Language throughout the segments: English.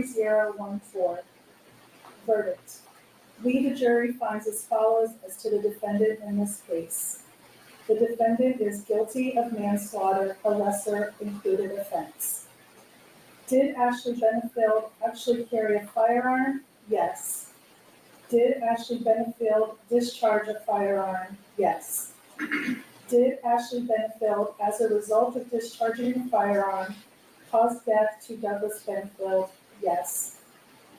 3014. Verdict. We, the jury, finds as follows as to the defendant in this case. The defendant is guilty of manslaughter, a lesser included offense. Did Ashley Benefield actually carry a firearm? Yes. Did Ashley Benefield discharge a firearm? Yes. Did Ashley Benefield, as a result of discharging a firearm, cause death to Douglas Benefield? Yes.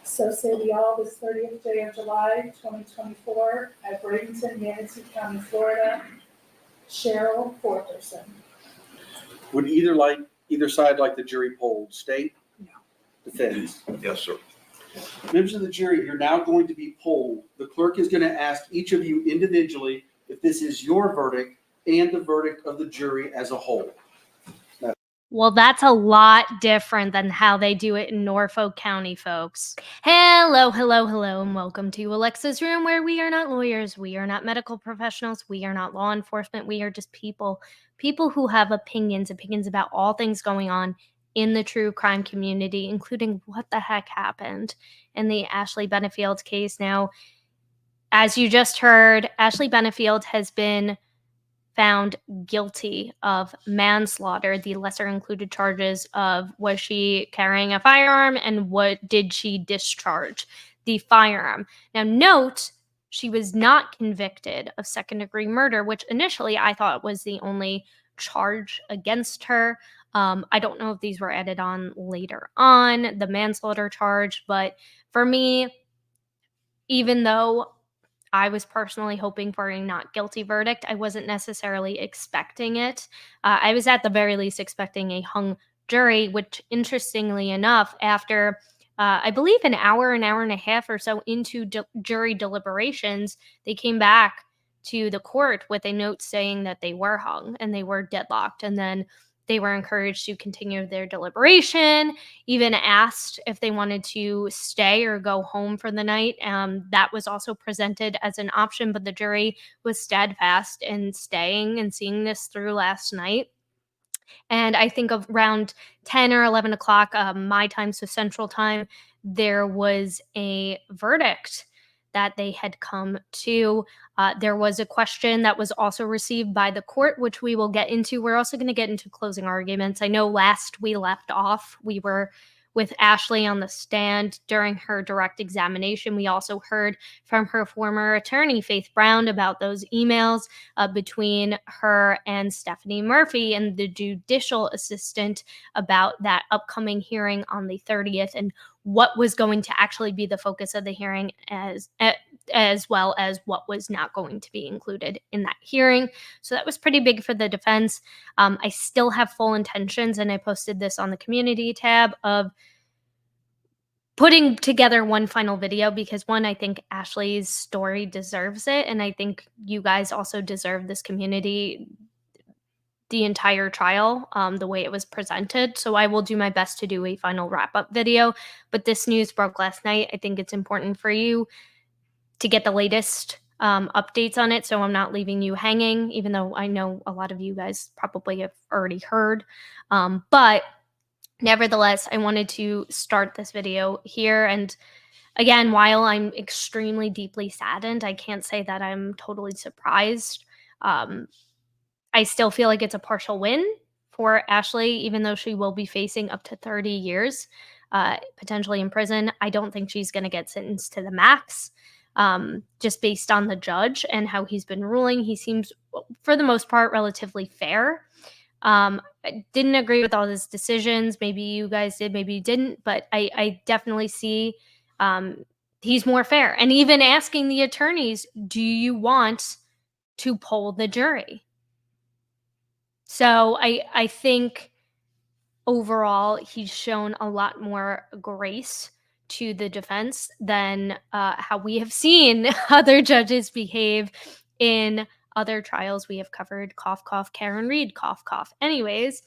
So say we all this 30th day of July, 2024, at Bradenton, Manatee County, Florida. Cheryl Forterson. Would either side like the jury polled? State? No. Defense? Yes, sir. Members of the jury, you're now going to be polled. The clerk is going to ask each of you individually if this is your verdict and the verdict of the jury as a whole. Well, that's a lot different than how they do it in Norfolk County, folks. Hello, and welcome to Alexa's Room, where we are not lawyers, we are not medical professionals, we are not law enforcement, we are just people who have opinions about all things going on in the true crime community, including what the heck happened in the Ashley Benefield case. Now, as you just heard, Ashley Benefield has been found guilty of manslaughter, the lesser included charges of was she carrying a firearm and what did she discharge the firearm. Now note, she was not convicted of second-degree murder, which initially I thought was the only charge against her. I don't know if these were added on later on, the manslaughter charge, but for me, even though I was personally hoping for a not guilty verdict, I wasn't necessarily expecting it. I was at the very least expecting a hung jury, which interestingly enough, after I believe an hour and a half or so into jury deliberations, they came back to the court with a note saying that they were hung and they were deadlocked. And then they were encouraged to continue their deliberation, even asked if they wanted to stay or go home for the night. That was also presented as an option, but the jury was steadfast in staying and seeing this through last night. And I think around 10 or 11 o'clock my time, so Central Time, there was a verdict that they had come to. There was a question that was also received by the court, which we will get into. We're also going to get into closing arguments. I know last we left off, we were with Ashley on the stand during her direct examination. We also heard from her former attorney, Faith Brown, about those emails between her and Stephanie Murphy and the judicial assistant about that upcoming hearing on the 30th and what was going to actually be the focus of the hearing as well as what was not going to be included in that hearing. So that was pretty big for the defense. I still have full intentions, and I posted this on the community tab, of putting together one final video because, one, I think Ashley's story deserves it, and I think you guys also deserve this community the entire trial, the way it was presented. So I will do my best to do a final wrap-up video, but this news broke last night. I think it's important for you to get the latest updates on it, so I'm not leaving you hanging, even though I know a lot of you guys probably have already heard. But nevertheless, I wanted to start this video here. And again, while I'm extremely deeply saddened, I can't say that I'm totally surprised. I still feel like it's a partial win for Ashley, even though she will be facing up to 30 years, potentially in prison. I don't think she's going to get sentenced to the max. Just based on the judge and how he's been ruling. He seems, for the most part, relatively fair. I didn't agree with all his decisions. Maybe you guys did, maybe you didn't, but I definitely see he's more fair. And even asking the attorneys, do you want to poll the jury? So I think overall he's shown a lot more grace to the defense than how we have seen other judges behave in other trials we have covered. Cough, cough, Karen Reed, cough, cough. Anyways,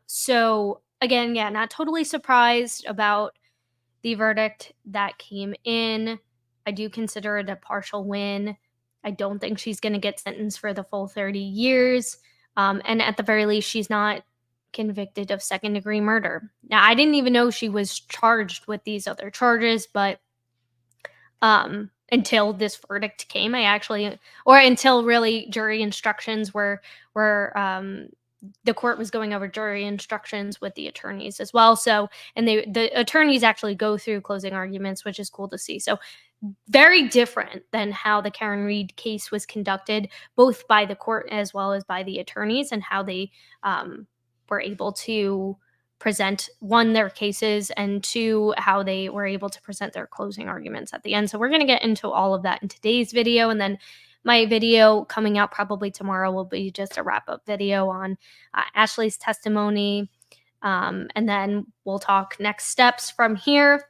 so again, yeah, not totally surprised about the verdict that came in. I do consider it a partial win. I don't think she's going to get sentenced for the full 30 years. And at the very least, she's not convicted of second-degree murder. Now, I didn't even know she was charged with these other charges, but until this verdict came, until really jury instructions were the court was going over jury instructions with the attorneys as well. So, and the attorneys actually go through closing arguments, which is cool to see. So, very different than how the Karen Reed case was conducted, both by the court as well as by the attorneys, and how they were able to present, one, their cases, and two, how they were able to present their closing arguments at the end. So we're going to get into all of that in today's video, and then my video coming out probably tomorrow will be just a wrap-up video on Ashley's testimony, and then we'll talk next steps from here,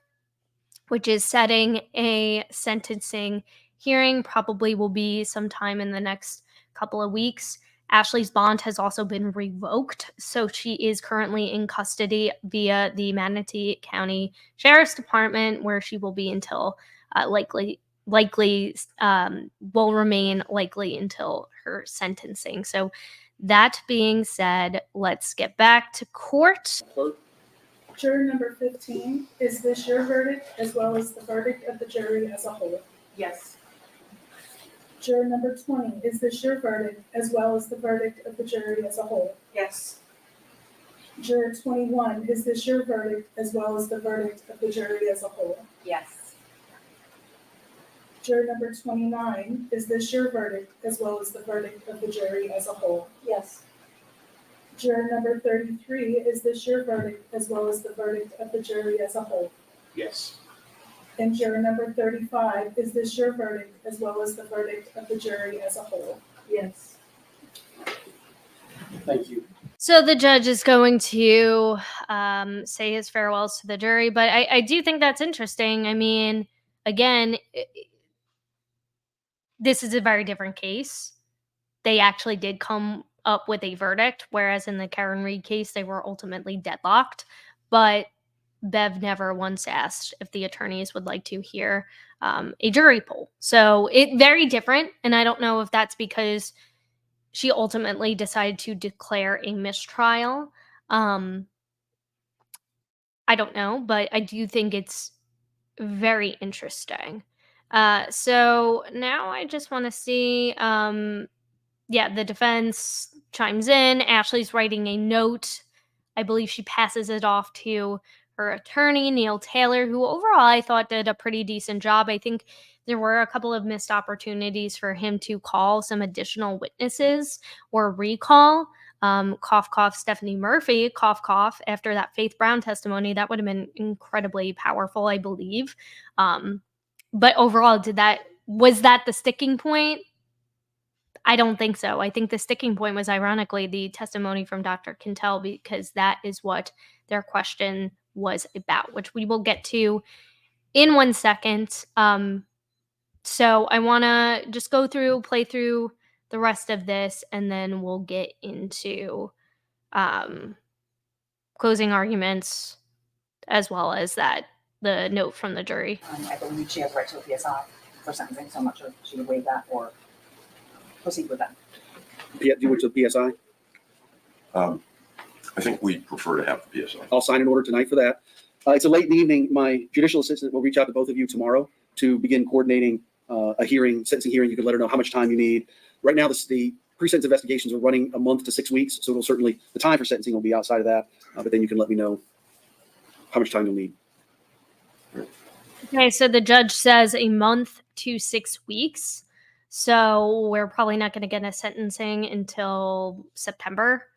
which is setting a sentencing hearing. Probably will be sometime in the next couple of weeks. Ashley's bond has also been revoked, so she is currently in custody via the Manatee County Sheriff's Department, where she will be until will remain likely until her sentencing. So that being said, let's get back to court. Juror number 15, is this your verdict as well as the verdict of the jury as a whole? Yes. Juror number 20, is this your verdict as well as the verdict of the jury as a whole? Yes. Juror 21, is this your verdict as well as the verdict of the jury as a whole? Yes. Juror number 29, is this your verdict as well as the verdict of the jury as a whole? Yes. Juror number 33, is this your verdict as well as the verdict of the jury as a whole? Yes. And juror number 35, is this your verdict as well as the verdict of the jury as a whole? Yes. Thank you. So the judge is going to say his farewells to the jury, but I do think that's interesting. I mean, again, this is a very different case. They actually did come up with a verdict, whereas in the Karen Reed case, they were ultimately deadlocked. But Bev never once asked if the attorneys would like to hear a jury poll. So it very different, and I don't know if that's because she ultimately decided to declare a mistrial. I don't know, but I do think it's very interesting. So now I just want to see, the defense chimes in. Ashley's writing a note. I believe she passes it off to her attorney, Neil Taylor, who overall I thought did a pretty decent job. I think there were a couple of missed opportunities for him to call some additional witnesses or recall. Cough, cough, Stephanie Murphy, cough, cough, after that Faith Brown testimony. That would have been incredibly powerful, I believe. But overall, was that the sticking point? I don't think so. I think the sticking point was, ironically, the testimony from Dr. Quintel, because that is what their question was about, which we will get to in 1 second. So I want to just play through the rest of this, and then we'll get into closing arguments, as well as the note from the jury. I believe she has right to a PSI for sentencing, so I'm not sure if she would waive that or proceed with that. Do you wish the PSI? I think we prefer to have the PSI. I'll sign an order tonight for that. It's a late in the evening. My judicial assistant will reach out to both of you tomorrow to begin coordinating a sentencing hearing. You can let her know how much time you need. Right now, the pre-sentence investigations are running a month to 6 weeks, so the time for sentencing will be outside of that, but then you can let me know how much time you'll need. Okay, so the judge says a month to 6 weeks. So we're probably not going to get a sentencing until September.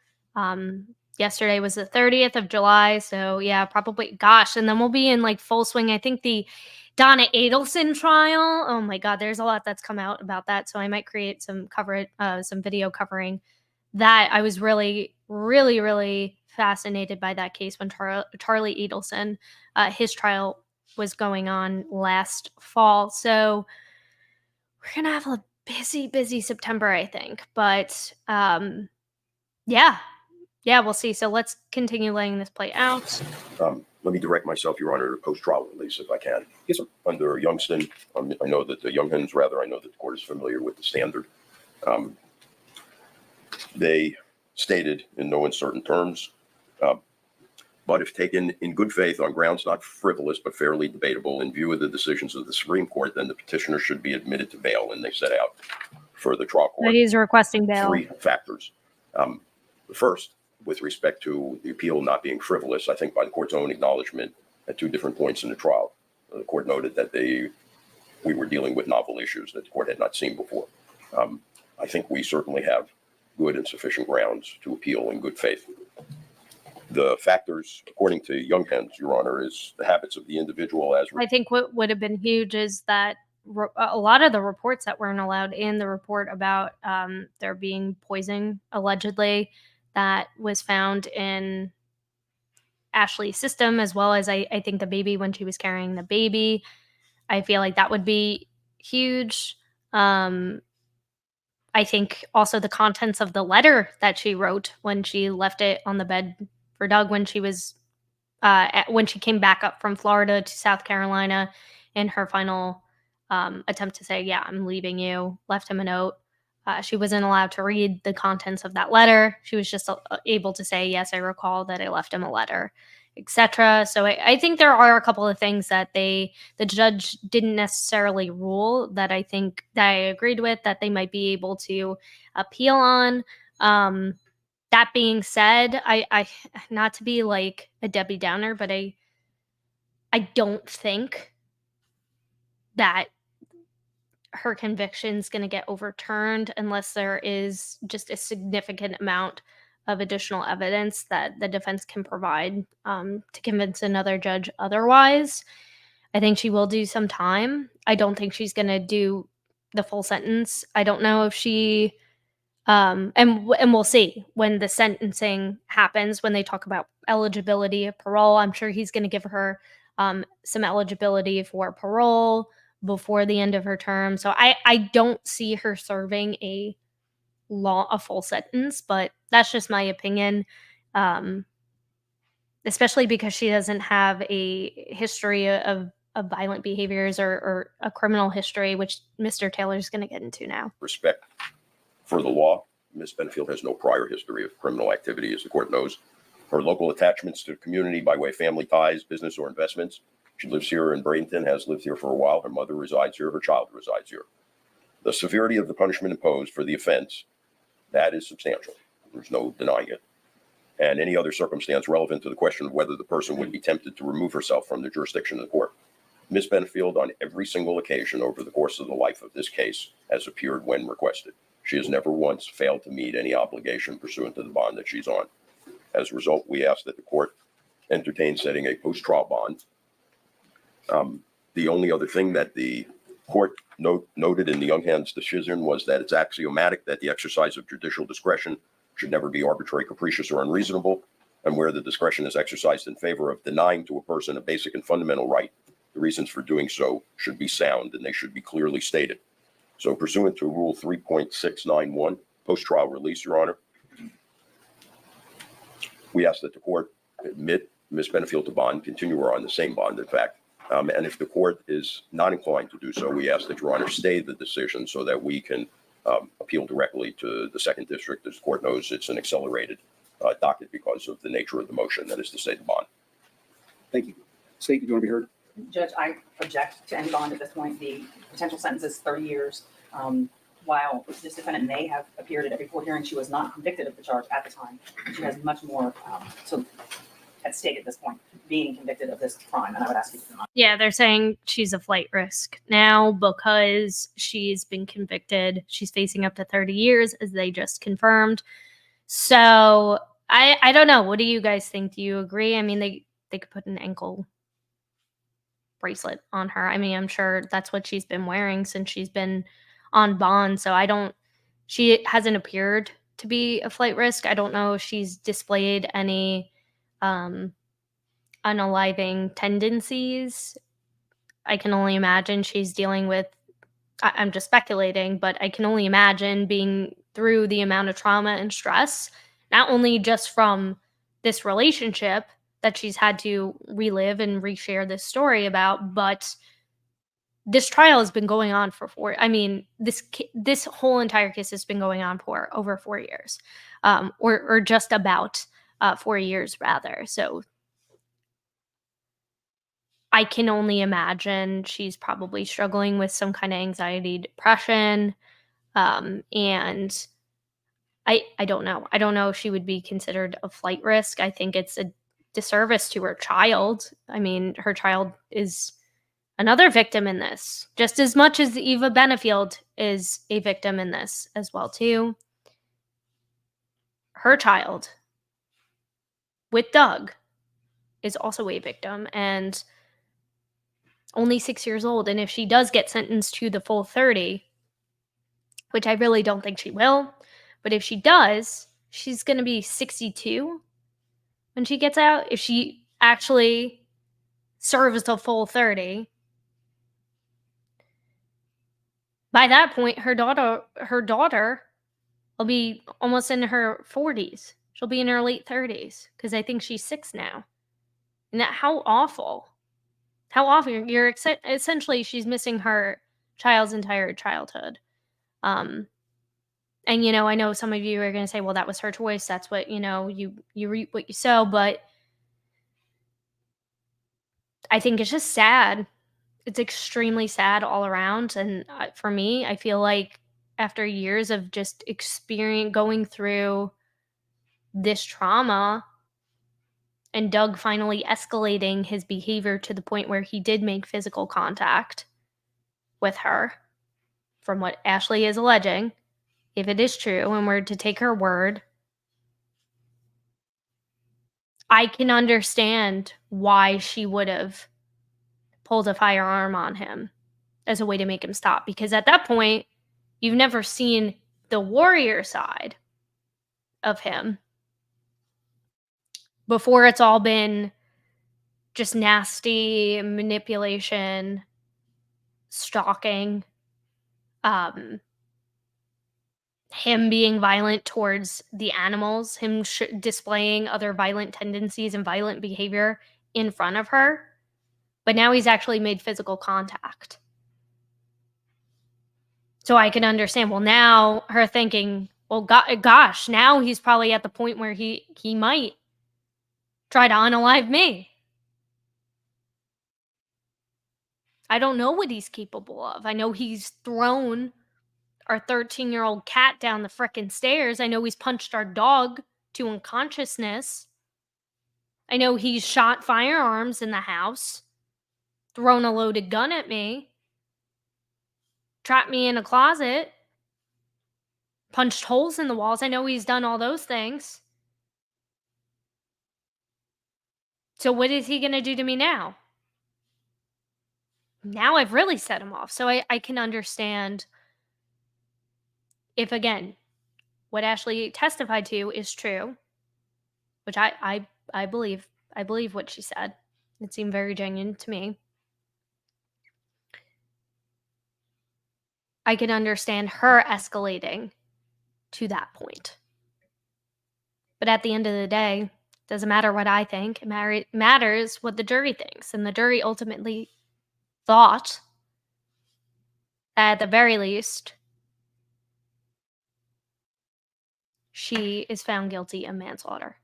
Yesterday was the 30th of July. So yeah, probably, gosh. And then we'll be in full swing. I think the Donna Adelson trial. Oh my God, there's a lot that's come out about that. So I might create some video covering that. I was really, really, really fascinated by that case when Charlie Adelson, his trial was going on last fall. So we're going to have a busy September, I think. But yeah, we'll see. So let's continue letting this play out. Let me direct myself, Your Honor, to post-trial release if I can. Yes, sir. Under Youngston, I know that the Younghans, I know that the court is familiar with the standard. They stated in no uncertain terms But if taken in good faith on grounds not frivolous but fairly debatable in view of the decisions of the Supreme Court, then the petitioner should be admitted to bail. And they set out for the trial But court he's requesting bail. 3 factors. The first, with respect to the appeal not being frivolous, I think by the court's own acknowledgement at 2 different points in the trial, the court noted that we were dealing with novel issues that the court had not seen before. I think we certainly have good and sufficient grounds to appeal in good faith. The factors, according to Younghens, Your Honor, is the habits of the individual as I think what would have been huge is that a lot of the reports that weren't allowed in the report about there being poison allegedly that was found in Ashley's system, as well as I think the baby when she was carrying the baby. I feel like that would be huge. I think also the contents of the letter that she wrote when she left it on the bed for Doug when she was when she came back up from Florida to South Carolina in her final attempt to say, "Yeah, I'm leaving you," left him a note. She wasn't allowed to read the contents of that letter. She was just able to say, "Yes, I recall that I left him a letter," etc. So I think there are a couple of things that the judge didn't necessarily rule that I think that I agreed with that they might be able to appeal on. That being said, I not to be like a Debbie Downer, but I don't think that her conviction's going to get overturned unless there is just a significant amount of additional evidence that the defense can provide to convince another judge otherwise. I think she will do some time. I don't think she's going to do the full sentence. I don't know if she and we'll see when the sentencing happens, when they talk about eligibility of parole. I'm sure he's going to give her some eligibility for parole before the end of her term. So I don't see her serving a full sentence, but that's just my opinion. Especially because she doesn't have a history of violent behaviors or a criminal history, which Mr. Taylor's going to get into now. respect for the law. Ms. Benefield has no prior history of criminal activity, as the court knows. Her local attachments to the community by way of family ties, business, or investments. She lives here in Bradenton, has lived here for a while. Her mother resides here. Her child resides here. The severity of the punishment imposed for the offense, that is substantial. There's no denying it. And any other circumstance relevant to the question of whether the person would be tempted to remove herself from the jurisdiction of the court. Ms. Benefield, on every single occasion over the course of the life of this case, has appeared when requested. She has never once failed to meet any obligation pursuant to the bond that she's on. As a result, we ask that the court entertain setting a post-trial bond. The only other thing that the court noted in the Younghens decision was that it's axiomatic that the exercise of judicial discretion should never be arbitrary, capricious, or unreasonable, and where the discretion is exercised in favor of denying to a person a basic and fundamental right, the reasons for doing so should be sound and they should be clearly stated. So pursuant to Rule 3.691, post-trial release, Your Honor, we ask that the court admit Ms. Benefield to bond, continue her on the same bond, in fact. And if the court is not inclined to do so, we ask that Your Honor stay the decision so that we can appeal directly to the second district. As the court knows, it's an accelerated docket because of the nature of the motion, that is to say the bond. Thank you. State, do you want to be heard? Judge, I object to any bond at this point. The potential sentence is 30 years. While this defendant may have appeared at every court hearing, she was not convicted of the charge at the time. She has much more at stake at this point, being convicted of this crime, and I would ask you to deny. Yeah, they're saying she's a flight risk now because she's been convicted. She's facing up to 30 years, as they just confirmed. So I don't know. What do you guys think? Do you agree? I mean, they could put an ankle bracelet on her. I mean, I'm sure that's what she's been wearing since she's been on bond. So she hasn't appeared to be a flight risk. I don't know if she's displayed any unaliving tendencies. I can only imagine she's dealing with, I'm just speculating, but I can only imagine being through the amount of trauma and stress, not only just from this relationship that she's had to relive and reshare this story about, but this trial has been going on for this whole entire case has been going on for over 4 years, or just about 4 years rather. So I can only imagine she's probably struggling with some kind of anxiety, depression, and I don't know. I don't know if she would be considered a flight risk. I think it's a disservice to her child. I mean, her child is another victim in this, just as much as Eva Benefield is a victim in this as well too. Her child with Doug is also a victim and only 6 years old. And if she does get sentenced to the full 30, which I really don't think she will, but if she does, she's going to be 62 when she gets out. If she actually serves the full 30, by that point, her daughter will be almost in her 40s. She'll be in her late 30s because I think she's 6 now. And that, how awful. How awful. You're essentially, she's missing her child's entire childhood. And, you know, I know some of you are going to say, well, that was her choice. That's what, you know, you reap what you sow. But I think it's just sad. It's extremely sad all around. And for me, I feel like after years of just going through this trauma and Doug finally escalating his behavior to the point where he did make physical contact with her, from what Ashley is alleging, if it is true and we're to take her word, I can understand why she would have pulled a firearm on him as a way to make him stop. Because at that point, you've never seen the warrior side of him before. It's all been just nasty manipulation, stalking, him being violent towards the animals, him displaying other violent tendencies and violent behavior in front of her. But now he's actually made physical contact. So I can understand, well, now her thinking, well, gosh, now he's probably at the point where he might try to unalive me. I don't know what he's capable of. I know he's thrown our 13-year-old cat down the frickin' stairs. I know he's punched our dog to unconsciousness. I know he's shot firearms in the house, thrown a loaded gun at me, trapped me in a closet, punched holes in the walls. I know he's done all those things. So what is he going to do to me now? Now I've really set him off. So I can understand if, again, what Ashley testified to is true, which I believe. I believe what she said. It seemed very genuine to me. I can understand her escalating to that point. But at the end of the day, it doesn't matter what I think. It matters what the jury thinks. And the jury ultimately thought that at the very least, she is found guilty of manslaughter.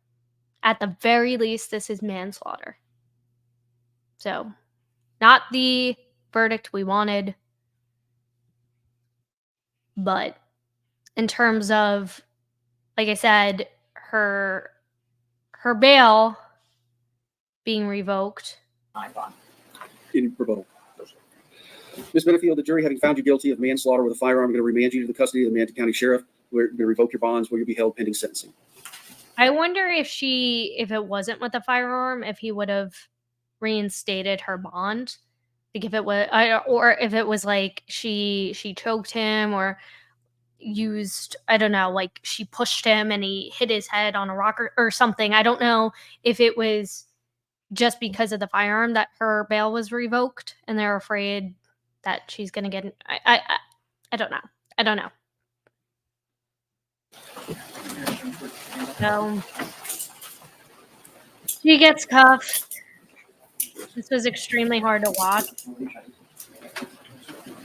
At the very least, this is manslaughter. So, not the verdict we wanted, but in terms of, like I said, her bail being revoked. In rebuttal. Ms. Benefield, the jury, having found you guilty of manslaughter with a firearm, going to remand you to the custody of the Manatee County Sheriff. We're going to revoke your bonds where you'll be held pending sentencing. I wonder if it wasn't with a firearm, if he would have reinstated her bond. Like if it was, or if it was like she choked him or used, I don't know, like she pushed him and he hit his head on a rock or something. I don't know if it was just because of the firearm that her bail was revoked and they're afraid that she's going to get, I don't know. I don't know. So she gets cuffed. This was extremely hard to watch.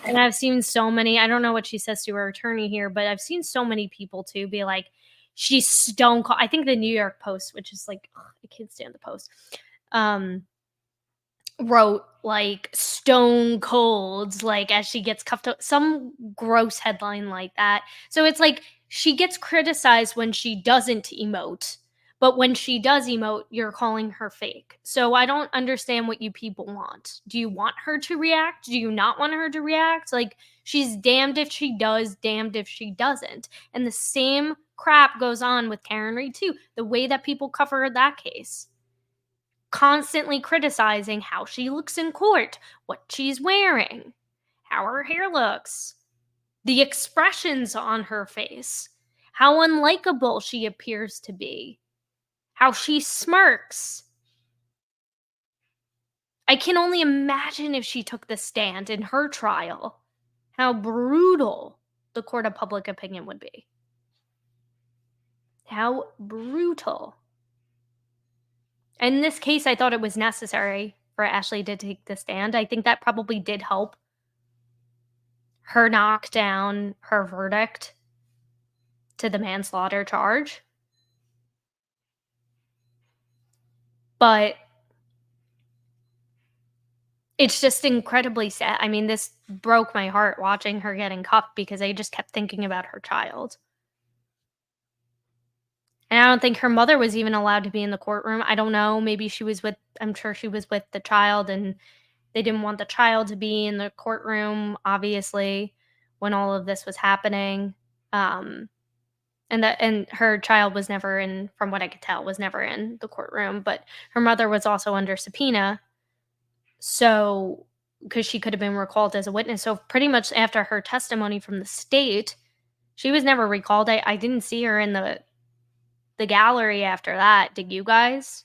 And I've seen so many, I don't know what she says to her attorney here, but I've seen so many people too be like, she's stone cold. I think the New York Post, which is like, ugh, I can't stand the Post, wrote like stone cold, like as she gets cuffed up, some gross headline like that. So it's like she gets criticized when she doesn't emote, but when she does emote, you're calling her fake. So I don't understand what you people want. Do you want her to react? Do you not want her to react? Like, she's damned if she does, damned if she doesn't. And the same crap goes on with Karen Reed too. The way that people cover that case, constantly criticizing how she looks in court, what she's wearing, how her hair looks, the expressions on her face, how unlikable she appears to be, how she smirks. I can only imagine if she took the stand in her trial, how brutal the court of public opinion would be. How brutal. In this case, I thought it was necessary for Ashley to take the stand. I think that probably did help her knock down her verdict to the manslaughter charge. But it's just incredibly sad. I mean, this broke my heart watching her getting cuffed because I just kept thinking about her child. And I don't think her mother was even allowed to be in the courtroom. I don't know. Maybe she was with, I'm sure she was with the child and they didn't want the child to be in the courtroom, obviously, when all of this was happening. And her child was never in, from what I could tell, was never in the courtroom. But her mother was also under subpoena. So, because she could have been recalled as a witness. So pretty much after her testimony from the state, she was never recalled. I didn't see her in the gallery after that. Did you guys?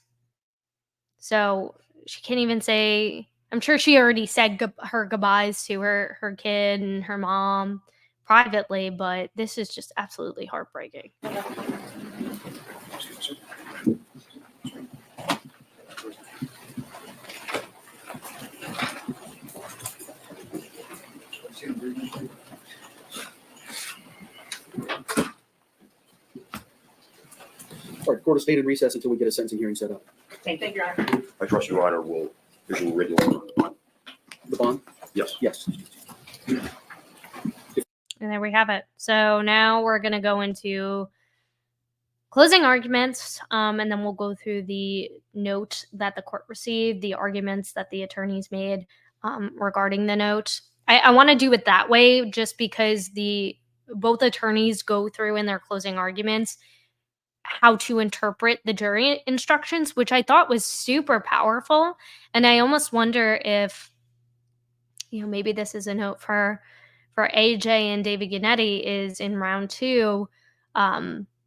So she can't even say, I'm sure she already said her goodbyes to her kid and her mom privately, but this is just absolutely heartbreaking. All right, court is stayed in recess until we get a sentencing hearing set up. Thank you, Your Honor. I trust Your Honor will issue a written order on the bond. The bond? Yes. Yes. And there we have it. So now we're going to go into closing arguments, and then we'll go through the note that the court received, the arguments that the attorneys made regarding the note. I want to do it that way just because both attorneys go through in their closing arguments how to interpret the jury instructions, which I thought was super powerful. And I almost wonder if, maybe this is a note for AJ and David Gannetti is in round 2,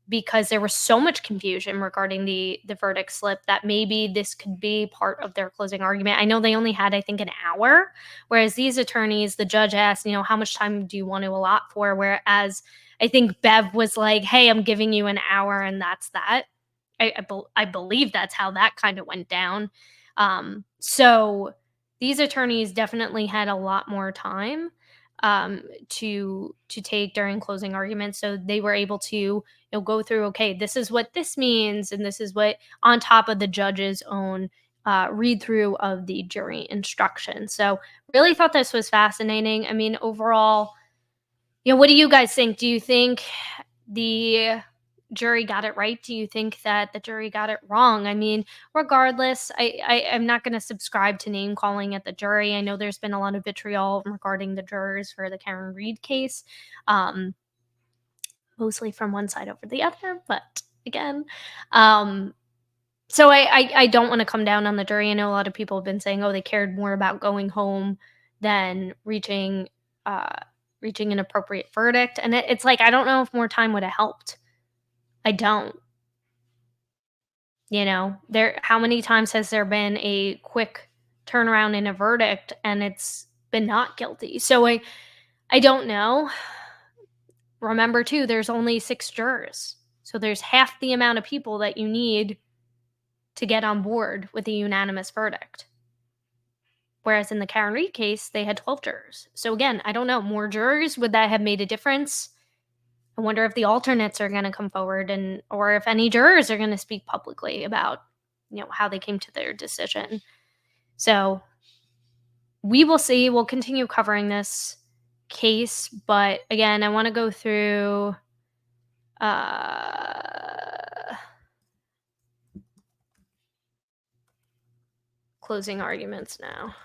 because there was so much confusion regarding the verdict slip that maybe this could be part of their closing argument. I know they only had, I think, an hour, whereas these attorneys, the judge asked, how much time do you want to allot for? Whereas I think Bev was like, hey, I'm giving you an hour and that's that. I believe that's how that kind of went down. So these attorneys definitely had a lot more time to take during closing arguments. So they were able to go through, okay, this is what this means. And this is what, on top of the judge's own read through of the jury instructions. So really thought this was fascinating. I mean, overall, what do you guys think? Do you think the jury got it right? Do you think that the jury got it wrong? I mean, regardless, I'm not going to subscribe to name calling at the jury. I know there's been a lot of vitriol regarding the jurors for the Karen Reed case, mostly from one side over the other, but again, so I don't want to come down on the jury. I know a lot of people have been saying, oh, they cared more about going home than reaching an appropriate verdict. And it's like, I don't know if more time would have helped. I don't. How many times has there been a quick turnaround in a verdict and it's been not guilty? So I don't know. Remember too, there's only 6 jurors. So there's half the amount of people that you need to get on board with a unanimous verdict. Whereas in the Karen Reed case, they had 12 jurors. So again, I don't know, more jurors, would that have made a difference? I wonder if the alternates are going to come forward, and or if any jurors are going to speak publicly about, how they came to their decision. So we will see. We'll continue covering this case, but again, I want to go through closing arguments now.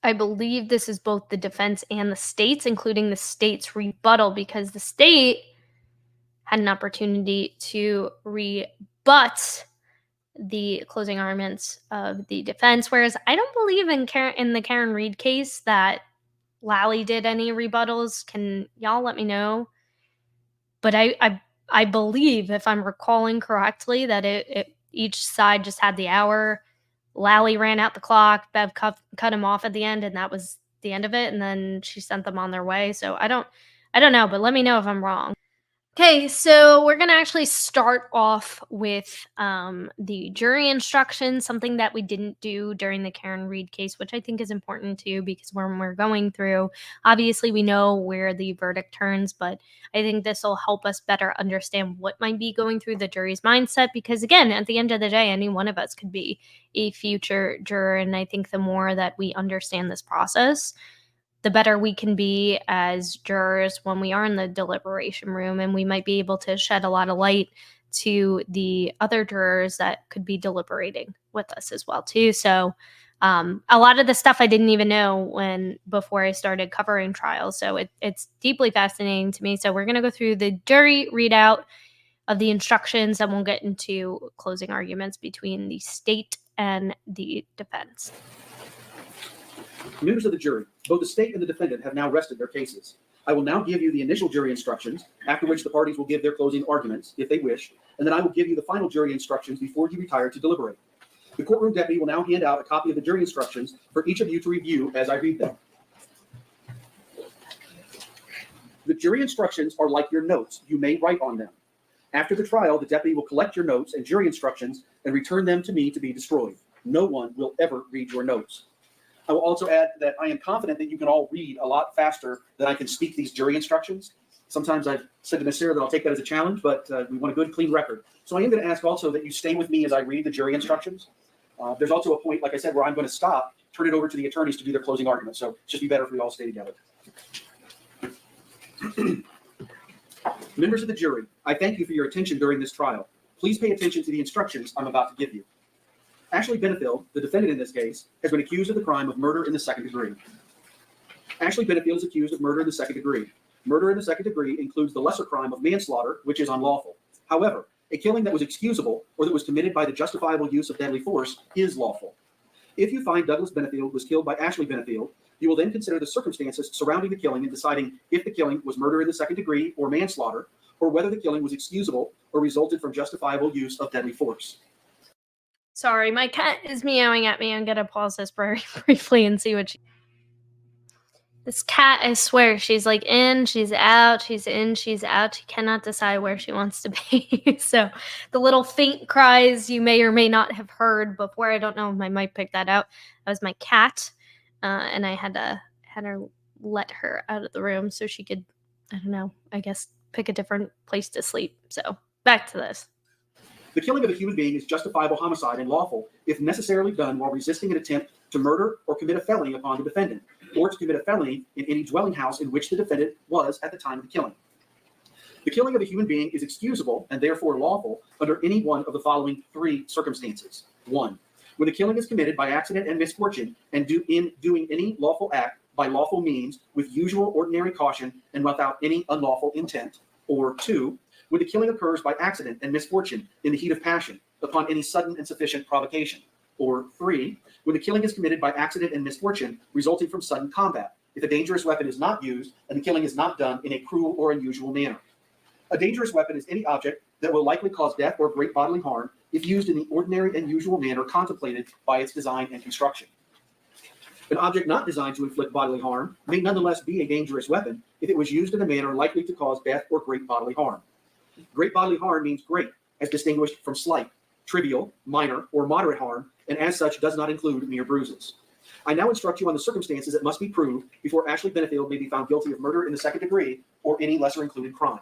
I believe this is both the defense and the state's, including the state's rebuttal, because the state had an opportunity to rebut the closing arguments of the defense, whereas I don't believe in the Karen Reed case that Lally did any rebuttals. Can y'all let me know? But I believe, if I'm recalling correctly, that it each side just had the hour. Lally ran out the clock. Bev cut him off at the end, and that was the end of it. And then she sent them on their way. So I don't know, but let me know if I'm wrong. Okay, so we're going to actually start off with the jury instructions, something that we didn't do during the Karen Reed case, which I think is important too, because when we're going through, obviously we know where the verdict turns, but I think this will help us better understand what might be going through the jury's mindset, because again, at the end of the day, any one of us could be a future juror, and I think the more that we understand this process, the better we can be as jurors when we are in the deliberation room, and we might be able to shed a lot of light to the other jurors that could be deliberating with us as well too. So a lot of the stuff I didn't even know before I started covering trials. So it's deeply fascinating to me. So we're going to go through the jury readout of the instructions, and we'll get into closing arguments between the state and the defense. Members of the jury, both the state and the defendant have now rested their cases. I will now give you the initial jury instructions, after which the parties will give their closing arguments, if they wish, and then I will give you the final jury instructions before you retire to deliberate. The courtroom deputy will now hand out a copy of the jury instructions for each of you to review as I read them. The jury instructions are like your notes. You may write on them. After the trial, the deputy will collect your notes and jury instructions and return them to me to be destroyed. No one will ever read your notes. I will also add that I am confident that you can all read a lot faster than I can speak these jury instructions. Sometimes I've said to Ms. Sarah that I'll take that as a challenge, but we want a good, clean record. So I am going to ask also that you stay with me as I read the jury instructions. There's also a point, like I said, where I'm going to stop, turn it over to the attorneys to do their closing arguments. So it's just be better if we all stay together. Members of the jury, I thank you for your attention during this trial. Please pay attention to the instructions I'm about to give you. Ashley Benefield, the defendant in this case, has been accused of the crime of murder in the second degree. Ashley Benefield is accused of murder in the second degree. Murder in the second degree includes the lesser crime of manslaughter, which is unlawful. However, a killing that was excusable or that was committed by the justifiable use of deadly force is lawful. If you find Douglas Benefield was killed by Ashley Benefield, you will then consider the circumstances surrounding the killing in deciding if the killing was murder in the second degree or manslaughter, or whether the killing was excusable or resulted from justifiable use of deadly force. Sorry, my cat is meowing at me. I'm going to pause this very briefly and see what This cat, I swear, she's like in, she's out, she's in, she's out. She cannot decide where she wants to be. So the little faint cries you may or may not have heard before, I don't know if I might pick that out. That was my cat. And I had to let her out of the room so she could, I don't know, I guess pick a different place to sleep. So back to this. The killing of a human being is justifiable homicide and lawful if necessarily done while resisting an attempt to murder or commit a felony upon the defendant, or to commit a felony in any dwelling house in which the defendant was at the time of the killing. The killing of a human being is excusable and therefore lawful under any one of the following three circumstances. 1, when the killing is committed by accident and misfortune and in doing any lawful act by lawful means with usual ordinary caution and without any unlawful intent. Or 2, when the killing occurs by accident and misfortune in the heat of passion upon any sudden and sufficient provocation. Or 3, when the killing is committed by accident and misfortune resulting from sudden combat, if a dangerous weapon is not used and the killing is not done in a cruel or unusual manner. A dangerous weapon is any object that will likely cause death or great bodily harm if used in the ordinary and usual manner contemplated by its design and construction. An object not designed to inflict bodily harm may nonetheless be a dangerous weapon if it was used in a manner likely to cause death or great bodily harm. Great bodily harm means great, as distinguished from slight, trivial, minor, or moderate harm, and as such does not include mere bruises. I now instruct you on the circumstances that must be proved before Ashley Benefield may be found guilty of murder in the second degree or any lesser included crime.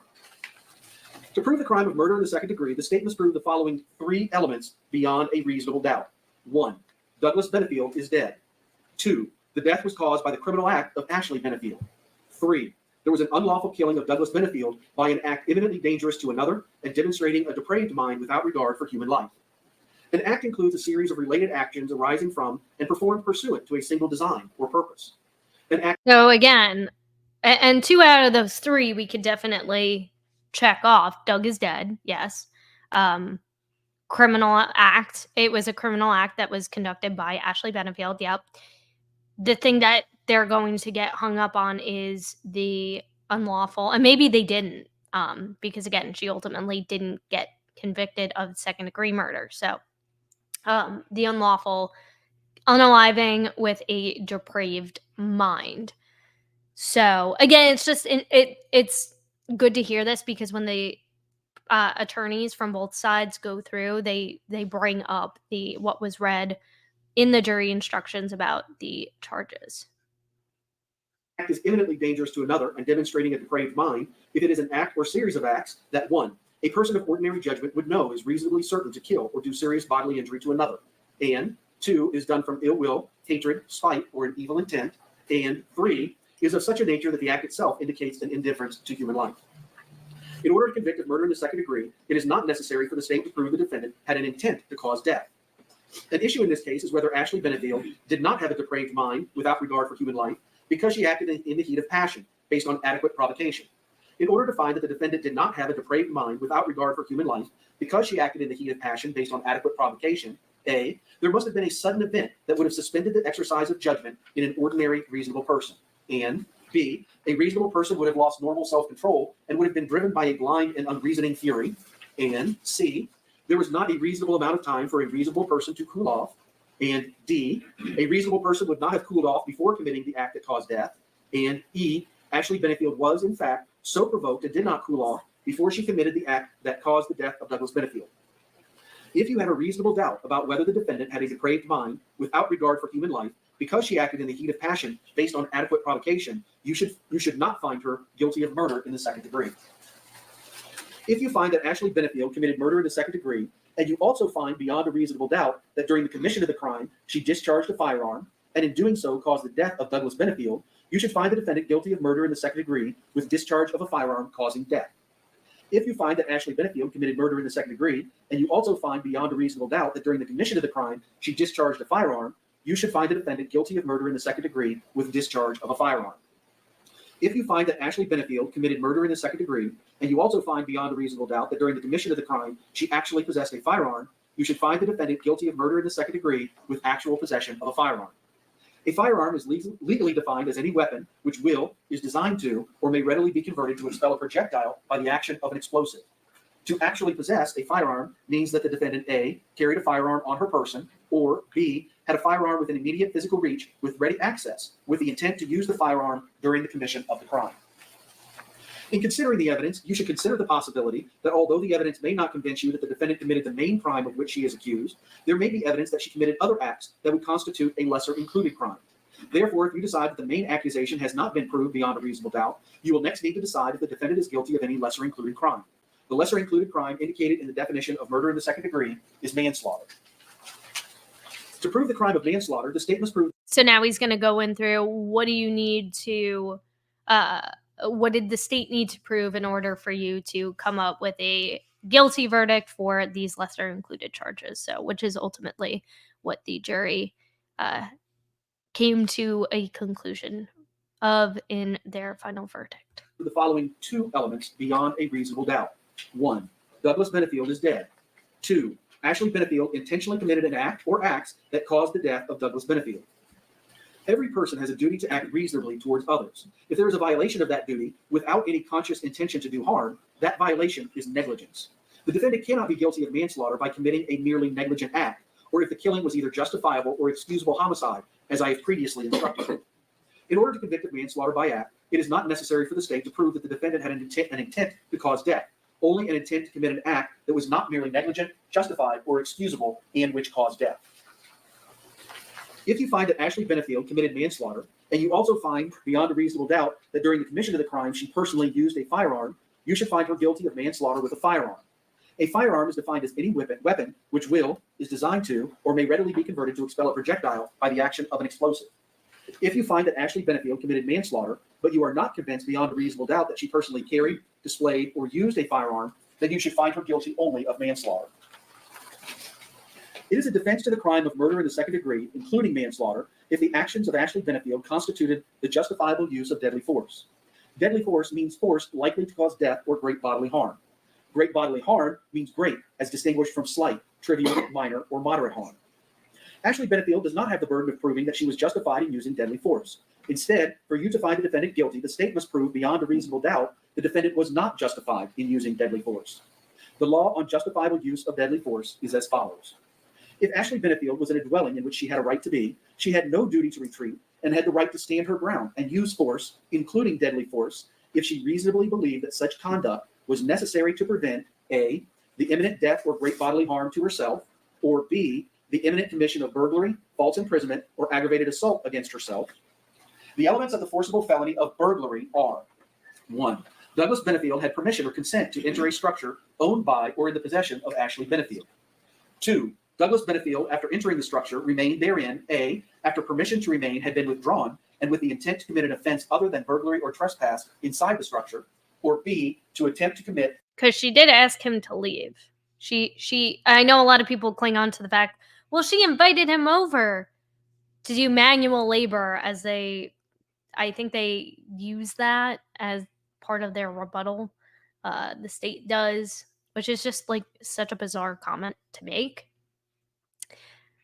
To prove the crime of murder in the second degree, the state must prove the following three elements beyond a reasonable doubt. 1. Douglas Benefield is dead. 2. The death was caused by the criminal act of Ashley Benefield. 3. There was an unlawful killing of Douglas Benefield by an act imminently dangerous to another and demonstrating a depraved mind without regard for human life. An act includes a series of related actions arising from and performed pursuant to a single design or purpose. An act. So again, and 2 out of those 3 we could definitely check off. Doug is dead, yes. Criminal act. It was a criminal act that was conducted by Ashley Benefield. Yep. The thing that they're going to get hung up on is the unlawful, and maybe they didn't, because again, she ultimately didn't get convicted of second-degree murder. So, the unlawful unaliving with a depraved mind. So again, it's just it's good to hear this because when the attorneys from both sides go through, they bring up what was read in the jury instructions about the charges. Act is imminently dangerous to another and demonstrating a depraved mind if it is an act or series of acts that 1. A person of ordinary judgment would know is reasonably certain to kill or do serious bodily injury to another, and 2. Is done from ill will, hatred, spite, or an evil intent, and 3. Is of such a nature that the act itself indicates an indifference to human life. In order to convict of murder in the second degree, it is not necessary for the state to prove the defendant had an intent to cause death. An issue in this case is whether Ashley Benefield did not have a depraved mind without regard for human life because she acted in the heat of passion based on adequate provocation. In order to find that the defendant did not have a depraved mind without regard for human life because she acted in the heat of passion based on adequate provocation, A, there must have been a sudden event that would have suspended the exercise of judgment in an ordinary reasonable person, and B, a reasonable person would have lost normal self-control and would have been driven by a blind and unreasoning fury, and C, there was not a reasonable amount of time for a reasonable person to cool off, and D, a reasonable person would not have cooled off before committing the act that caused death, and E, Ashley Benefield was, in fact, so provoked and did not cool off before she committed the act that caused the death of Douglas Benefield. If you have a reasonable doubt about whether the defendant had a depraved mind without regard for human life because she acted in the heat of passion based on adequate provocation, you should not find her guilty of murder in the second degree. If you find that Ashley Benefield committed murder in the second degree, and you also find beyond a reasonable doubt that during the commission of the crime, she discharged a firearm, and in doing so caused the death of Douglas Benefield, you should find the defendant guilty of murder in the second degree with discharge of a firearm causing death. If you find that Ashley Benefield committed murder in the second degree, and you also find beyond a reasonable doubt that during the commission of the crime, she discharged a firearm, you should find the defendant guilty of murder in the second degree with discharge of a firearm. If you find that Ashley Benefield committed murder in the second degree, and you also find beyond a reasonable doubt that during the commission of the crime, she actually possessed a firearm, you should find the defendant guilty of murder in the second degree with actual possession of a firearm. A firearm is legally defined as any weapon which is designed to, or may readily be converted to expel a projectile by the action of an explosive. To actually possess a firearm means that the defendant A, carried a firearm on her person, or B, had a firearm within immediate physical reach with ready access with the intent to use the firearm during the commission of the crime. In considering the evidence, you should consider the possibility that although the evidence may not convince you that the defendant committed the main crime of which she is accused, there may be evidence that she committed other acts that would constitute a lesser included crime. Therefore, if you decide that the main accusation has not been proved beyond a reasonable doubt, you will next need to decide if the defendant is guilty of any lesser included crime. The lesser included crime indicated in the definition of murder in the second degree is manslaughter. To prove the crime of manslaughter, the state must prove. So now he's going to go in through what do you need to, what did the state need to prove in order for you to come up with a guilty verdict for these lesser included charges? So, which is ultimately what the jury came to a conclusion of in their final verdict. The following two elements beyond a reasonable doubt. 1. Douglas Benefield is dead. 2. Ashley Benefield intentionally committed an act or acts that caused the death of Douglas Benefield. Every person has a duty to act reasonably towards others. If there is a violation of that duty without any conscious intention to do harm, that violation is negligence. The defendant cannot be guilty of manslaughter by committing a merely negligent act, or if the killing was either justifiable or excusable homicide, as I have previously instructed. In order to convict of manslaughter by act, it is not necessary for the state to prove that the defendant had an intent to cause death, only an intent to commit an act that was not merely negligent, justified, or excusable, and which caused death. If you find that Ashley Benefield committed manslaughter, and you also find beyond a reasonable doubt that during the commission of the crime she personally used a firearm, you should find her guilty of manslaughter with a firearm. A firearm is defined as any weapon which is designed to, or may readily be converted to expel a projectile by the action of an explosive. If you find that Ashley Benefield committed manslaughter, but you are not convinced beyond a reasonable doubt that she personally carried, displayed, or used a firearm, then you should find her guilty only of manslaughter. It is a defense to the crime of murder in the second degree, including manslaughter, if the actions of Ashley Benefield constituted the justifiable use of deadly force. Deadly force means force likely to cause death or great bodily harm. Great bodily harm means great, as distinguished from slight, trivial, minor, or moderate harm. Ashley Benefield does not have the burden of proving that she was justified in using deadly force. Instead, for you to find the defendant guilty, the state must prove beyond a reasonable doubt the defendant was not justified in using deadly force. The law on justifiable use of deadly force is as follows. If Ashley Benefield was in a dwelling in which she had a right to be, she had no duty to retreat and had the right to stand her ground and use force, including deadly force, if she reasonably believed that such conduct was necessary to prevent A, the imminent death or great bodily harm to herself, or B, the imminent commission of burglary, false imprisonment, or aggravated assault against herself. The elements of the forcible felony of burglary are: 1. Douglas Benefield had permission or consent to enter a structure owned by or in the possession of Ashley Benefield. 2. Douglas Benefield, after entering the structure, remained therein, A, after permission to remain had been withdrawn and with the intent to commit an offense other than burglary or trespass inside the structure, or B, to attempt to commit. Because she did ask him to leave. I know a lot of people cling on to the fact, well, she invited him over to do manual labor I think they use that as part of their rebuttal. The state does, which is just like such a bizarre comment to make.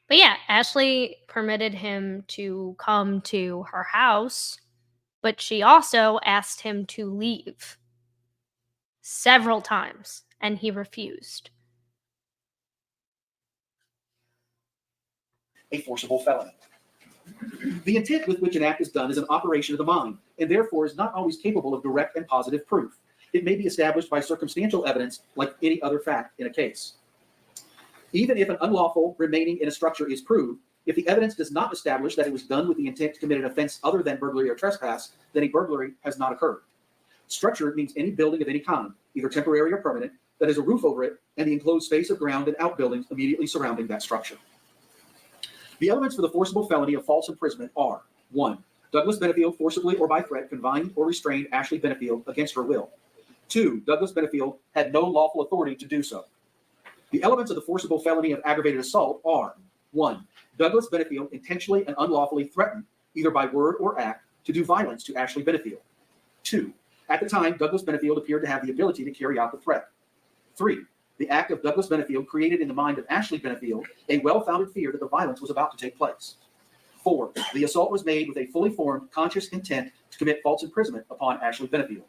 But yeah, Ashley permitted him to come to her house, but she also asked him to leave several times, and he refused. A forcible felony. The intent with which an act is done is an operation of the mind, and therefore is not always capable of direct and positive proof. It may be established by circumstantial evidence like any other fact in a case. Even if an unlawful remaining in a structure is proved, if the evidence does not establish that it was done with the intent to commit an offense other than burglary or trespass, then a burglary has not occurred. Structure means any building of any kind, either temporary or permanent, that has a roof over it and the enclosed space of ground and outbuildings immediately surrounding that structure. The elements for the forcible felony of false imprisonment are: 1. Douglas Benefield forcibly or by threat confined or restrained Ashley Benefield against her will. 2. Douglas Benefield had no lawful authority to do so. The elements of the forcible felony of aggravated assault are: 1. Douglas Benefield intentionally and unlawfully threatened, either by word or act, to do violence to Ashley Benefield. 2. At the time, Douglas Benefield appeared to have the ability to carry out the threat. 3. The act of Douglas Benefield created in the mind of Ashley Benefield a well-founded fear that the violence was about to take place. 4. The assault was made with a fully formed, conscious intent to commit false imprisonment upon Ashley Benefield.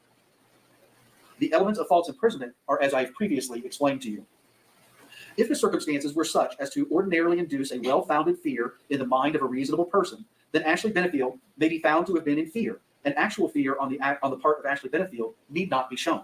The elements of false imprisonment are as I have previously explained to you. If the circumstances were such as to ordinarily induce a well-founded fear in the mind of a reasonable person, then Ashley Benefield may be found to have been in fear, and actual fear on the part of Ashley Benefield need not be shown.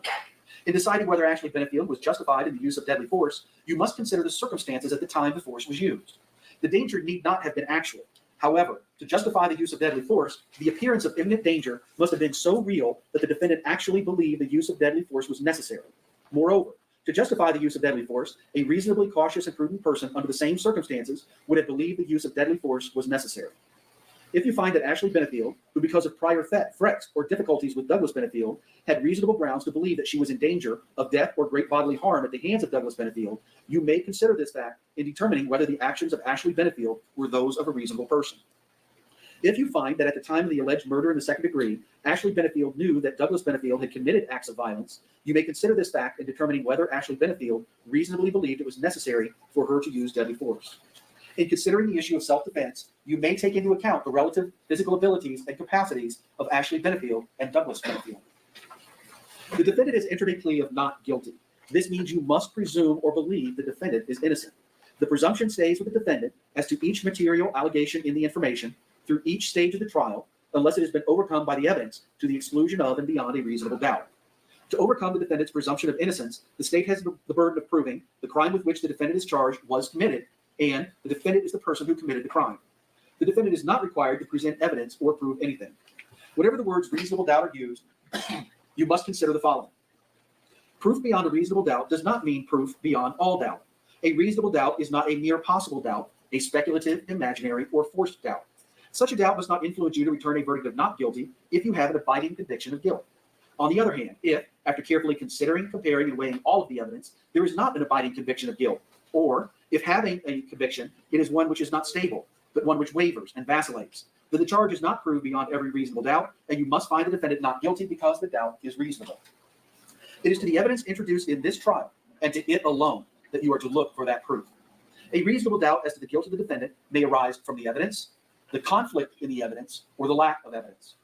In deciding whether Ashley Benefield was justified in the use of deadly force, you must consider the circumstances at the time the force was used. The danger need not have been actual. However, to justify the use of deadly force, the appearance of imminent danger must have been so real that the defendant actually believed the use of deadly force was necessary. Moreover, to justify the use of deadly force, a reasonably cautious and prudent person under the same circumstances would have believed the use of deadly force was necessary. If you find that Ashley Benefield, who because of prior threats or difficulties with Douglas Benefield, had reasonable grounds to believe that she was in danger of death or great bodily harm at the hands of Douglas Benefield, you may consider this fact in determining whether the actions of Ashley Benefield were those of a reasonable person. If you find that at the time of the alleged murder in the second degree, Ashley Benefield knew that Douglas Benefield had committed acts of violence, you may consider this fact in determining whether Ashley Benefield reasonably believed it was necessary for her to use deadly force. In considering the issue of self-defense, you may take into account the relative physical abilities and capacities of Ashley Benefield and Douglas Benefield. The defendant has entered a plea of not guilty. This means you must presume or believe the defendant is innocent. The presumption stays with the defendant as to each material allegation in the information through each stage of the trial, unless it has been overcome by the evidence to the exclusion of and beyond a reasonable doubt. To overcome the defendant's presumption of innocence, the state has the burden of proving the crime with which the defendant is charged was committed, and the defendant is the person who committed the crime. The defendant is not required to present evidence or prove anything. Whenever the words reasonable doubt are used, you must consider the following. Proof beyond a reasonable doubt does not mean proof beyond all doubt. A reasonable doubt is not a mere possible doubt, a speculative, imaginary, or forced doubt. Such a doubt must not influence you to return a verdict of not guilty if you have an abiding conviction of guilt. On the other hand, if, after carefully considering, comparing, and weighing all of the evidence, there is not an abiding conviction of guilt, or if having a conviction, it is one which is not stable, but one which wavers and vacillates, then the charge is not proved beyond every reasonable doubt, and you must find the defendant not guilty because the doubt is reasonable. It is to the evidence introduced in this trial, and to it alone, that you are to look for that proof. A reasonable doubt as to the guilt of the defendant may arise from the evidence, the conflict in the evidence, or the lack of evidence.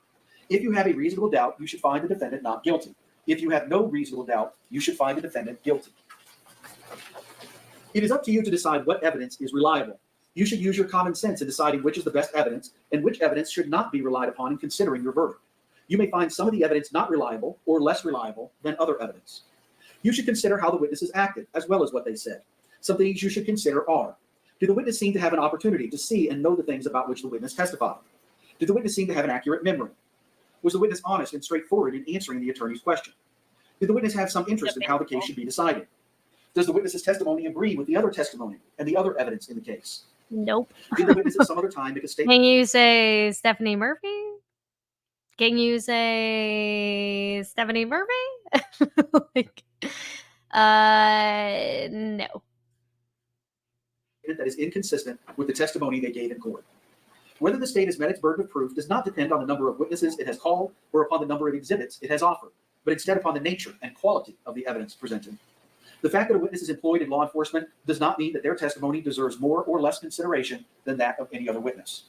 If you have a reasonable doubt, you should find the defendant not guilty. If you have no reasonable doubt, you should find the defendant guilty. It is up to you to decide what evidence is reliable. You should use your common sense in deciding which is the best evidence and which evidence should not be relied upon in considering your verdict. You may find some of the evidence not reliable or less reliable than other evidence. You should consider how the witnesses acted, as well as what they said. Some things you should consider are: did the witness seem to have an opportunity to see and know the things about which the witness testified? Did the witness seem to have an accurate memory? Was the witness honest and straightforward in answering the attorney's question? Did the witness have some interest in how the case should be decided? Does the witness's testimony agree with the other testimony and the other evidence in the case? Nope. Did the witness at some other time make a statement? Can you say Stephanie Murphy? Can you say Stephanie Murphy? Like, no. That is inconsistent with the testimony they gave in court? Whether the state has met its burden of proof does not depend on the number of witnesses it has called or upon the number of exhibits it has offered, but instead upon the nature and quality of the evidence presented. The fact that a witness is employed in law enforcement does not mean that their testimony deserves more or less consideration than that of any other witness.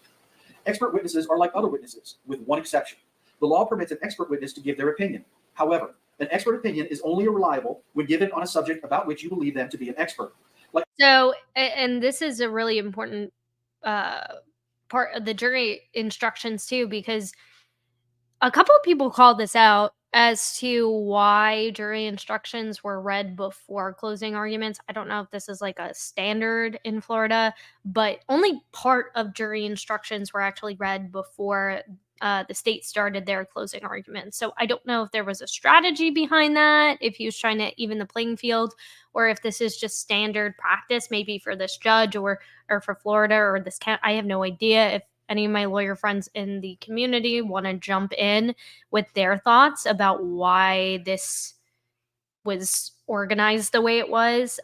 Expert witnesses are like other witnesses, with one exception. The law permits an expert witness to give their opinion. However, an expert opinion is only reliable when given on a subject about which you believe them to be an expert. So, and this is a really important part of the jury instructions too, because a couple of people called this out as to why jury instructions were read before closing arguments. I don't know if this is like a standard in Florida, but only part of jury instructions were actually read before the state started their closing arguments. So I don't know if there was a strategy behind that, if he was trying to even the playing field, or if this is just standard practice, maybe for this judge or for Florida or this county. I have no idea. If any of my lawyer friends in the community want to jump in with their thoughts about why this was organized the way it was,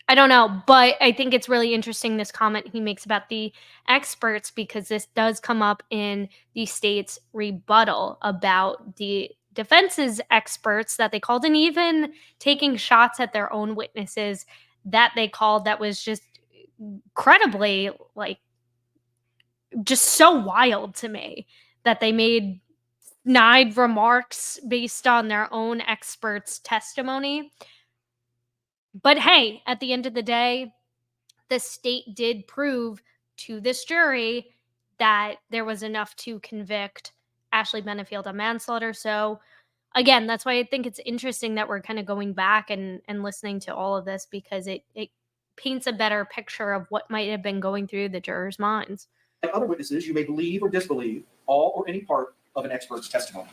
I don't know, but I think it's really interesting, this comment he makes about the experts, because this does come up in the state's rebuttal about the defense's experts that they called, and even taking shots at their own witnesses that they called. That was just incredibly, like, just so wild to me that they made snide remarks based on their own experts' testimony. But hey, at the end of the day, the state did prove to this jury that there was enough to convict Ashley Benefield of manslaughter. So again, that's why I think it's interesting that we're kind of going back and listening to all of this, because it paints a better picture of what might have been going through the jurors' minds. Like other witnesses, you may believe or disbelieve all or any part of an expert's testimony.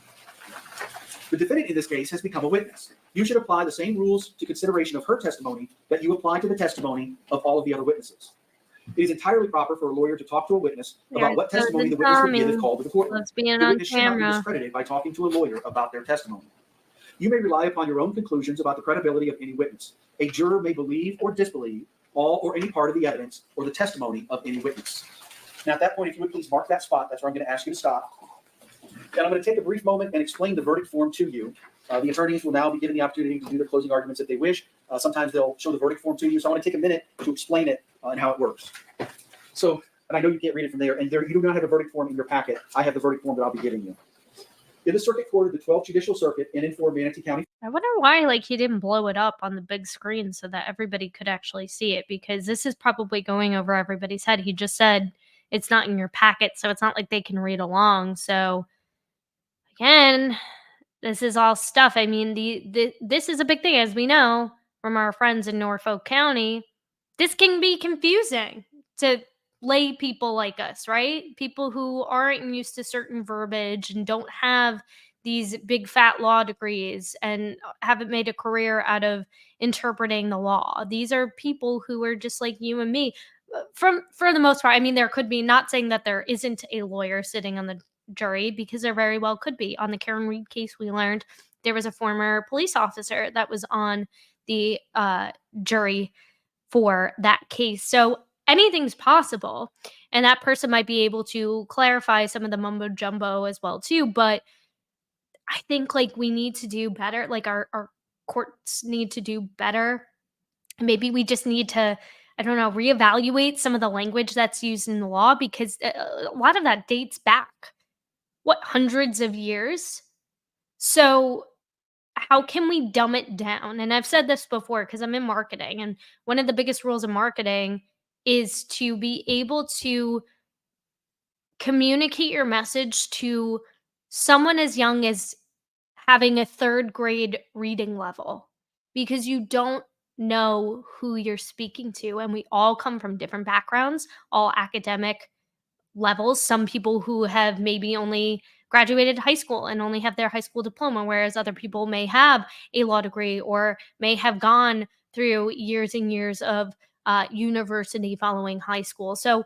The defendant in this case has become a witness. You should apply the same rules to consideration of her testimony that you apply to the testimony of all of the other witnesses. It is entirely proper for a lawyer to talk to a witness about what testimony the witness would give if called to the courtroom. Let's be The on witness should not be camera. discredited by talking to a lawyer about their testimony. You may rely upon your own conclusions about the credibility of any witness. A juror may believe or disbelieve all or any part of the evidence or the testimony of any witness. Now, at that point, if you would please mark that spot, that's where I'm going to ask you to stop. And I'm going to take a brief moment and explain the verdict form to you. The attorneys will now be given the opportunity to do their closing arguments if they wish. Sometimes they'll show the verdict form to you. So I want to take a minute to explain it and how it works. So, and I know you can't read it from there, and there you do not have a verdict form in your packet. I have the verdict form that I'll be giving you. In the Circuit Court of the 12th Judicial Circuit in Manatee County. I wonder why, like, he didn't blow it up on the big screen so that everybody could actually see it, because this is probably going over everybody's head. He just said it's not in your packet, so it's not like they can read along. So again, this is all stuff. I mean, this is a big thing, as we know from our friends in Norfolk County. This can be confusing to lay people like us, right? People who aren't used to certain verbiage and don't have these big fat law degrees and haven't made a career out of interpreting the law. These are people who are just like you and me. For the most part, I mean, there could be, not saying that there isn't a lawyer sitting on the jury, because there very well could be. On the Karen Reed case, we learned there was a former police officer that was on the jury for that case. So anything's possible, and that person might be able to clarify some of the mumbo jumbo as well too. But I think like we need to do better. Like our courts need to do better. Maybe we just need to, I don't know, reevaluate some of the language that's used in the law, because a lot of that dates back, what, hundreds of years. So how can we dumb it down? And I've said this before because I'm in marketing, and one of the biggest rules of marketing is to be able to communicate your message to someone as young as having a third grade reading level, because you don't know who you're speaking to. And we all come from different backgrounds, all academic levels. Some people who have maybe only graduated high school and only have their high school diploma, whereas other people may have a law degree or may have gone through years and years of university following high school. So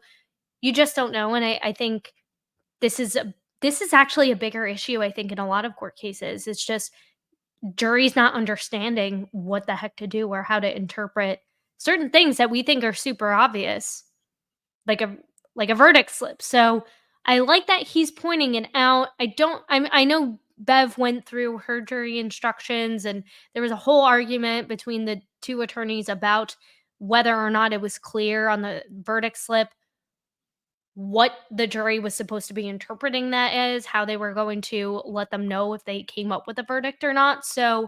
you just don't know. And I think this is this is actually a bigger issue, I think, in a lot of court cases. It's just juries not understanding what the heck to do or how to interpret certain things that we think are super obvious, like a verdict slip. So I like that he's pointing it out. I know Bev went through her jury instructions, and there was a whole argument between the two attorneys about whether or not it was clear on the verdict slip what the jury was supposed to be interpreting that as, how they were going to let them know if they came up with a verdict or not. So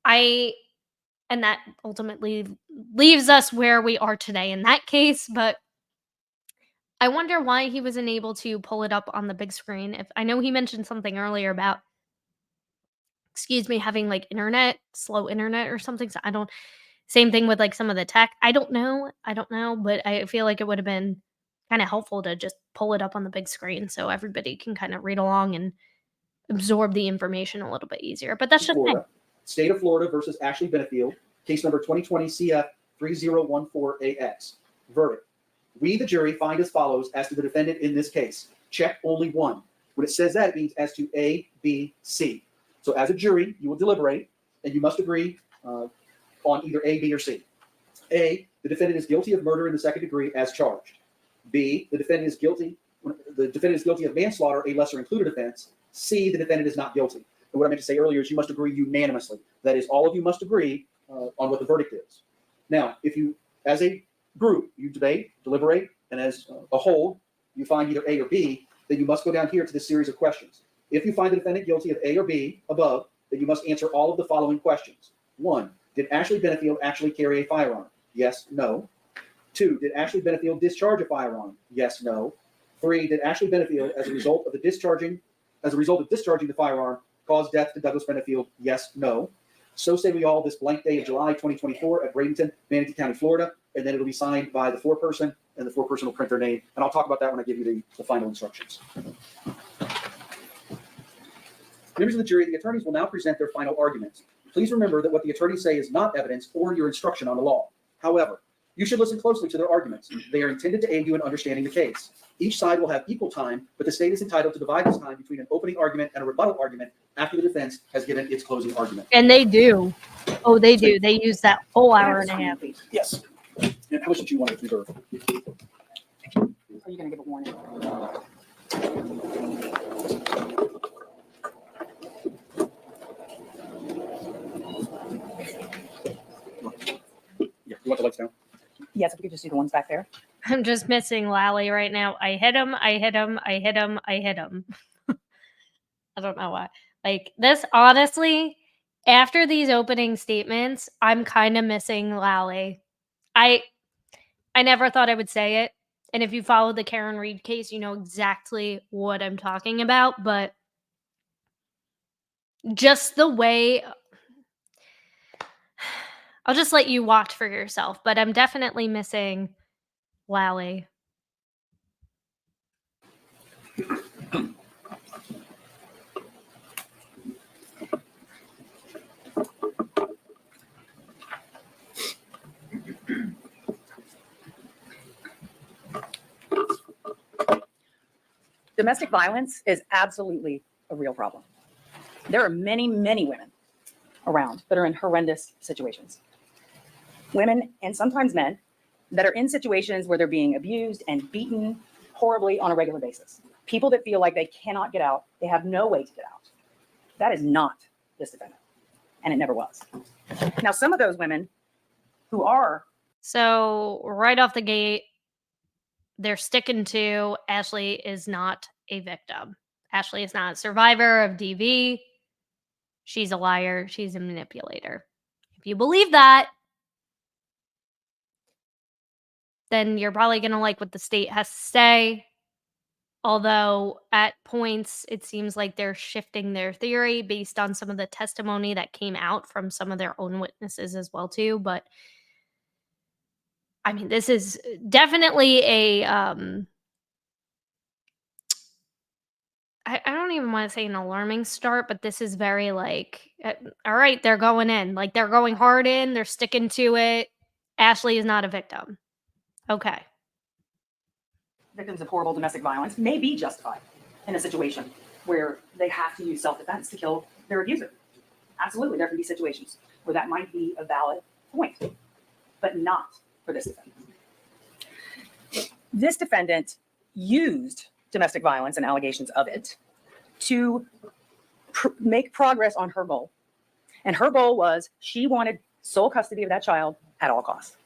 I and that ultimately leaves us where we are today in that case. But I wonder why he wasn't able to pull it up on the big screen. If I know he mentioned something earlier about, excuse me, having like slow internet or something. So I don't, same thing with like some of the tech. I don't know. But I feel like it would have been kind of helpful to just pull it up on the big screen so everybody can kind of read along and absorb the information a little bit easier. But that's just me. Florida. State of Florida versus Ashley Benefield, case number 2020 CF 3014AX. Verdict. We, the jury, find as follows as to the defendant in this case. Check only one. When it says that, it means as to A, B, C. So as a jury, you will deliberate, and you must agree on either A, B, or C. A, the defendant is guilty of murder in the second degree as charged. B, the defendant is guilty of manslaughter, a lesser included offense. C, the defendant is not guilty. And what I meant to say earlier is you must agree unanimously. That is, all of you must agree on what the verdict is. Now, if you, as a group, you deliberate, and as a whole, you find either A or B, then you must go down here to this series of questions. If you find the defendant guilty of A or B above, then you must answer all of the following questions. 1, did Ashley Benefield actually carry a firearm? Yes, no. 2, did Ashley Benefield discharge a firearm? Yes, no. 3, did Ashley Benefield, as a result of discharging the firearm, cause death to Douglas Benefield? Yes, no. So say we all this blank day of July 2024 at Bradenton, Manatee County, Florida, and then it'll be signed by the foreperson, and the foreperson will print their name. And I'll talk about that when I give you the final instructions. Members of the jury, the attorneys will now present their final arguments. Please remember that what the attorneys say is not evidence or your instruction on the law. However, you should listen closely to their arguments. They are intended to aid you in understanding the case. Each side will have equal time, but the state is entitled to divide this time between an opening argument and a rebuttal argument after the defense has given its closing argument. And they do. Oh, they do. They use that whole hour and a half. Yes. And how much did you want to reserve? Are you going to give a warning? Yeah, you want the lights down? Yes, if we could just do the ones back there. I'm just missing Lally right now. I hit him. I don't know why. Like this, honestly, after these opening statements, I'm kind of missing Lally. I never thought I would say it. And if you follow the Karen Reed case, you know exactly what I'm talking about. But just the way, I'll just let you watch for yourself. But I'm definitely missing Lally. Domestic violence is absolutely a real problem. There are many, many women around that are in horrendous situations. Women and sometimes men that are in situations where they're being abused and beaten horribly on a regular basis. People that feel like they cannot get out, they have no way to get out. That is not this defendant, and it never was. Now, some of those women who are So right off the gate, they're sticking to Ashley is not a victim. Ashley is not a survivor of DV. She's a liar. She's a manipulator. If you believe that, then you're probably going to like what the state has to say. Although at points, it seems like they're shifting their theory based on some of the testimony that came out from some of their own witnesses as well, too. But I mean, this is definitely a I don't even want to say an alarming start, but this is very like, all right, they're going in. Like they're going hard in, they're sticking to it. Ashley is not a victim. Okay. victims of horrible domestic violence may be justified in a situation where they have to use self-defense to kill their abuser. Absolutely, there can be situations where that might be a valid point, but not for this defendant. This defendant used domestic violence and allegations of it to make progress on her goal. And her goal was she wanted sole custody of that child at all costs.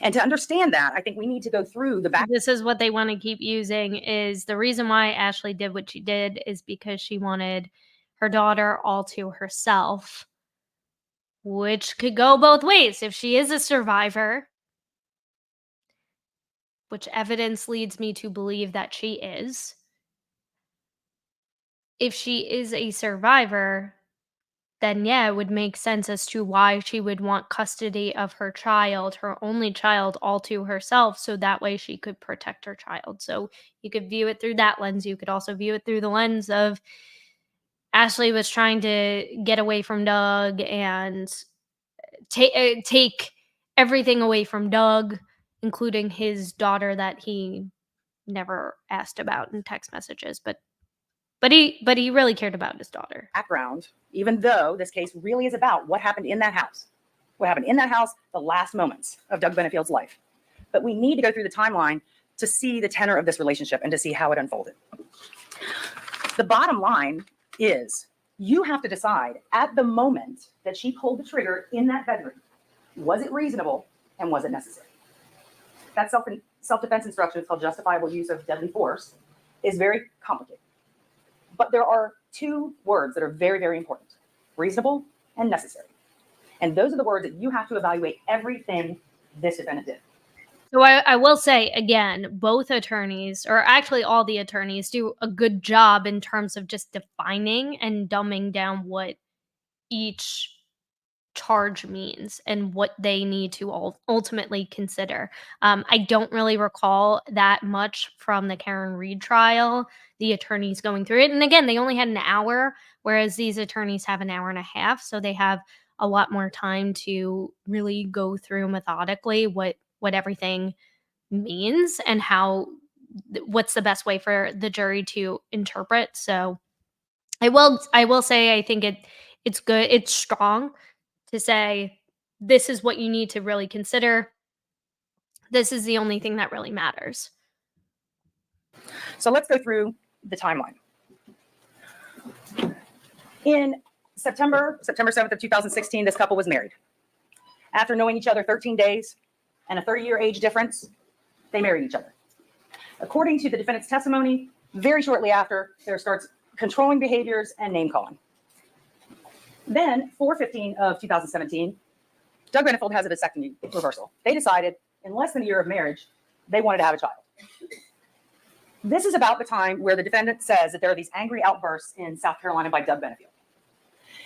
And to understand that, I think we need to go through the back. This is what they want to keep using is the reason why Ashley did what she did is because she wanted her daughter all to herself, which could go both ways. If she is a survivor, which evidence leads me to believe that she is, if she is a survivor, then yeah, it would make sense as to why she would want custody of her child, her only child, all to herself, so that way she could protect her child. So you could view it through that lens. You could also view it through the lens of Ashley was trying to get away from Doug and take everything away from Doug, including his daughter that he never asked about in text messages, but he really cared about his daughter. Background, even though this case really is about what happened in that house. What happened in that house, the last moments of Doug Benefield's life. But we need to go through the timeline to see the tenor of this relationship and to see how it unfolded. The bottom line is you have to decide at the moment that she pulled the trigger in that bedroom, was it reasonable and was it necessary? That self-defense instruction, called justifiable use of deadly force, is very complicated. But there are two words that are very, very important: reasonable and necessary. And those are the words that you have to evaluate everything this defendant did. So I will say, again, both attorneys, or actually all the attorneys, do a good job in terms of just defining and dumbing down what each charge means and what they need to ultimately consider. I don't really recall that much from the Karen Reed trial, the attorneys going through it. And again, they only had an hour, whereas these attorneys have an hour and a half. So they have a lot more time to really go through methodically what everything means and what's the best way for the jury to interpret. So I will say I think it's good, it's strong to say this is what you need to really consider. This is the only thing that really matters. So let's go through the timeline. In September 7th of 2016, this couple was married. After knowing each other 13 days and a 30-year age difference, they married each other. According to the defendant's testimony, very shortly after, there starts controlling behaviors and name calling. Then, 4/15 of 2017, Doug Benefield has a vasectomy reversal. They decided, in less than a year of marriage, they wanted to have a child. This is about the time where the defendant says that there are these angry outbursts in South Carolina by Doug Benefield.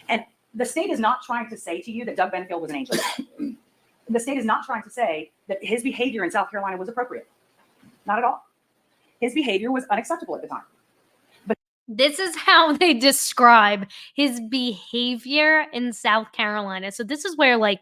And the state is not trying to say to you that Doug Benefield was an angel. The state is not trying to say that his behavior in South Carolina was appropriate. Not at all. His behavior was unacceptable at the time. This is how they describe his behavior in South Carolina. So this is where like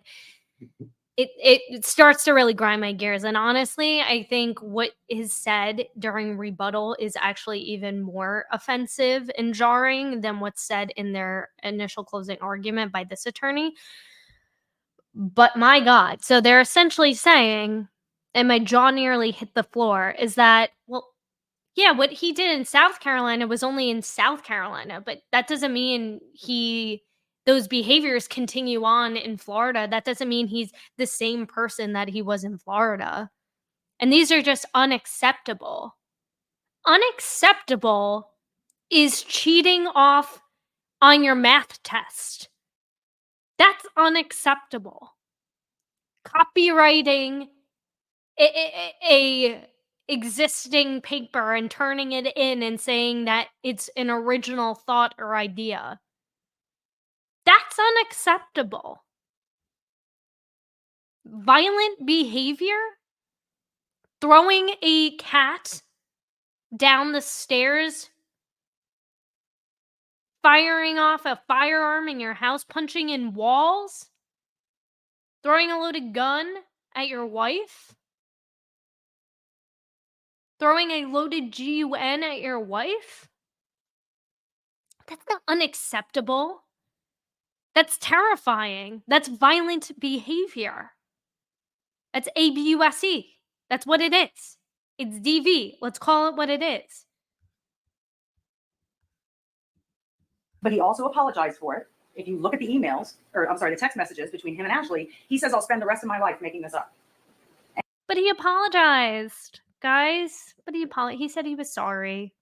it starts to really grind my gears. And honestly, I think what is said during rebuttal is actually even more offensive and jarring than what's said in their initial closing argument by this attorney. But my God, so they're essentially saying, and my jaw nearly hit the floor, is that, well, yeah, what he did in South Carolina was only in South Carolina, but that doesn't mean those behaviors continue on in Florida. That doesn't mean he's the same person that he was in Florida. And these are just unacceptable. Unacceptable is cheating off on your math test. That's unacceptable. Copywriting a existing paper and turning it in and saying that it's an original thought or idea. That's unacceptable. Violent behavior, throwing a cat down the stairs, firing off a firearm in your house, punching in walls, throwing a loaded gun at your wife, throwing a loaded gun at your wife. That's not unacceptable. That's terrifying. That's violent behavior. That's ABUSE. That's what it is. It's DV. Let's call it what it is. But he also apologized for it. If you look at the emails, or I'm sorry, the text messages between him and Ashley, he says, I'll spend the rest of my life making this up. But he apologized, guys. But he said he was sorry.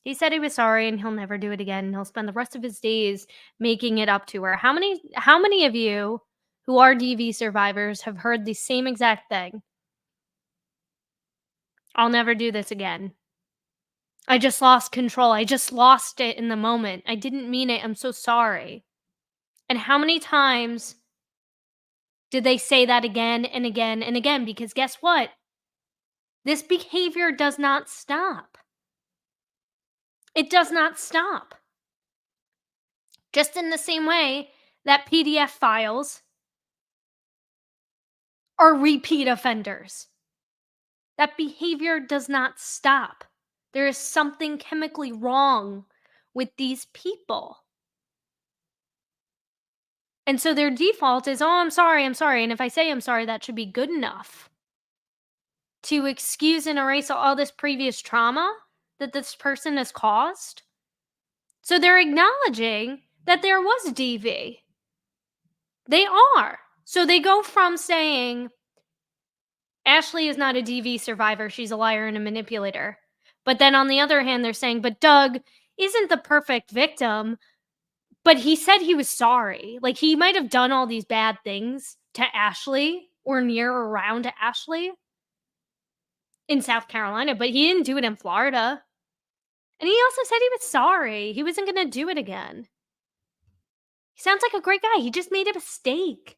He said he was sorry and he'll never do it again. He'll spend the rest of his days making it up to her. How many of you who are DV survivors have heard the same exact thing? I'll never do this again. I just lost control. I just lost it in the moment. I didn't mean it. I'm so sorry. And how many times did they say that again and again and again? Because guess what? This behavior does not stop. It does not stop. Just in the same way that PDF files are repeat offenders. That behavior does not stop. There is something chemically wrong with these people. And so their default is, oh, I'm sorry. And if I say I'm sorry, that should be good enough to excuse and erase all this previous trauma that this person has caused. So they're acknowledging that there was DV. They are. So they go from saying, Ashley is not a DV survivor, she's a liar and a manipulator. But then on the other hand, they're saying, but Doug isn't the perfect victim, but he said he was sorry. Like, he might have done all these bad things to Ashley or near or around Ashley in South Carolina, but he didn't do it in Florida. And he also said he was sorry. He wasn't going to do it again. He sounds like a great guy. He just made a mistake.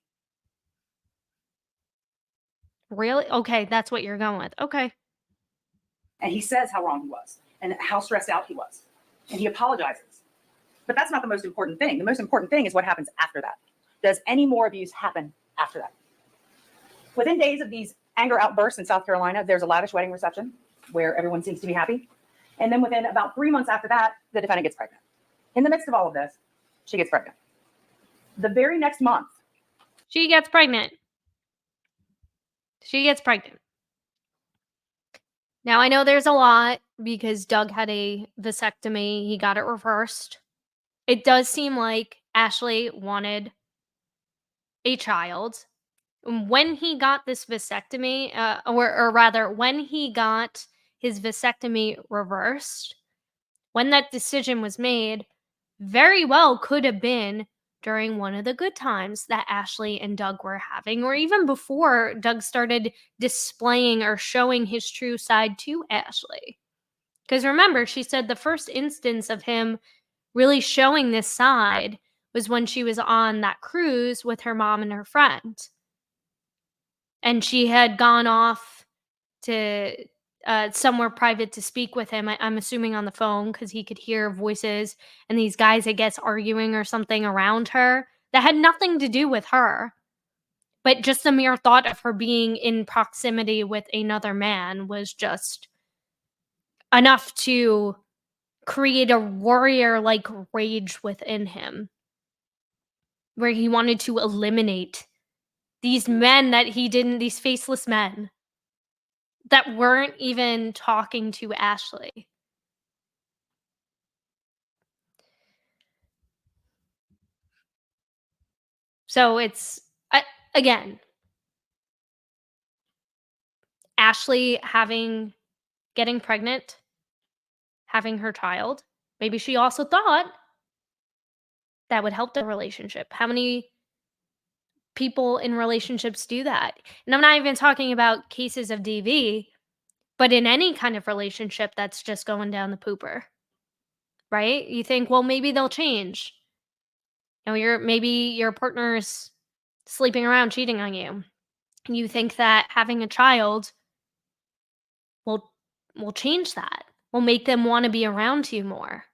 Really? Okay, that's what you're going with. Okay. And he says how wrong he was and how stressed out he was. And he apologizes. But that's not the most important thing. The most important thing is what happens after that. Does any more abuse happen after that? Within days of these anger outbursts in South Carolina, there's a lavish wedding reception where everyone seems to be happy. And then within about 3 months after that, the defendant gets pregnant. In the midst of all of this, she gets pregnant. The very next month, she gets pregnant. Now, I know there's a lot because Doug had a vasectomy. He got it reversed. It does seem like Ashley wanted a child. When he got this vasectomy, or rather, when he got his vasectomy reversed, when that decision was made, very well could have been during one of the good times that Ashley and Doug were having, or even before Doug started displaying or showing his true side to Ashley. Because remember, she said the first instance of him really showing this side was when she was on that cruise with her mom and her friend. And she had gone off to somewhere private to speak with him. I'm assuming on the phone because he could hear voices and these guys, I guess, arguing or something around her that had nothing to do with her. But just the mere thought of her being in proximity with another man was just enough to create a warrior-like rage within him, where he wanted to eliminate these men that he didn't, these faceless men that weren't even talking to Ashley. So it's, again, Ashley getting pregnant, having her child. Maybe she also thought that would help the relationship. How many people in relationships do that? And I'm not even talking about cases of DV, but in any kind of relationship that's just going down the pooper, right? You think, well, maybe they'll change. You know, maybe your partner's sleeping around, cheating on you. And you think that having a child will change that. Will make them want to be around you more.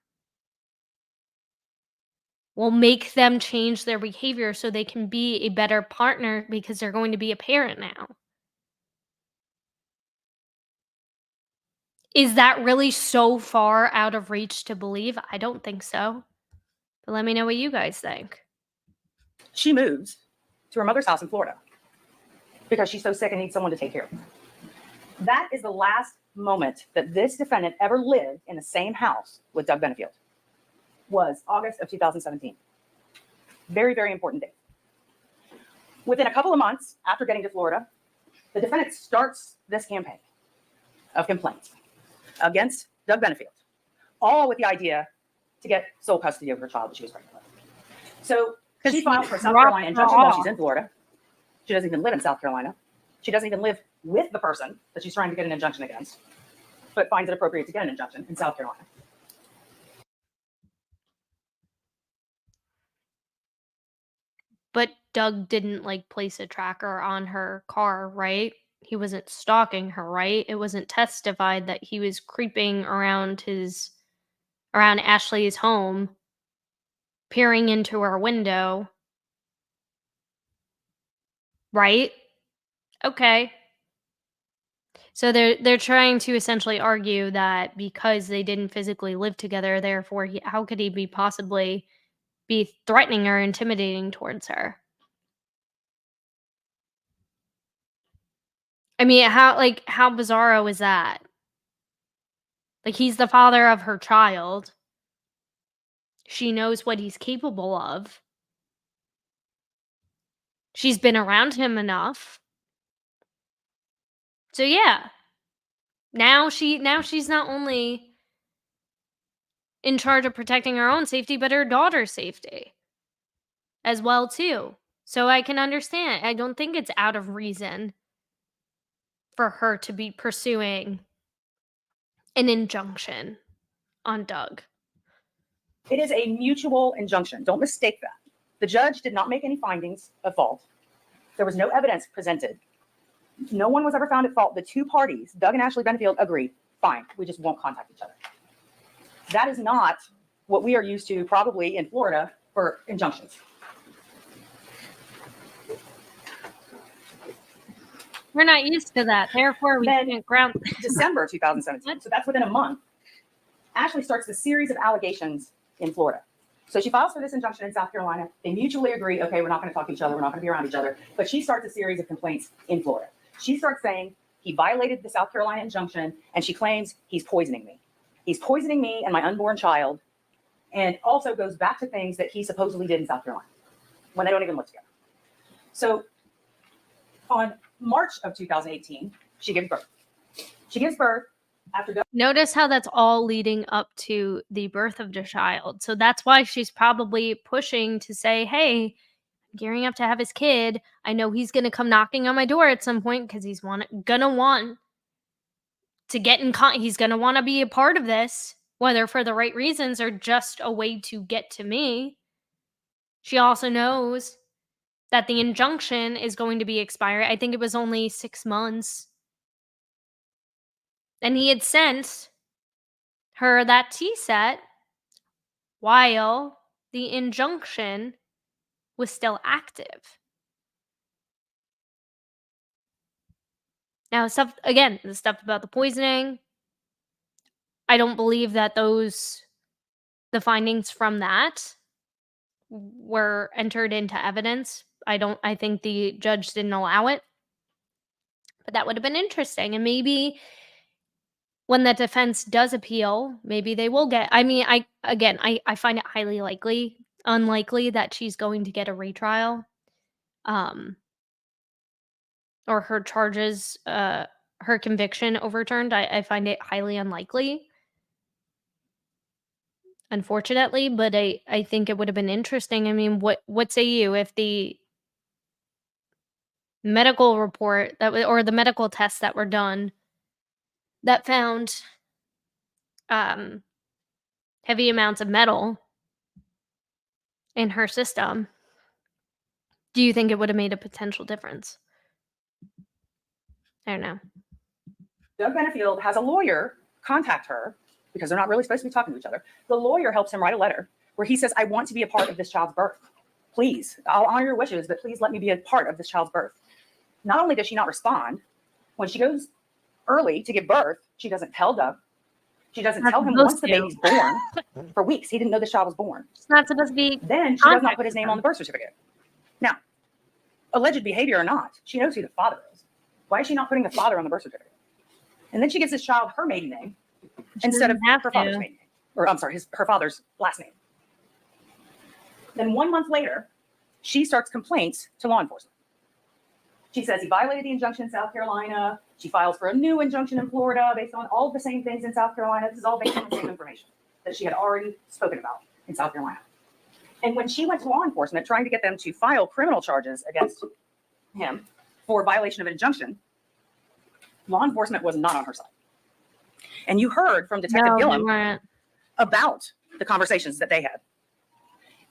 Will make them change their behavior so they can be a better partner because they're going to be a parent now. Is that really so far out of reach to believe? I don't think so. But let me know what you guys think. She moves to her mother's house in Florida because she's so sick and needs someone to take care of her. That is the last moment that this defendant ever lived in the same house with Doug Benefield. Was August of 2017. Very, very important date. Within a couple of months after getting to Florida, the defendant starts this campaign of complaints against Doug Benefield, all with the idea to get sole custody of her child that she was pregnant with. So she filed for South Carolina injunction while she's in Florida. She doesn't even live in South Carolina. She doesn't even live with the person that she's trying to get an injunction against, but finds it appropriate to get an injunction in South Carolina. But Doug didn't place a tracker on her car, right? He wasn't stalking her, right? It wasn't testified that he was creeping around Ashley's home, peering into her window. Right? Okay. So they're trying to essentially argue that because they didn't physically live together, therefore how could he possibly be threatening or intimidating towards her? I mean, how bizarro is that? He's the father of her child. She knows what he's capable of. She's been around him enough. So yeah. Now she's not only in charge of protecting her own safety, but her daughter's safety as well too. So I can understand. I don't think it's out of reason for her to be pursuing an injunction on Doug. It is a mutual injunction. Don't mistake that. The judge did not make any findings of fault. There was no evidence presented. No one was ever found at fault. The two parties, Doug and Ashley Benefield, agreed, fine, we just won't contact each other. That is not what we are used to probably in Florida for injunctions. We're not used to that. Therefore, we can't ground. December 2017. So that's within a month. Ashley starts the series of allegations in Florida. So she files for this injunction in South Carolina. They mutually agree, okay, we're not going to talk to each other. We're not going to be around each other. But she starts a series of complaints in Florida. She starts saying he violated the South Carolina injunction, and she claims he's poisoning me. He's poisoning me and my unborn child, and also goes back to things that he supposedly did in South Carolina when they don't even live together. So on March of 2018, she gives birth. She gives birth after. Notice how that's all leading up to the birth of the child. So that's why she's probably pushing to say, hey, I'm gearing up to have his kid. I know he's going to come knocking on my door at some point because he's going to want to get in he's going to want to be a part of this, whether for the right reasons or just a way to get to me. She also knows that the injunction is going to be expired. I think it was only 6 months. And he had sent her that tea set while the injunction was still active. Now, the stuff about the poisoning, I don't believe that the findings from that were entered into evidence. I think the judge didn't allow it. But that would have been interesting. And maybe when the defense does appeal, maybe they will get, I find it highly unlikely that she's going to get a retrial. Or her charges, her conviction overturned. I find it highly unlikely, unfortunately, but I think it would have been interesting. I mean, what say you if the medical report or the medical tests that were done that found heavy amounts of metal in her system? Do you think it would have made a potential difference? I don't know. Doug Benefield has a lawyer contact her because they're not really supposed to be talking to each other. The lawyer helps him write a letter where he says, I want to be a part of this child's birth. Please, I'll honor your wishes, but please let me be a part of this child's birth. Not only does she not respond, when she goes early to give birth, she doesn't tell Doug. She doesn't Not tell him supposed once the to. baby's born. For weeks, he didn't know this child was born. It's not supposed to be. Then she does not put his Contact name them. on the birth certificate. Now, alleged behavior or not, she knows who the father is. Why is she not putting the father on the birth certificate? And then she gives this child her maiden name instead of doesn't have her father's to. maiden name. Or I'm sorry, her father's last name. Then 1 month later, she starts complaints to law enforcement. She says he violated the injunction in South Carolina. She files for a new injunction in Florida based on all of the same things in South Carolina. This is all based on the same information that she had already spoken about in South Carolina. And when she went to law enforcement trying to get them to file criminal charges against him for violation of an injunction, law enforcement was not on her side. And you heard from Detective No, they Gillum weren't. about the conversations that they had.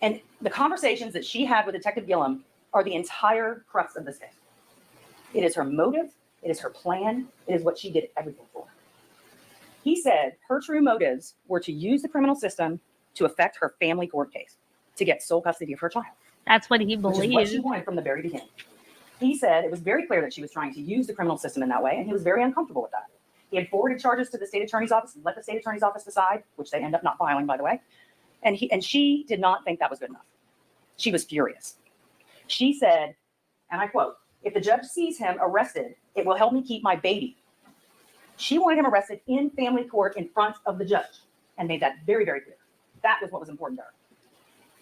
And the conversations that she had with Detective Gillum are the entire crux of this case. It is her motive. It is her plan. It is what she did everything for. He said her true motives were to use the criminal system to affect her family court case, to get sole custody of her child. That's what he Which is what she believed. wanted from the very beginning. He said it was very clear that she was trying to use the criminal system in that way, and he was very uncomfortable with that. He had forwarded charges to the state attorney's office and let the state attorney's office decide, which they end up not filing, by the way. And she did not think that was good enough. She was furious. She said, and I quote, "If the judge sees him arrested, it will help me keep my baby." She wanted him arrested in family court in front of the judge and made that very, very clear. That was what was important to her.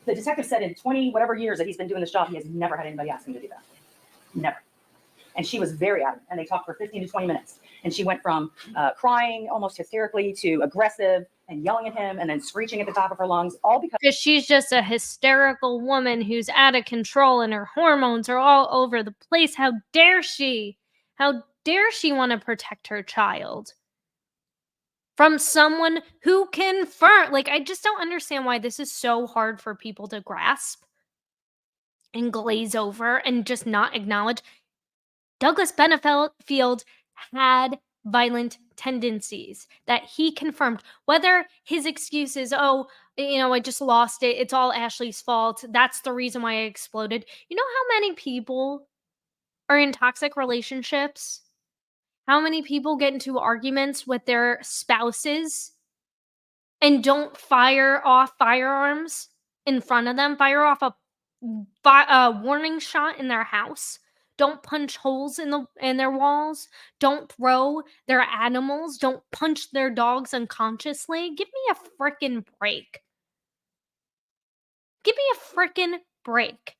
The detective said in 20 whatever years that he's been doing this job, he has never had anybody ask him to do that. Never. And she was very adamant, and they talked for 15 to 20 minutes. And she went from crying almost hysterically to aggressive and yelling at him and then screeching at the top of her lungs, all because Because she's just a hysterical woman who's out of control and her hormones are all over the place. How dare she? How dare she want to protect her child from someone who confirmed? Like, I just don't understand why this is so hard for people to grasp and glaze over and just not acknowledge. Douglas Benefield had violent tendencies that he confirmed. Whether his excuse is, oh, I just lost it. It's all Ashley's fault. That's the reason why I exploded. You know how many people are in toxic relationships? How many people get into arguments with their spouses and don't fire off firearms in front of them, fire off a warning shot in their house, don't punch holes in their walls, don't throw their animals, don't punch their dogs unconsciously? Give me a freaking break. Give me a freaking break.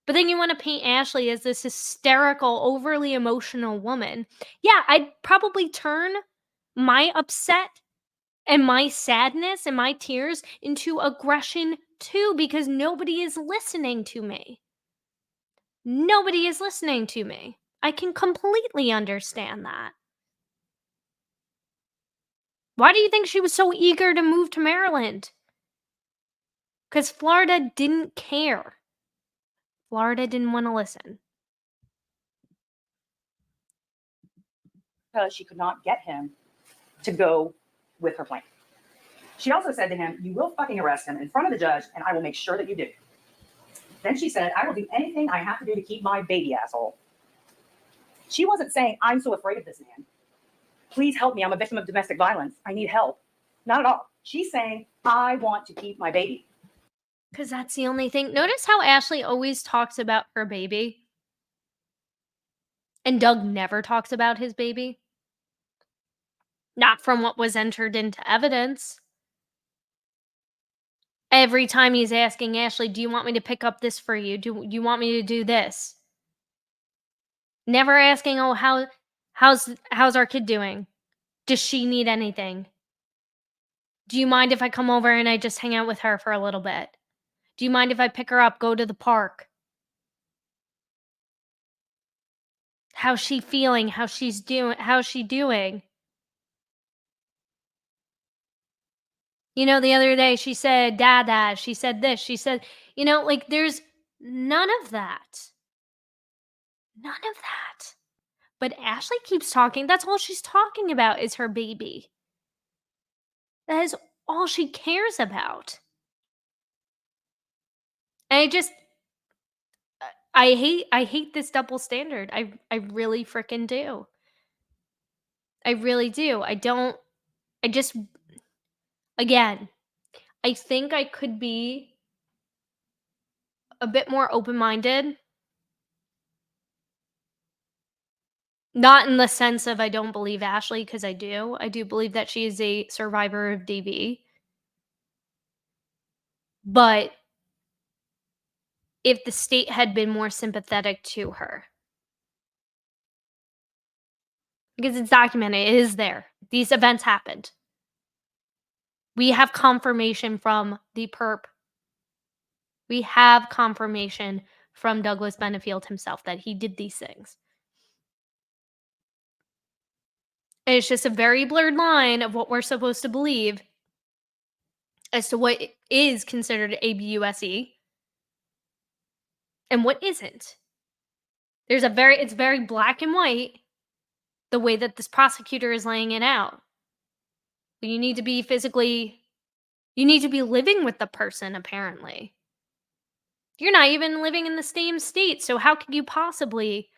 But then you want to paint Ashley as this hysterical, overly emotional woman. Yeah, I'd probably turn my upset and my sadness and my tears into aggression too, because nobody is listening to me. Nobody is listening to me. I can completely understand that. Why do you think she was so eager to move to Maryland? Because Florida didn't care. Florida didn't want to listen. she could not get him to go with her plan. She also said to him, "You will fucking arrest him in front of the judge, and I will make sure that you do." Then she said, "I will do anything I have to do to keep my baby, asshole." She wasn't saying, "I'm so afraid of this man. Please help me. I'm a victim of domestic violence. I need help." Not at all. She's saying, "I want to keep my baby." Because that's the only thing. Notice how Ashley always talks about her baby, and Doug never talks about his baby. Not from what was entered into evidence. Every time he's asking Ashley, "Do you want me to pick up this for you? Do you want me to do this?" Never asking, "Oh, how's our kid doing? Does she need anything? Do you mind if I come over and I just hang out with her for a little bit? Do you mind if I pick her up, go to the park? How's she feeling? How's she doing?" You know, the other day she said, "Dada," she said this, she said, like, there's none of that. None of that. But Ashley keeps talking. That's all she's talking about is her baby. That is all she cares about. And I hate this double standard. I really freaking do. I really do. I just again, I think I could be a bit more open-minded. Not in the sense of I don't believe Ashley, because I do. I do believe that she is a survivor of DV. But if the state had been more sympathetic to her. Because it's documented, it is there. These events happened. We have confirmation from the perp. We have confirmation from Douglas Benefield himself that he did these things. And it's just a very blurred line of what we're supposed to believe as to what is considered ABUSE and what isn't. It's very black and white, the way that this prosecutor is laying it out. You need to be living with the person, apparently. You're not even living in the same state, so how could you possibly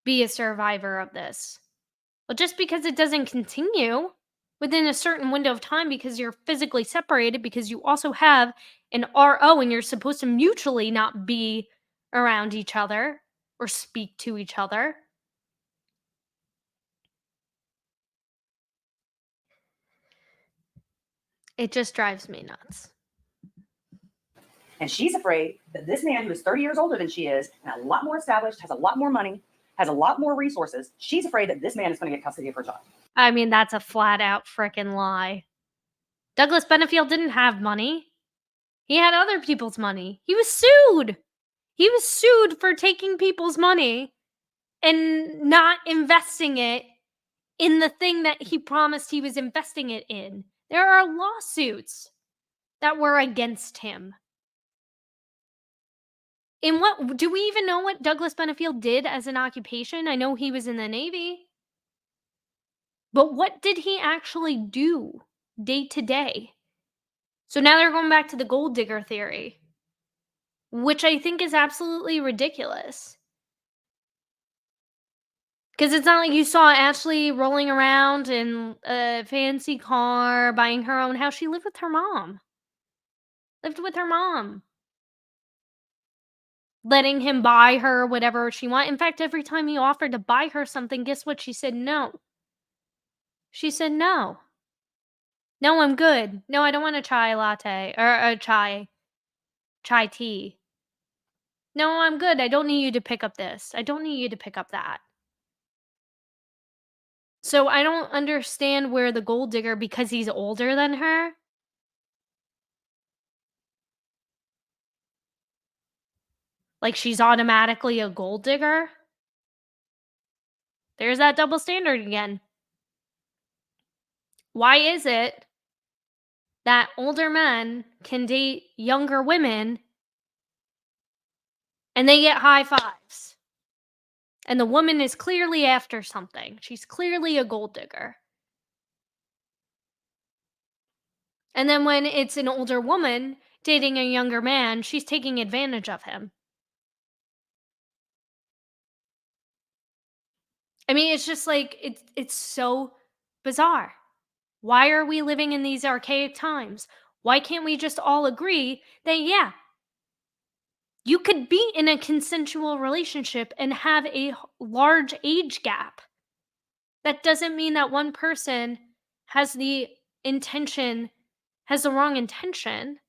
be a survivor of this? Well, just because it doesn't continue within a certain window of time because you're physically separated, because you also have an RO and you're supposed to mutually not be around each other or speak to each other. It just drives me nuts. And she's afraid that this man, who is 30 years older than she is, and a lot more established, has a lot more money, has a lot more resources, she's afraid that this man is going to get custody of her child. I mean, that's a flat out freaking lie. Douglas Benefield didn't have money. He had other people's money. He was sued. He was sued for taking people's money and not investing it in the thing that he promised he was investing it in. There are lawsuits that were against him. In what do we even know what Douglas Benefield did as an occupation? I know he was in the Navy. But what did he actually do day to day? So now they're going back to the gold digger theory, which I think is absolutely ridiculous. Because it's not like you saw Ashley rolling around in a fancy car, buying her own house. She lived with her mom. Letting him buy her whatever she wanted. In fact, every time he offered to buy her something, guess what? She said no. She said no. No, I'm good. No, I don't want a chai latte or a chai tea. No, I'm good. I don't need you to pick up this. I don't need you to pick up that. So I don't understand where the gold digger, because he's older than her. Like she's automatically a gold digger. There's that double standard again. Why is it that older men can date younger women and they get high fives? And the woman is clearly after something. She's clearly a gold digger. And then when it's an older woman dating a younger man, she's taking advantage of him. I mean, it's just like it's so bizarre. Why are we living in these archaic times? Why can't we just all agree that, yeah, you could be in a consensual relationship and have a large age gap? That doesn't mean that one person has the intention, has the wrong intention.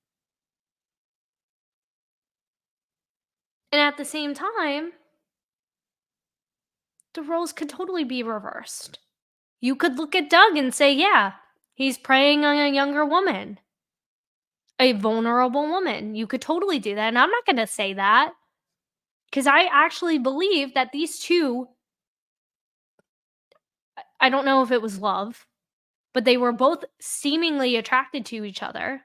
And at the same time, the roles could totally be reversed. You could look at Doug and say, yeah, he's preying on a younger woman, a vulnerable woman. You could totally do that. And I'm not going to say that because I actually believe that these two, I don't know if it was love, but they were both seemingly attracted to each other.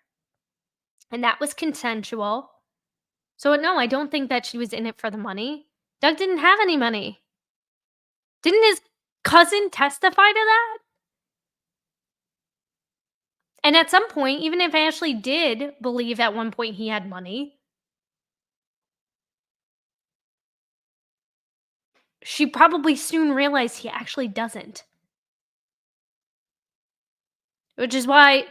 And that was consensual. So, no, I don't think that she was in it for the money. Doug didn't have any money. Didn't his cousin testify to that? And at some point, even if Ashley did believe at one point he had money, she probably soon realized he actually doesn't. Which is why,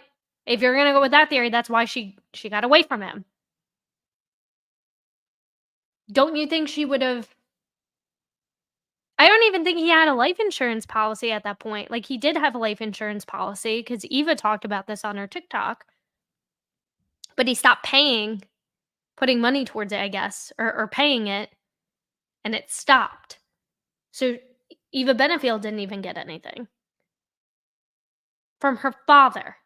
if you're going to go with that theory, that's why she got away from him. Don't you think she would have? I don't even think he had a life insurance policy at that point. Like, he did have a life insurance policy because Eva talked about this on her TikTok. But he stopped putting money towards it, I guess, or paying it, and it stopped. So Eva Benefield didn't even get anything from her father.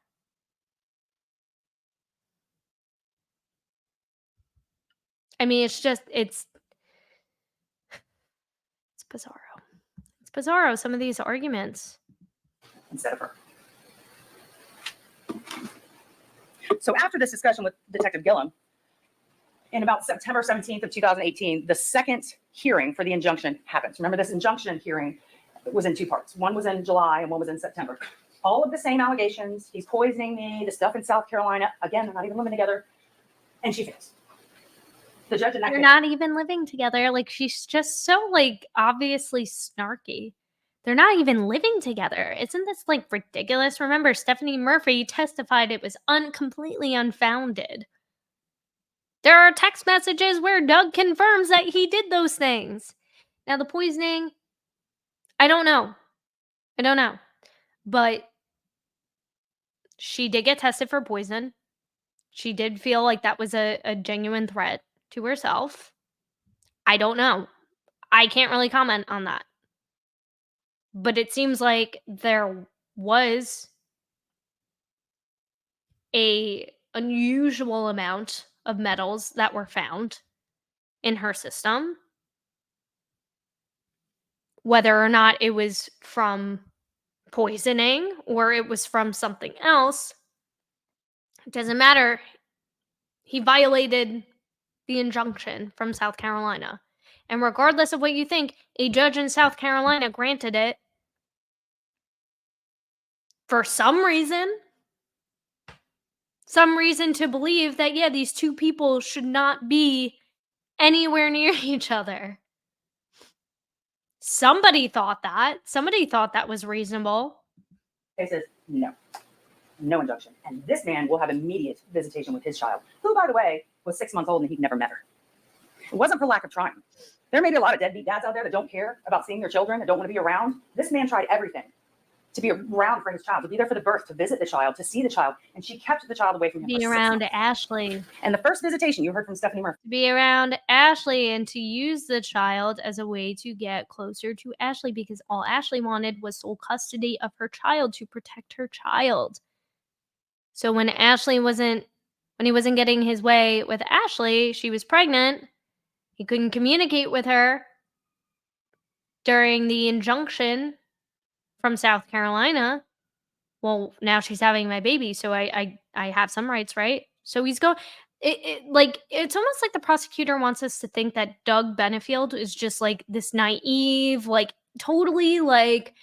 I mean, it's bizarro. It's bizarro, some of these arguments. Instead of her. So after this discussion with Detective Gillum, in about September 17th of 2018, the second hearing for the injunction happens. Remember, this injunction hearing was in two parts. One was in July and one was in September. All of the same allegations. He's poisoning me, the stuff in South Carolina. Again, they're not even living together. And she fails. The judge in that They're case, not even living together. Like, she's just so, like, obviously snarky. They're not even living together. Isn't this, like, ridiculous? Remember, Stephanie Murphy testified it was completely unfounded. There are text messages where Doug confirms that he did those things. Now, the poisoning, I don't know. But she did get tested for poison. She did feel like that was a genuine threat to herself. I don't know. I can't really comment on that. But it seems like there was a unusual amount of metals that were found in her system. Whether or not it was from poisoning or it was from something else, it doesn't matter. He violated the injunction from South Carolina. And regardless of what you think, a judge in South Carolina granted it for some reason to believe that, yeah, these two people should not be anywhere near each other. Somebody thought that was reasonable. he says, no injunction. And this man will have immediate visitation with his child, who, by the way, was 6 months old and he'd never met her. It wasn't for lack of trying. There may be a lot of deadbeat dads out there that don't care about seeing their children, that don't want to be around. This man tried everything to be around for his child, to be there for the birth, to visit the child, to see the child, and she kept the child away from him. Be around Ashley. And the first visitation you heard from Stephanie Murphy. Be around Ashley and to use the child as a way to get closer to Ashley, because all Ashley wanted was sole custody of her child to protect her child. So when he wasn't getting his way with Ashley, she was pregnant. He couldn't communicate with her during the injunction from South Carolina. Well, now she's having my baby, so I have some rights, right? So he's going. It's almost like the prosecutor wants us to think that Doug Benefield is just like this naive, like totally like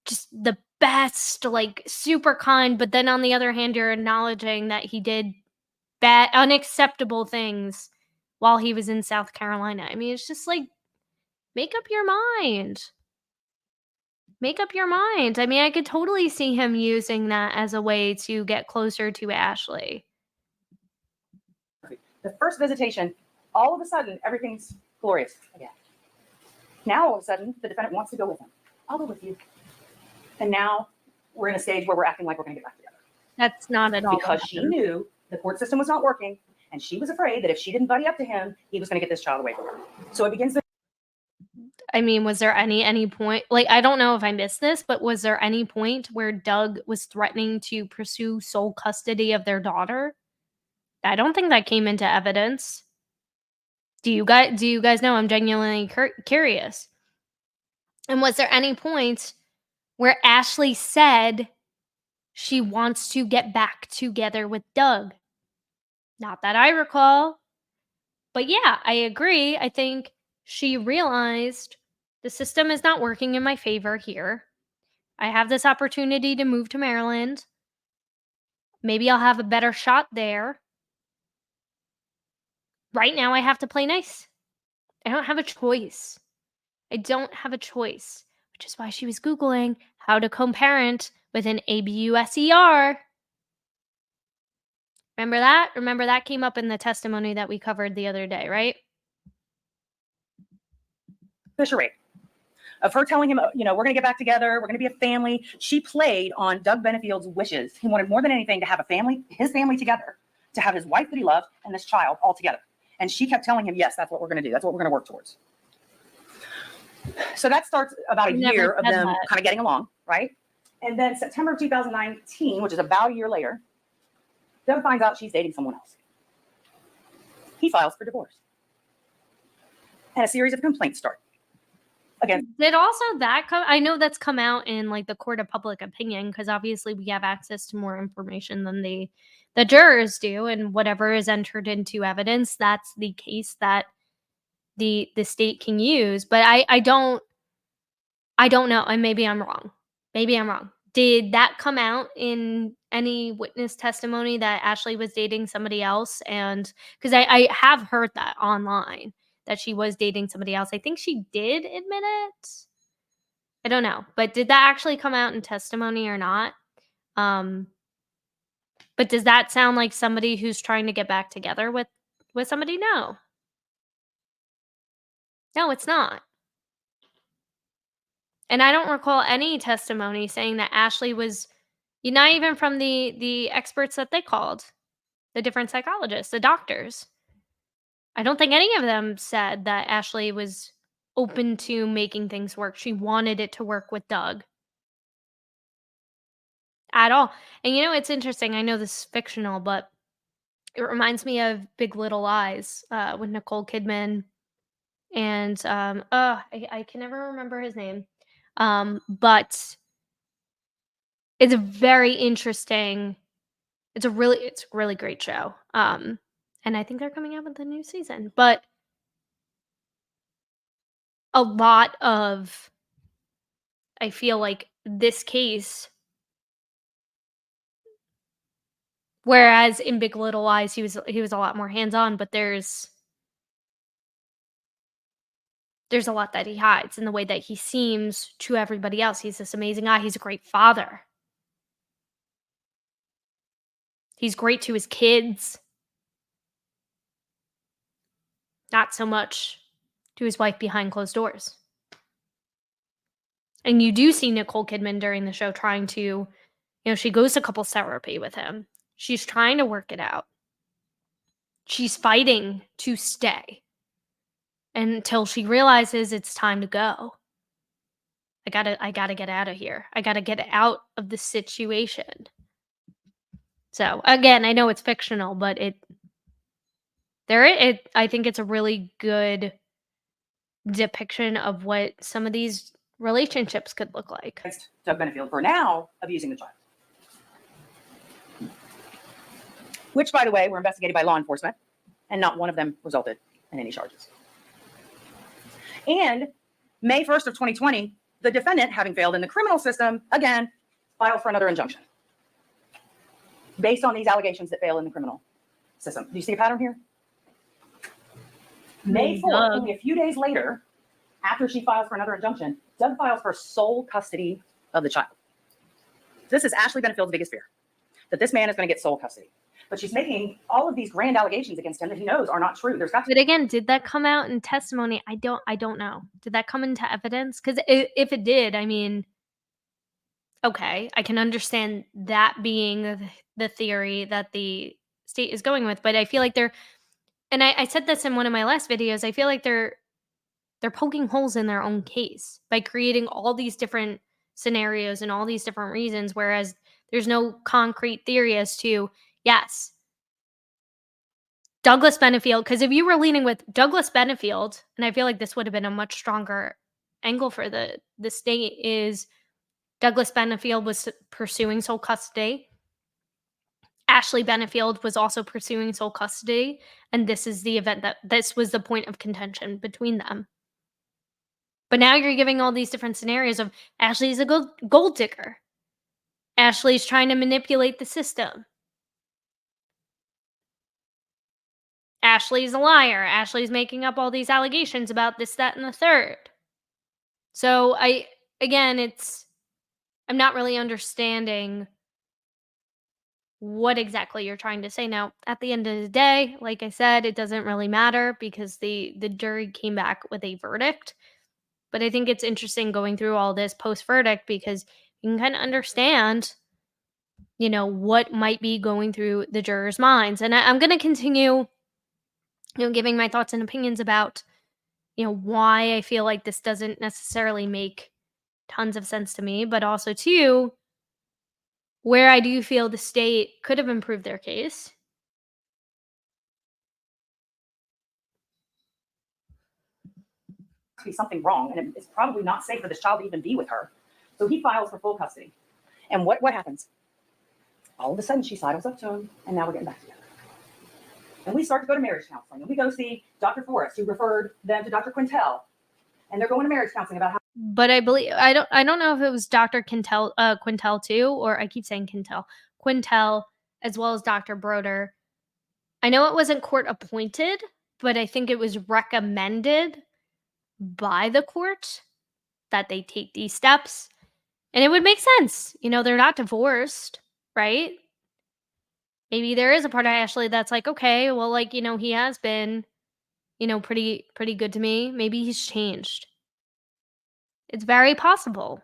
just the best, like super kind, but then on the other hand, you're acknowledging that he did bad, unacceptable things while he was in South Carolina. I mean, it's just like, make up your mind. Make up your mind. I mean, I could totally see him using that as a way to get closer to Ashley. The first visitation, all of a sudden, everything's glorious again. Now, all of a sudden, the defendant wants to go with him. I'll go with you. And now we're in a stage where we're acting like we're going to get back together. That's not at all Because she knew the court system was not working, and she was afraid that if she didn't buddy up to him, he was going to get this child away from her. So it begins to. I mean, was there any point, like, I don't know if I missed this, but was there any point where Doug was threatening to pursue sole custody of their daughter? I don't think that came into evidence. Do you guys know? I'm genuinely curious. And was there any point where Ashley said she wants to get back together with Doug? Not that I recall. But yeah, I agree. I think she realized the system is not working in my favor here. I have this opportunity to move to Maryland. Maybe I'll have a better shot there. Right now, I have to play nice. I don't have a choice. Which is why she was Googling how to co-parent with an ABUSER. Remember that? Remember that came up in the testimony that we covered the other day, right? Charade of her telling him, we're going to get back together. We're going to be a family. She played on Doug Benefield's wishes. He wanted more than anything to have a family, his family together, to have his wife that he loved and this child all together. And she kept telling him, yes, that's what we're going to do. That's what we're going to work towards. So that starts about a year of them kind of getting along, right? And then September of 2019, which is about a year later, Doug finds out she's dating someone else. He files for divorce. And a series of complaints start. Again, did also that come? I know that's come out in like the court of public opinion, because obviously we have access to more information than the jurors do, and whatever is entered into evidence, that's the case that the state can use. But I don't know, and maybe I'm wrong. Did that come out in any witness testimony that Ashley was dating somebody else? And because I have heard that online, that she was dating somebody else. I think she did admit it. I don't know. But did that actually come out in testimony or not? But does that sound like somebody who's trying to get back together with somebody? No. No, it's not. And I don't recall any testimony saying that Ashley was, not even from the experts that they called, the different psychologists, the doctors. I don't think any of them said that Ashley was open to making things work. She wanted it to work with Doug. At all. And it's interesting. I know this is fictional, but it reminds me of Big Little Lies with Nicole Kidman and I can never remember his name. But it's a very interesting, it's a really great show. And I think they're coming out with a new season. But a lot of, I feel like this case, whereas in Big Little Lies he was a lot more hands-on, but there's a lot that he hides in the way that he seems to everybody else. He's this amazing guy. He's a great father. He's great to his kids. Not so much to his wife behind closed doors. And you do see Nicole Kidman during the show trying to, she goes to couples therapy with him. She's trying to work it out. She's fighting to stay until she realizes it's time to go. I gotta get out of here. I gotta get out of the situation. So again, I know it's fictional, but I think it's a really good depiction of what some of these relationships could look like. Doug Benefield for now abusing the child, which, by the way, were investigated by law enforcement, and not one of them resulted in any charges. And May 1st of 2020, the defendant, having failed in the criminal system, again, files for another injunction based on these allegations that fail in the criminal system. Do you see a pattern here? May 4th, Doug. only a few days later, after she files for another injunction, Doug files for sole custody of the child. This is Ashley Benefield's biggest fear, that this man is going to get sole custody. But she's making all of these grand allegations against him that he knows are not true. There's got to But again, did that come out in testimony? I don't know. Did that come into evidence? Because if it did, I mean, okay, I can understand that being the theory that the state is going with. But I feel like and I said this in one of my last videos, I feel like they're poking holes in their own case by creating all these different scenarios and all these different reasons, whereas there's no concrete theory as to, yes, Douglas Benefield, because if you were leaning with Douglas Benefield, and I feel like this would have been a much stronger angle for the state, is Douglas Benefield was pursuing sole custody. Ashley Benefield was also pursuing sole custody, and this is the event this was the point of contention between them. But now you're giving all these different scenarios of Ashley's a gold digger. Ashley's trying to manipulate the system. Ashley's a liar. Ashley's making up all these allegations about this, that, and the third. So I'm not really understanding what exactly you're trying to say. Now, at the end of the day, like I said, it doesn't really matter because the jury came back with a verdict. But I think it's interesting going through all this post-verdict because you can kind of understand, what might be going through the jurors' minds. And I'm going to continue, giving my thoughts and opinions about, why I feel like this doesn't necessarily make tons of sense to me, but also too, where I do feel the state could have improved their case. be something wrong, and it's probably not safe for this child to even be with her. So he files for full custody. And what happens? All of a sudden, she sidles up to him, and now we're getting back together. And we start to go to marriage counseling, and we go see Dr. Forrest, who referred them to Dr. Quintel, and they're going to marriage counseling about how. But I believe I don't know if it was Dr. Quintel too, or I keep saying Quintel, as well as Dr. Broder. I know it wasn't court appointed, but I think it was recommended by the court that they take these steps. And it would make sense. They're not divorced, right? Maybe there is a part of Ashley that's like, okay, well, he has been, pretty good to me. Maybe he's changed. It's very possible.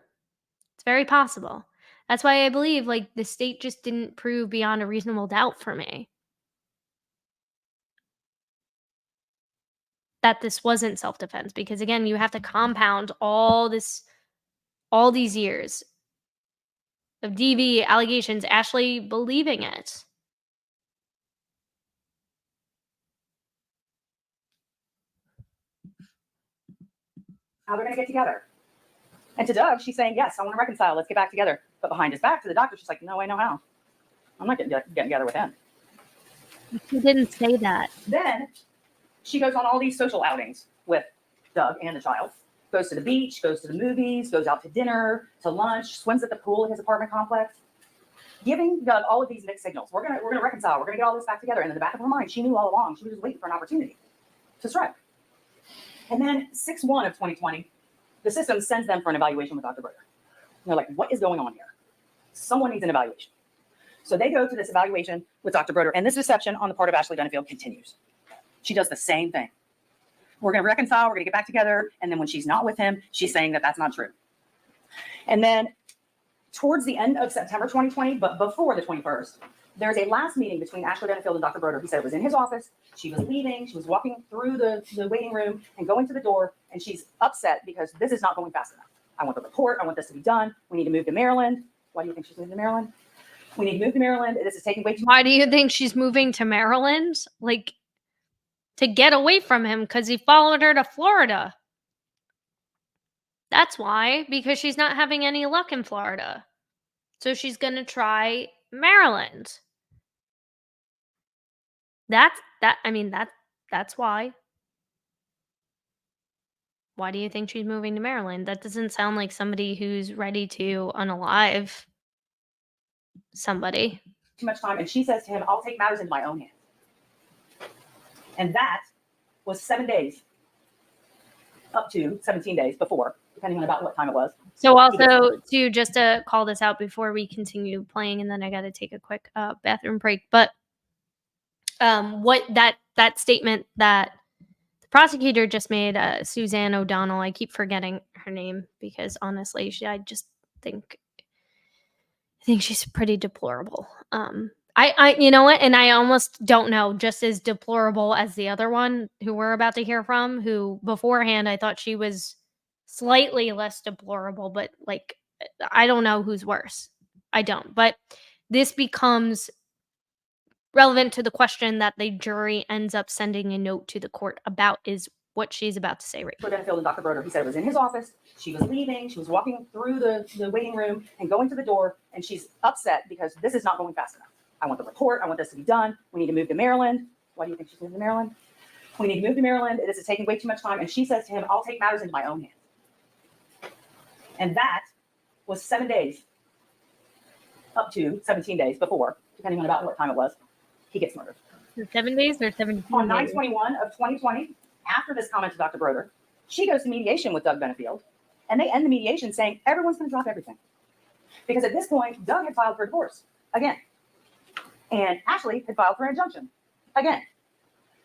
It's very possible. That's why I believe, the state just didn't prove beyond a reasonable doubt for me that this wasn't self-defense. Because, again, you have to compound all these years of DV allegations, Ashley believing it. How they're going to get together. And to Doug, she's saying, yes, I want to reconcile. Let's get back together. But behind his back to the doctor, she's like, no, I know how. I'm not getting together with him. She didn't say that. Then she goes on all these social outings with Doug and the child. Goes to the beach, goes to the movies, goes out to dinner, to lunch, swims at the pool in his apartment complex, giving Doug all of these mixed signals. We're gonna reconcile. We're gonna get all this back together. And in the back of her mind, she knew all along. She was just waiting for an opportunity to strike. And then 6/1 of 2020, the system sends them for an evaluation with Dr. Broder. And they're like, what is going on here? Someone needs an evaluation. So they go to this evaluation with Dr. Broder, and this deception on the part of Ashley Benefield continues. She does the same thing. We're going to reconcile. We're going to get back together. And then when she's not with him, she's saying that that's not true. And then towards the end of September 2020, but before the 21st, there's a last meeting between Ashley Benefield and Dr. Broder. He said it was in his office. She was leaving. She was walking through the waiting room and going to the door. And she's upset because this is not going fast enough. I want the report. I want this to be done. We need to move to Maryland. Why do you think she's moving to Maryland? We need to move to Maryland. This is taking way too long. Why do you think she's moving to Maryland? To get away from him because he followed her to Florida. That's why, because she's not having any luck in Florida. So she's going to try Maryland. That's why. Why do you think she's moving to Maryland? That doesn't sound like somebody who's ready to unalive somebody. Too much time, and she says to him, I'll take matters into my own hands. And that was 7 days, up to 17 days before, depending on about what time it was. So also to just to call this out before we continue playing, and then I got to take a quick bathroom break. But what that statement that the prosecutor just made, Suzanne O'Donnell, I keep forgetting her name because honestly, I just think she's pretty deplorable. I you know what, and I almost don't know, just as deplorable as the other one who we're about to hear from, who beforehand I thought she was slightly less deplorable, but like I don't know who's worse. I don't. But this becomes relevant to the question that the jury ends up sending a note to the court about, is what she's about to say right now. Benefield and Dr. Broder, he said it was in his office. She was leaving. She was walking through the waiting room and going to the door, and she's upset because this is not going fast enough. I want the report. I want this to be done. We need to move to Maryland. Why do you think she's moving to Maryland? We need to move to Maryland. This is taking way too much time. And she says to him, I'll take matters into my own hands. And that was 7 days, up to 17 days before, depending on about what time it was, he gets murdered. 7 days or 17 On days? 9/21 of 2020, after this comment to Dr. Broder, she goes to mediation with Doug Benefield, and they end the mediation saying everyone's going to drop everything. Because at this point, Doug had filed for divorce again. And Ashley had filed for an injunction again.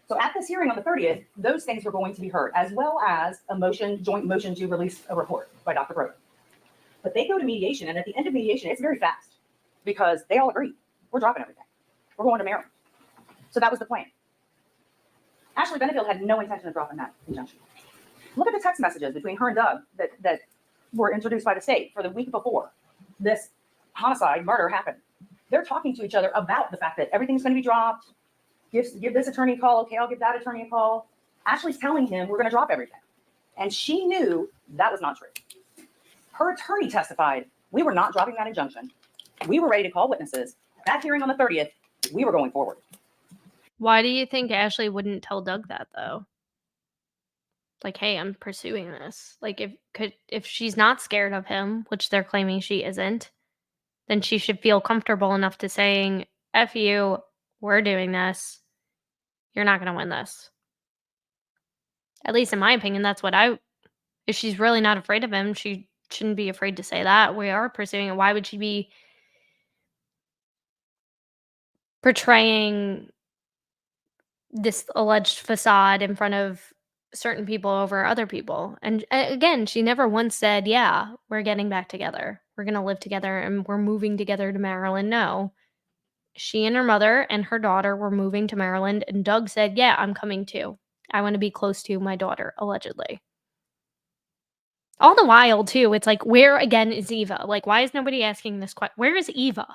So at this hearing on the 30th, those things were going to be heard, as well as a joint motion to release a report by Dr. Broder. But they go to mediation, and at the end of mediation, it's very fast because they all agree. We're dropping everything. We're going to Maryland. So that was the plan. Ashley Benefield had no intention of dropping that injunction. Look at the text messages between her and Doug that were introduced by the state for the week before this murder happened. They're talking to each other about the fact that everything's going to be dropped. Give this attorney a call. Okay, I'll give that attorney a call. Ashley's telling him we're going to drop everything. And she knew that was not true. Her attorney testified, we were not dropping that injunction. We were ready to call witnesses. At that hearing on the 30th, we were going forward. Why do you think Ashley wouldn't tell Doug that though? Like, hey, I'm pursuing this. Like, if she's not scared of him, which they're claiming she isn't, then she should feel comfortable enough to saying, F you, we're doing this. You're not going to win this. At least in my opinion, that's what if she's really not afraid of him, she shouldn't be afraid to say that. We are pursuing it. Why would she be portraying this alleged facade in front of certain people over other people? And again, she never once said, yeah, we're getting back together. We're going to live together and we're moving together to Maryland. No. She and her mother and her daughter were moving to Maryland, and Doug said, yeah, I'm coming too. I want to be close to my daughter, allegedly. All the while, too, it's like, where again is Eva? Like, why is nobody asking this question? Where is Eva?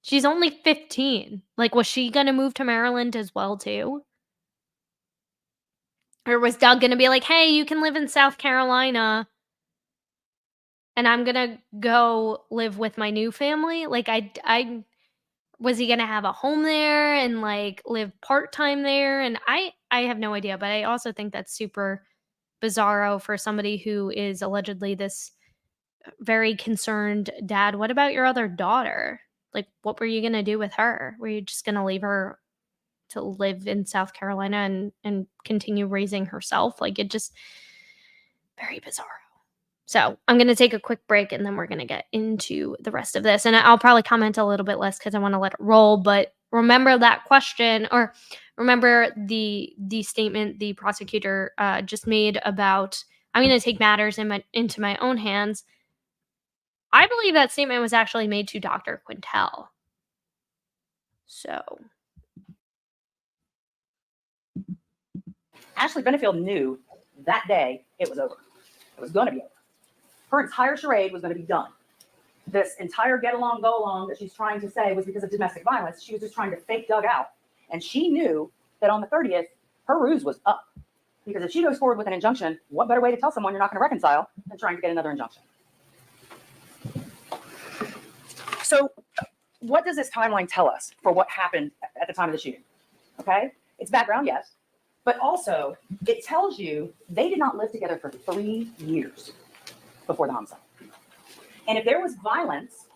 She's only 15. Like, was she going to move to Maryland as well, too? Or was Doug going to be like, hey, you can live in South Carolina and I'm going to go live with my new family? Like, was he going to have a home there and like live part-time there? And I have no idea, but I also think that's super bizarro for somebody who is allegedly this very concerned dad. What about your other daughter? Like, what were you going to do with her? Were you just going to leave her to live in South Carolina and continue raising herself? Like, it just very bizarre. So I'm going to take a quick break and then we're going to get into the rest of this. And I'll probably comment a little bit less because I want to let it roll. But remember that question, or remember the statement the prosecutor just made about, I'm going to take matters into my own hands. I believe that statement was actually made to Dr. Quintel. So Ashley Benefield knew that day it was over. It was going to be over. Her entire charade was going to be done. This entire get along, go along that she's trying to say was because of domestic violence. She was just trying to fake Doug out. And she knew that on the 30th, her ruse was up. Because if she goes forward with an injunction, what better way to tell someone you're not going to reconcile than trying to get another injunction? So what does this timeline tell us for what happened at the time of the shooting? Okay, it's background, yes. But also, it tells you they did not live together for 3 years before the homicide. And if there was violence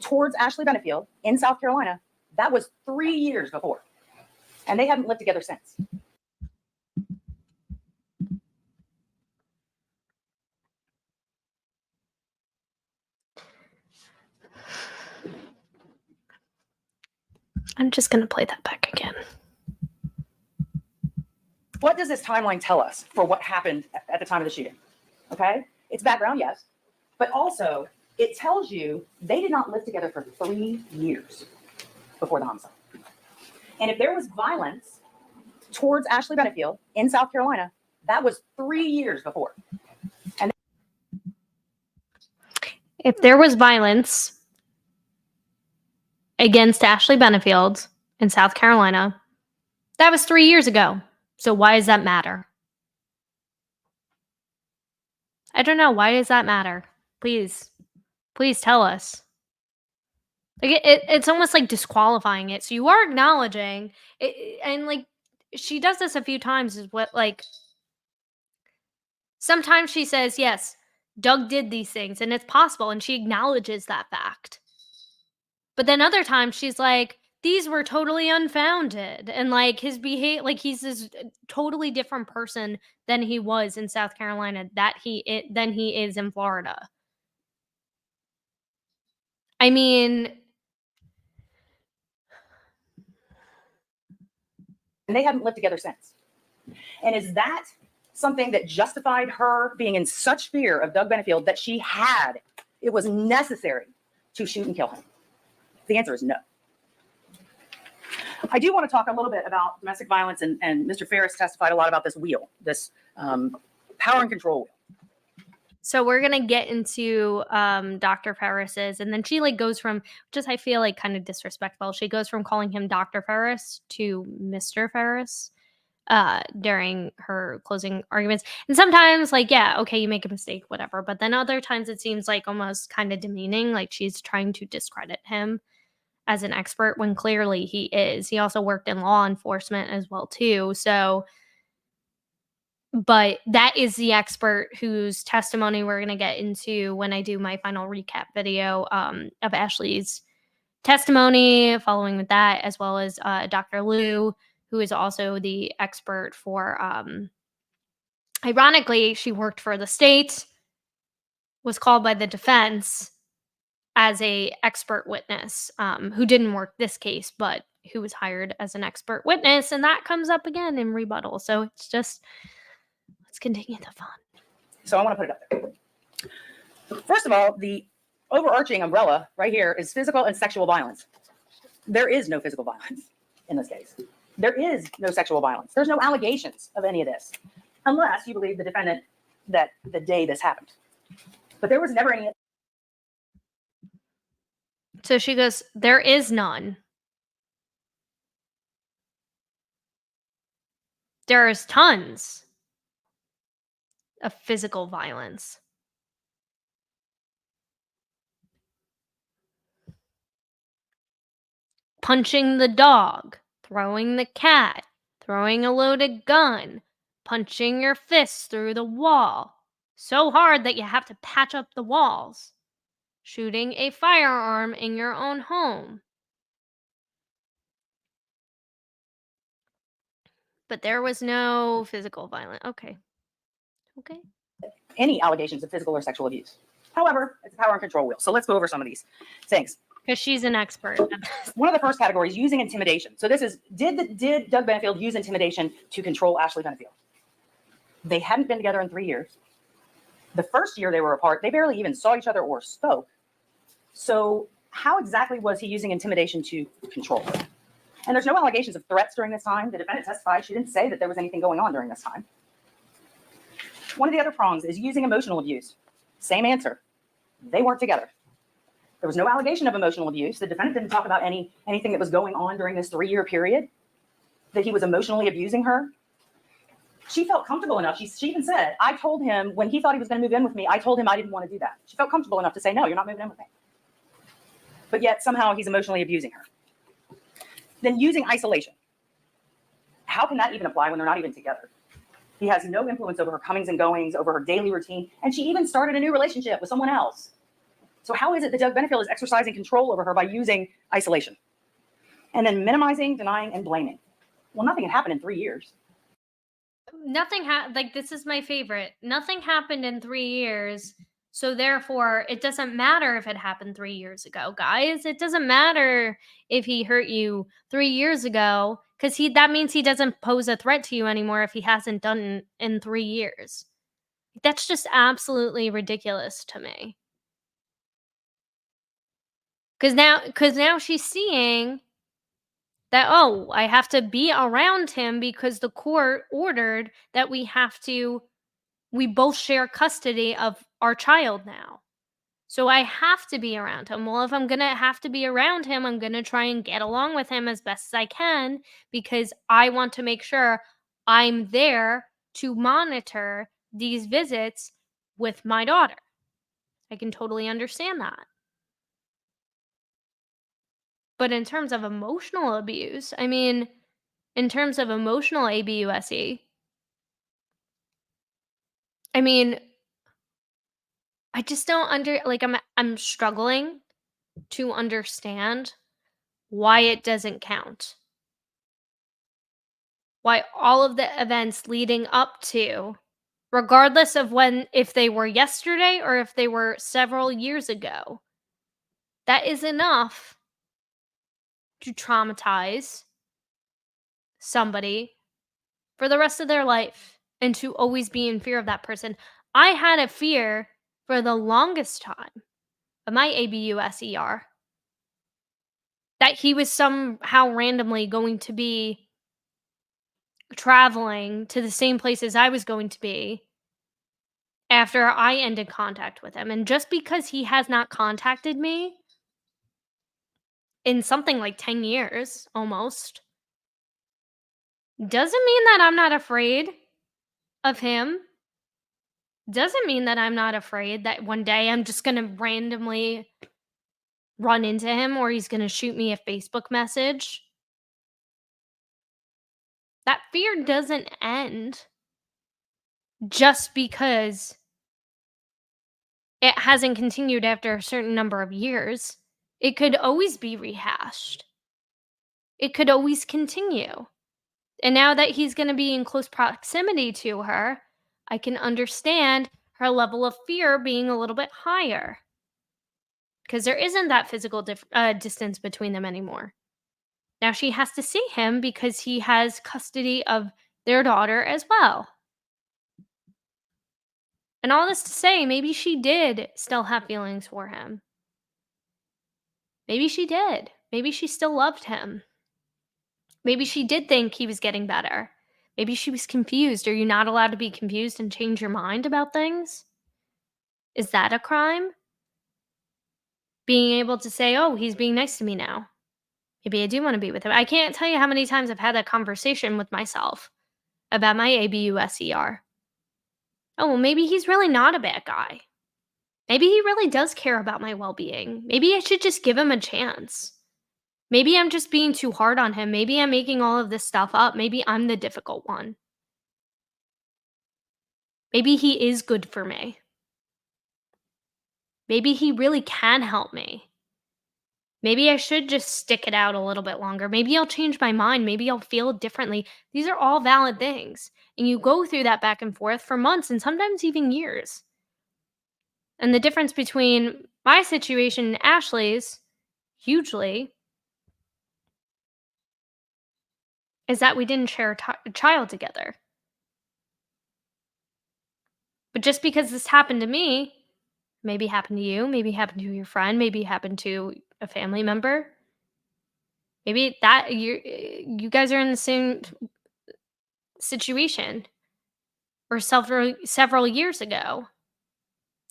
towards Ashley Benefield in South Carolina, that was 3 years before. And they haven't lived together since. I'm just going to play that back again. What does this timeline tell us for what happened at the time of the shooting? Okay, it's background, yes, but also it tells you they did not live together for 3 years before the homicide. And if there was violence towards Ashley Benefield in South Carolina, that was 3 years before. If there was violence against Ashley Benefield in South Carolina, that was 3 years ago. So why does that matter? I don't know. Why does that matter? Please tell us. Like it's almost like disqualifying it. So you are acknowledging it, and like she does this a few times. Is what like sometimes she says yes, Doug did these things, and it's possible, and she acknowledges that fact. But then other times she's like, these were totally unfounded, and like his behavior, like he's this totally different person than he was in South Carolina than he is in Florida. I mean, And they haven't lived together since. And is that something that justified her being in such fear of Doug Benefield that it was necessary to shoot and kill him? The answer is no. I do want to talk a little bit about domestic violence, and Mr. Ferris testified a lot about this wheel, this power and control wheel. so we're gonna get into Dr. Ferris's, and then she like goes from, just I feel like kind of disrespectful. She goes from calling him Dr. Ferris to Mr. Ferris during her closing arguments. And sometimes like, yeah, okay, you make a mistake, whatever. But then other times it seems like almost kind of demeaning, like she's trying to discredit him as an expert when clearly he is. He also worked in law enforcement as well too. So but that is the expert whose testimony we're going to get into when I do my final recap video of Ashley's testimony, following with that, as well as Dr. Liu, who is also the expert for, ironically, she worked for the state, was called by the defense as a expert witness, who didn't work this case, but who was hired as an expert witness. And that comes up again in rebuttal. So it's just, let's continue the fun. So I want to put it up there. First of all, the overarching umbrella right here is physical and sexual violence. There is no physical violence in this case. There is no sexual violence. There's no allegations of any of this, unless you believe the defendant that the day this happened. But there was never any. So she goes, there is none. There's tons of physical violence. Punching the dog, throwing the cat, throwing a loaded gun, punching your fists through the wall so hard that you have to patch up the walls, shooting a firearm in your own home. But there was no physical violence. Okay. Any allegations of physical or sexual abuse. However, it's a power and control wheel. So let's go over some of these things. Because she's an expert. One of the first categories, using intimidation. So this is, did Doug Benefield use intimidation to control Ashley Benefield? They hadn't been together in 3 years. The first year they were apart, they barely even saw each other or spoke. So how exactly was he using intimidation to control her? And there's no allegations of threats during this time. The defendant testified. She didn't say that there was anything going on during this time. One of the other prongs is using emotional abuse. Same answer. They weren't together. There was no allegation of emotional abuse. The defendant didn't talk about anything that was going on during this 3-year period that he was emotionally abusing her. She felt comfortable enough. She even said, I told him when he thought he was going to move in with me, I told him I didn't want to do that. She felt comfortable enough to say, no, you're not moving in with me. But yet somehow he's emotionally abusing her. Then using isolation. How can that even apply when they're not even together? He has no influence over her comings and goings, over her daily routine. And she even started a new relationship with someone else. So how is it that Doug Benefield is exercising control over her by using isolation? And then minimizing, denying, and blaming. Well, nothing had happened in 3 years. Like, this is my favorite. Nothing happened in 3 years, so therefore it doesn't matter if it happened 3 years ago, guys. It doesn't matter if he hurt you 3 years ago, because that means he doesn't pose a threat to you anymore if he hasn't done it in 3 years. That's just absolutely ridiculous to me. Because now she's seeing that, oh, I have to be around him because the court ordered that we both share custody of our child now. So I have to be around him. Well, if I'm going to have to be around him, I'm going to try and get along with him as best as I can, because I want to make sure I'm there to monitor these visits with my daughter. I can totally understand that. But in terms of emotional abuse, in terms of emotional ABUSE, I just don't I'm struggling to understand why it doesn't count. Why all of the events leading up to, regardless of if they were yesterday or if they were several years ago, that is enough to traumatize somebody for the rest of their life and to always be in fear of that person. I had a fear for the longest time of my ABUSER that he was somehow randomly going to be traveling to the same places I was going to be after I ended contact with him. And just because he has not contacted me in something like 10 years almost doesn't mean that I'm not afraid of him. Doesn't mean that I'm not afraid that one day I'm just going to randomly run into him or he's going to shoot me a Facebook message. That fear doesn't end just because it hasn't continued after a certain number of years. It could always be rehashed. It could always continue. And now that he's going to be in close proximity to her, I can understand her level of fear being a little bit higher. Because there isn't that physical distance between them anymore. Now she has to see him because he has custody of their daughter as well. And all this to say, maybe she did still have feelings for him. Maybe she did. Maybe she still loved him. Maybe she did think he was getting better. Maybe she was confused. Are you not allowed to be confused and change your mind about things? Is that a crime? Being able to say, oh, he's being nice to me now. Maybe I do want to be with him. I can't tell you how many times I've had that conversation with myself about my ABUSER. Oh, well, maybe he's really not a bad guy. Maybe he really does care about my well-being. Maybe I should just give him a chance. Maybe I'm just being too hard on him. Maybe I'm making all of this stuff up. Maybe I'm the difficult one. Maybe he is good for me. Maybe he really can help me. Maybe I should just stick it out a little bit longer. Maybe I'll change my mind. Maybe I'll feel differently. These are all valid things. And you go through that back and forth for months and sometimes even years. And the difference between my situation and Ashley's, hugely, is that we didn't share a child together. But just because this happened to me, maybe happened to you, maybe happened to your friend, maybe happened to a family member. Maybe that you guys are in the same situation. Or several years ago,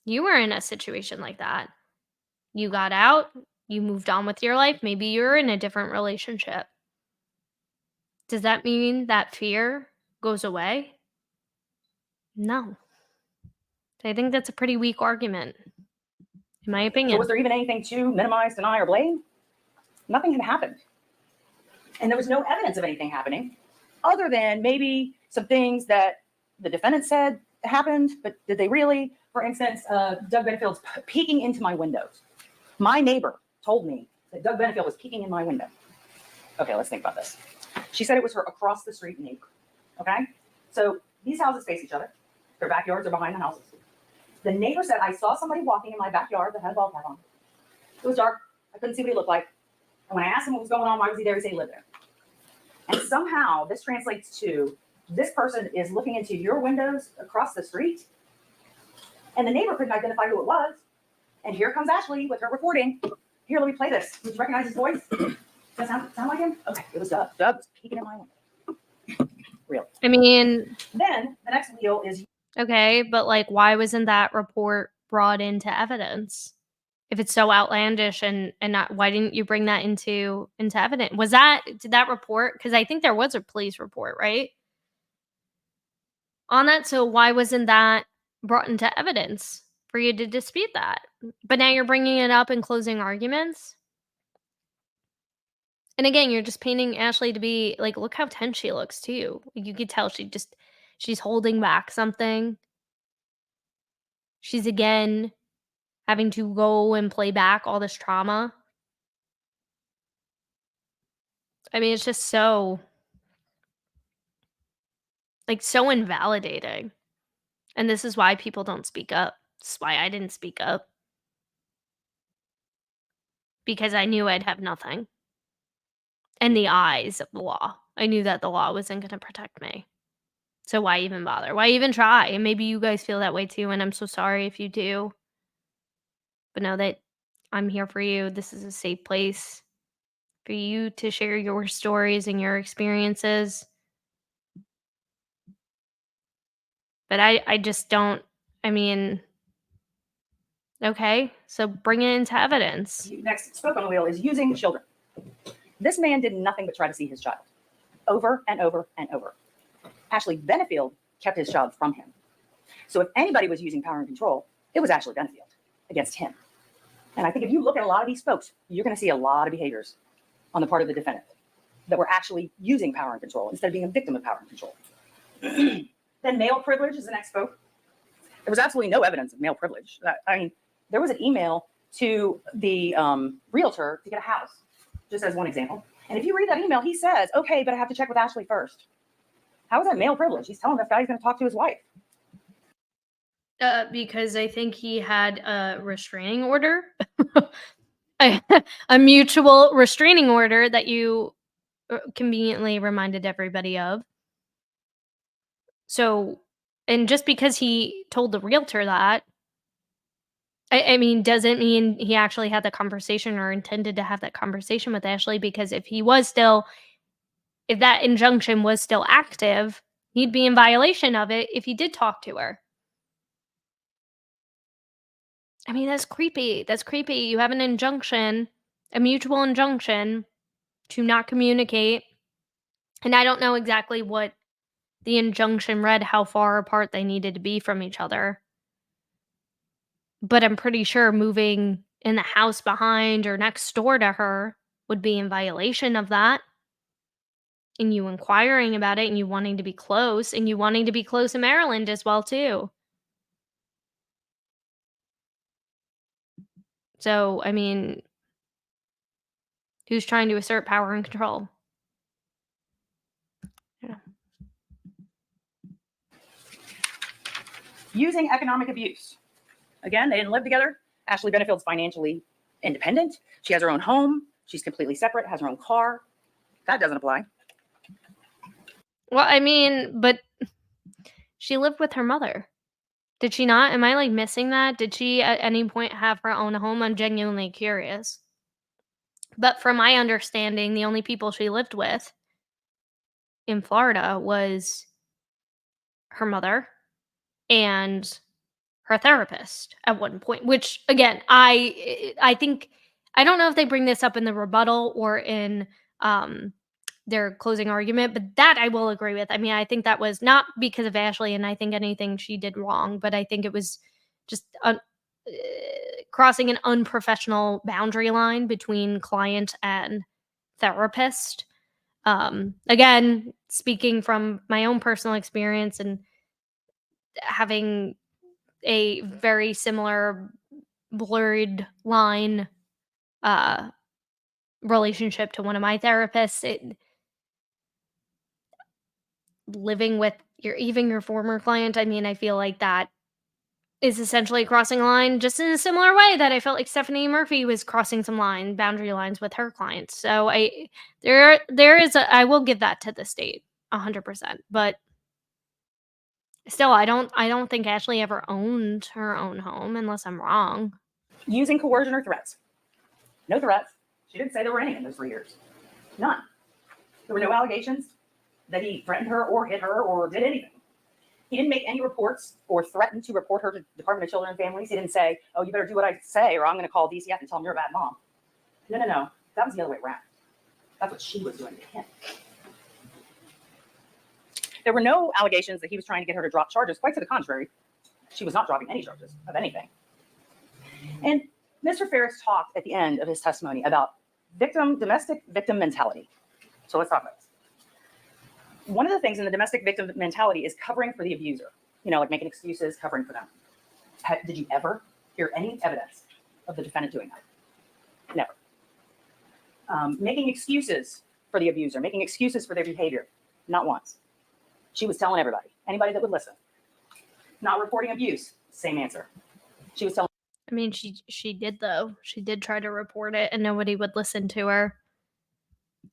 you were in a situation like that. You got out, you moved on with your life, maybe you're in a different relationship. Does that mean that fear goes away? No. I think that's a pretty weak argument, in my So opinion. was there even anything to minimize, deny, or blame? Nothing had happened. And there was no evidence of anything happening other than maybe some things that the defendant said happened, but did they really? for instance, Doug Benefield's peeking into my windows. My neighbor told me that Doug Benefield was peeking in my window. Okay, let's think about this. She said it was her across the street neighbor. Okay? So these houses face each other. Their backyards are behind the houses. The neighbor said, I saw somebody walking in my backyard that had a ball cap on. It was dark. I couldn't see what he looked like. And when I asked him what was going on, why was he there? He said he lived there. And somehow this translates to this person is looking into your windows across the street. And the neighbor couldn't identify who it was. And here comes Ashley with her recording. Here, let me play this. Did you recognize his voice? Does that sound like him? Okay, it was Doug. Doug was peeking in my window. Real. I mean, Then the next wheel is okay, but like, why wasn't that report brought into evidence? If it's so outlandish and not, why didn't you bring that into evidence? Did that report? Because I think there was a police report, right? On that, so why wasn't that brought into evidence for you to dispute that? But now you're bringing it up in closing arguments. And again, you're just painting Ashley to be like, look how tense she looks too. You could tell she's holding back something. She's again having to go and play back all this trauma. I mean, it's just so invalidating. And this is why people don't speak up. This is why I didn't speak up. Because I knew I'd have nothing. In the eyes of the law. I knew that the law wasn't going to protect me. So why even bother? Why even try? And maybe you guys feel that way too, and I'm so sorry if you do. But know that I'm here for you. This is a safe place for you to share your stories and your experiences. But I just don't, I mean, okay, so bring it into evidence. next spoke on the wheel is using children. This man did nothing but try to see his child over and over and over. Ashley Benefield kept his child from him. So if anybody was using power and control, it was Ashley Benefield against him. And I think if you look at a lot of these folks, you're going to see a lot of behaviors on the part of the defendant that were actually using power and control instead of being a victim of power and control. Then male privilege is the next spoke. There was absolutely no evidence of male privilege. I mean, there was an email to the realtor to get a house, just as one example. And if you read that email, he says, okay, but I have to check with Ashley first. How is that male privilege? He's telling this guy he's going to talk to his wife. Because I think he had a restraining order, a mutual restraining order that you conveniently reminded everybody of. So, and just because he told the realtor that, I mean, doesn't mean he actually had the conversation or intended to have that conversation with Ashley, because if that injunction was still active, he'd be in violation of it if he did talk to her. I mean, that's creepy. That's creepy. You have an injunction, a mutual injunction to not communicate. And I don't know exactly what the injunction read, how far apart they needed to be from each other. But I'm pretty sure moving in the house behind or next door to her would be in violation of that. And you inquiring about it and you wanting to be close, and you wanting to be close in Maryland as well too. So, I mean, who's trying to assert power and control? Yeah. Using economic abuse. Again, they didn't live together. Ashley Benefield's financially independent. She has her own home. She's completely separate, has her own car. That doesn't apply. Well, I mean, but she lived with her mother. Did she not? Am I like missing that? Did she at any point have her own home? I'm genuinely curious. But from my understanding, the only people she lived with in Florida was her mother and her therapist at one point, which again, I think, I don't know if they bring this up in the rebuttal or in their closing argument, but that I will agree with. I mean, I think that was not because of Ashley and I think anything she did wrong, but I think it was just crossing an unprofessional boundary line between client and therapist. Again, speaking from my own personal experience and having a very similar blurred line relationship to one of my therapists. Living with your former client, I mean, I feel like that is essentially crossing a line just in a similar way that I felt like Stephanie Murphy was crossing some boundary lines with her clients. So I will give that to the state 100%. But still, I don't think Ashley ever owned her own home unless I'm wrong. Using coercion or threats. No threats. She didn't say there were any in those 3 years. None. There were no allegations that he threatened her or hit her or did anything. He didn't make any reports or threaten to report her to Department of Children and Families. He didn't say, oh, you better do what I say or I'm going to call DCF and tell them you're a bad mom. No. That was the other way around. That's what she was doing to him. There were no allegations that he was trying to get her to drop charges. Quite to the contrary. She was not dropping any charges of anything. And Mr. Ferris talked at the end of his testimony about domestic victim mentality. So let's talk about this. One of the things in the domestic victim mentality is covering for the abuser. Like making excuses, covering for them. Did you ever hear any evidence of the defendant doing that? Never. Making excuses for the abuser, making excuses for their behavior. Not once. She was telling everybody, anybody that would listen. Not reporting abuse, same answer. She was telling. I mean, she did though. She did try to report it, and nobody would listen to her.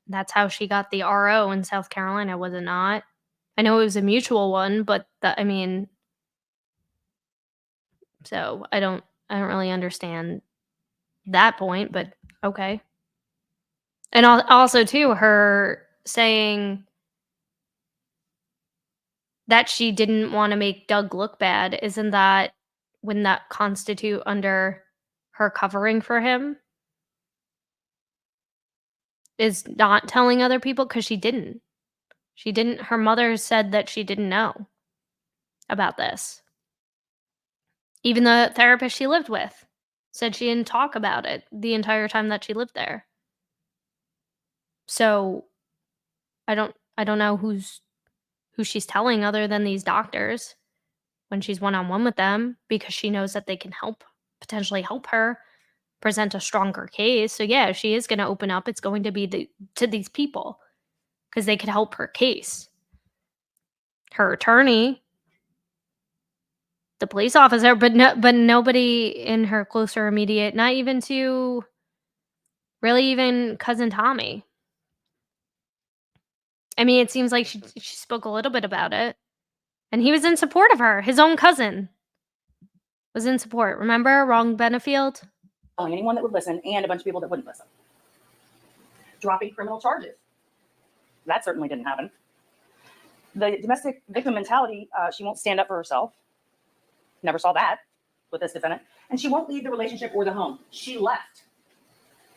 That's how she got the RO in South Carolina, was it not? I know it was a mutual one, but so I don't really understand that point, but okay. And also too, her saying that she didn't want to make Doug look bad, wouldn't that constitute under her covering for him? Is not telling other people, because she didn't. Her mother said that she didn't know about this. Even the therapist she lived with said she didn't talk about it the entire time that she lived there. So I don't know who she's telling other than these doctors when she's one-on-one with them, because she knows that they can potentially help her present a stronger case. So yeah, if she is going to open up, it's going to be to these people, because they could help her case. Her attorney, the police officer, but nobody in her closer immediate, not even to really even cousin Tommy. I mean, it seems like she spoke a little bit about it, and he was in support of her. His own cousin was in support. Remember, wrong Benefield? Telling anyone that would listen and a bunch of people that wouldn't listen. Dropping criminal charges. That certainly didn't happen. The domestic victim mentality, she won't stand up for herself. Never saw that with this defendant. And she won't leave the relationship or the home. She left.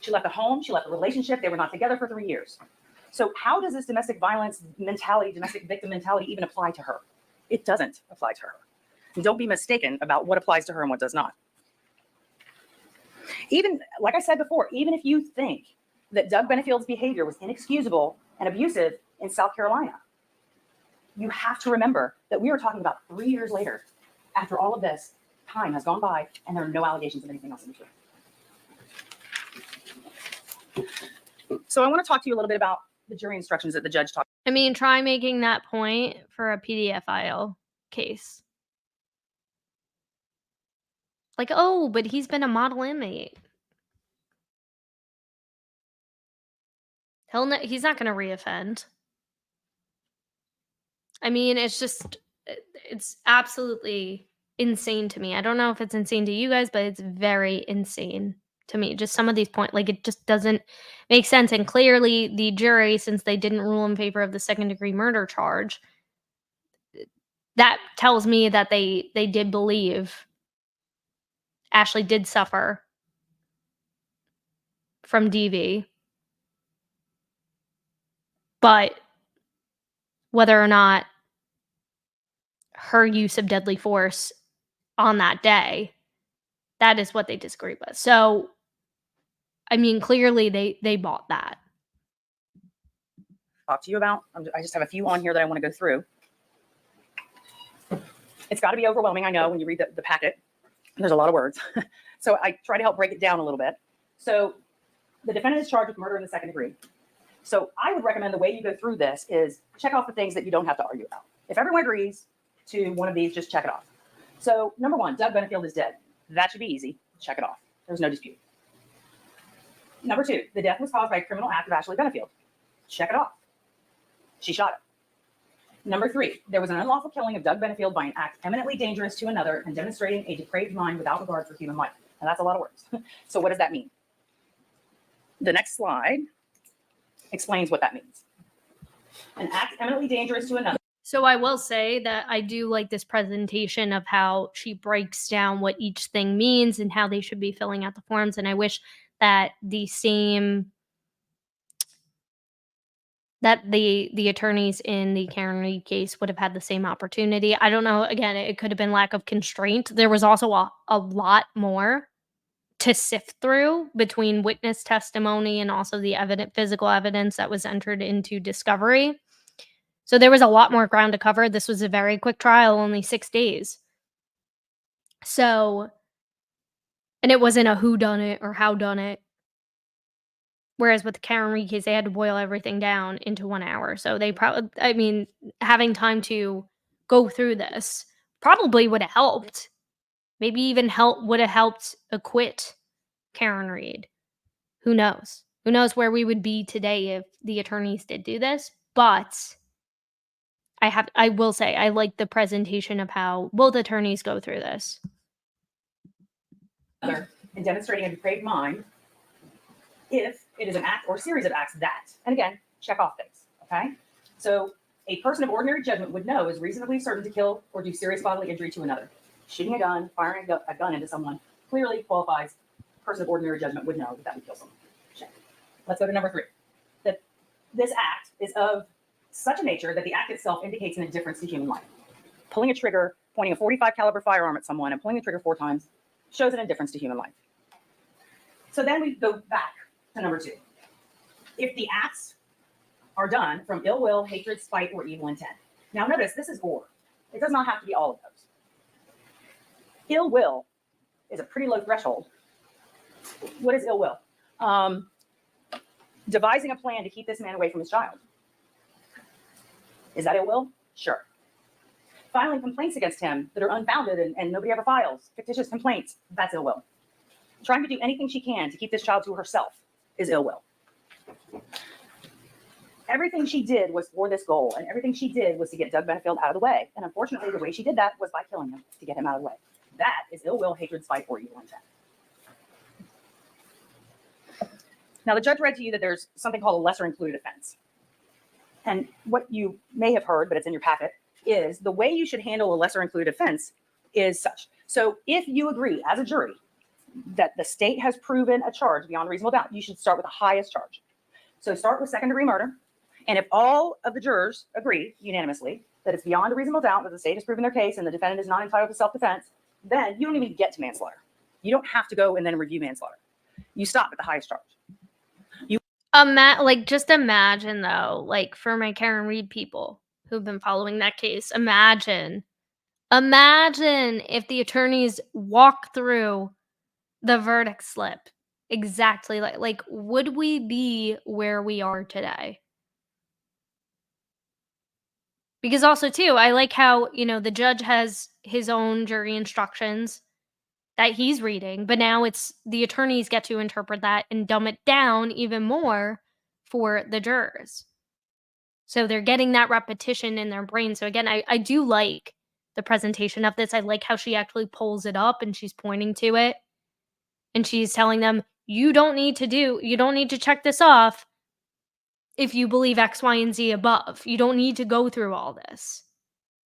She left the home. She left the relationship. They were not together for 3 years. So how does this domestic violence mentality, domestic victim mentality even apply to her? It doesn't apply to her. And don't be mistaken about what applies to her and what does not. Even, like I said before, even if you think that Doug Benefield's behavior was inexcusable and abusive in South Carolina, you have to remember that we are talking about 3 years later, after all of this time has gone by, and there are no allegations of anything else in between. So I want to talk to you a little bit about the jury instructions that the judge talked. I mean, try making that point for a PDF case. Like, oh, but he's been a model inmate. He's not going to reoffend. I mean, it's absolutely insane to me. I don't know if it's insane to you guys, but it's very insane to me. Just some of these points, like, it just doesn't make sense. And clearly the jury, since they didn't rule in favor of the second-degree murder charge, that tells me that they did believe Ashley did suffer from DV. But whether or not her use of deadly force on that day, that is what they disagree with. So, I mean, clearly they bought that. Talk to you about. I just have a few on here that I want to go through. It's got to be overwhelming. I know when you read the packet, there's a lot of words. So I try to help break it down a little bit. So the defendant is charged with murder in the second degree. So I would recommend the way you go through this is check off the things that you don't have to argue about. If everyone agrees to one of these, just check it off. So number one, Doug Benefield is dead. That should be easy. Check it off. There's no dispute. Number two, the death was caused by a criminal act of Ashley Benefield. Check it off. She shot him. Number three, there was an unlawful killing of Doug Benefield by an act eminently dangerous to another and demonstrating a depraved mind without regard for human life. And that's a lot of words. So what does that mean? The next slide explains what that means. An act eminently dangerous to another. So I will say that I do like this presentation of how she breaks down what each thing means and how they should be filling out the forms. And I wish that the attorneys in the Karen Reed case would have had the same opportunity. I don't know. Again, it could have been lack of constraint. There was also a lot more to sift through between witness testimony and also the physical evidence that was entered into discovery. So there was a lot more ground to cover. This was a very quick trial, only 6 days. So, and it wasn't a who done it or how done it. Whereas with the Karen Reed case, they had to boil everything down into 1 hour. So they probably, having time to go through this probably would have helped. Maybe even would have helped acquit Karen Reed. Who knows? Who knows where we would be today if the attorneys did do this? But I will say I like the presentation of how both attorneys go through this. And demonstrating a depraved mind if it is an act or series of acts that, and again, check off things, okay? So a person of ordinary judgment would know is reasonably certain to kill or do serious bodily injury to another. Shooting a gun, firing a gun into someone clearly qualifies. A person of ordinary judgment would know that would kill someone. Check. Let's go to number three. That this act is of such a nature that the act itself indicates an indifference to human life. Pulling a trigger, pointing a .45 caliber firearm at someone and pulling the trigger 4 times shows an indifference to human life. So then we go back to number two. If the acts are done from ill will, hatred, spite, or evil intent. Now notice, this is gore. It does not have to be all of those. Ill will is a pretty low threshold. What is ill will? Devising a plan to keep this man away from his child. Is that ill will? Sure. Filing complaints against him that are unfounded and nobody ever files, fictitious complaints, that's ill will. Trying to do anything she can to keep this child to herself is ill will. Everything she did was for this goal, and everything she did was to get Doug Benefield out of the way. And unfortunately, the way she did that was by killing him to get him out of the way. That is ill will, hatred, spite, or evil intent. Now, the judge read to you that there's something called a lesser included offense. And what you may have heard, but it's in your packet, is the way you should handle a lesser included offense is such. So if you agree as a jury that the state has proven a charge beyond reasonable doubt, you should start with the highest charge. So start with second-degree murder. And if all of the jurors agree unanimously that it's beyond a reasonable doubt that the state has proven their case and the defendant is not entitled to self-defense, then you don't even get to manslaughter. You don't have to go and then review manslaughter. You stop at the highest charge. Just imagine though, like for my Karen Reed people who've been following that case, imagine if the attorneys walk through the verdict slip exactly like would we be where we are today? Because also too, I like how, the judge has his own jury instructions that he's reading, but now it's the attorneys get to interpret that and dumb it down even more for the jurors. So they're getting that repetition in their brain. So again, I do like the presentation of this. I like how she actually pulls it up and she's pointing to it. And she's telling them, you don't need to check this off if you believe X, Y, and Z above. You don't need to go through all this.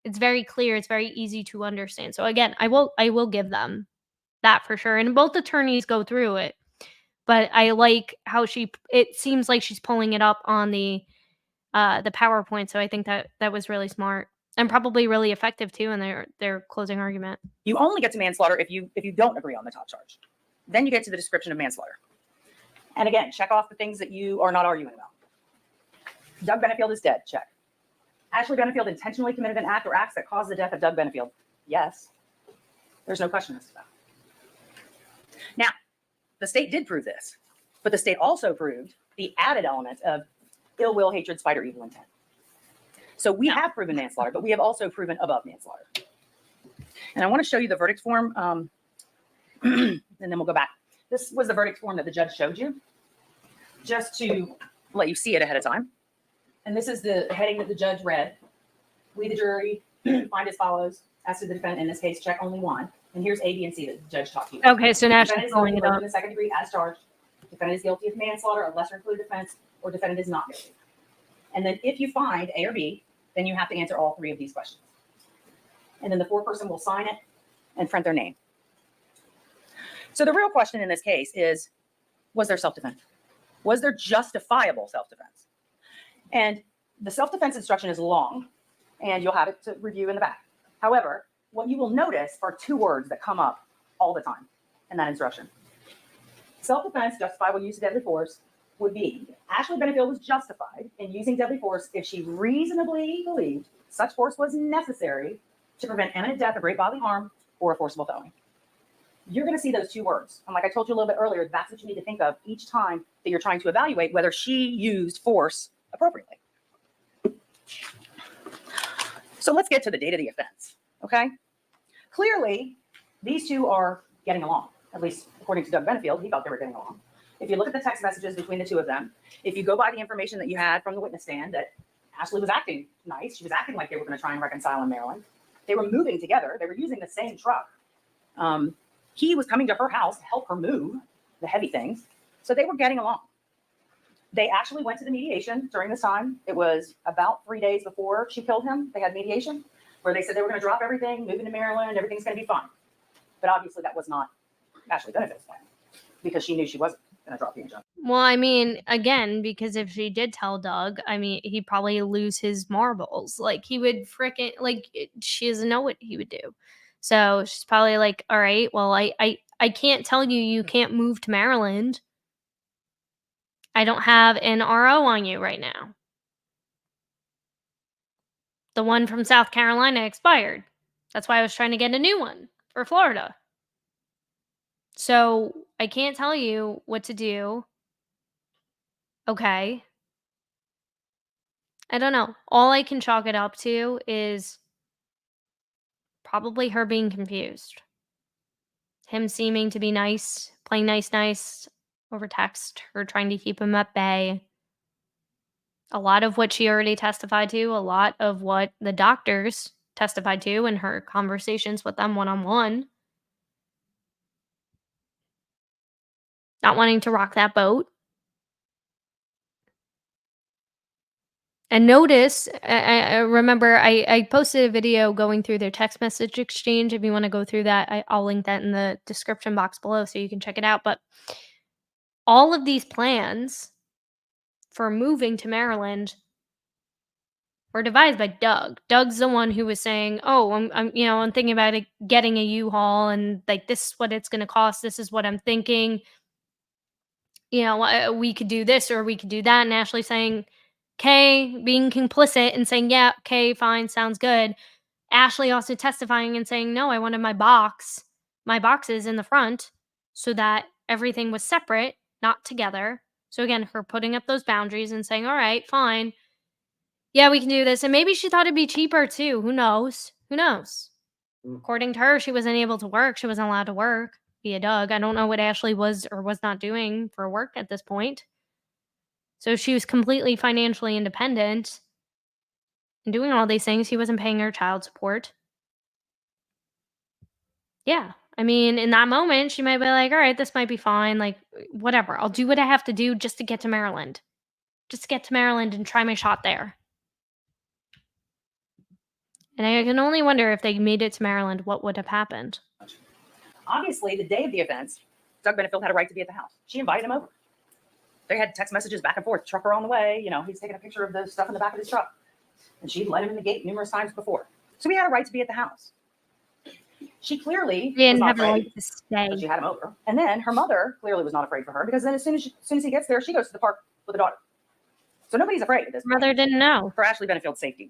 It's very clear. It's very easy to understand. So again, I will give them that for sure. And both attorneys go through it. But I like how it seems like she's pulling it up on the PowerPoint. So I think that was really smart and probably really effective too in their closing argument. You only get to manslaughter if you don't agree on the top charge. Then you get to the description of manslaughter. And again, check off the things that you are not arguing about. Doug Benefield is dead. Check. Ashley Benefield intentionally committed an act or acts that caused the death of Doug Benefield. Yes. There's no question as to that. Now, the state did prove this, but the state also proved the added element of ill will, hatred, spite, or evil intent. So we have proven manslaughter, but we have also proven above manslaughter. And I want to show you the verdict form, and then we'll go back. This was the verdict form that the judge showed you, just to let you see it ahead of time. And this is the heading that the judge read. We, the jury, find as follows. As to the defendant in this case, check only one. And here's A, B, and C that the judge talked to you about. Okay, so now Defendant she's is pulling guilty it of up. murder in the second degree as charged. Defendant is guilty of manslaughter, a lesser included offense, or defendant is not guilty. And then if you find A or B, then you have to answer all three of these questions. And then the foreperson will sign it and print their name. So the real question in this case is, was there self-defense? Was there justifiable self-defense? And the self-defense instruction is long, and you'll have it to review in the back. However, what you will notice are two words that come up all the time in that instruction. Self-defense, justifiable use of deadly force, would be Ashley Benefield was justified in using deadly force if she reasonably believed such force was necessary to prevent imminent death or great bodily harm or a forcible felony. You're going to see those two words. And like I told you a little bit earlier, that's what you need to think of each time that you're trying to evaluate whether she used force appropriately. So let's get to the date of the offense, okay? Clearly, these two are getting along, at least according to Doug Benefield, he thought they were getting along. If you look at the text messages between the two of them, if you go by the information that you had from the witness stand that Ashley was acting nice, she was acting like they were going to try and reconcile in Maryland. They were moving together. They were using the same truck. He was coming to her house to help her move the heavy things. So they were getting along. They actually went to the mediation during this time. It was about 3 days before she killed him. They had mediation where they said they were going to drop everything, move into Maryland, everything's going to be fine. But obviously that was not Ashley Benefit's plan because she knew she wasn't going to drop the injunction. Well, I mean, again, because if she did tell Doug, I mean, he'd probably lose his marbles. Like, he would frickin', like, she doesn't know what he would do. So she's probably like, all right, well, I can't tell you you can't move to Maryland. I don't have an RO on you right now. The one from South Carolina expired. That's why I was trying to get a new one for Florida. So I can't tell you what to do. Okay. I don't know. All I can chalk it up to is probably her being confused. Him seeming to be nice, playing nice over text, her trying to keep him at bay. A lot of what she already testified to, a lot of what the doctors testified to in her conversations with them one-on-one. Not wanting to rock that boat. And notice, I remember I posted a video going through their text message exchange. If you want to go through that, I'll link that in the description box below so you can check it out. But all of these plans for moving to Maryland were devised by Doug. Doug's the one who was saying, "Oh, I'm thinking about getting a U-Haul, and like this is what it's going to cost. This is what I'm thinking. We could do this or we could do that." And Ashley saying, "Okay," being complicit and saying, "Yeah, okay, fine, sounds good." Ashley also testifying and saying, "No, I wanted my boxes in the front so that everything was separate, not together." So again, her putting up those boundaries and saying, "All right, fine. Yeah, we can do this." And maybe she thought it'd be cheaper too. Who knows? Who knows? According to her, she wasn't able to work. She wasn't allowed to work via Doug. I don't know what Ashley was or was not doing for work at this point. So she was completely financially independent and doing all these things. He wasn't paying her child support. Yeah. I mean, in that moment, she might be like, all right, this might be fine. Like, whatever. I'll do what I have to do just to get to Maryland. Just to get to Maryland and try my shot there. And I can only wonder if they made it to Maryland, what would have happened. Obviously, the day of the offense, Doug Benefield had a right to be at the house. She invited him over. They had text messages back and forth. Trucker on the way. He's taking a picture of the stuff in the back of his truck. And she'd let him in the gate numerous times before. So he had a right to be at the house. She clearly They was didn't not have a afraid right to stay. that she had him over. And then her mother clearly was not afraid for her because then as soon as he gets there, she goes to the park with the daughter. So nobody's afraid at this point Mother didn't know. for Ashley Benefield's safety.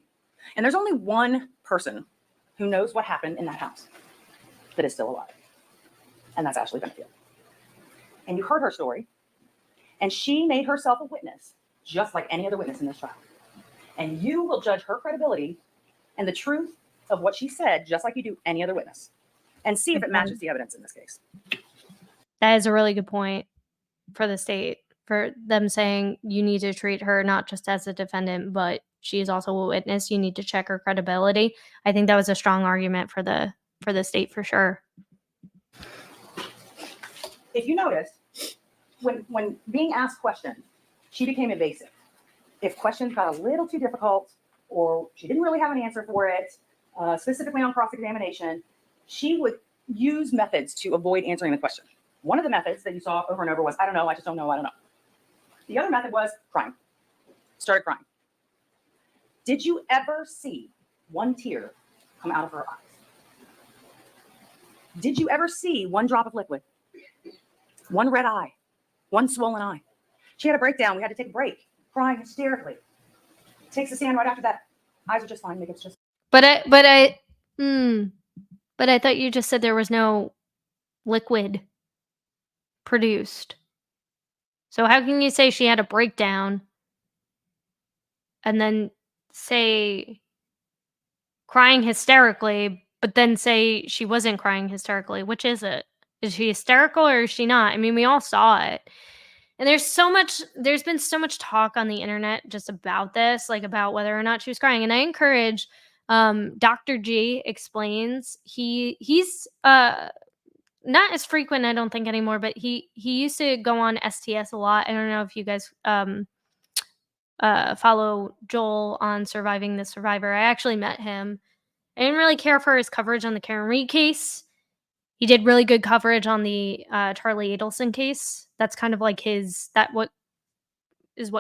And there's only one person who knows what happened in that house that is still alive. And that's Ashley Benefield. And you heard her story, and she made herself a witness, just like any other witness in this trial. And you will judge her credibility and the truth of what she said, just like you do any other witness, and see if it matches the evidence in this case. That is a really good point for the state, for them saying you need to treat her not just as a defendant, but she is also a witness. You need to check her credibility. I think that was a strong argument for the state for sure. If you notice, when being asked questions, she became evasive. If questions got a little too difficult or she didn't really have an answer for it, specifically on cross-examination, she would use methods to avoid answering the question. One of the methods that you saw over and over was, I don't know, I just don't know, I don't know. The other method was crying. Started crying. Did you ever see one tear come out of her eyes? Did you ever see one drop of liquid? One red eye? One swollen eye? She had a breakdown. We had to take a break, crying hysterically. Takes a stand right after that. Eyes are just fine. Makeup's just. But I thought you just said there was no liquid produced. So how can you say she had a breakdown and then say crying hysterically, but then say she wasn't crying hysterically? Which is it? Is she hysterical or is she not? I mean, we all saw it. And there's been so much talk on the internet just about this, like about whether or not she was crying. And I encourage Dr. G explains. He's not as frequent, I don't think, anymore, but he used to go on STS a lot. I don't know if you guys follow Joel on Surviving the Survivor. I actually met him. I didn't really care for his coverage on the Karen Reed case. He did really good coverage on the Charlie Adelson case. That's kind of like what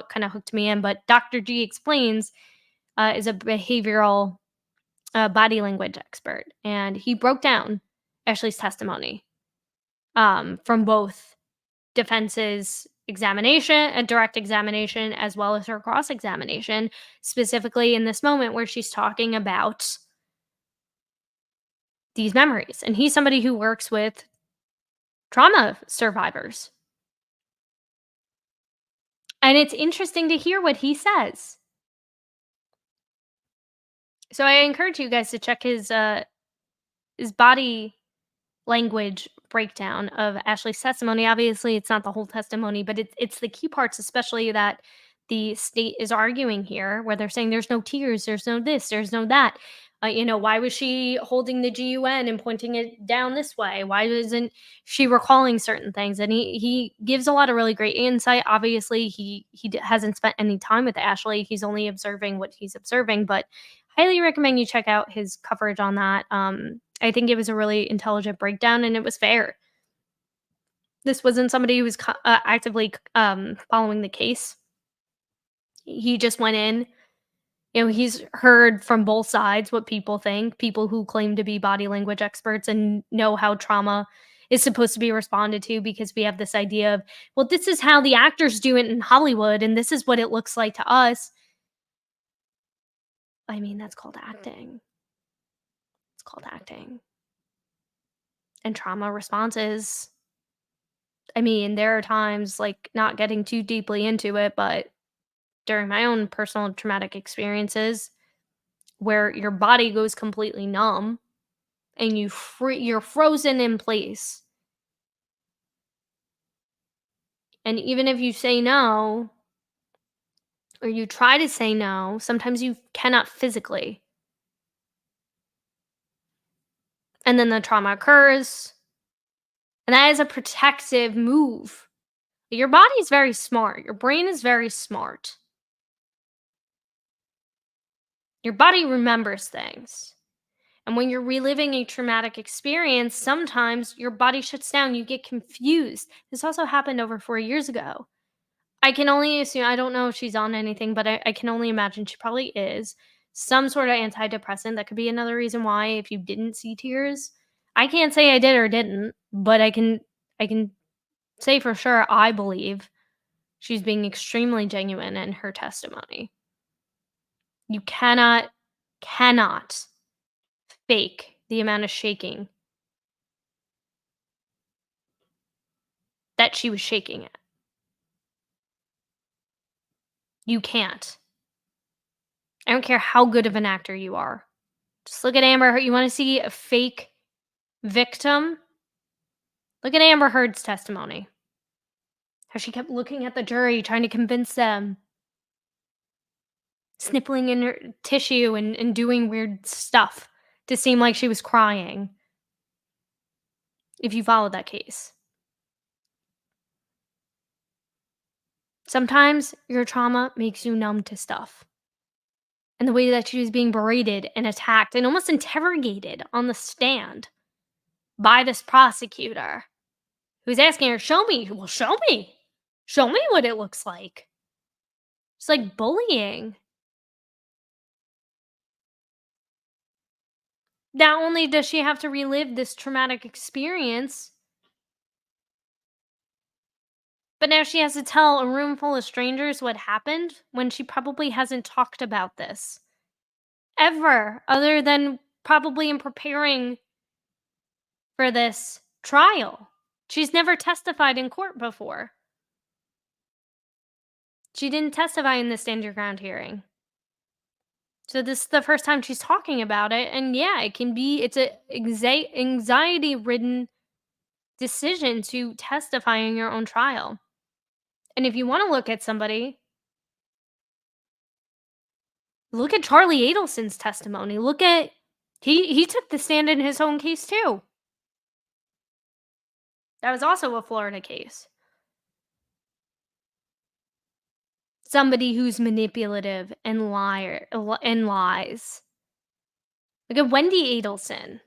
kind of hooked me in. But Dr. G explains is a behavioral body language expert, and he broke down Ashley's testimony from both defense's examination and direct examination, as well as her cross examination, specifically in this moment where she's talking about these memories. And he's somebody who works with trauma survivors. And it's interesting to hear what he says. So I encourage you guys to check his body language breakdown of Ashley's testimony. Obviously, it's not the whole testimony, but it's the key parts, especially that the state is arguing here, where they're saying there's no tears, there's no this, there's no that. Why was she holding the GUN and pointing it down this way? Why isn't she recalling certain things? And he gives a lot of really great insight. Obviously, he hasn't spent any time with Ashley. He's only observing what he's observing, but highly recommend you check out his coverage on that. I think it was a really intelligent breakdown, and it was fair. This wasn't somebody who was actively following the case. He just went in. He's heard from both sides what people think, people who claim to be body language experts and know how trauma is supposed to be responded to, because we have this idea of, well, this is how the actors do it in Hollywood, and this is what it looks like to us. I mean, that's called acting. It's called acting. And trauma responses. I mean, there are times, like, not getting too deeply into it, but during my own personal traumatic experiences where your body goes completely numb and you're frozen in place. And even if you say no, or you try to say no, sometimes you cannot physically. And then the trauma occurs. And that is a protective move. Your body is very smart. Your brain is very smart. Your body remembers things. And when you're reliving a traumatic experience, sometimes your body shuts down. You get confused. This also happened over 4 years ago. I can only assume, I don't know if she's on anything, but I can only imagine she probably is. Some sort of antidepressant. That could be another reason why, if you didn't see tears. I can't say I did or didn't, but I can say for sure I believe she's being extremely genuine in her testimony. You cannot fake the amount of shaking that she was shaking it. You can't. I don't care how good of an actor you are. Just look at Amber Heard. You want to see a fake victim? Look at Amber Heard's testimony. How she kept looking at the jury, trying to convince them, snippling in her tissue and doing weird stuff to seem like she was crying. If you followed that case. Sometimes your trauma makes you numb to stuff. And the way that she was being berated and attacked and almost interrogated on the stand by this prosecutor who's asking her, show me. Well, show me. Show me what it looks like. It's like bullying. Not only does she have to relive this traumatic experience, but now she has to tell a room full of strangers what happened when she probably hasn't talked about this ever, other than probably in preparing for this trial. She's never testified in court before. She didn't testify in the stand your ground hearing. So this is the first time she's talking about it, and yeah, it's a anxiety-ridden decision to testify in your own trial. And if you want to look at somebody, look at Charlie Adelson's testimony. Look at he took the stand in his own case too. That was also a Florida case. Somebody who's manipulative and lies. Look at Wendy Adelson,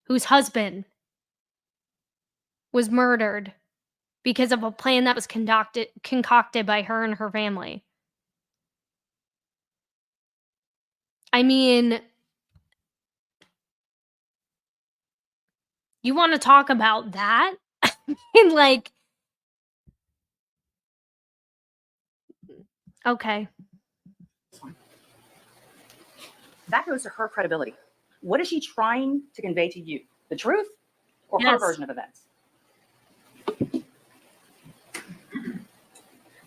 whose husband was murdered because of a plan that was concocted by her and her family. I mean, you want to talk about that? And like, okay. That goes to her credibility. What is she trying to convey to you? The truth or her Yes. version of events?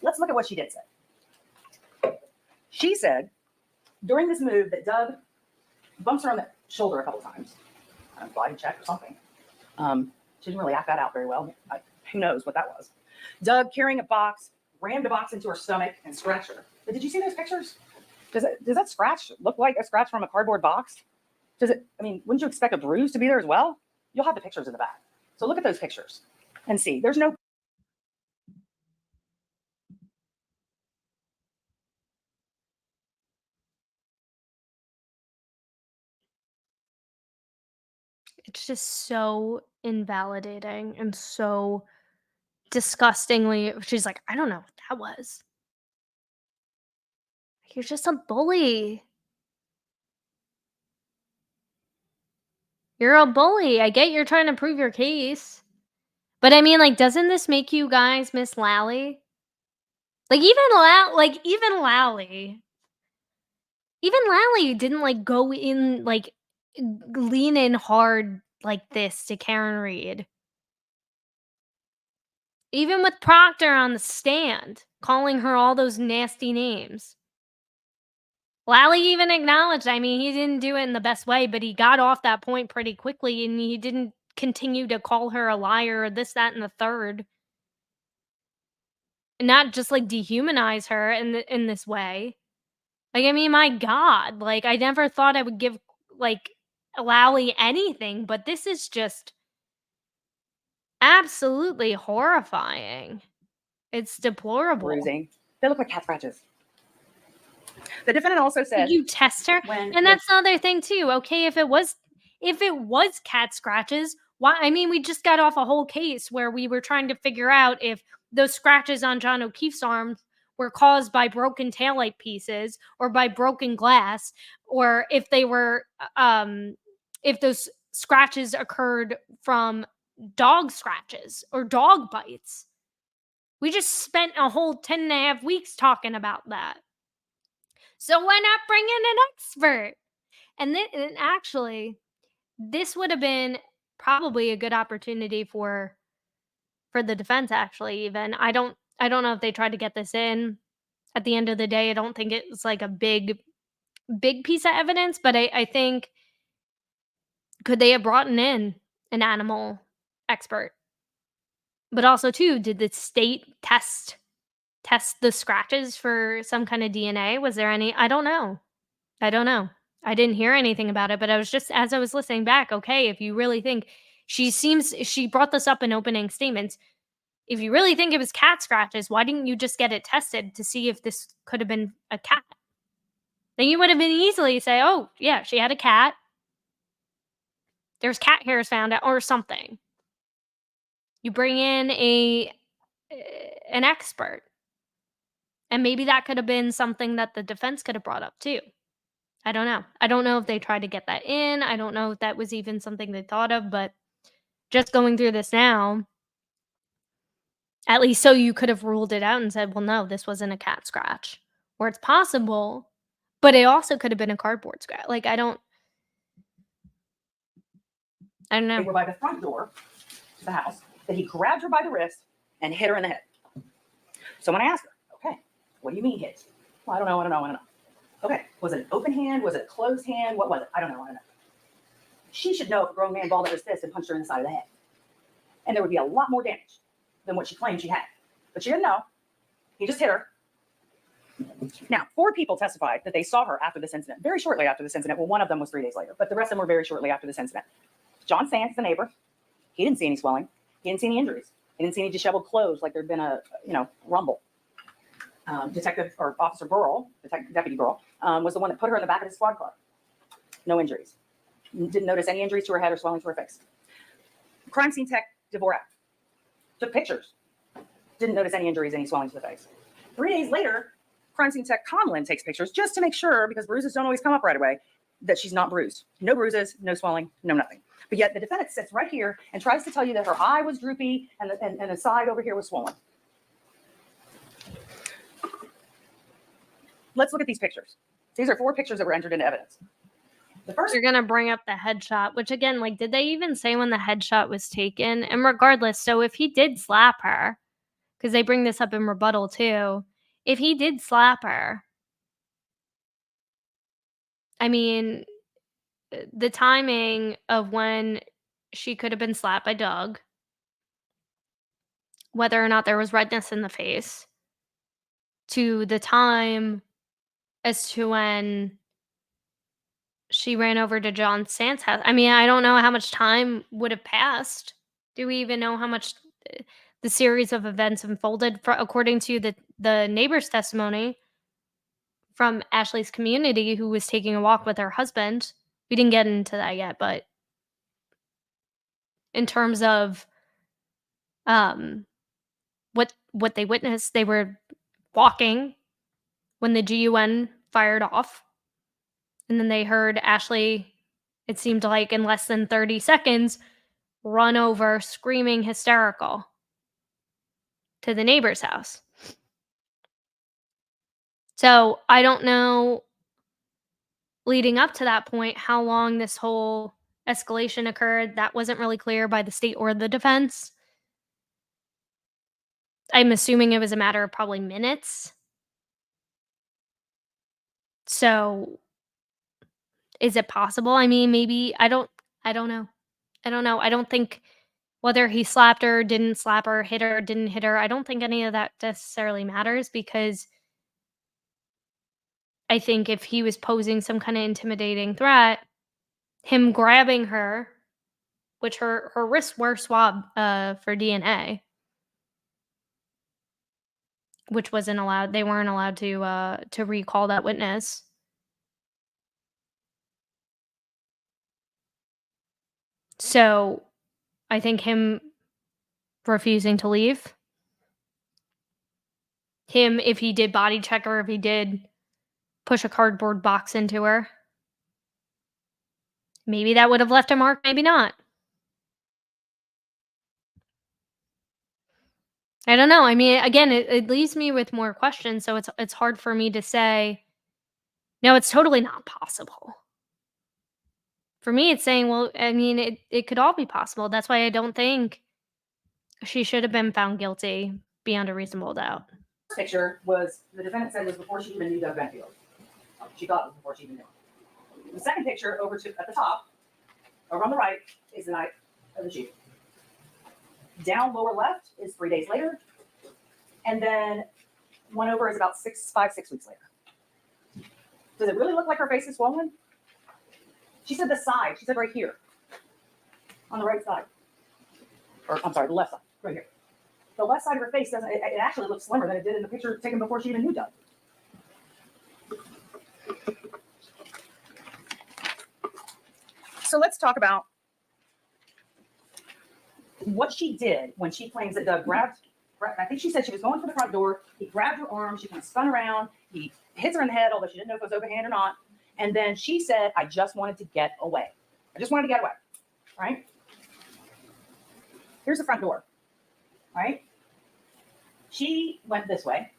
Let's look at what she did say. She said during this move that Doug bumps her on the shoulder a couple times. Body check or something. She didn't really act that out very well. Who knows what that was? Doug carrying a box, rammed a box into her stomach and scratched her. But did you see those pictures? Does that scratch look like a scratch from a cardboard box? Wouldn't you expect a bruise to be there as well? You'll have the pictures in the back. So look at those pictures and see. There's no. It's just so invalidating and so disgustingly. She's like, I don't know what that was. You're just a bully. You're a bully. I get you're trying to prove your case. But I mean, like, doesn't this make you guys miss Lally? Even Lally didn't like go in like lean in hard like this to Karen Reed. Even with Proctor on the stand, calling her all those nasty names. Lally even acknowledged, he didn't do it in the best way, but he got off that point pretty quickly and he didn't continue to call her a liar or this, that, and the third. And not just like dehumanize her in this way. My God, I never thought I would give Lally anything, but this is just absolutely horrifying. It's deplorable. Bruising. They look like cat scratches. The defendant also said, you test her, and that's the other thing too. Okay, if it was cat scratches, why? We just got off a whole case where we were trying to figure out if those scratches on John O'Keefe's arms were caused by broken taillight pieces or by broken glass, or if they were, if those scratches occurred from dog scratches or dog bites. We just spent a whole 10.5 weeks talking about that. So why not bring in an expert? And then and actually, this would have been probably a good opportunity for the defense, actually. Even I don't know if they tried to get this in. At the end of the day, I don't think it's like a big piece of evidence, but I think, could they have brought in an animal expert? But also too, did the state test the scratches for some kind of DNA? Was there any? I don't know. I don't know. I didn't hear anything about it, but I was just, as I was listening back, okay, if you really think, she brought this up in opening statements. If you really think it was cat scratches, why didn't you just get it tested to see if this could have been a cat? Then you would have been easily say, "Oh, yeah, she had a cat. There's cat hairs found out or something." You bring in an expert, and maybe that could have been something that the defense could have brought up too. I don't know. I don't know if they tried to get that in. I don't know if that was even something they thought of, but just going through this now, at least so you could have ruled it out and said, "Well, no, this wasn't a cat scratch." Or it's possible, but it also could have been a cardboard scratch. Like, I don't They know. were by the front door to the house, that he grabbed her by the wrist and hit her in the head. So when I asked her, okay, what do you mean hit? Well, I don't know. Okay, was it an open hand? Was it a closed hand? What was it? I don't know. She should know if a grown man balled up his fist and punched her in the side of the head. And there would be a lot more damage than what she claimed she had. But she didn't know. He just hit her. Now, 4 people testified that they saw her after this incident, very shortly after this incident. Well, one of them was 3 days later, but the rest of them were very shortly after this incident. John Sands, the neighbor, he didn't see any swelling. He didn't see any injuries. He didn't see any disheveled clothes like there'd been a, rumble. Detective or Officer Burrell, Deputy Burrell, was the one that put her in the back of the squad car. No injuries. Didn't notice any injuries to her head or swelling to her face. Crime scene tech Dvorak took pictures. Didn't notice any injuries, any swelling to the face. 3 days later, crime scene tech Conlon takes pictures just to make sure, because bruises don't always come up right away, that she's not bruised. No bruises, no swelling, no nothing. But yet the defendant sits right here and tries to tell you that her eye was droopy and the side over here was swollen. Let's look at these pictures. These are 4 pictures that were entered into evidence. The first, You're gonna bring up the headshot, which again, like, did they even say when the headshot was taken? And regardless, so if he did slap her, because they bring this up in rebuttal too, if he did slap her, I mean, the timing of when she could have been slapped by Doug, whether or not there was redness in the face, to the time as to when she ran over to John Sant's house. I mean, I don't know how much time would have passed. Do we even know how much the series of events unfolded according to the neighbor's testimony from Ashley's community, who was taking a walk with her husband? We didn't get into that yet, but in terms of what they witnessed, they were walking when the GUN fired off, and then they heard Ashley, it seemed like in less than 30 seconds, run over screaming hysterical to the neighbor's house. So I don't know, leading up to that point, how long this whole escalation occurred. That wasn't really clear by the state or the defense. I'm assuming it was a matter of probably minutes. So is it possible? I mean, maybe, I don't know. I don't know. I don't think whether he slapped her, didn't slap her, hit her, didn't hit her, I don't think any of that necessarily matters, because I think if he was posing some kind of intimidating threat, him grabbing her, which her wrists were swabbed for DNA, which wasn't allowed. They weren't allowed to recall that witness. So I think him refusing to leave, him, if he did body check her, if he did push a cardboard box into her, maybe that would have left a mark, maybe not. I don't know. I mean, again, it leaves me with more questions, so it's hard for me to say, no, it's totally not possible. For me, it's saying, well, I mean, it could all be possible. That's why I don't think she should have been found guilty beyond a reasonable doubt. This picture was, the defendant said, was before she even knew Doug Benefield. She thought it was before she even knew him. The second picture over to at the top, over on the right, is the night of the shooting. Down lower left is 3 days later, and then one over is about 5, 6 weeks later. Does it really look like her face is swollen? She said the side. She said right here, on the right side, or I'm sorry, the left side, right here. The left side of her face doesn't. It actually looks slimmer than it did in the picture taken before she even knew Doug. So let's talk about what she did when she claims that Doug grabbed. I think she said she was going for the front door. He grabbed her arm. She kind of spun around. He hits her in the head, although she didn't know if it was overhand or not. And then she said, "I just wanted to get away. I just wanted to get away." Right? Here's the front door. Right? She went this way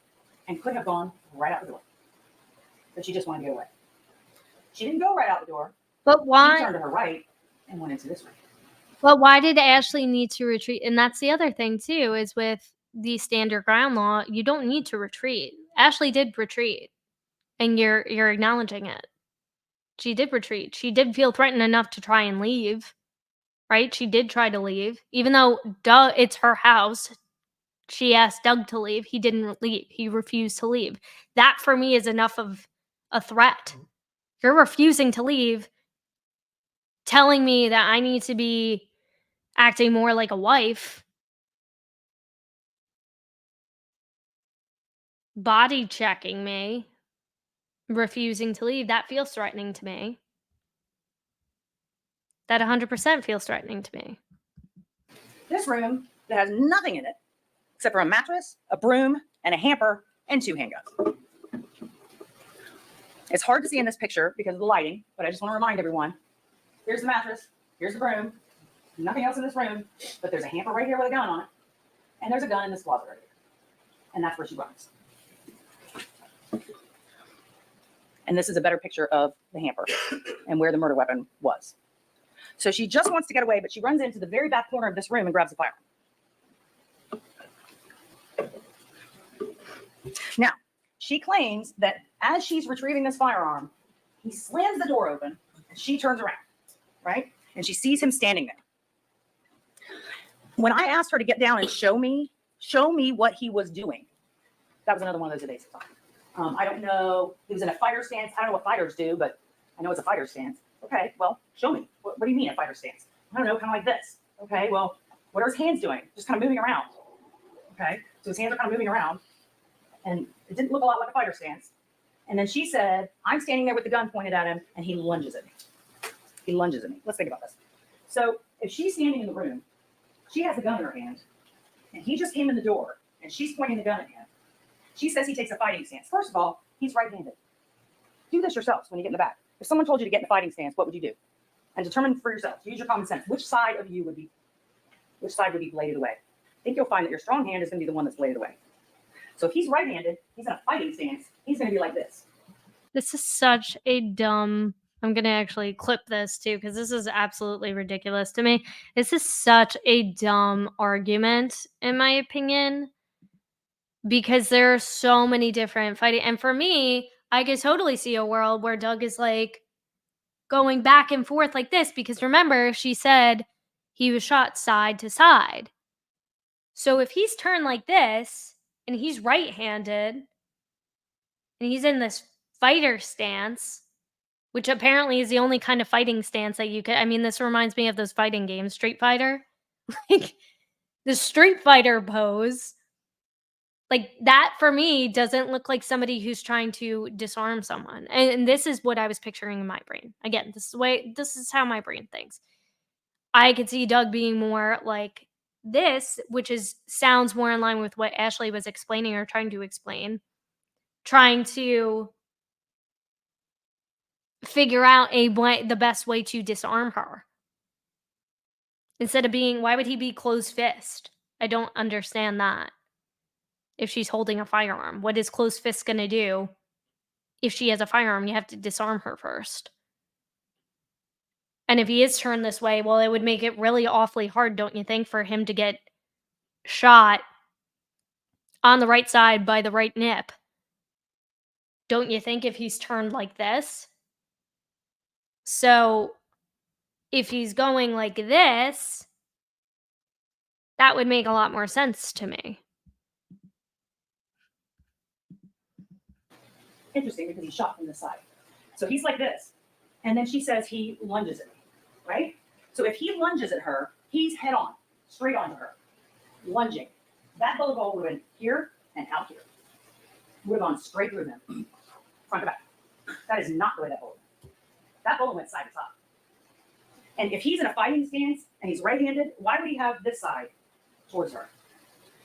and could have gone right out the door, but she just wanted to get away. She didn't go right out the door. But She why? turned to her right and went into this room. But why did Ashley need to retreat? And that's the other thing too, is with the stand your ground law, you don't need to retreat. Ashley did retreat, and you're acknowledging it. She did retreat. She did feel threatened enough to try and leave, right? She did try to leave, even though Doug, it's her house. She asked Doug to leave. He didn't leave. He refused to leave. That for me is enough of a threat. You're refusing to leave, telling me that I need to be acting more like a wife, body checking me, refusing to leave. That feels threatening to me. That 100% feels threatening to me. This room that has nothing in it except for a mattress, a broom, and a hamper, and 2 handguns. It's hard to see in this picture because of the lighting, but I just want to remind everyone, here's the mattress, here's the broom, nothing else in this room, but there's a hamper right here with a gun on it, and there's a gun in this closet right here. And that's where she runs. And this is a better picture of the hamper and where the murder weapon was. So she just wants to get away, but she runs into the very back corner of this room and grabs the firearm. Now, she claims that as she's retrieving this firearm, he slams the door open and she turns around, right? And she sees him standing there. When I asked her to get down and show me what he was doing, that was another one of those evasive times. I don't know. He was in a fighter stance. I don't know what fighters do, but I know it's a fighter stance. Okay, well, show me. What do you mean a fighter stance? I don't know, kind of like this. Okay, well, what are his hands doing? Just kind of moving around. Okay, so his hands are kind of moving around. And it didn't look a lot like a fighter stance. And then she said, I'm standing there with the gun pointed at him, and he lunges at me. He lunges at me. Let's think about this. So if she's standing in the room, she has the gun in her hand, and he just came in the door, and she's pointing the gun at him. She says he takes a fighting stance. First of all, he's right-handed. Do this yourselves when you get in the back. If someone told you to get in a fighting stance, what would you do? And determine for yourself. Use your common sense. Which side would be bladed away? I think you'll find that your strong hand is going to be the one that's bladed away. So if he's right-handed, he's in a fighting stance, he's going to be like this. This is such a dumb. I'm going to actually clip this too, because this is absolutely ridiculous to me. This is such a dumb argument, in my opinion, because there are so many different fighting. And for me, I could totally see a world where Doug is like going back and forth like this, because remember, she said he was shot side to side. So if he's turned like this, and he's right-handed, and he's in this fighter stance, which apparently is the only kind of fighting stance that you can. I mean, this reminds me of those fighting games, Street Fighter. Like, the Street Fighter pose. Like, that, for me, doesn't look like somebody who's trying to disarm someone. And this is what I was picturing in my brain. Again, this is how my brain thinks. I could see Doug being more like this, which sounds more in line with what Ashley was explaining or trying to explain, trying to figure out the best way to disarm her. Instead of being, why would he be closed fist? I don't understand that. If she's holding a firearm, what is closed fist going to do? If she has a firearm, you have to disarm her first. And if he is turned this way, well, it would make it really awfully hard, don't you think, for him to get shot on the right side by the right nip. Don't you think, if he's turned like this? So if he's going like this, that would make a lot more sense to me. Interesting, because he's shot from the side. So he's like this. And then she says he lunges at me, right? So if he lunges at her, he's head on, straight onto her, lunging. That bullet hole would have been here and out here. Would have gone straight through him, front to back. That is not the way that bullet went. That bullet went side to side. And if he's in a fighting stance and he's right-handed, why would he have this side towards her?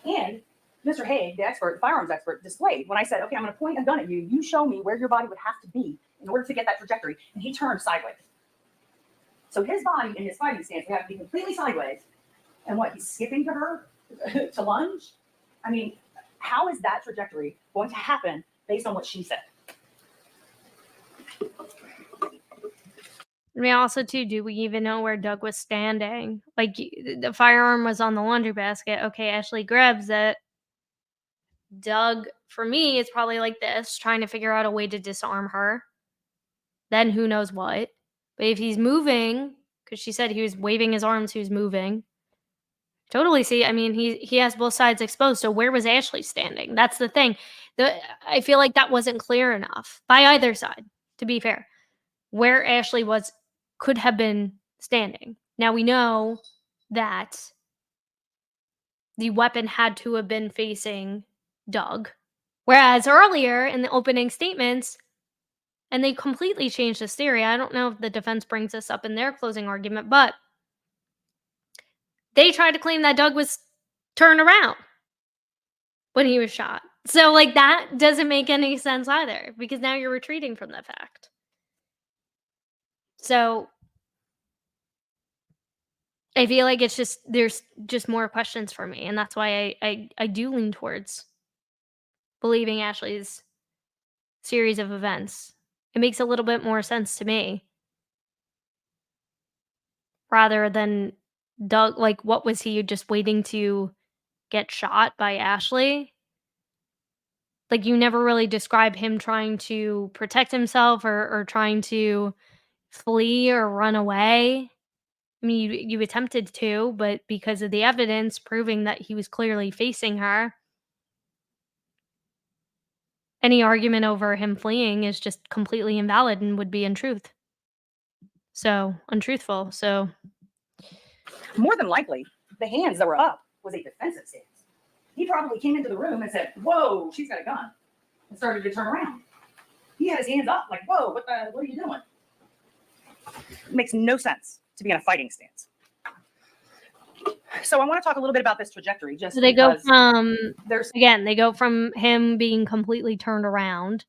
And Mr. Haig, the expert, firearms expert, displayed when I said, okay, I'm going to point a gun at you. You show me where your body would have to be in order to get that trajectory. And he turned sideways. So his body in his fighting stance would have to be completely sideways. And what, he's skipping to her to lunge? I mean, how is that trajectory going to happen based on what she said? I mean, also, too, do we even know where Doug was standing? Like, the firearm was on the laundry basket. Okay, Ashley grabs it. Doug, for me, is probably like this, trying to figure out a way to disarm her. Then who knows what. But if he's moving, because she said he was waving his arms, he was moving. Totally see. I mean, he has both sides exposed. So where was Ashley standing? That's the thing. I feel like that wasn't clear enough by either side, to be fair. Where Ashley could have been standing. Now we know that the weapon had to have been facing Doug. Whereas earlier in the opening statements, and they completely changed this theory. I don't know if the defense brings this up in their closing argument, but they tried to claim that Doug was turned around when he was shot. So, like, that doesn't make any sense either, because now you're retreating from that fact. So I feel like there's just more questions for me, and that's why I do lean towards believing Ashley's series of events. It makes a little bit more sense to me, rather than Doug. Like, what was he just waiting to get shot by Ashley? Like, you never really describe him trying to protect himself or trying to flee or run away. I mean, you attempted to, but because of the evidence proving that he was clearly facing her, any argument over him fleeing is just completely invalid and would be untruthful. So More than likely, the hands that were up was a defensive stance. He probably came into the room and said, whoa, she's got a gun, and started to turn around. He had his hands up like, whoa, what are you doing? It makes no sense to be in a fighting stance. So I want to talk a little bit about this trajectory. Just they go because from there's they go from him being completely turned around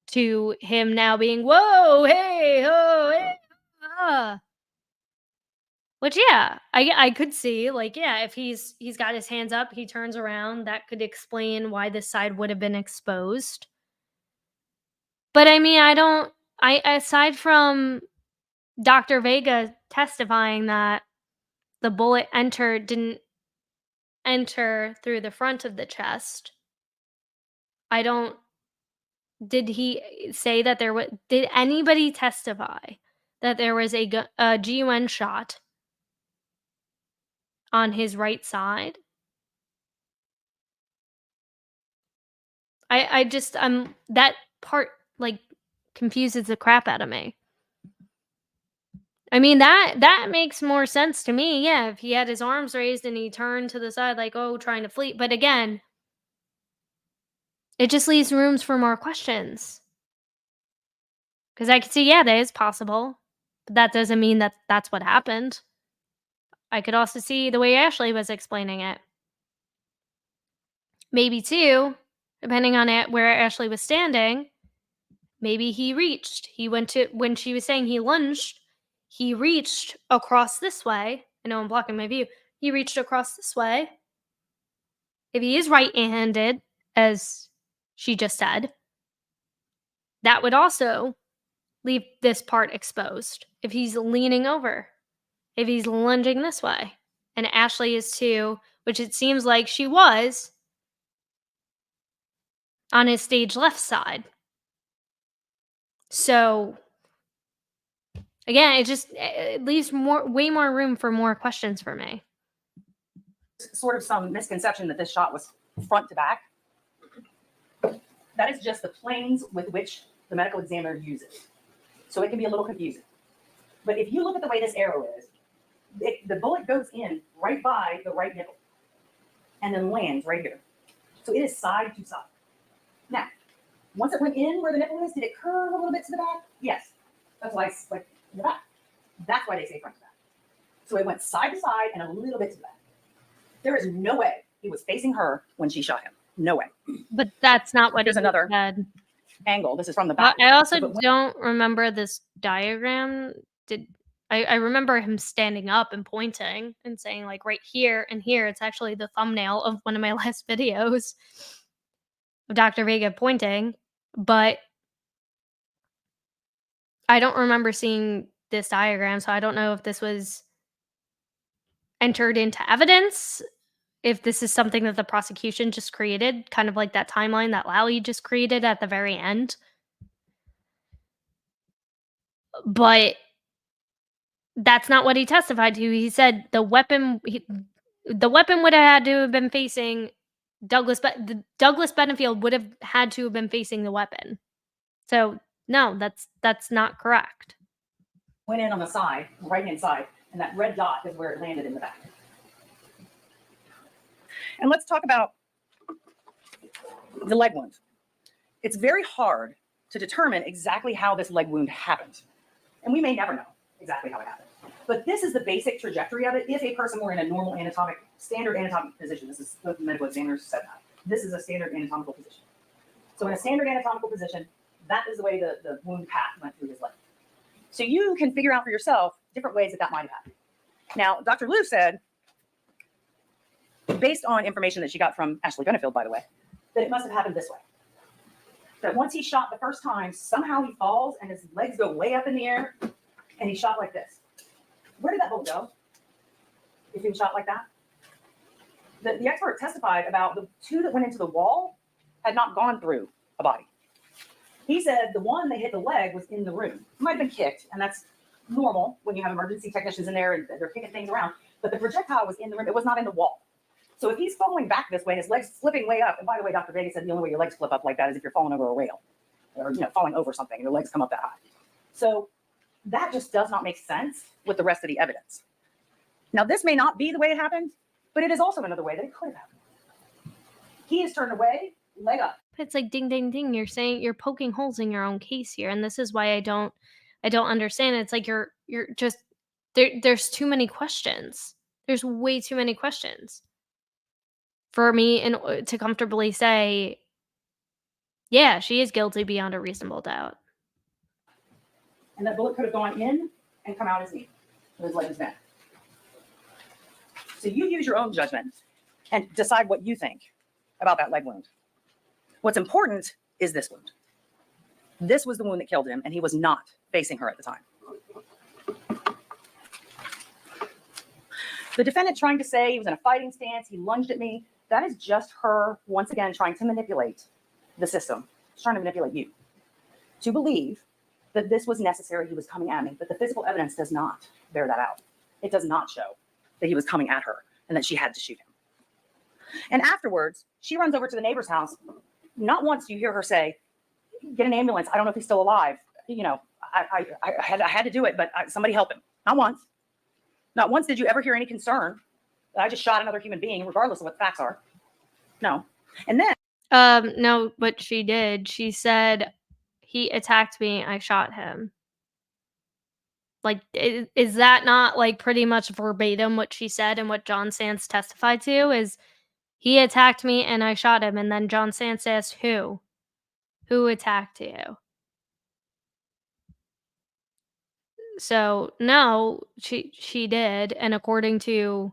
to him now being, whoa, hey, oh, hey, ah. Which, yeah, I could see, like, yeah, if he's got his hands up, he turns around, that could explain why this side would have been exposed. But I mean, aside from Dr. Vega testifying that the bullet didn't enter through the front of the chest, did he say that did anybody testify that there was a GUN shot on his right side? I just that part, like, confuses the crap out of me. I mean, that makes more sense to me. Yeah, if he had his arms raised and he turned to the side like, oh, trying to flee. But again, it just leaves rooms for more questions. Because I could see, yeah, that is possible. But that doesn't mean that that's what happened. I could also see the way Ashley was explaining it. Maybe, too, depending on where Ashley was standing, maybe when she was saying he lunged, he reached across this way. I know I'm blocking my view. He reached across this way. If he is right-handed, as she just said, that would also leave this part exposed. If he's leaning over, if he's lunging this way, and Ashley is too, which it seems like she was on his stage left side. So again, it leaves way more room for more questions for me. Sort of some misconception that this shot was front to back. That is just the planes with which the medical examiner uses. So it can be a little confusing. But if you look at the way this arrow is, the bullet goes in right by the right nipple and then lands right here. So it is side to side. Now, once it went in where the nipple is, did it curve a little bit to the back? Yes. That's why it's like in the back. That's why they say front to back. So it went side to side and a little bit to the back. There is no way he was facing her when she shot him. No way. But that's not what Here's he another said. Angle. This is from the back. I also So, but when- don't remember this diagram. I remember him standing up and pointing and saying like right here and here. It's actually the thumbnail of one of my last videos of Dr. Vega pointing, but I don't remember seeing this diagram, so I don't know if this was entered into evidence, if this is something that the prosecution just created, kind of like that timeline that Lally just created at the very end. But that's not what he testified to. He said the weapon would have had to have been facing Douglas, but Douglas Benefield would have had to have been facing the weapon. So no, that's not correct. went in on the side, right hand side, and that red dot is where it landed in the back. And let's talk about the leg wound. It's very hard to determine exactly how this leg wound happened. And we may never know exactly how it happened. But this is the basic trajectory of it if a person were in a normal standard anatomic position. This is what the medical examiners said that. This is a standard anatomical position. So in a standard anatomical position, that is the way the wound path went through his leg. So you can figure out for yourself different ways that might have happened. Now, Dr. Liu said, based on information that she got from Ashley Benefield, by the way, that it must have happened this way. That once he shot the first time, somehow he falls and his legs go way up in the air and he shot like this. Where did that bullet go if he was shot like that? The expert testified about the two that went into the wall had not gone through a body. He said the one that hit the leg was in the room. It might have been kicked, and that's normal when you have emergency technicians in there and they're kicking things around. But the projectile was in the room. It was not in the wall. So if he's falling back this way, his legs slipping way up, and by the way, Dr. Vega said the only way your legs flip up like that is if you're falling over a rail or falling over something and your legs come up that high. So that just does not make sense with the rest of the evidence. Now, this may not be the way it happened, but it is also another way that it could have happened. He is turned away, leg up. It's like ding ding ding, you're saying you're poking holes in your own case here, and this is why I don't understand. It's like you're just there's too many questions. There's way too many questions for me to comfortably say, yeah, she is guilty beyond a reasonable doubt. And that bullet could have gone in and come out his knee, or his leg is bent. So you use your own judgment and decide what you think about that leg wound. What's important is this wound. This was the wound that killed him, and he was not facing her at the time. The defendant trying to say he was in a fighting stance, he lunged at me, that is just her, once again, trying to manipulate the system. She's trying to manipulate you to believe that this was necessary, he was coming at me, but the physical evidence does not bear that out. It does not show that he was coming at her and that she had to shoot him. And afterwards, she runs over to the neighbor's house. Not once do you hear her say, get an ambulance. I don't know if he's still alive. I had to do it, but somebody help him. Not once. Not once did you ever hear any concern that I just shot another human being, regardless of what the facts are. No. And then. No, but she did. She said, he attacked me, I shot him. Like, is that not like pretty much verbatim what she said and what John Sands testified to? Is he attacked me and I shot him, and then John Sands asked who? Who attacked you? So no, she did, and according to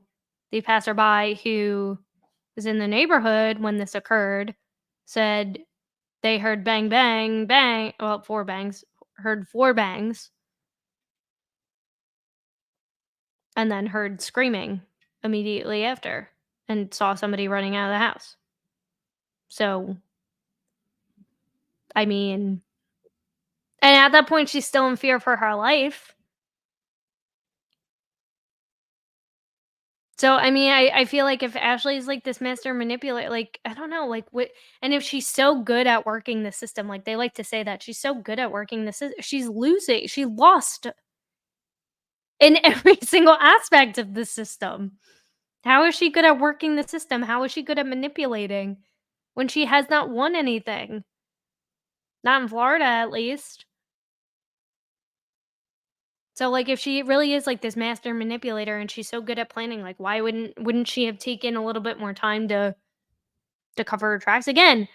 the passerby who was in the neighborhood when this occurred, said they heard bang bang bang. Well, 4 bangs. heard 4 bangs and then heard screaming immediately after and saw somebody running out of the house. So, I mean, and at that point, she's still in fear for her life. So, I mean, I feel like if Ashley's like this master manipulator, like, I don't know, like, what, and if she's so good at working the system, like they like to say that she's so good at working the system, she's losing, she lost in every single aspect of the system. How is she good at working the system? How is she good at manipulating when she has not won anything? Not in Florida, at least. So, like, if she really is like this master manipulator and she's so good at planning, like, why wouldn't she have taken a little bit more time to cover her tracks? Again,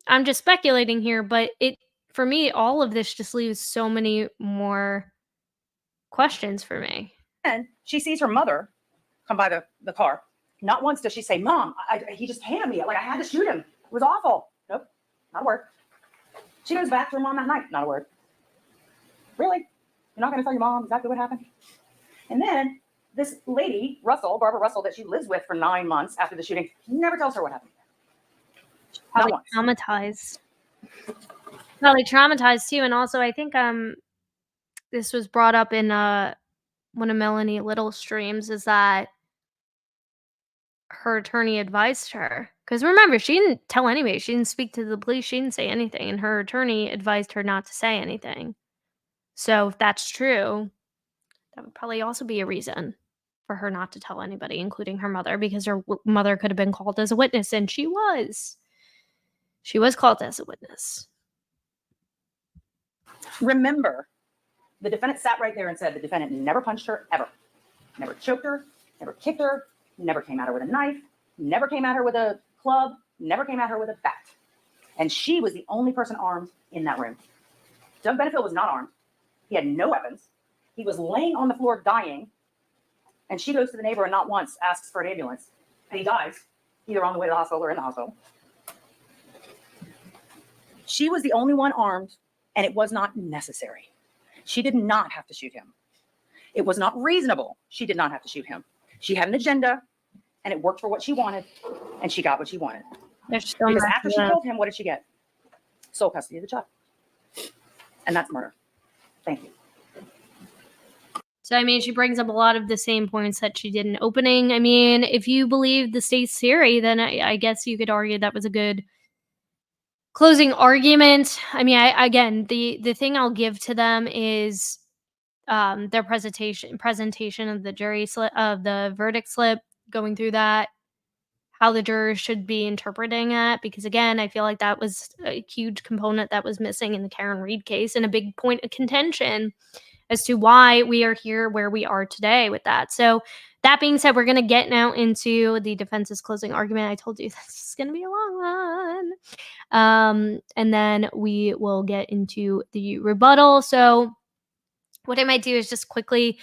I'm just speculating here, but it, for me, all of this just leaves so many more questions for me. And she sees her mother come by the car. Not once does she say, Mom, he just handed me it. Like, I had to shoot him. It was awful. Nope, not a word. She goes back to her mom that night. Not a word. Really? You're not going to tell your mom exactly what happened? And then this lady, Barbara Russell, that she lives with for 9 months after the shooting, never tells her what happened. Not once. Traumatized. Probably traumatized too. And also, I think this was brought up in one of Melanie Little's streams, is that her attorney advised her, because remember, she didn't tell anybody, she didn't speak to the police, she didn't say anything, and her attorney advised her not to say anything. So if that's true, that would probably also be a reason for her not to tell anybody, including her mother, because her mother could have been called as a witness, and she was called as a witness. Remember, the defendant sat right there and said the defendant never punched her, ever. Never choked her, never kicked her, never came at her with a knife, never came at her with a club, never came at her with a bat. And she was the only person armed in that room. Doug Benefield was not armed. He had no weapons. He was laying on the floor dying. And she goes to the neighbor and not once asks for an ambulance. And he dies, either on the way to the hospital or in the hospital. She was the only one armed, and it was not necessary. She did not have to shoot him. It was not reasonable. She did not have to shoot him. She had an agenda, and it worked for what she wanted, and she got what she wanted. Because after she killed him, what did she get? Sole custody of the child. And that's murder. Thank you. So, I mean, she brings up a lot of the same points that she did in opening. I mean, if you believe the state's theory, then I guess you could argue that was a good closing argument. I mean, again, the thing I'll give to them is their presentation of the jury slip, of the verdict slip, going through that, how the jurors should be interpreting it, because again, I feel like that was a huge component that was missing in the Karen Reed case, and a big point of contention as to why we are here where we are today with that. So that being said, we're going to get now into the defense's closing argument. I told you this is going to be a long one. And then we will get into the rebuttal. So what I might do is just quickly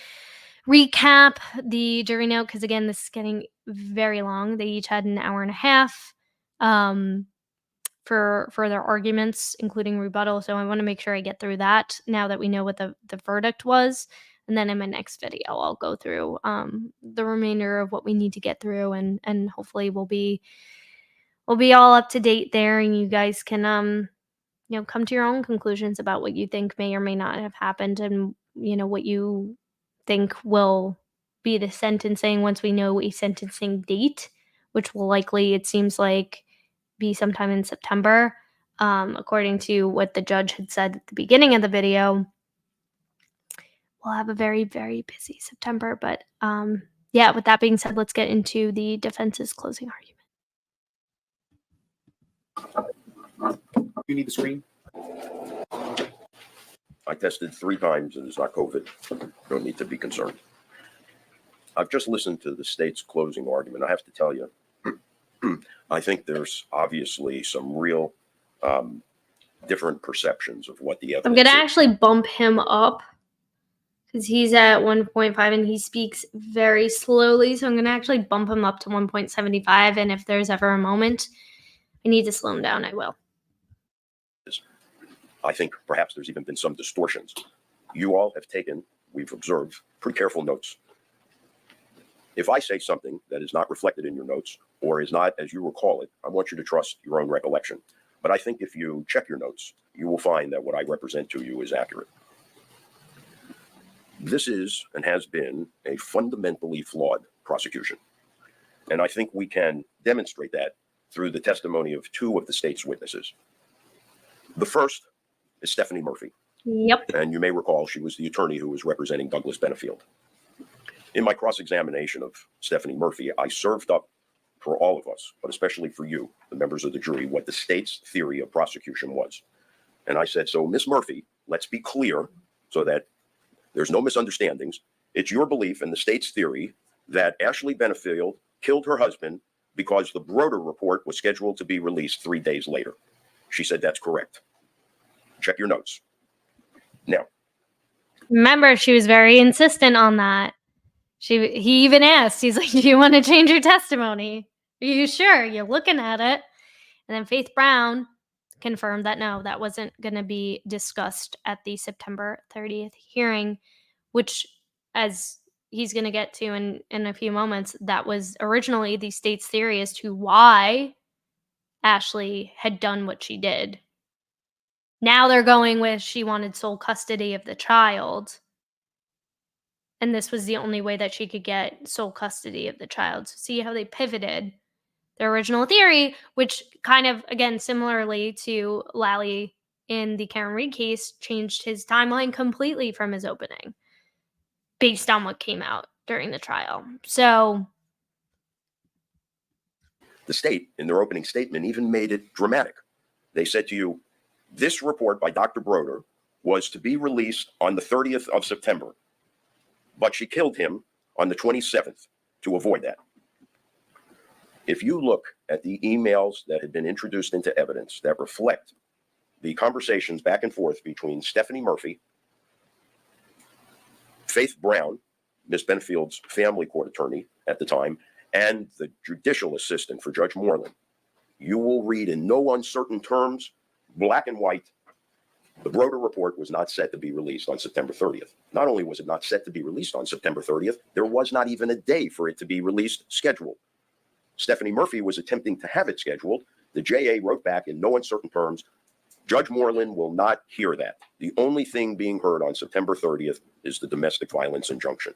recap the jury note, because again, this is getting very long. They each had an hour and a half for their arguments, including rebuttal. So I want to make sure I get through that now that we know what the verdict was. And then in my next video, I'll go through the remainder of what we need to get through, and hopefully we'll be all up to date there, and you guys can come to your own conclusions about what you think may or may not have happened, and what you think will be the sentencing once we know a sentencing date, which will likely, it seems like, be sometime in September, according to what the judge had said at the beginning of the video. We'll have a very, very busy September, but yeah, with that being said, let's get into the defense's closing argument. You need the screen? I tested 3 times and it's not COVID. Don't need to be concerned. I've just listened to the state's closing argument. I have to tell you, I think there's obviously some real different perceptions of what the evidence I'm going to is. actually bump him up because he's at 1.5 and he speaks very slowly. So I'm going to actually bump him up to 1.75. And if there's ever a moment I need to slow him down, I will. I think perhaps there's even been some distortions. You all have taken, we've observed, pretty careful notes. If I say something that is not reflected in your notes or is not as you recall it, I want you to trust your own recollection. But I think if you check your notes, you will find that what I represent to you is accurate. This is and has been a fundamentally flawed prosecution. And I think we can demonstrate that through the testimony of two of the state's witnesses. The first is Stephanie Murphy. Yep. And you may recall she was the attorney who was representing Douglas Benefield. In my cross-examination of Stephanie Murphy, I served up for all of us, but especially for you, the members of the jury, what the state's theory of prosecution was. And I said, so Miss Murphy, let's be clear so that there's no misunderstandings. It's your belief in the state's theory that Ashley Benefield killed her husband because the Broder report was scheduled to be released 3 days later. She said, that's correct. Check your notes. Now, Remember, she was very insistent on that. He even asked, he's like, do you want to change your testimony? Are you sure? You're looking at it. And then Faith Brown confirmed that no, that wasn't going to be discussed at the September 30th hearing, which, as he's going to get to in a few moments, that was originally the state's theory as to why Ashley had done what she did. Now they're going with she wanted sole custody of the child. And this was the only way that she could get sole custody of the child. So see how they pivoted their original theory, which kind of, again, similarly to Lally in the Karen Reed case, changed his timeline completely from his opening based on what came out during the trial. So the state, in their opening statement, even made it dramatic. They said to you, this report by Dr. Broder was to be released on the 30th of September, but she killed him on the 27th to avoid that. If you look at the emails that had been introduced into evidence that reflect the conversations back and forth between Stephanie Murphy, Faith Brown, Ms. Benefield's family court attorney at the time, and the judicial assistant for Judge Moreland, you will read in no uncertain terms, black and white, the Broder report was not set to be released on September 30th. Not only was it not set to be released on September 30th, there was not even a day for it to be released scheduled. Stephanie Murphy was attempting to have it scheduled. The JA wrote back in no uncertain terms, Judge Moreland will not hear that. The only thing being heard on September 30th is the domestic violence injunction.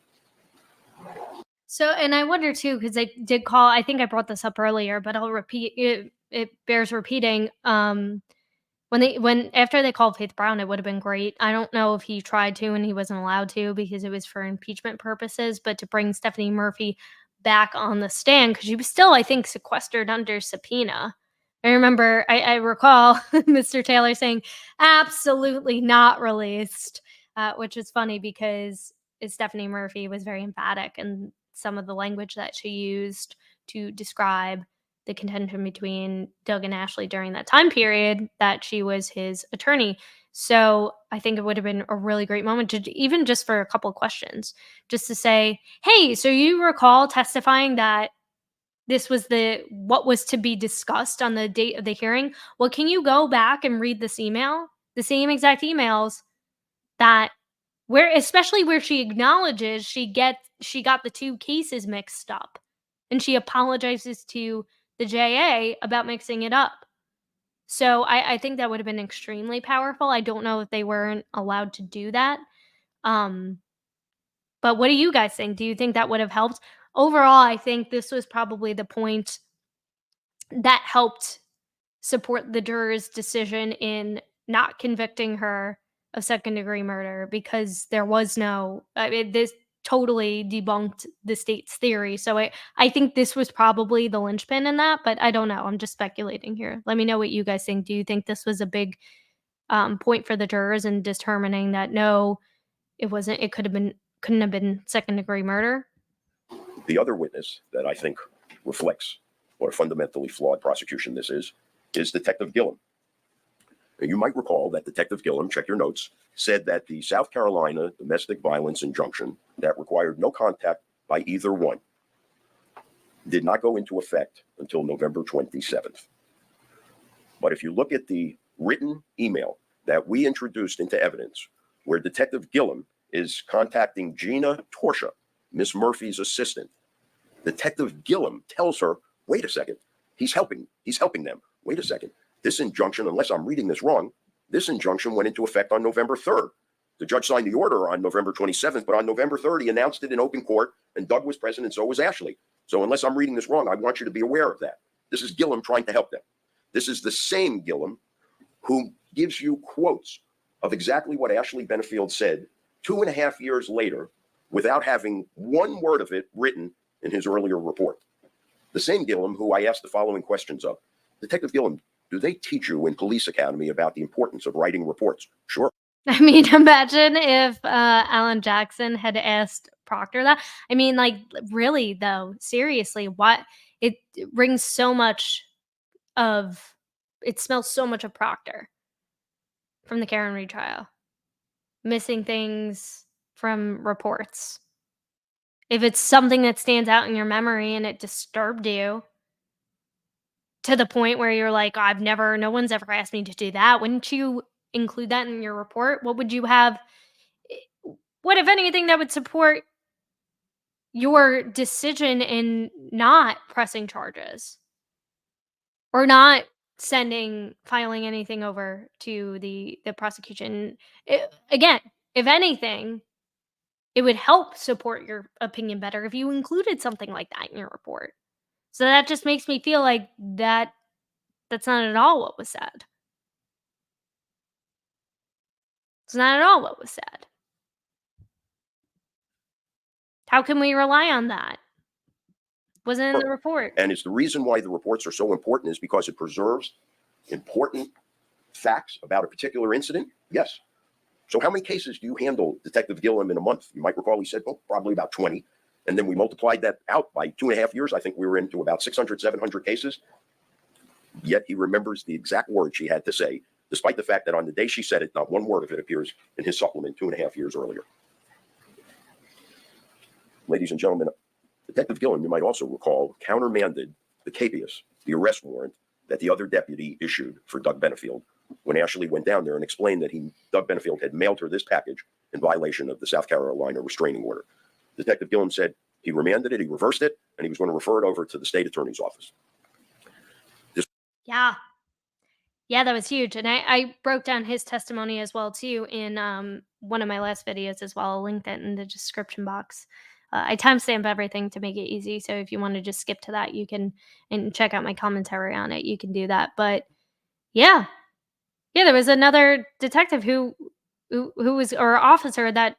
So, and I wonder too, because I did call, I think I brought this up earlier, but I'll repeat it. It bears repeating. When after they called Faith Brown, it would have been great. I don't know if he tried to and he wasn't allowed to because it was for impeachment purposes, but to bring Stephanie Murphy back on the stand, because she was still, I think, sequestered under subpoena. I remember, I recall Mr. Taylor saying, absolutely not released, which is funny because Stephanie Murphy was very emphatic in some of the language that she used to describe the contention between Doug and Ashley during that time period that she was his attorney. So I think it would have been a really great moment to even just for a couple of questions, just to say, hey, so you recall testifying that this was what was to be discussed on the date of the hearing? Well, can you go back and read this email? The same exact emails that especially where she acknowledges she got the two cases mixed up, and she apologizes to the JA about mixing it up. So I think that would have been extremely powerful. I don't know if they weren't allowed to do that. But what do you guys think? Do you think that would have helped? Overall, I think this was probably the point that helped support the jurors' decision in not convicting her of second-degree murder, because there was this totally debunked the state's theory. So I think this was probably the linchpin in that, but I don't know. I'm just speculating here. Let me know what you guys think. Do you think this was a big point for the jurors in determining that no, it wasn't? It couldn't have been second-degree murder. The other witness that I think reflects what a fundamentally flawed prosecution this is Detective Gillum. And you might recall that Detective Gillum, check your notes, said that the South Carolina domestic violence injunction that required no contact by either one did not go into effect until November 27th. But if you look at the written email that we introduced into evidence where Detective Gillum is contacting Gina Torsha, Miss Murphy's assistant. Detective Gillum tells her, wait a second, he's helping them. Wait a second. This injunction, unless I'm reading this wrong, this injunction went into effect on November 3rd. The judge signed the order on November 27th, but on November 3rd, he announced it in open court, and Doug was present, and so was Ashley. So unless I'm reading this wrong, I want you to be aware of that. This is Gillum trying to help them. This is the same Gillum who gives you quotes of exactly what Ashley Benefield said 2.5 years later without having one word of it written in his earlier report. The same Gillum who I asked the following questions of. Detective Gillum, do they teach you in police academy about the importance of writing reports? Sure. I mean, imagine if Alan Jackson had asked Proctor that. I mean, like, really, though, seriously, what it brings so much of, it smells so much of Proctor from the Karen Reed trial. Missing things from reports. If it's something that stands out in your memory and it disturbed you to the point where you're like, no one's ever asked me to do that, wouldn't you include that in your report? What would you have? What, if anything, that would support your decision in not pressing charges or not filing anything over to the prosecution? Again, if anything, it would help support your opinion better if you included something like that in your report. So that just makes me feel like that's not at all what was said. It's not at all what was said. How can we rely on that? Wasn't in the report. And it's the reason why the reports are so important is because it preserves important facts about a particular incident. Yes. So how many cases do you handle, Detective Gillum, in a month? You might recall he said, probably about 20. And then we multiplied that out by 2.5 years. I think we were into about 600, 700 cases. Yet he remembers the exact words she had to say, despite the fact that on the day she said it, not one word of it appears in his supplement 2.5 years earlier. Ladies and gentlemen, Detective Gillum, you might also recall, countermanded the capias, the arrest warrant that the other deputy issued for Doug Benefield when Ashley went down there and explained that Doug Benefield had mailed her this package in violation of the South Carolina restraining order. Detective Gillum said he remanded it, he reversed it, and he was going to refer it over to the state attorney's office. Yeah, that was huge. And I broke down his testimony as well, too, in one of my last videos as well. I'll link that in the description box. I timestamp everything to make it easy. So if you want to just skip to that, you can, and check out my commentary on it. You can do that. But yeah, there was another detective who was, or officer that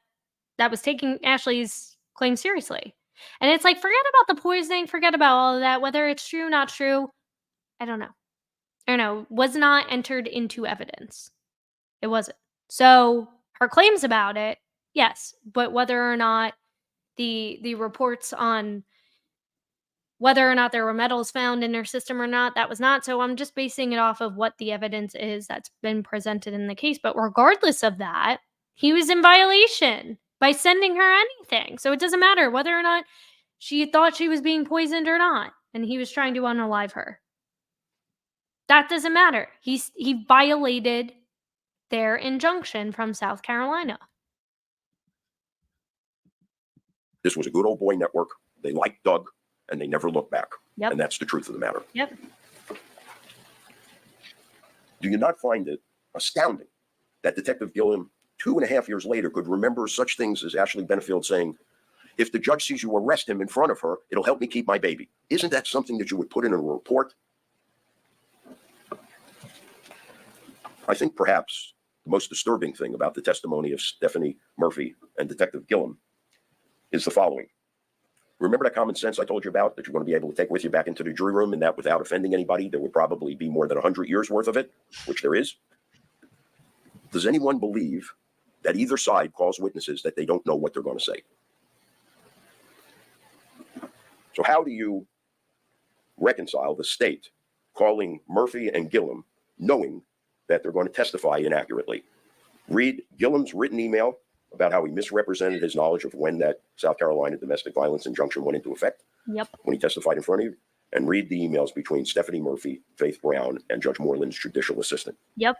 was taking Ashley's claim seriously. And it's like, forget about the poisoning, forget about all of that, whether it's true, not true. I don't know, was not entered into evidence. It wasn't. So her claims about it, yes, but whether or not the reports on whether or not there were metals found in her system or not, that was not. So I'm just basing it off of what the evidence is that's been presented in the case. But regardless of that, he was in violation by sending her anything. So it doesn't matter whether or not she thought she was being poisoned or not, and he was trying to unalive her. That doesn't matter. He violated their injunction from South Carolina. This was a good old boy network. They liked Doug, and they never looked back. Yep. And that's the truth of the matter. Yep. Do you not find it astounding that Detective Gillum, 2.5 years later, could remember such things as Ashley Benefield saying, if the judge sees you arrest him in front of her, it'll help me keep my baby? Isn't that something that you would put in a report? I think perhaps the most disturbing thing about the testimony of Stephanie Murphy and Detective Gillum is the following. Remember that common sense I told you about that you're going to be able to take with you back into the jury room, and that without offending anybody, there would probably be more than 100 years worth of it, which there is? Does anyone believe that either side calls witnesses that they don't know what they're going to say? So how do you reconcile the state calling Murphy and Gillum knowing that they're going to testify inaccurately? Read Gillum's written email about how he misrepresented his knowledge of when that South Carolina domestic violence injunction went into effect. Yep. When he testified in front of you, and read the emails between Stephanie Murphy, Faith Brown, and Judge Moreland's judicial assistant. Yep.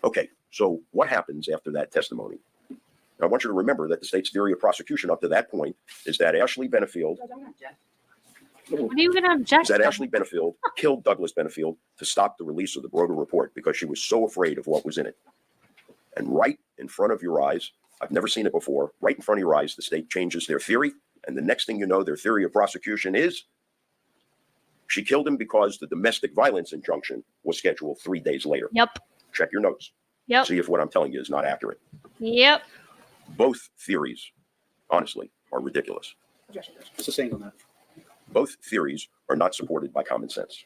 Okay, so what happens after that testimony? Now, I want you to remember that the state's theory of prosecution up to that point is that Ashley Benefield Judge, I'm gonna object. What are you going to object is that to? Ashley Benefield killed Douglas Benefield to stop the release of the Broder report because she was so afraid of what was in it. And right in front of your eyes, I've never seen it before, right in front of your eyes, the state changes their theory. And the next thing you know, their theory of prosecution is she killed him because the domestic violence injunction was scheduled 3 days later. Yep. Check your notes. Yep. See if what I'm telling you is not accurate. Yep. Both theories, honestly, are ridiculous. Objection, Judge. Just a saying on that. Both theories are not supported by common sense.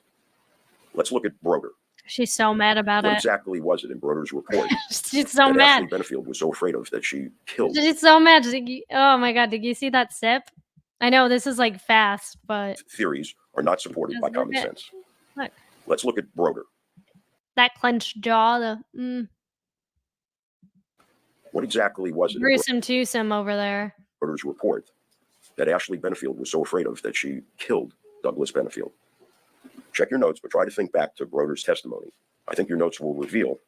Let's look at Broder. She's so mad about What it. exactly was it in Broder's report She's so that mad. Ashley Benefield was so afraid of that she killed? She's so mad. Oh my God. Did you see that sip? I know this is like fast, but Theories are not supported by Just look common at- sense. look. Let's look at Broder. that clenched jaw, What exactly was it in gruesome twosome over there. Broder's report that Ashley Benefield was so afraid of that she killed Douglas Benefield? Check your notes, but try to think back to Broder's testimony. I think your notes will reveal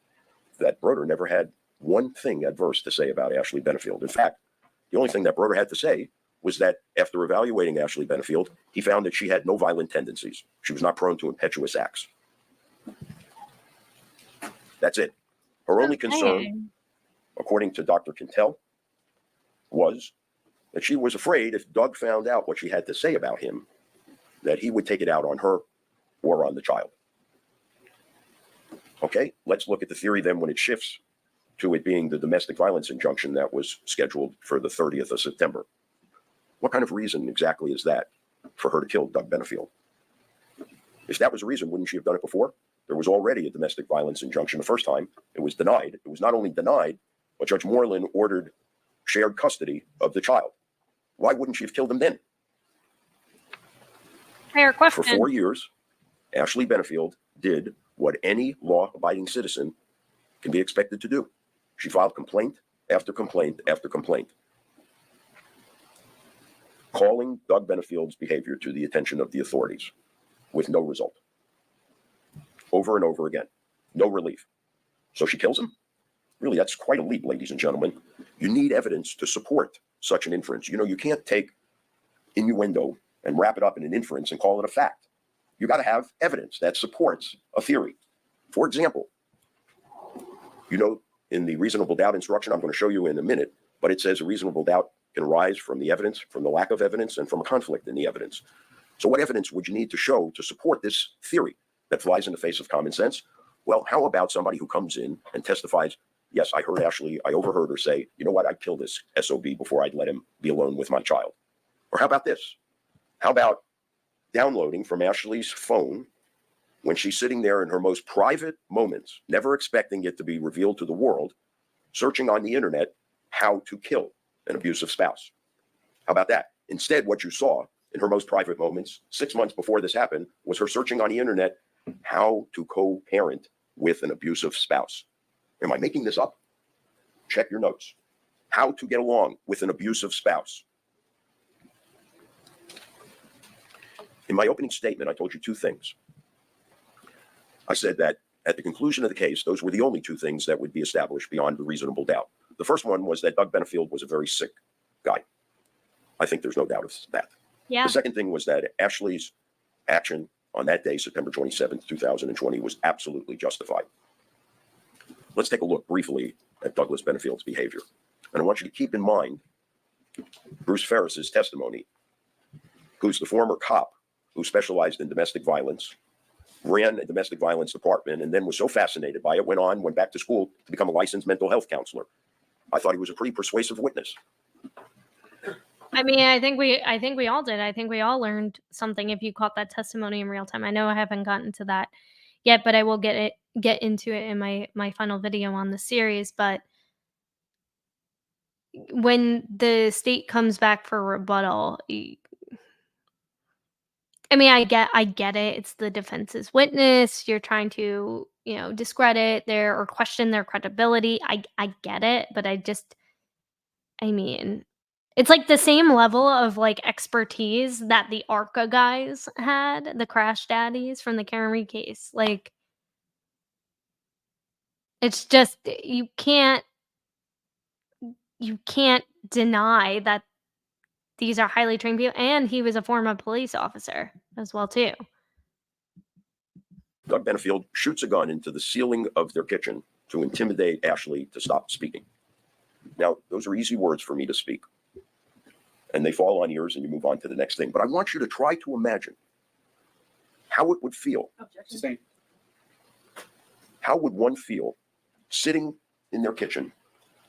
that Broder never had one thing adverse to say about Ashley Benefield. In fact, the only thing that Broder had to say was that after evaluating Ashley Benefield, he found that she had no violent tendencies. She was not prone to impetuous acts. That's it. Her only concern, Hey. according to Dr. Quintel, was that she was afraid if Doug found out what she had to say about him, that he would take it out on her or on the child. Okay, let's look at the theory then when it shifts to it being the domestic violence injunction that was scheduled for the 30th of September. What kind of reason exactly is that for her to kill Doug Benefield? If that was a reason, wouldn't she have done it before? There was already a domestic violence injunction the first time. It was denied. It was not only denied, but Judge Moreland ordered shared custody of the child. Why wouldn't she have killed him then? Fair For question. 4 years, Ashley Benefield did what any law-abiding citizen can be expected to do. She filed complaint after complaint after complaint, calling Doug Benefield's behavior to the attention of the authorities with no result. Over and over again. No relief. So she kills him? Really, that's quite a leap, ladies and gentlemen. You need evidence to support such an inference. You know, you can't take innuendo and wrap it up in an inference and call it a fact. You got to have evidence that supports a theory. For example, you know, in the reasonable doubt instruction, I'm going to show you in a minute, but it says a reasonable doubt can arise from the evidence, from the lack of evidence, and from a conflict in the evidence. So what evidence would you need to show to support this theory that flies in the face of common sense? Well, how about somebody who comes in and testifies, yes, I overheard her say, you know what, I'd kill this SOB before I'd let him be alone with my child. Or how about this? How about downloading from Ashley's phone when she's sitting there in her most private moments, never expecting it to be revealed to the world, searching on the internet how to kill an abusive spouse? How about that? Instead, what you saw in her most private moments, 6 months before this happened, was her searching on the internet how to co-parent with an abusive spouse. Am I making this up? Check your notes. How to get along with an abusive spouse. In my opening statement, I told you two things. I said that at the conclusion of the case, those were the only two things that would be established beyond a reasonable doubt. The first one was that Doug Benefield was a very sick guy. I think there's no doubt of that. Yeah. The second thing was that Ashley's action on that day, September 27th, 2020, was absolutely justified. Let's take a look briefly at Douglas Benefield's behavior. And I want you to keep in mind Bruce Ferris's testimony, who's the former cop who specialized in domestic violence, ran a domestic violence department, and then was so fascinated by it, went back to school to become a licensed mental health counselor. I thought he was a pretty persuasive witness. I mean, I think we all did. I think we all learned something if you caught that testimony in real time. I know I haven't gotten to that yet, but I will get into it in my final video on the series. But when the state comes back for rebuttal, I mean, I get it. It's the defense's witness. You're trying to, discredit or question their credibility. I get it, but I mean, it's like the same level of like expertise that the ARCA guys had, the crash daddies from the Karen Reed case. Like, It's just you can't deny that these are highly trained people, and he was a former police officer as well too. Doug Benefield shoots a gun into the ceiling of their kitchen to intimidate Ashley to stop speaking. Now, those are easy words for me to speak, and they fall on ears and you move on to the next thing. But I want you to try to imagine how it would feel. Sustained. How would one feel sitting in their kitchen,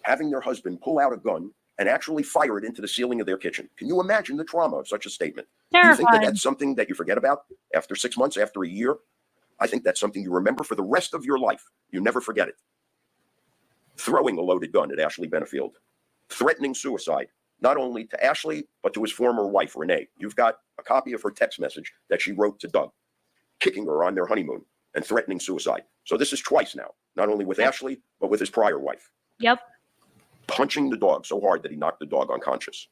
having their husband pull out a gun and actually fire it into the ceiling of their kitchen? Can you imagine the trauma of such a statement? Do you think that Terrified. that's something that you forget about after 6 months, after a year? I think that's something you remember for the rest of your life. You never forget it. Throwing a loaded gun at Ashley Benefield, threatening suicide, not only to Ashley, but to his former wife, Renee. You've got a copy of her text message that she wrote to Doug, kicking her on their honeymoon and threatening suicide. So this is twice now, not only with Ashley, but with his prior wife. Yep. Punching the dog so hard that he knocked the dog unconscious.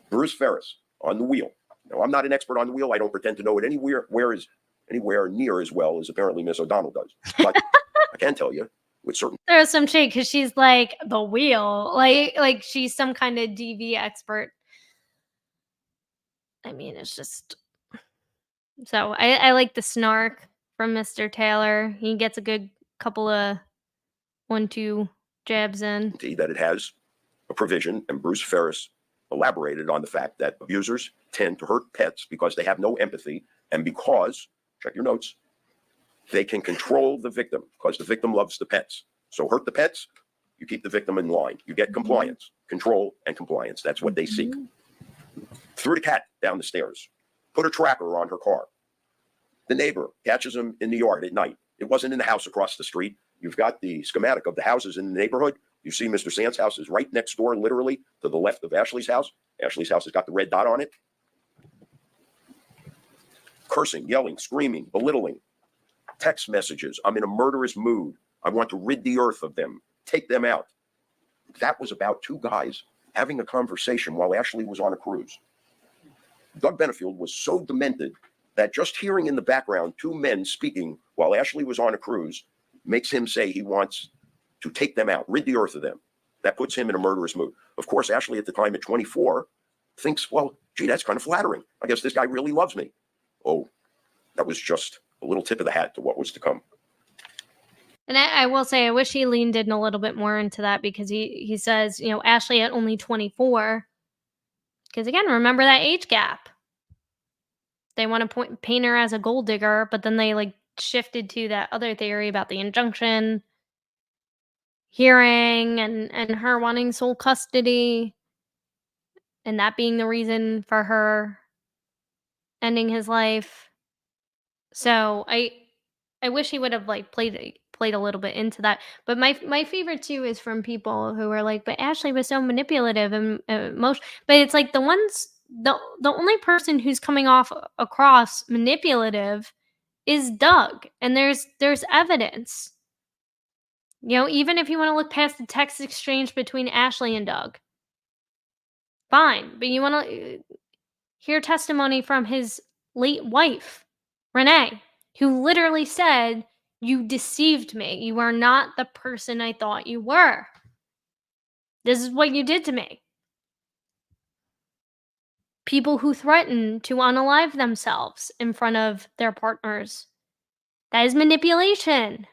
Bruce Ferris on the wheel. Now, I'm not an expert on the wheel. I don't pretend to know it anywhere near as well as apparently Miss O'Donnell does. But I can tell you with certain There's some shade because she's like the wheel, like she's some kind of DV expert. I mean, it's just so I like the snark from Mr. Taylor. He gets a good couple of 1-2 jabs in. that it has a provision, and Bruce Ferris elaborated on the fact that abusers tend to hurt pets because they have no empathy, and because, check your notes, they can control the victim because the victim loves the pets. So hurt the pets, you keep the victim in line. You get compliance, control, and compliance. That's what they seek. Threw the cat down the stairs, put a tracker on her car. The neighbor catches him in the yard at night. It wasn't in the house across the street. You've got the schematic of the houses in the neighborhood. You see Mr. Sand's house is right next door, literally to the left of Ashley's house. Ashley's house has got the red dot on it. Cursing, yelling, screaming, belittling. Text messages. I'm in a murderous mood. I want to rid the earth of them. Take them out. That was about two guys having a conversation while Ashley was on a cruise. Doug Benefield was so demented that just hearing in the background two men speaking while Ashley was on a cruise makes him say he wants to take them out, rid the earth of them. That puts him in a murderous mood. Of course, Ashley at the time at 24 thinks, well, gee, that's kind of flattering. I guess this guy really loves me. Oh, that was just a little tip of the hat to what was to come. And I will say, I wish he leaned in a little bit more into that because he says, Ashley at only 24. Because again, remember that age gap. They want to paint her as a gold digger, but then they shifted to that other theory about the injunction hearing and her wanting sole custody, and that being the reason for her ending his life. So I wish he would have played a little bit into that. But my favorite too is from people who are like, but Ashley was so manipulative and emotional. But it's like the only person who's coming across manipulative is Doug, and there's evidence. Even if you want to look past the text exchange between Ashley and Doug, fine. But you want to hear testimony from his late wife, Renee, who literally said, "You deceived me. You are not the person I thought you were. This is what you did to me." People who threaten to unalive themselves in front of their partners. That is manipulation.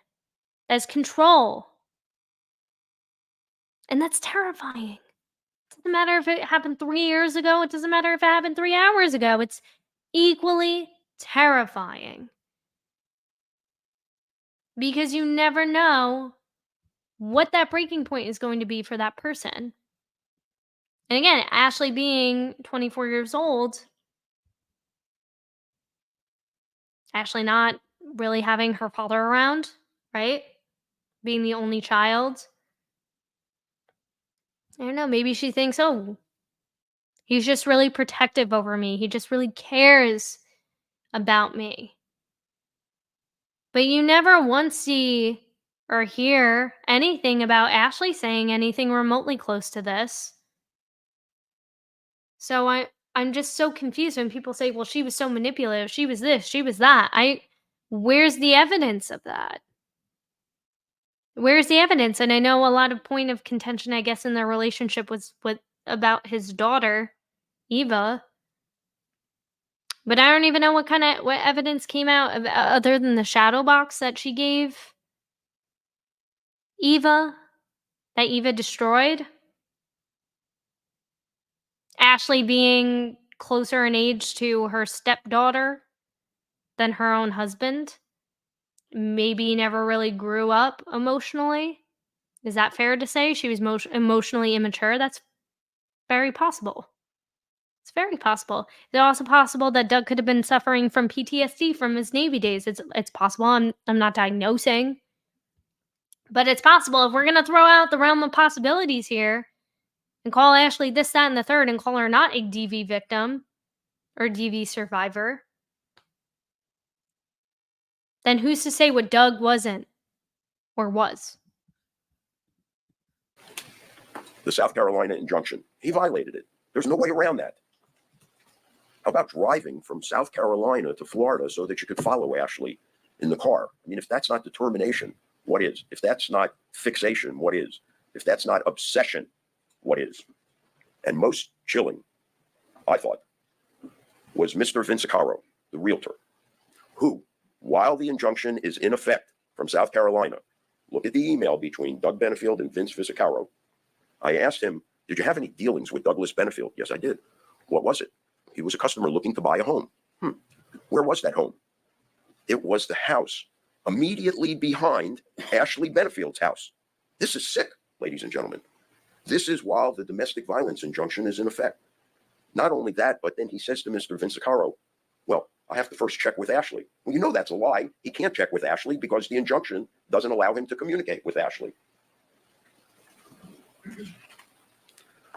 That is control. And that's terrifying. It doesn't matter if it happened 3 years ago. It doesn't matter if it happened 3 hours ago. It's equally terrifying. Because you never know what that breaking point is going to be for that person. And again, Ashley being 24 years old, Ashley not really having her father around, right? Being the only child. I don't know, maybe she thinks, oh, he's just really protective over me. He just really cares about me. But you never once see or hear anything about Ashley saying anything remotely close to this. So I'm just so confused when people say, well, she was so manipulative. She was this, she was that. Where's the evidence of that? Where's the evidence? And I know a lot of point of contention, I guess, in their relationship was about his daughter, Eva. But I don't even know what evidence came out of, other than the shadow box that she gave Eva, that Eva destroyed. Ashley being closer in age to her stepdaughter than her own husband. Maybe never really grew up emotionally. Is that fair to say? She was emotionally immature? That's very possible. It's very possible. It's also possible that Doug could have been suffering from PTSD from his Navy days. It's possible. I'm not diagnosing, but it's possible. If we're gonna throw out the realm of possibilities here and call Ashley this, that, and the third, and call her not a DV victim or DV survivor, then who's to say what Doug wasn't or was? The South Carolina injunction, he violated it. There's no way around that. How about driving from South Carolina to Florida so that you could follow Ashley in the car? I mean, if that's not determination, what is? If that's not fixation, what is? If that's not obsession, what is? And most chilling, I thought, was Mr. Vincicaro, the realtor, who, while the injunction is in effect from South Carolina, look at the email between Doug Benefield and Vince Vincicaro. I asked him, did you have any dealings with Douglas Benefield? Yes, I did. What was it? He was a customer looking to buy a home. Where was that home? It was the house immediately behind Ashley Benefield's house. This is sick, ladies and gentlemen. This is while the domestic violence injunction is in effect. Not only that, but then he says to Mr. Vincicaro, well, I have to first check with Ashley. Well, you know that's a lie. He can't check with Ashley because the injunction doesn't allow him to communicate with Ashley.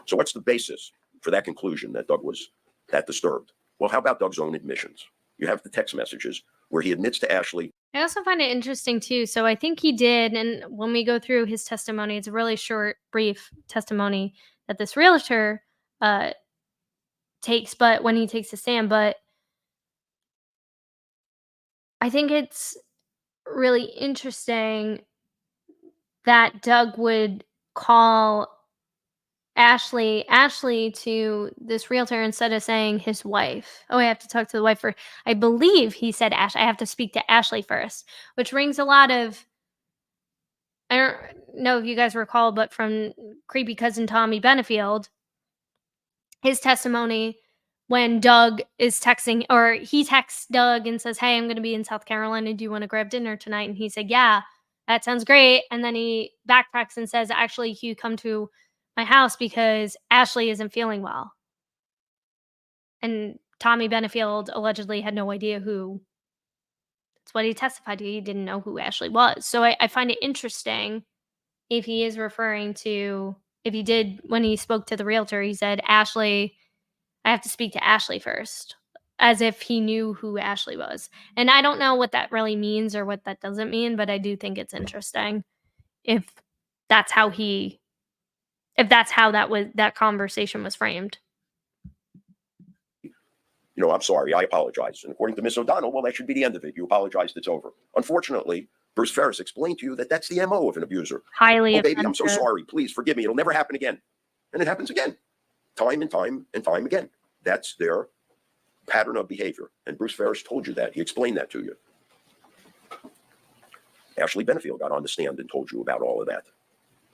So what's the basis for that conclusion that Doug was that disturbed? Well, how about Doug's own admissions? You have the text messages where he admits to Ashley. I also find it interesting too. So I think he did, and when we go through his testimony, it's a really short, brief testimony that this realtor takes, but when he takes the stand, but I think it's really interesting that Doug would call Ashley to this realtor instead of saying his wife. Oh, I have to talk to the wife first. I believe he said I have to speak to Ashley first, which rings a lot of, I don't know if you guys recall, but from Creepy Cousin Tommy Benefield, his testimony when Doug is texting, or he texts Doug and says, hey, I'm going to be in South Carolina. Do you want to grab dinner tonight? And he said, yeah, that sounds great. And then he backtracks and says, actually, can you come to my house because Ashley isn't feeling well? And Tommy Benefield allegedly had no idea who. That's what he testified to. He didn't know who Ashley was. So I find it interesting if he is referring to, if he did, when he spoke to the realtor, he said, Ashley, I have to speak to Ashley first, as if he knew who Ashley was. And I don't know what that really means or what that doesn't mean, but I do think it's interesting if that's how that conversation was framed. You know, I'm sorry, I apologize. And according to Miss O'Donnell, well, that should be the end of it. You apologized, it's over. Unfortunately, Bruce Ferris explained to you that that's the MO of an abuser. Highly Oh, baby, I'm so offensive. sorry. Please forgive me. It'll never happen again. And it happens again, time and time and time again. That's their pattern of behavior. And Bruce Ferris told you that. He explained that to you. Ashley Benefield got on the stand and told you about all of that.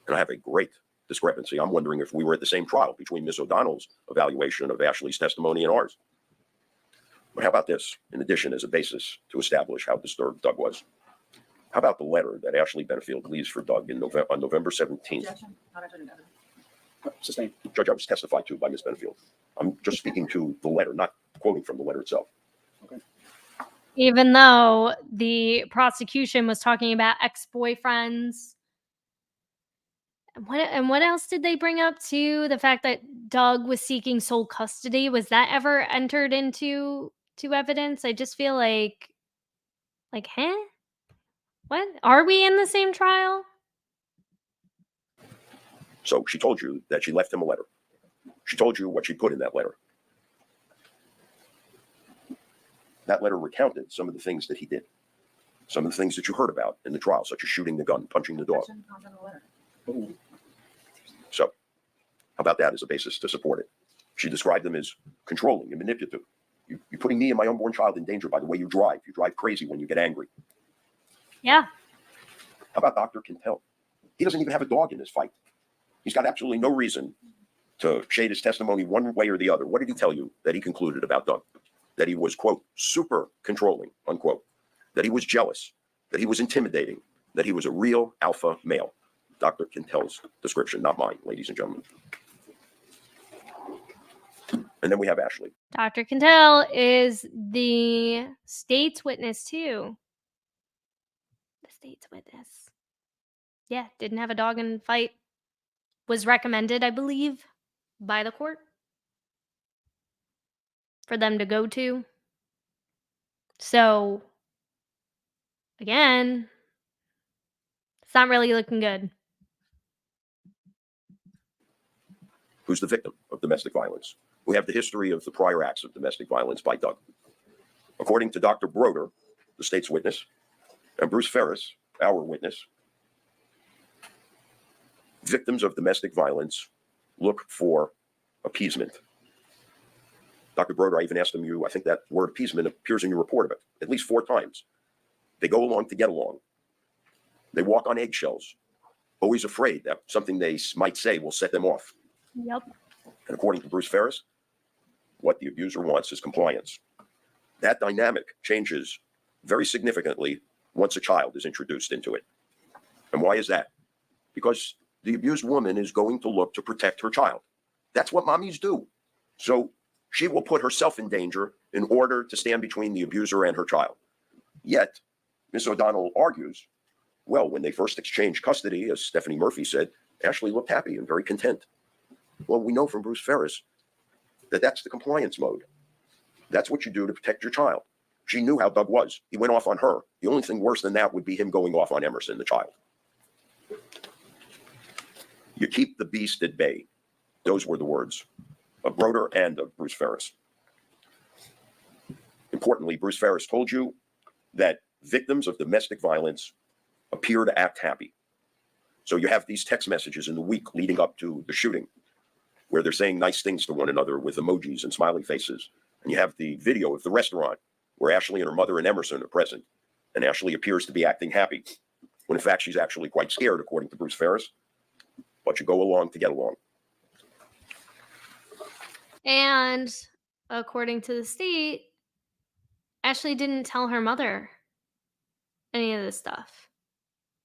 And I have a great discrepancy. I'm wondering if we were at the same trial between Miss O'Donnell's evaluation of Ashley's testimony and ours. But how about this, in addition, as a basis to establish how disturbed Doug was? How about the letter that Ashley Benefield leaves for Doug on November 17th? Objection. Not entered into evidence. Sustained. Judge, I was testified to by Miss Benefield. I'm just speaking to the letter, not quoting from the letter itself. Even though the prosecution was talking about ex-boyfriends. And what else did they bring up too? The fact that Doug was seeking sole custody. Was that ever entered into evidence? I just feel like, huh? What? Are we in the same trial? So she told you that she left him a letter. She told you what she put in that letter. That letter recounted some of the things that he did. some of the things that you heard about in the trial, such as shooting the gun, punching the dog. So how about that as a basis to support it? She described them as controlling and manipulative. You're putting me and my unborn child in danger by the way you drive. You drive crazy when you get angry. Yeah. How about Dr. Quintel? He doesn't even have a dog in this fight. He's got absolutely no reason to shade his testimony one way or the other. What did he tell you that he concluded about Doug? That he was, quote, super controlling, unquote. That he was jealous. That he was intimidating. That he was a real alpha male. Dr. Quintel's description, not mine, ladies and gentlemen. And then we have Ashley. Dr. Quintel is the state's witness too. The state's witness. Yeah, didn't have a dog in the fight. Was recommended, I believe, by the court for them to go to. So, again, it's not really looking good. Who's the victim of domestic violence? We have the history of the prior acts of domestic violence by Doug. According to Dr. Broder, the state's witness, and Bruce Ferris, our witness, victims of domestic violence look for appeasement. Dr. Broder, I even asked him, I think that word appeasement appears in your report of it at least 4 times. They go along to get along. They walk on eggshells, always afraid that something they might say will set them off. Yep. And according to Bruce Ferris, what the abuser wants is compliance. That dynamic changes very significantly once a child is introduced into it. And why is that? Because the abused woman is going to look to protect her child. That's what mommies do. So she will put herself in danger in order to stand between the abuser and her child. Yet, Ms. O'Donnell argues, well, when they first exchanged custody, as Stephanie Murphy said, Ashley looked happy and very content. Well, we know from Bruce Ferris that that's the compliance mode. That's what you do to protect your child. She knew how Doug was. He went off on her. The only thing worse than that would be him going off on Emerson, the child. You keep the beast at bay. Those were the words of Broder and of Bruce Ferris. Importantly, Bruce Ferris told you that victims of domestic violence appear to act happy. So you have these text messages in the week leading up to the shooting where they're saying nice things to one another with emojis and smiley faces. And you have the video of the restaurant where Ashley and her mother and Emerson are present. And Ashley appears to be acting happy, when in fact she's actually quite scared, according to Bruce Ferris. But you go along to get along. And according to the state, Ashley didn't tell her mother any of this stuff.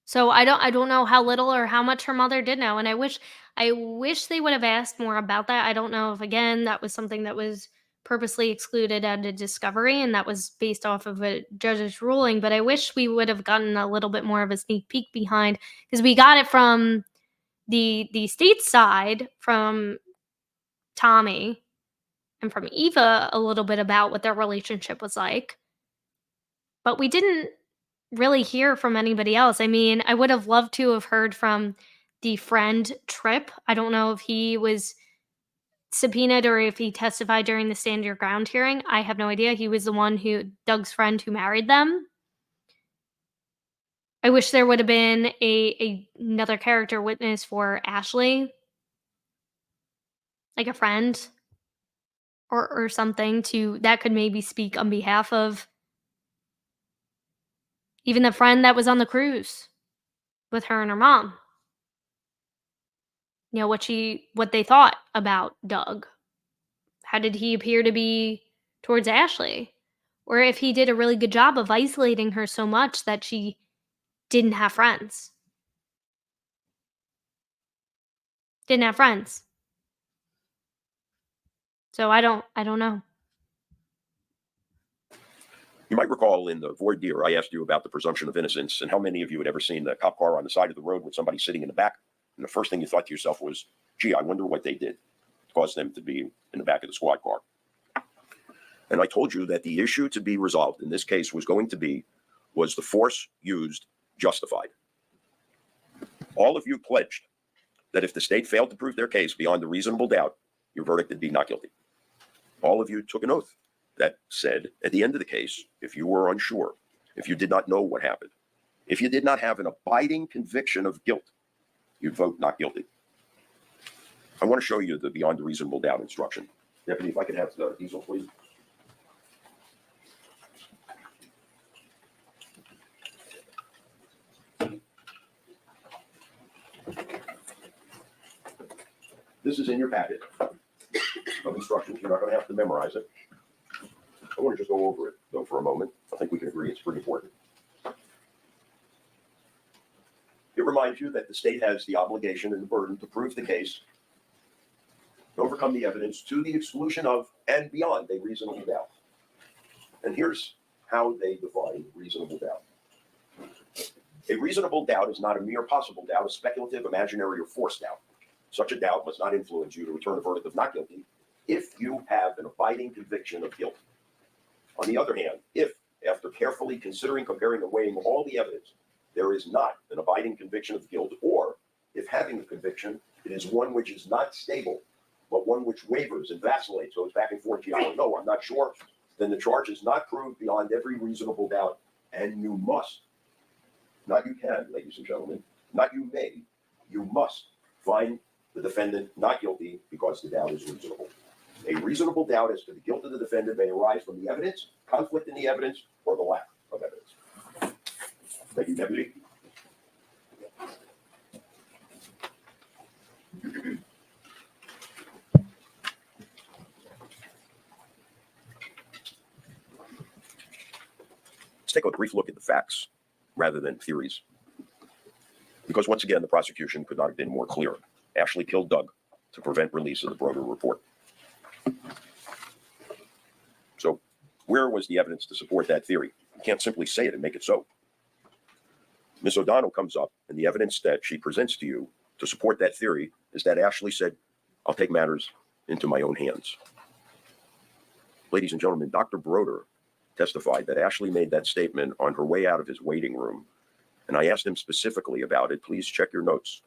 So I don't know how little or how much her mother did know. And I wish they would have asked more about that. I don't know if, again, that was something that was purposely excluded out of discovery and that was based off of a judge's ruling. But I wish we would have gotten a little bit more of a sneak peek behind, because we got it from the state side, from Tommy and from Eva, a little bit about what their relationship was like. But we didn't really hear from anybody else. I mean, I would have loved to have heard from the friend Tripp. I don't know if he was subpoenaed or if he testified during the stand your ground hearing. I have no idea. He was the one Doug's friend who married them. I wish there would have been another character witness for Ashley, like a friend or something that could maybe speak on behalf of even the friend that was on the cruise with her and her mom. You know, what they thought about Doug. How did he appear to be towards Ashley? Or if he did a really good job of isolating her so much that she didn't have friends. Didn't have friends. So I don't know. You might recall in the voir dire, I asked you about the presumption of innocence and how many of you had ever seen the cop car on the side of the road with somebody sitting in the back. And the first thing you thought to yourself was, gee, I wonder what they did to cause them to be in the back of the squad car. And I told you that the issue to be resolved in this case was the force used justified? All of you pledged that if the state failed to prove their case beyond a reasonable doubt, your verdict would be not guilty. All of you took an oath that said, at the end of the case, if you were unsure, if you did not know what happened, if you did not have an abiding conviction of guilt, you'd vote not guilty. I want to show you the beyond a reasonable doubt instruction. Deputy, if I could have the easel, please. This is in your packet of instructions. You're not going to have to memorize it. I want to just go over it, though, for a moment. I think we can agree it's pretty important. It reminds you that the state has the obligation and the burden to prove the case, to overcome the evidence to the exclusion of and beyond a reasonable doubt. And here's how they define reasonable doubt. A reasonable doubt is not a mere possible doubt, a speculative, imaginary, or forced doubt. Such a doubt must not influence you to return a verdict of not guilty if you have an abiding conviction of guilt. On the other hand, if, after carefully considering, comparing, and weighing all the evidence, there is not an abiding conviction of guilt, or if having a conviction, it is one which is not stable, but one which wavers and vacillates, goes back and forth, I don't know, I'm not sure, then the charge is not proved beyond every reasonable doubt, and you must, not you can, ladies and gentlemen, not you may, you must find the defendant not guilty because the doubt is reasonable. A reasonable doubt as to the guilt of the defendant may arise from the evidence, conflict in the evidence, or the lack of evidence. Thank you, Deputy. Let's take a brief look at the facts rather than theories. Because once again, the prosecution could not have been more clear. Ashley killed Doug to prevent release of the Broder report. So where was the evidence to support that theory? You can't simply say it and make it so. Ms. O'Donnell comes up, and the evidence that she presents to you to support that theory is that Ashley said, I'll take matters into my own hands. Ladies and gentlemen, Dr. Broder testified that Ashley made that statement on her way out of his waiting room, and I asked him specifically about it. Please check your notes.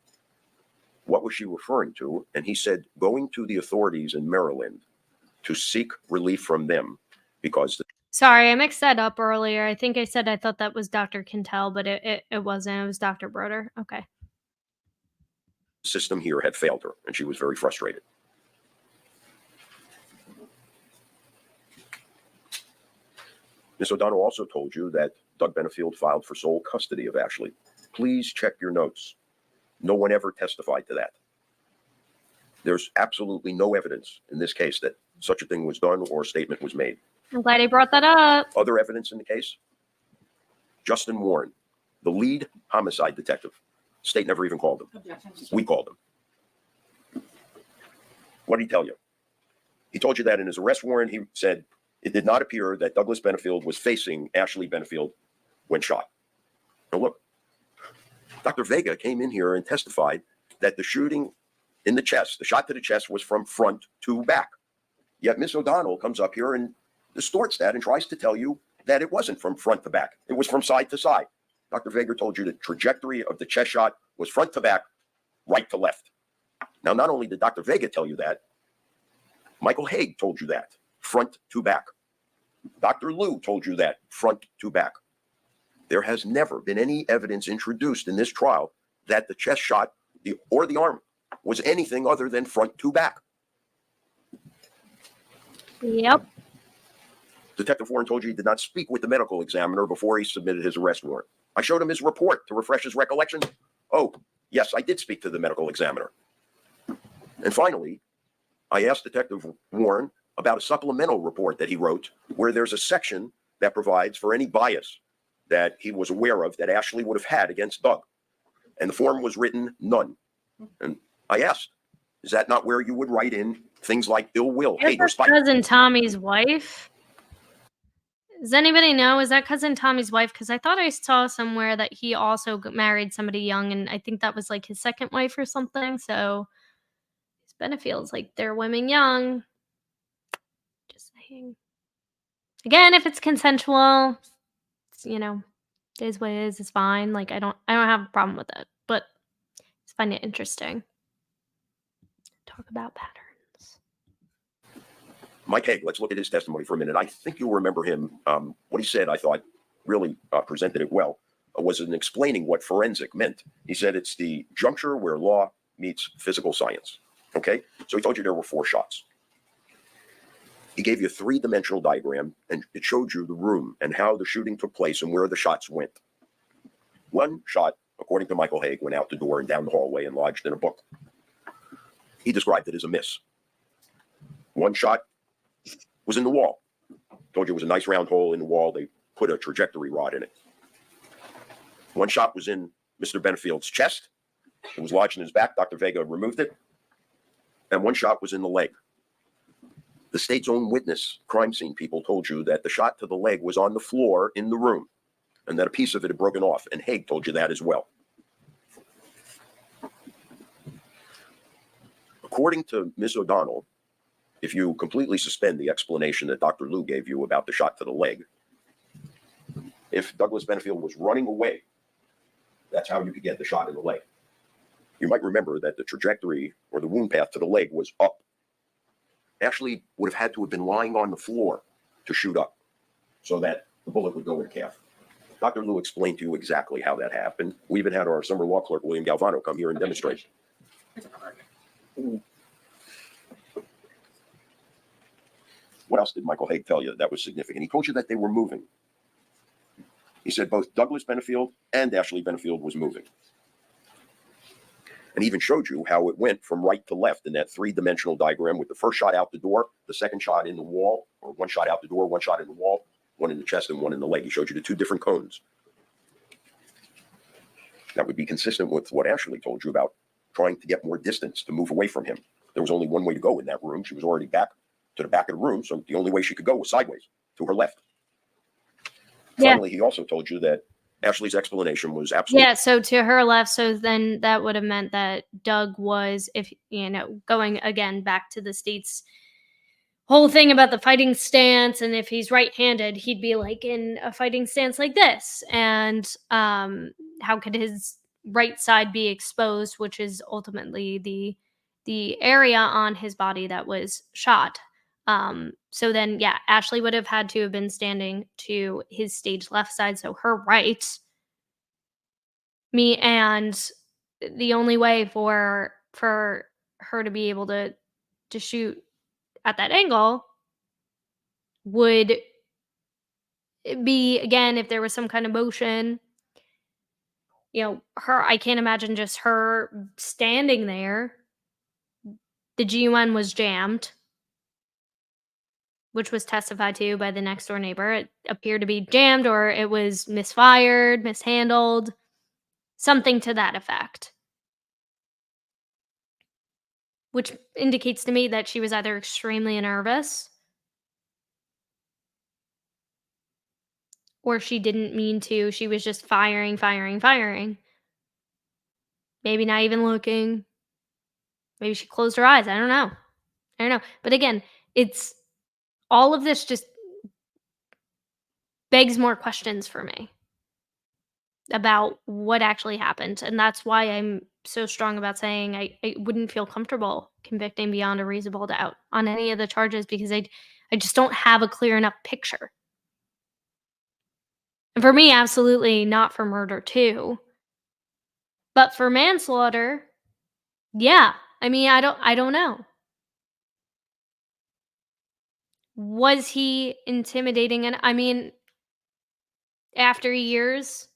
What was she referring to? And he said, going to the authorities in Maryland to seek relief from them because the Sorry, I mixed that up earlier. I think I said I thought that was Dr. Quintel, but it wasn't. It was Dr. Broder. Okay. system here had failed her, and she was very frustrated. Ms. O'Donnell also told you that Doug Benefield filed for sole custody of Ashley. Please check your notes. No one ever testified to that. There's absolutely no evidence in this case that such a thing was done or a statement was made. I'm glad he brought that up. Other evidence in the case? Justin Warren, the lead homicide detective. State never even called him. Objection. We called him. What did he tell you? He told you that in his arrest warrant, he said it did not appear that Douglas Benefield was facing Ashley Benefield when shot. Now look, Dr. Vega came in here and testified that the shooting in the chest, the shot to the chest, was from front to back. Yet Miss O'Donnell comes up here and distorts that and tries to tell you that it wasn't from front to back. It was from side to side. Dr. Vega told you the trajectory of the chest shot was front to back, right to left. Now, not only did Dr. Vega tell you that, Michael Haig told you that, front to back. Dr. Liu told you that, front to back. There has never been any evidence introduced in this trial that the chest shot or the arm was anything other than front to back. Yep. Detective Warren told you he did not speak with the medical examiner before he submitted his arrest warrant. I showed him his report to refresh his recollection. Oh, yes, I did speak to the medical examiner. And finally, I asked Detective Warren about a supplemental report that he wrote where there's a section that provides for any bias that he was aware of that Ashley would have had against Doug. And the form was written none. And I asked, is that not where you would write in things like ill will, hate, or Is that spite? cousin Tommy's wife? Does anybody know? Is that cousin Tommy's wife? Because I thought I saw somewhere that he also married somebody young, and I think that was like his second wife or something. So it's Benefield's like they're women young. Just saying. Again, if it's consensual, it's, it is what it is. It's fine. Like I don't have a problem with it, but I just find it interesting. Talk about patterns. Mike Haig, let's look at his testimony for a minute. I think you'll remember him. What he said, I thought, really presented it well, was in explaining what forensic meant. He said it's the juncture where law meets physical science. Okay, so he told you there were 4 shots. He gave you a 3-dimensional diagram, and it showed you the room and how the shooting took place and where the shots went. One shot, according to Michael Haig, went out the door and down the hallway and lodged in a book. He described it as a miss. One shot was in the wall. Told you it was a nice round hole in the wall. They put a trajectory rod in it. One shot was in Mr. Benefield's chest. It was lodged in his back. Dr. Vega removed it. And one shot was in the leg. The state's own witness, crime scene people, told you that the shot to the leg was on the floor in the room and that a piece of it had broken off. And Haig told you that as well. According to Ms. O'Donnell, if you completely suspend the explanation that Dr. Liu gave you about the shot to the leg, if Douglas Benefield was running away, that's how you could get the shot in the leg. You might remember that the trajectory or the wound path to the leg was up. Actually would have had to have been lying on the floor to shoot up so that the bullet would go in the calf. Dr. Liu explained to you exactly how that happened. We even had our summer law clerk, William Galvano, come here and demonstrate. What else did Michael Haig tell you that was significant? He told you that they were moving. He said both Douglas Benefield and Ashley Benefield was moving. And he even showed you how it went from right to left in that 3-dimensional diagram with the first shot out the door, the second shot in the wall, or one shot out the door, one shot in the wall, one in the chest and one in the leg. He showed you the 2 different cones. That would be consistent with what Ashley told you about trying to get more distance to move away from him. There was only one way to go in that room. She was already back to the back of the room, so the only way she could go was sideways, to her left. Yeah. Finally, he also told you that Ashley's explanation was absolutely... Yeah, so to her left, so then that would have meant that Doug was, if, going again back to the state's whole thing about the fighting stance, and if he's right-handed, he'd be like in a fighting stance like this. And how could his right side be exposed, which is ultimately the area on his body that was shot. So then, yeah, Ashley would have had to have been standing to his stage left side, so her right. And the only way for her to be able to shoot at that angle would be, again, if there was some kind of motion, I can't imagine just her standing there. The GUN was jammed, which was testified to by the next door neighbor. It appeared to be jammed, or it was misfired, mishandled, something to that effect. Which indicates to me that she was either extremely nervous or she didn't mean to. She was just firing. Maybe not even looking. Maybe she closed her eyes. I don't know. But again, it's all of this just begs more questions for me about what actually happened. And that's why I'm so strong about saying I wouldn't feel comfortable convicting beyond a reasonable doubt on any of the charges, because I just don't have a clear enough picture. And for me, absolutely not for murder too. But for manslaughter, yeah. I mean, I don't know. Was he intimidating? And I mean, after years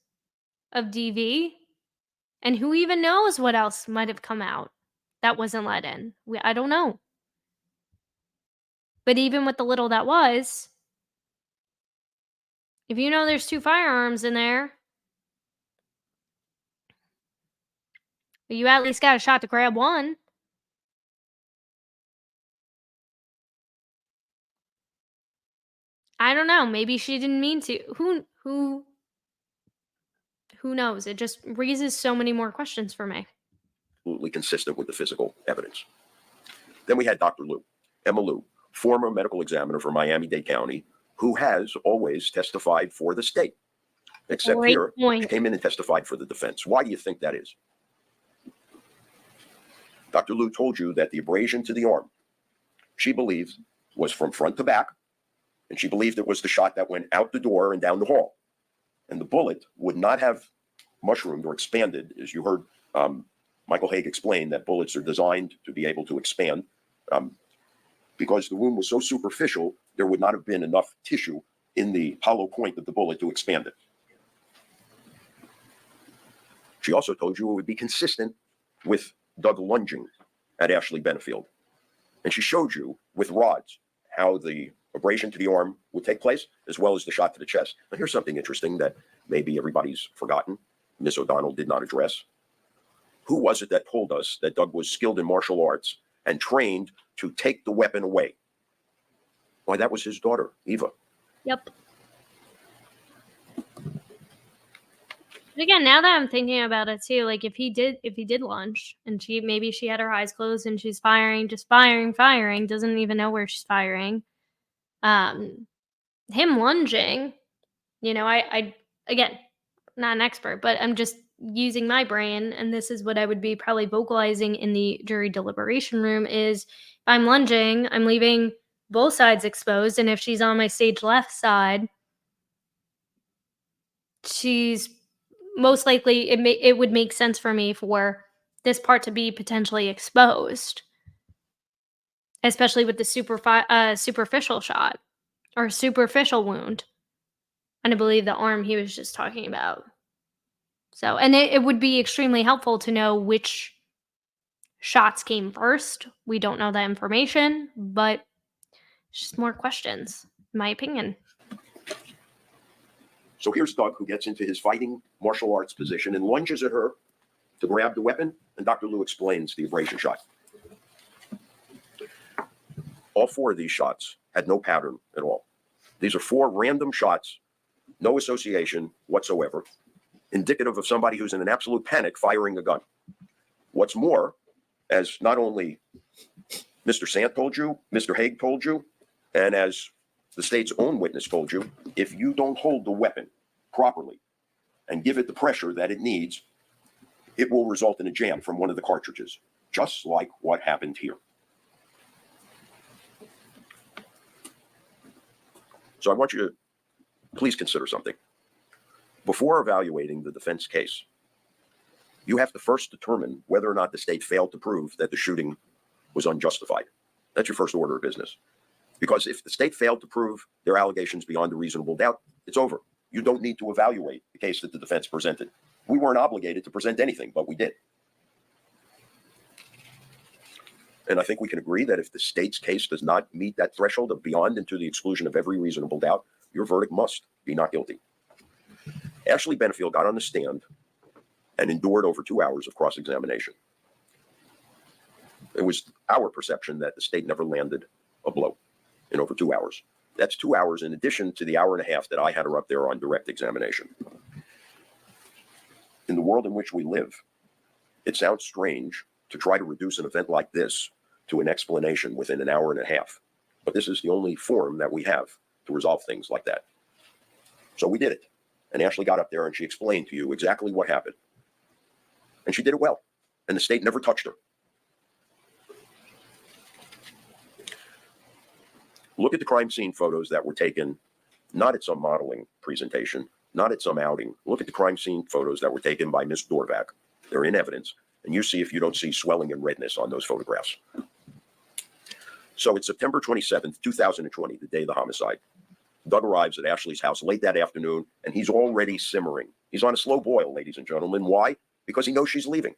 of DV, and who even knows what else might have come out that wasn't let in. I don't know. But even with the little that was, if you know there's 2 firearms in there, you at least got a shot to grab one. I don't know. Maybe she didn't mean to. Who knows? It just raises so many more questions for me. Absolutely consistent with the physical evidence. Then we had Dr. Liu, Emma Liu, former medical examiner for Miami-Dade County, who has always testified for the state. Except Great here, point. she came in and testified for the defense. Why do you think that is? Dr. Liu told you that the abrasion to the arm, she believes, was from front to back, and she believed it was the shot that went out the door and down the hall. And the bullet would not have mushroomed or expanded, as you heard Michael Haig explain, that bullets are designed to be able to expand. Because the wound was so superficial, there would not have been enough tissue in the hollow point of the bullet to expand it. She also told you it would be consistent with Doug lunging at Ashley Benefield. And she showed you with rods how the abrasion to the arm would take place, as well as the shot to the chest. Now, here's something interesting that maybe everybody's forgotten. Miss O'Donnell did not address. Who was it that told us that Doug was skilled in martial arts and trained to take the weapon away? Why, that was his daughter, Eva. Yep. But again, now that I'm thinking about it too, like if he did lunge and she had her eyes closed and she's firing, just firing, doesn't even know where she's firing. Him lunging, I again, not an expert, but I'm just using my brain, and this is what I would be probably vocalizing in the jury deliberation room is if I'm lunging, I'm leaving both sides exposed, and if she's on my stage left side, she's most likely it would make sense for me for this part to be potentially exposed, especially with the superficial shot or superficial wound. And I believe the arm he was just talking about. So, and it would be extremely helpful to know which shots came first. We don't know that information, but it's just more questions, in my opinion. So here's Doug, who gets into his fighting martial arts position and lunges at her to grab the weapon, and Dr. Liu explains the abrasion shot. All four of these shots had no pattern at all. These are four random shots, no association whatsoever, indicative of somebody who's in an absolute panic firing a gun. What's more, as not only Mr. Sant told you, Mr. Haig told you, and as the state's own witness told you, if you don't hold the weapon properly and give it the pressure that it needs, it will result in a jam from one of the cartridges, just like what happened here. So I want you to please consider something. Before evaluating the defense case, you have to first determine whether or not the state failed to prove that the shooting was unjustified. That's your first order of business. Because if the state failed to prove their allegations beyond a reasonable doubt, it's over. You don't need to evaluate the case that the defense presented. We weren't obligated to present anything, but we did. And I think we can agree that if the state's case does not meet that threshold of beyond and to the exclusion of every reasonable doubt, your verdict must be not guilty. Ashley Benefield got on the stand and endured over 2 hours of cross-examination. It was our perception that the state never landed a blow in over 2 hours. That's 2 hours in addition to the hour and a half that I had her up there on direct examination. In the world in which we live, it sounds strange to try to reduce an event like this to an explanation within an hour and a half. But this is the only form that we have to resolve things like that. So we did it. And Ashley got up there and she explained to you exactly what happened. And she did it well. And the state never touched her. Look at the crime scene photos that were taken, not at some modeling presentation, not at some outing. Look at the crime scene photos that were taken by Ms. Dorvac. They're in evidence. And you see if you don't see swelling and redness on those photographs. So it's September 27th, 2020, the day of the homicide. Doug arrives at Ashley's house late that afternoon, and he's already simmering. He's on a slow boil, ladies and gentlemen. Why? Because he knows she's leaving.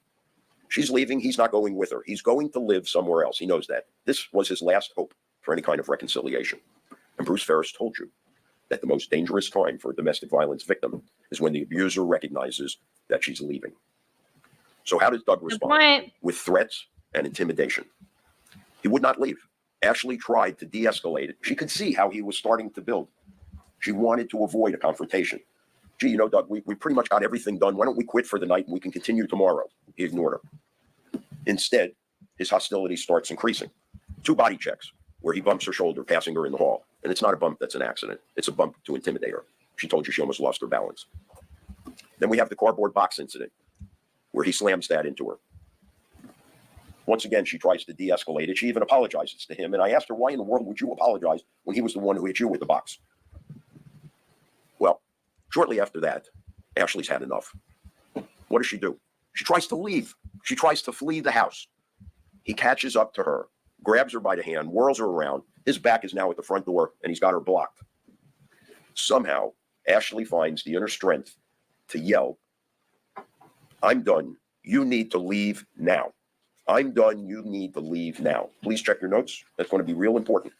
She's leaving. He's not going with her. He's going to live somewhere else. He knows that. This was his last hope for any kind of reconciliation. And Bruce Ferris told you that the most dangerous time for a domestic violence victim is when the abuser recognizes that she's leaving. So how does Doug respond? With threats and intimidation. He would not leave. Ashley tried to de-escalate it. She could see how he was starting to build. She wanted to avoid a confrontation. Gee, you know, Doug, we pretty much got everything done. Why don't we quit for the night and we can continue tomorrow? He ignored her. Instead, his hostility starts increasing. 2 body checks where he bumps her shoulder, passing her in the hall. And it's not a bump that's an accident. It's a bump to intimidate her. She told you she almost lost her balance. Then we have the cardboard box incident where he slams that into her. Once again, she tries to de-escalate it. She even apologizes to him. And I asked her, why in the world would you apologize when he was the one who hit you with the box? Well, Shortly after that, Ashley's had enough. What does she do? She tries to leave. She tries to flee the house. He catches up to her, grabs her by the hand, whirls her around. His back is now at the front door, and he's got her blocked. Somehow, Ashley finds the inner strength to yell, "I'm done. You need to leave now. I'm done. You need to leave now." Please check your notes. That's going to be real important.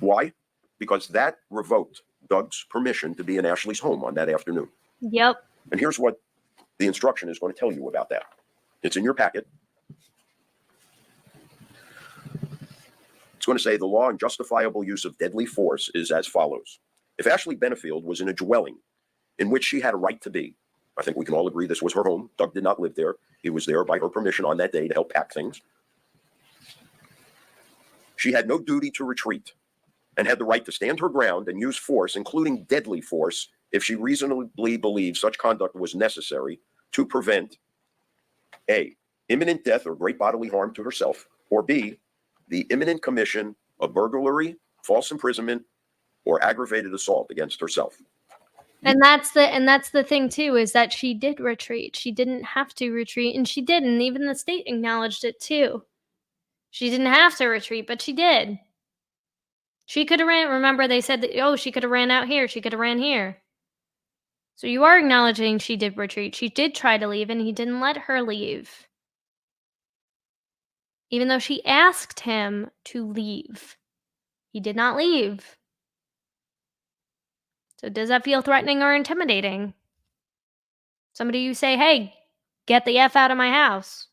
Why? Because that revoked Doug's permission to be in Ashley's home on that afternoon. Yep. And here's what the instruction is going to tell you about that. It's in your packet. It's going to say the law on justifiable use of deadly force is as follows. If Ashley Benefield was in a dwelling in which she had a right to be, I think we can all agree this was her home. Doug did not live there. He was there by her permission on that day to help pack things. She had no duty to retreat and had the right to stand her ground and use force, including deadly force, if she reasonably believed such conduct was necessary to prevent A, imminent death or great bodily harm to herself, or B, the imminent commission of burglary, false imprisonment, or aggravated assault against herself. And that's the thing too, is that she did retreat. She didn't have to retreat, and she did, and even the state acknowledged it too. She didn't have to retreat, but she did. She could have ran. Remember, they said that, oh, she could have ran out here. She could have ran here. So you are acknowledging she did retreat. She did try to leave, and he didn't let her leave. Even though she asked him to leave, he did not leave. So does that feel threatening or intimidating? Somebody you say, hey, get the F out of my house.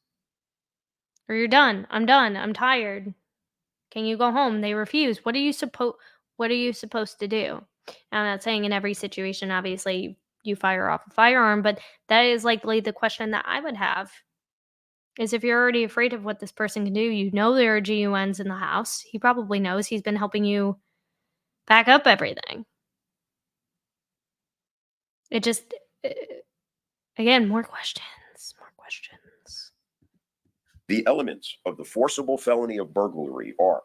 Or you're done. I'm done. I'm tired. Can you go home? They refuse. What are you supposed to do? I'm not saying in every situation, obviously, you fire off a firearm, but that is likely the question that I would have. Is if you're already afraid of what this person can do, you know there are GUNs in the house. He probably knows. He's been helping you pack up everything. It just, again, more questions. The elements of the forcible felony of burglary are: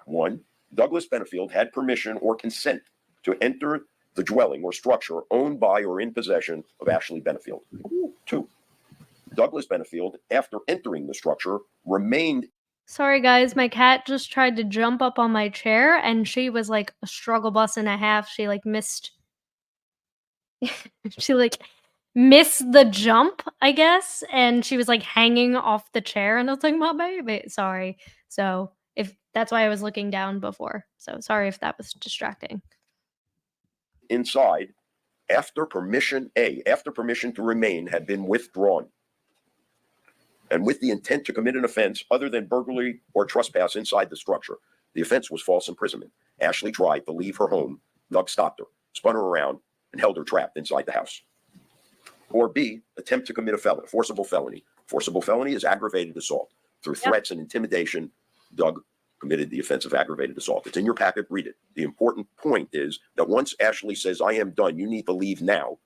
1, Douglas Benefield had permission or consent to enter the dwelling or structure owned by or in possession of Ashley Benefield. 2, Douglas Benefield, after entering the structure, remained. Sorry, guys, my cat just tried to jump up on my chair, and she was like a struggle bus and a half. She like missed. She like missed the jump, I guess, and she was like hanging off the chair, and I was like, "My baby." Sorry. So if that's why I was looking down before. So sorry if that was distracting. Inside after permission to remain had been withdrawn, and with the intent to commit an offense other than burglary or trespass inside the structure. The offense was false imprisonment. Ashley tried to leave her home. Doug stopped her, spun her around, and held her trapped inside the house. Or B, attempt to commit a forcible felony. Forcible felony is aggravated assault. Through threats and intimidation, Doug committed the offense of aggravated assault. It's in your packet. Read it. The important point is that once Ashley says, "I am done, you need to leave now,"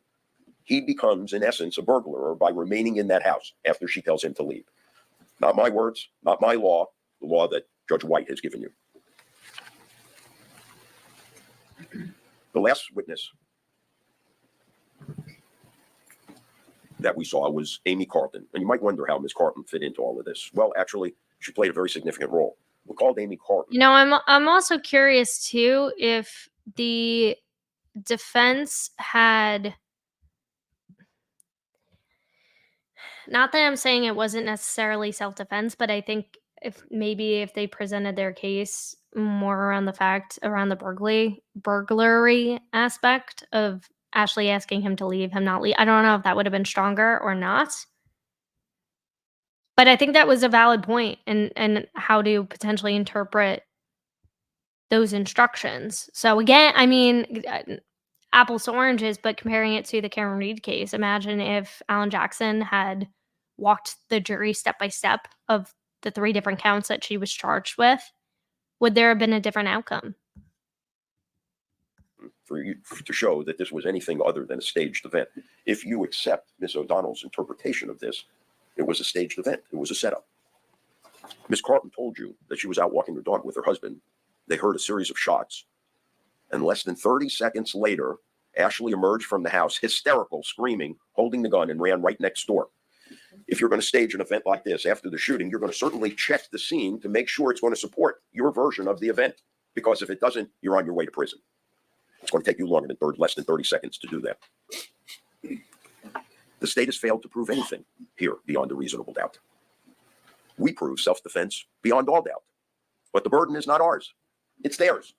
he becomes, in essence, a burglar by remaining in that house after she tells him to leave. Not my words, not my law, the law that Judge White has given you. The last witness that we saw was Amy Carlton. And you might wonder how Ms. Carlton fit into all of this. Well, actually, she played a very significant role. We called Amy Carlton. You know, I'm also curious too if the defense had, not that I'm saying it wasn't necessarily self-defense, but I think if they presented their case more around the burglary aspect of Ashley asking him to leave, him not leave. I don't know if that would have been stronger or not. But I think that was a valid point and how to potentially interpret those instructions. So again, I mean, apples to oranges, but comparing it to the Cameron Reed case, imagine if Alan Jackson had walked the jury step by step of the 3 different counts that she was charged with. Would there have been a different outcome? For you to show that this was anything other than a staged event. If you accept Ms. O'Donnell's interpretation of this, it was a staged event. It was a setup. Ms. Carlton told you that she was out walking her dog with her husband. They heard a series of shots. And less than 30 seconds later, Ashley emerged from the house, hysterical, screaming, holding the gun, and ran right next door. If you're going to stage an event like this after the shooting, you're going to certainly check the scene to make sure it's going to support your version of the event. Because if it doesn't, you're on your way to prison. It's going to take you less than 30 seconds to do that. The state has failed to prove anything here beyond a reasonable doubt. We prove self-defense beyond all doubt. But the burden is not ours. It's theirs.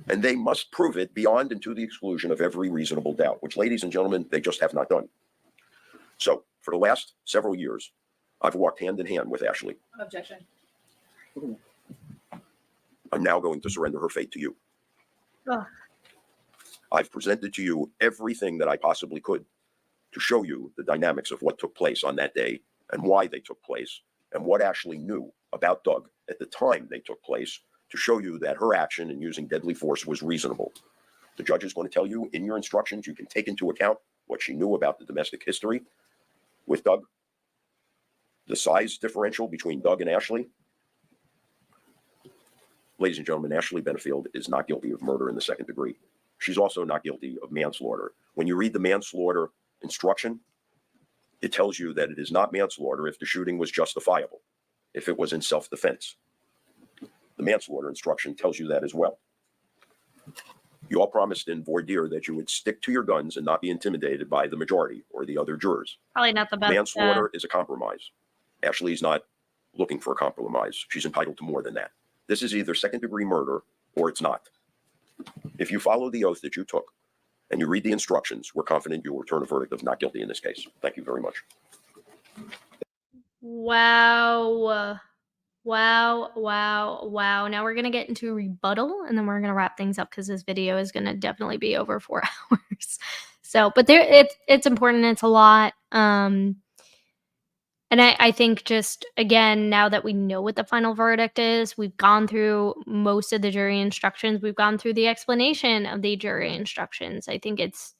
And they must prove it beyond and to the exclusion of every reasonable doubt, which, ladies and gentlemen, they just have not done. So, for the last several years, I've walked hand in hand with Ashley. Objection. I'm now going to surrender her fate to you. Ugh. I've presented to you everything that I possibly could to show you the dynamics of what took place on that day and why they took place and what Ashley knew about Doug at the time they took place, to show you that her action in using deadly force was reasonable. The judge is going to tell you in your instructions, you can take into account what she knew about the domestic history with Doug, the size differential between Doug and Ashley. Ladies and gentlemen, Ashley Benefield is not guilty of murder in the second degree. She's also not guilty of manslaughter. When you read the manslaughter instruction, it tells you that it is not manslaughter if the shooting was justifiable, if it was in self-defense. The manslaughter instruction tells you that as well. You all promised in voir dire that you would stick to your guns and not be intimidated by the majority or the other jurors. Probably not the best. Manslaughter is a compromise. Ashley's not looking for a compromise. She's entitled to more than that. This is either second-degree murder or it's not. If you follow the oath that you took and you read the instructions, we're confident you will return a verdict of not guilty in this case. Thank you very much. Wow. Wow. Now we're going to get into rebuttal, and then we're going to wrap things up because this video is going to definitely be over 4 hours. So, but it's important. It's a lot. And I think just, again, now that we know what the final verdict is, we've gone through most of the jury instructions. We've gone through the explanation of the jury instructions. I think it's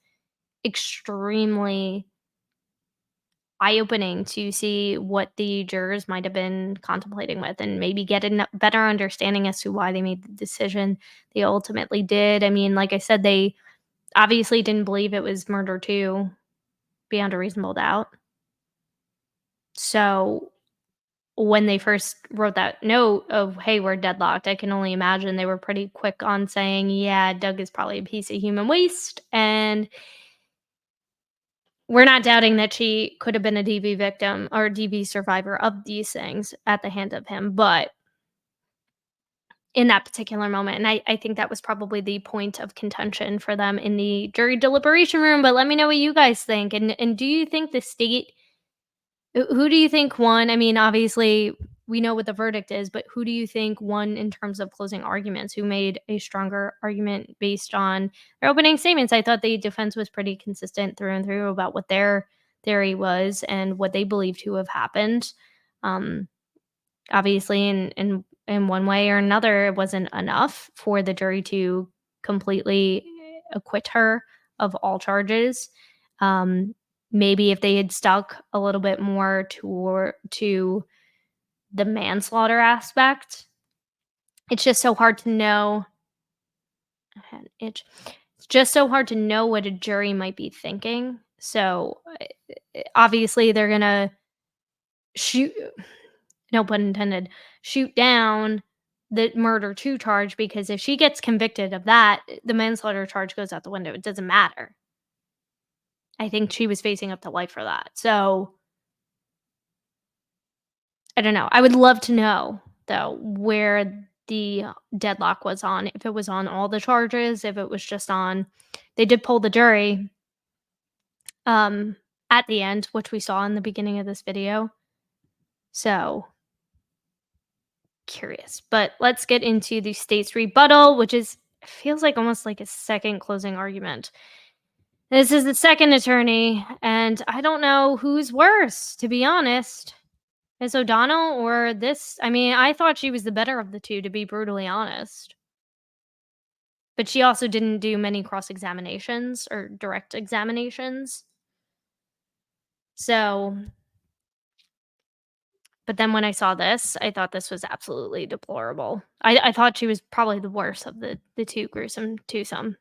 extremely eye-opening to see what the jurors might have been contemplating with, and maybe get a better understanding as to why they made the decision they ultimately did. I mean, like I said, they obviously didn't believe it was murder 2 beyond a reasonable doubt. So when they first wrote that note of, hey, we're deadlocked, I can only imagine they were pretty quick on saying, yeah, Doug is probably a piece of human waste, and we're not doubting that she could have been a DV victim or DV survivor of these things at the hand of him. But in that particular moment, and I think that was probably the point of contention for them in the jury deliberation room. But let me know what you guys think. And do you think the state, who do you think won? I mean, obviously, we know what the verdict is, but who do you think won in terms of closing arguments? Who made a stronger argument based on their opening statements? I thought the defense was pretty consistent through and through about what their theory was and what they believed to have happened. Obviously, in one way or another, it wasn't enough for the jury to completely acquit her of all charges. Maybe if they had stuck a little bit more to the manslaughter aspect. It's just so hard to know. I had an itch. It's just so hard to know what a jury might be thinking. So obviously they're gonna shoot, no pun intended, shoot down the murder 2 charge, because if she gets convicted of that, the manslaughter charge goes out the window. It doesn't matter. I think she was facing up to life for that. So I don't know. I would love to know, though, where the deadlock was on. If it was on all the charges, if it was just on, they did pull the jury at the end, which we saw in the beginning of this video. So curious. But let's get into the state's rebuttal, which feels like almost like a second closing argument. This is the second attorney, and I don't know who's worse, to be honest. Is O'Donnell or this? I mean, I thought she was the better of the two, to be brutally honest. But she also didn't do many cross-examinations or direct examinations. So, but then when I saw this, I thought this was absolutely deplorable. I thought she was probably the worst of the two gruesome twosome.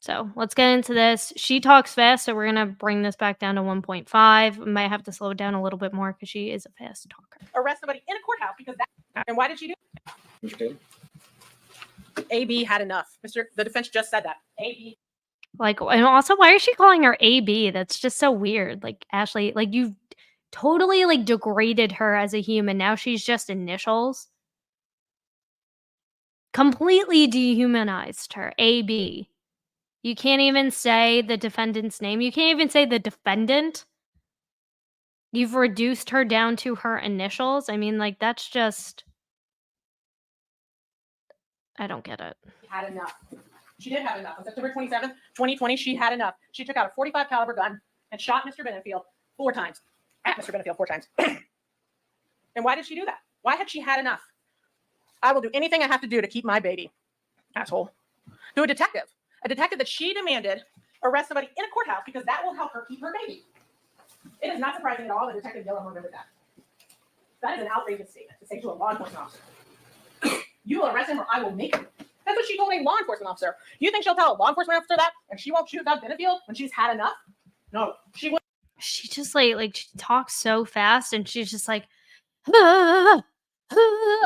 So let's get into this. She talks fast, so we're going to bring this back down to 1.5. Might have to slow it down a little bit more because she is a fast talker. Arrest somebody in a courthouse because that. And why did she do? Mr. Taylor? AB had enough. The defense just said that. AB. Like, and also, why is she calling her AB? That's just so weird. Like, Ashley, like, you've totally, like, degraded her as a human. Now she's just initials. Completely dehumanized her. AB. You can't even say the defendant's name. You can't even say the defendant. You've reduced her down to her initials. I mean, like, that's just... I don't get it. Had enough. She did have enough. On September 27th, 2020, she had enough. She took out a 45 caliber gun and shot Mr. Benefield 4 times. At Mr. Benefield 4 times. And why did she do that? Why had she had enough? I will do anything I have to do to keep my baby. Asshole. To a detective that she demanded arrest somebody in a courthouse because that will help her keep her baby. It is not surprising at all that Detective Gillum remembered that. That is an outrageous statement to say to a law enforcement officer. You will arrest him or I will make him. That's what she told a law enforcement officer. You think she'll tell a law enforcement officer that and she won't shoot about Benefield when she's had enough? No, she wouldn't. She just, like, she talks so fast and she's just like,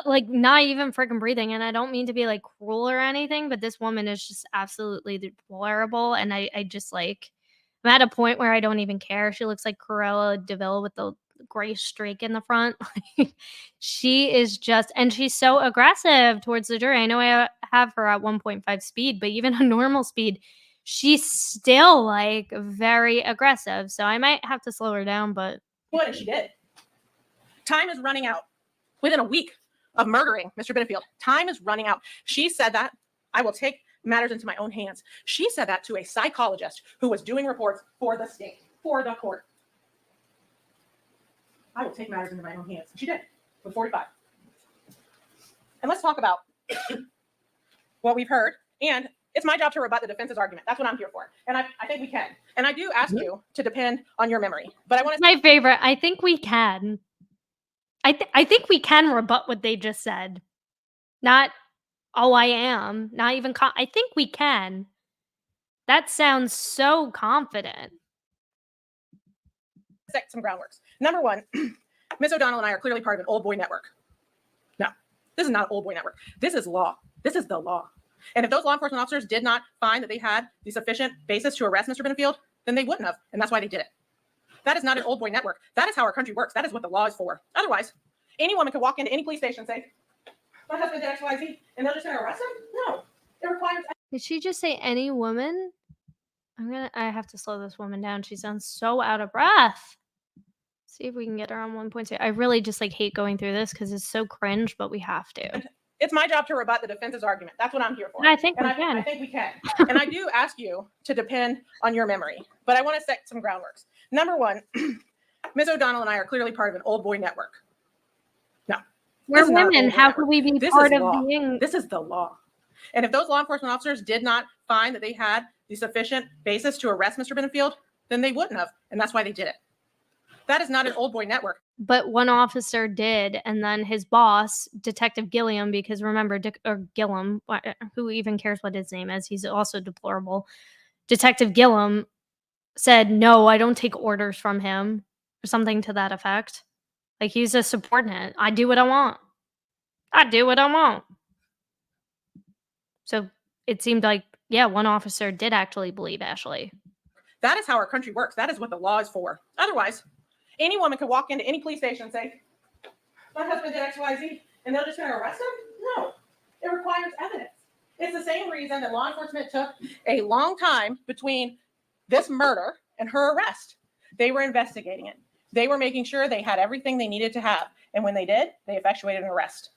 like, not even freaking breathing. And I don't mean to be, like, cruel or anything, but this woman is just absolutely deplorable. And I just, like, I'm at a point where I don't even care. She looks like Cruella de Vil with the gray streak in the front. She is just, and she's so aggressive towards the jury. I know I have her at 1.5 speed, but even a normal speed, she's still, like, very aggressive. So I might have to slow her down, but... What? And she did. Time is running out. Within a week of murdering Mr. Benefield, time is running out. She said that I will take matters into my own hands. She said that to a psychologist who was doing reports for the state, for the court. I will take matters into my own hands. She did with 45. And let's talk about what we've heard. And it's my job to rebut the defense's argument. That's what I'm here for. And I think we can. And I do ask you to depend on your memory. But I want to... My favorite. I think we can. I think we can rebut what they just said. Not, oh, I am. Not even, I think we can. That sounds so confident. set some groundworks. Number one, Ms. O'Donnell and I are clearly part of an old boy network. No, this is not an old boy network. This is law. This is the law. And if those law enforcement officers did not find that they had the sufficient basis to arrest Mr. Benefield, then they wouldn't have. And that's why they did it. That is not an old boy network. That is how our country works. That is what the law is for. Otherwise, any woman could walk into any police station and say, my husband did XYZ, and they're just going to arrest him? No. It requires... Did she just say any woman? I have to slow this woman down. She sounds so out of breath. See if we can get her on 1.2. I really just, like, hate going through this because it's so cringe, but we have to. It's my job to rebut the defense's argument. That's what I'm here for. I think and we can. I think we can. And I do ask you to depend on your memory. But I want to set some groundworks. Number one, Ms. O'Donnell and I are clearly part of an old boy network. No. We're this is not an women. old boy How network. could we be This part is of law. being... This is the law. And if those law enforcement officers did not find that they had the sufficient basis to arrest Mr. Benefield, then they wouldn't have. And that's why they did it. That is not an old boy network. But one officer did, and then his boss, Detective Gilliam, because remember, Gillum, who even cares what his name is, he's also deplorable. Detective Gillum said, no, I don't take orders from him, or something to that effect. Like, he's a subordinate. I do what I want. I do what I want. So it seemed like, yeah, one officer did actually believe Ashley. That is how our country works. That is what the law is for. Otherwise, any woman could walk into any police station and say, my husband did XYZ, and they're just going to arrest him? No. It requires evidence. It's the same reason that law enforcement took a long time between this murder and her arrest. They were investigating it. They were making sure they had everything they needed to have. And when they did, they effectuated an arrest.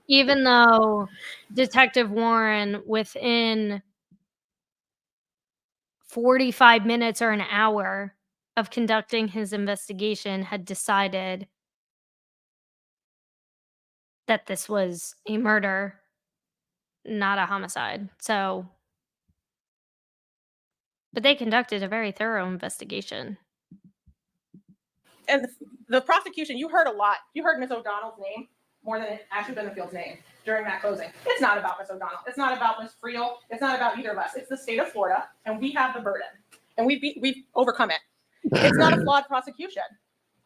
Even though Detective Warren, within 45 minutes or an hour of conducting his investigation, had decided that this was a murder, not a homicide. So, but they conducted a very thorough investigation. And the prosecution, you heard a lot. You heard Ms. O'Donnell's name more than Ashley Benefield's name during that closing. It's not about Ms. O'Donnell. It's not about Ms. Friel. It's not about either of us. It's the state of Florida, and we have the burden, and we've overcome it. It's not a flawed prosecution.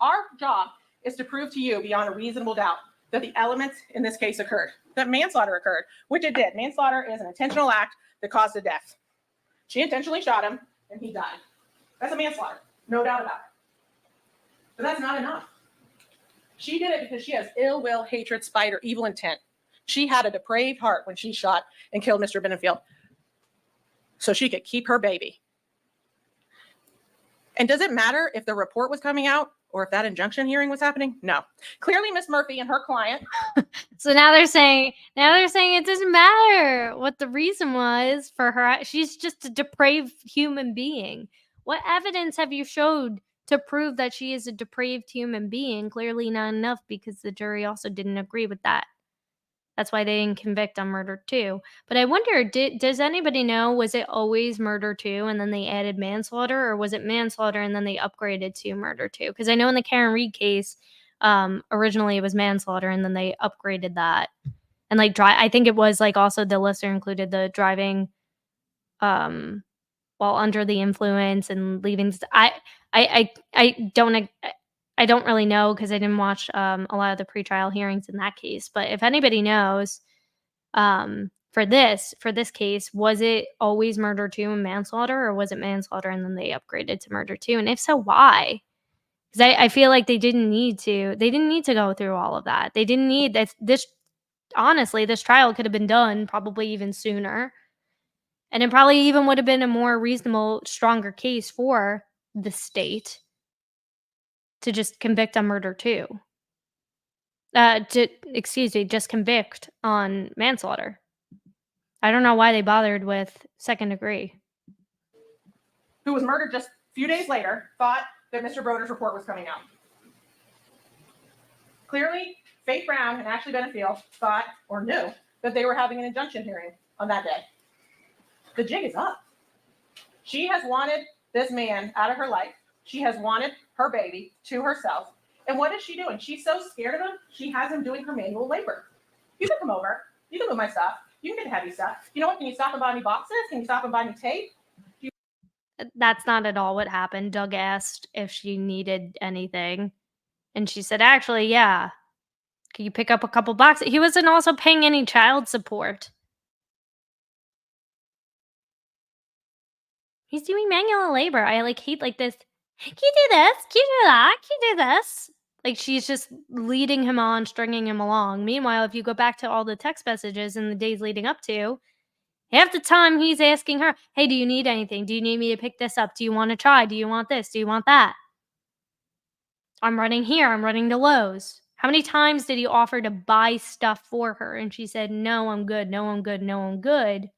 Our job is to prove to you beyond a reasonable doubt that the elements in this case occurred, that manslaughter occurred, which it did. Manslaughter is an intentional act that caused a death. She intentionally shot him, and he died. That's a manslaughter, no doubt about it. But that's not enough. She did it because she has ill will, hatred, spite, or evil intent. She had a depraved heart when she shot and killed Mr. Benefield so she could keep her baby. And does it matter if the report was coming out or if that injunction hearing was happening? No. Clearly, Miss Murphy and her client. So now they're saying it doesn't matter what the reason was for her. She's just a depraved human being. What evidence have you showed to prove that she is a depraved human being? Clearly not enough, because the jury also didn't agree with that. That's why they didn't convict on murder 2. But I wonder, does anybody know, was it always murder 2 and then they added manslaughter, or was it manslaughter and then they upgraded to murder 2? Because I know in the Karen Reed case, originally it was manslaughter and then they upgraded that. And like I think it was like also the lesser included the driving while under the influence and leaving. I don't really know, because I didn't watch a lot of the pretrial hearings in that case. But if anybody knows, for this case, was it always murder 2 and manslaughter, or was it manslaughter and then they upgraded to murder 2? And if so, why? Because I feel like they didn't need to go through all of that. They didn't need that. Honestly, this trial could have been done probably even sooner. And it probably even would have been a more reasonable, stronger case for the state to just convict on murder 2. Just convict on manslaughter. I don't know why they bothered with second degree. Who was murdered just a few days later, thought that Mr. Broder's report was coming out. Clearly, Faith Brown and Ashley Benefield thought or knew that they were having an injunction hearing on that day. The jig is up. She has wanted this man out of her life. She has wanted her baby to herself. And what is she doing? She's so scared of him, she has him doing her manual labor. You can come over. You can move my stuff. You can get the heavy stuff. You know what? Can you stop and buy me boxes? Can you stop and buy me tape? That's not at all what happened. Doug asked if she needed anything, and she said, actually, yeah. Can you pick up a couple boxes? He wasn't also paying any child support. He's doing manual labor. I hate this. Can you do this? Can you do that? Can you do this? Like, she's just leading him on, stringing him along. Meanwhile, if you go back to all the text messages in the days leading up to, half the time he's asking her, hey, do you need anything? Do you need me to pick this up? Do you want to try? Do you want this? Do you want that? I'm running here. I'm running to Lowe's. How many times did he offer to buy stuff for her? And she said, no, I'm good. No, I'm good. No, I'm good.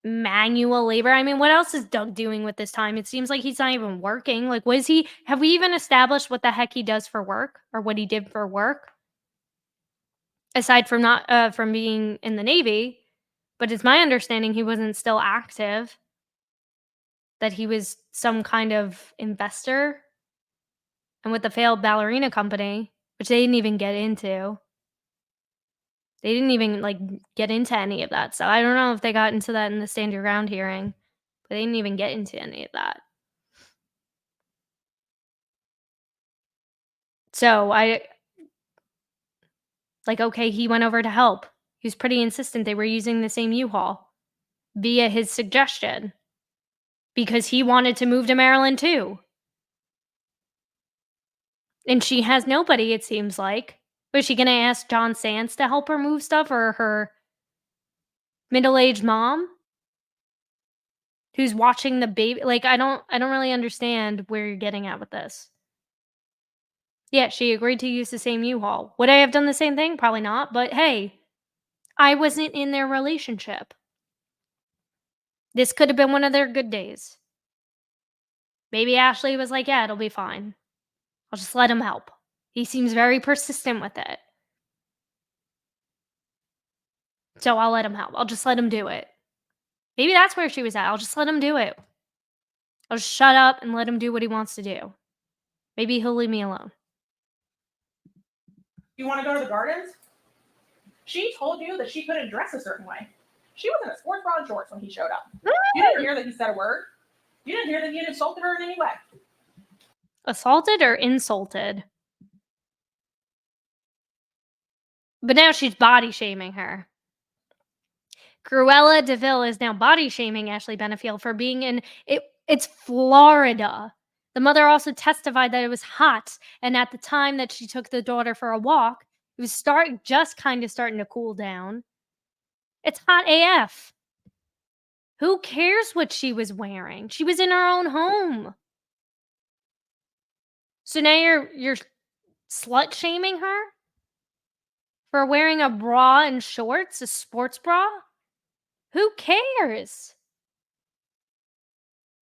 Manual labor. I mean, what else is Doug doing with this time? It seems like he's not even working. Like, have we even established what the heck he does for work, or what he did for work? Aside from not from being in the Navy, but it's my understanding he wasn't still active, that he was some kind of investor, and with the failed ballerina company, which they didn't even get into. They didn't even get into any of that. So I don't know if they got into that in the stand your ground hearing, but they didn't even get into any of that. So okay, he went over to help. He was pretty insistent they were using the same U-Haul via his suggestion, because he wanted to move to Maryland too. And she has nobody, it seems like. Was she going to ask John Sands to help her move stuff, or her middle-aged mom who's watching the baby? I don't really understand where you're getting at with this. Yeah, she agreed to use the same U-Haul. Would I have done the same thing? Probably not, but hey, I wasn't in their relationship. This could have been one of their good days. Maybe Ashley was like, yeah, it'll be fine. I'll just let him help. He seems very persistent with it. So I'll let him help. I'll just let him do it. Maybe that's where she was at. I'll just let him do it. I'll just shut up and let him do what he wants to do. Maybe he'll leave me alone. You want to go to the gardens? She told you that she couldn't dress a certain way. She was in a sports bra and shorts when he showed up. You didn't hear that he said a word. You didn't hear that he had insulted her in any way. Assaulted or insulted? But now she's body shaming her. Cruella DeVille is now body shaming Ashley Benefield for being in it's Florida. The mother also testified that it was hot, and at the time that she took the daughter for a walk, it was just kind of starting to cool down. It's hot AF. Who cares what she was wearing? She was in her own home. So now you're slut shaming her for wearing a bra and shorts, a sports bra? Who cares?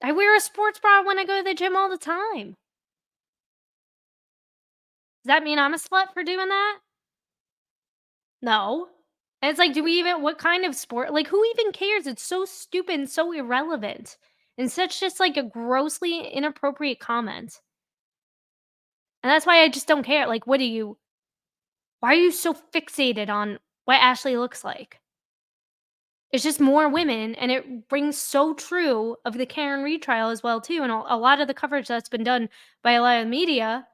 I wear a sports bra when I go to the gym all the time. Does that mean I'm a slut for doing that? No. And it's like, what kind of sport? Like, who even cares? It's so stupid and so irrelevant. And such just like a grossly inappropriate comment. And that's why I just don't care. Like, why are you so fixated on what Ashley looks like? It's just more women, and it rings so true of the Karen Reed trial as well, too. And a lot of the coverage that's been done by a lot of the media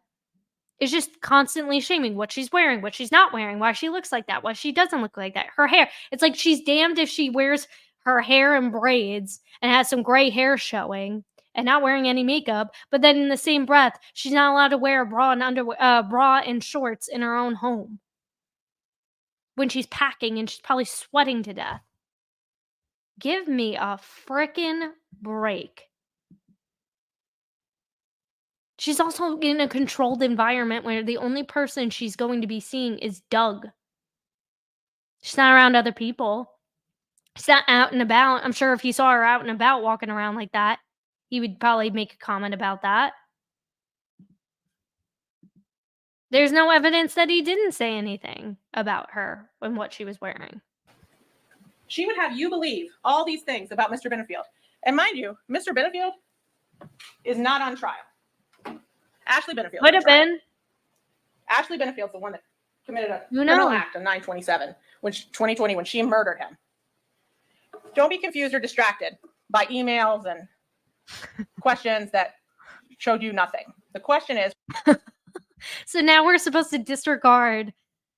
is just constantly shaming what she's wearing, what she's not wearing, why she looks like that, why she doesn't look like that. Her hair, it's like she's damned if she wears her hair in braids and has some gray hair showing and not wearing any makeup, but then in the same breath, she's not allowed to wear a bra and shorts in her own home when she's packing and she's probably sweating to death. Give me a frickin' break. She's also in a controlled environment where the only person she's going to be seeing is Doug. She's not around other people. She's not out and about. I'm sure if he saw her out and about walking around like that, he would probably make a comment about that. There's no evidence that he didn't say anything about her and what she was wearing. She would have you believe all these things about Mr. Benefield. And mind you, Mr. Benefield is not on trial. Ashley Benefield. Could have been. Ashley Benefield's the one that committed a Who criminal knows? act on 9/27, 2020, when she murdered him. Don't be confused or distracted by emails and questions that showed you nothing. The question is, So now we're supposed to disregard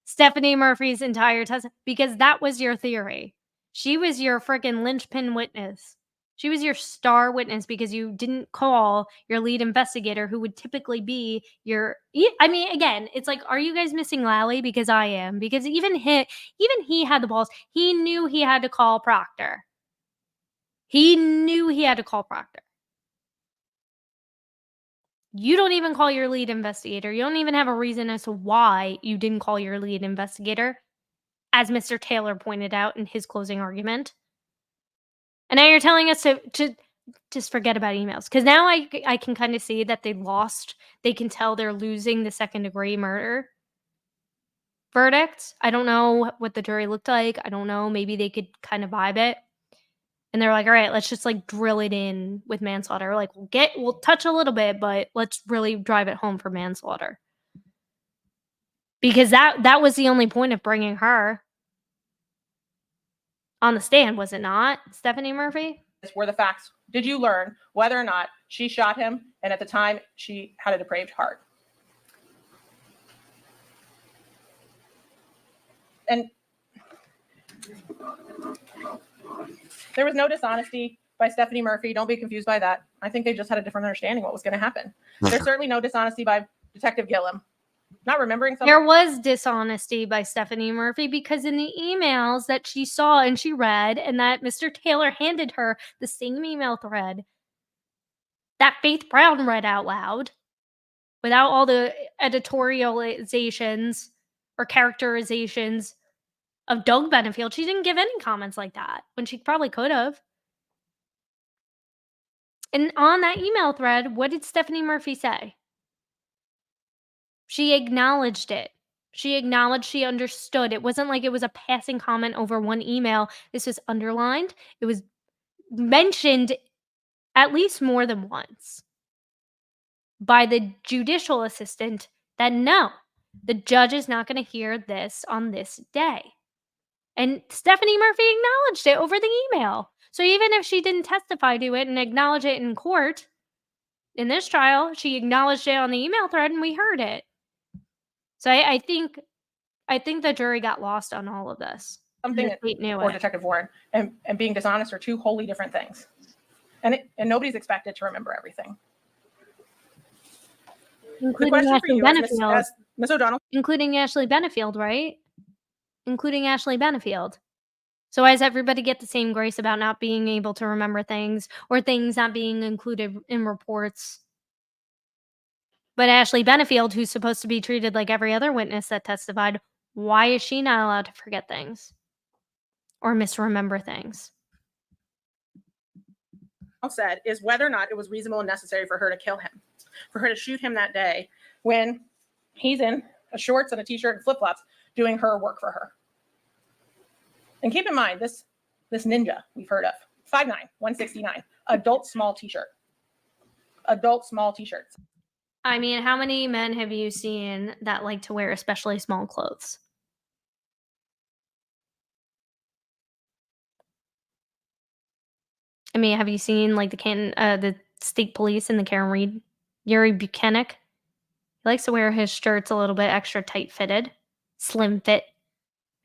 Stephanie Murphy's entire testimony because that was your theory. She was your freaking linchpin witness. She was your star witness because you didn't call your lead investigator, who would typically be I mean, again, it's like, are you guys missing Lally? Because I am. Because even he had the balls. He knew he had to call Proctor. You don't even call your lead investigator. You don't even have a reason as to why you didn't call your lead investigator, as Mr. Taylor pointed out in his closing argument. And now you're telling us to just forget about emails. Because now I can kind of see that they can tell they're losing the second-degree murder verdict. I don't know what the jury looked like. I don't know. Maybe they could kind of vibe it. And they're like, all right, let's just like drill it in with manslaughter. Like we'll touch a little bit, but let's really drive it home for manslaughter. Because that was the only point of bringing her on the stand, was it not, Stephanie Murphy? were the facts. Did you learn whether or not she shot him, and at the time she had a depraved heart? And there was no dishonesty by Stephanie Murphy. Don't be confused by that. I think they just had a different understanding what was going to happen. There's certainly no dishonesty by Detective Gillum. Not remembering something. There was dishonesty by Stephanie Murphy because in the emails that she saw and she read, and that Mr. Taylor handed her the same email thread that Faith Brown read out loud without all the editorializations or characterizations of Doug Benefield. She didn't give any comments like that when she probably could have. And on that email thread, what did Stephanie Murphy say? She acknowledged it. She acknowledged, she understood. It wasn't like it was a passing comment over one email. This was underlined. It was mentioned at least more than once by the judicial assistant that no, the judge is not going to hear this on this day. And Stephanie Murphy acknowledged it over the email. So even if she didn't testify to it and acknowledge it in court, in this trial, she acknowledged it on the email thread and we heard it. So I think the jury got lost on all of this. Something The state knew or it. Detective Warren and being dishonest are two wholly different things. And nobody's expected to remember everything. The Including question for Ashley you Benefield. as Ms. O'Donnell, Including Ashley Benefield, right? Including Ashley Benefield. So why does everybody get the same grace about not being able to remember things or things not being included in reports? But Ashley Benefield, who's supposed to be treated like every other witness that testified, why is she not allowed to forget things or misremember things? said is whether or not it was reasonable and necessary for her to kill him, for her to shoot him that day when he's in a shorts and a t-shirt and flip-flops doing her work for her. And keep in mind, this ninja we've heard of, 5'9", 169, adult small t-shirt. Adult small t-shirts. I mean, how many men have you seen that like to wear especially small clothes? I mean, have you seen like the state police and the Karen Reed, Yuri Buchanan? He likes to wear his shirts a little bit extra tight fitted, slim fit.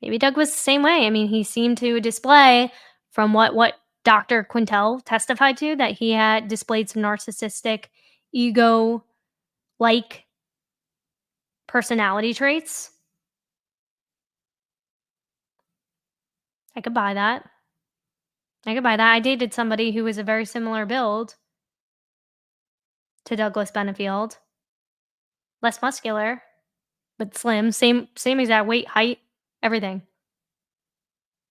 Maybe Doug was the same way. I mean, he seemed to display from what Dr. Quintel testified to that he had displayed some narcissistic, ego-like personality traits. I could buy that. I dated somebody who was a very similar build to Douglas Benefield. Less muscular, but slim. Same exact weight, height, everything.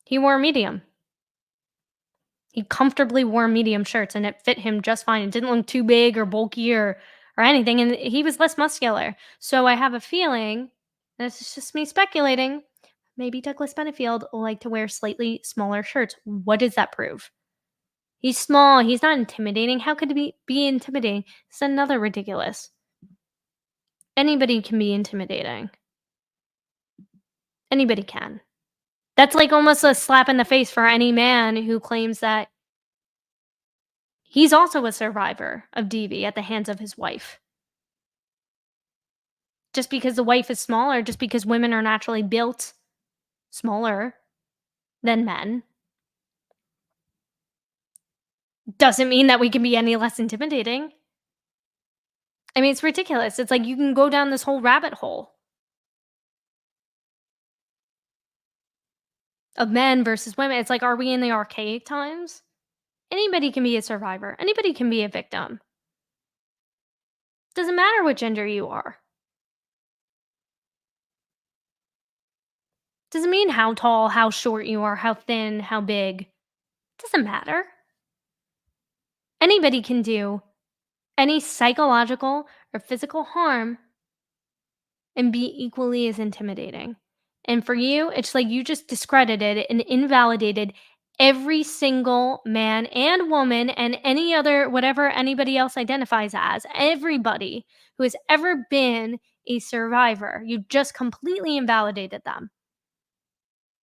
He wore medium. He comfortably wore medium shirts and it fit him just fine. It didn't look too big or bulky or anything. And he was less muscular. So I have a feeling, this is just me speculating, maybe Douglas Benefield liked to wear slightly smaller shirts. What does that prove? He's small. He's not intimidating. How could he be intimidating? It's another ridiculous. Anybody can be intimidating. Anybody can. That's like almost a slap in the face for any man who claims that he's also a survivor of DV at the hands of his wife. Just because the wife is smaller, just because women are naturally built smaller than men, doesn't mean that we can be any less intimidating. I mean, it's ridiculous. It's like you can go down this whole rabbit hole of men versus women. It's like, are we in the archaic times? Anybody can be a survivor. Anybody can be a victim. Doesn't matter what gender you are. Doesn't mean how tall, how short you are, how thin, how big. Doesn't matter. Anybody can do any psychological or physical harm and be equally as intimidating. And for you, it's like you just discredited and invalidated every single man and woman and any other, whatever anybody else identifies as, everybody who has ever been a survivor. You just completely invalidated them.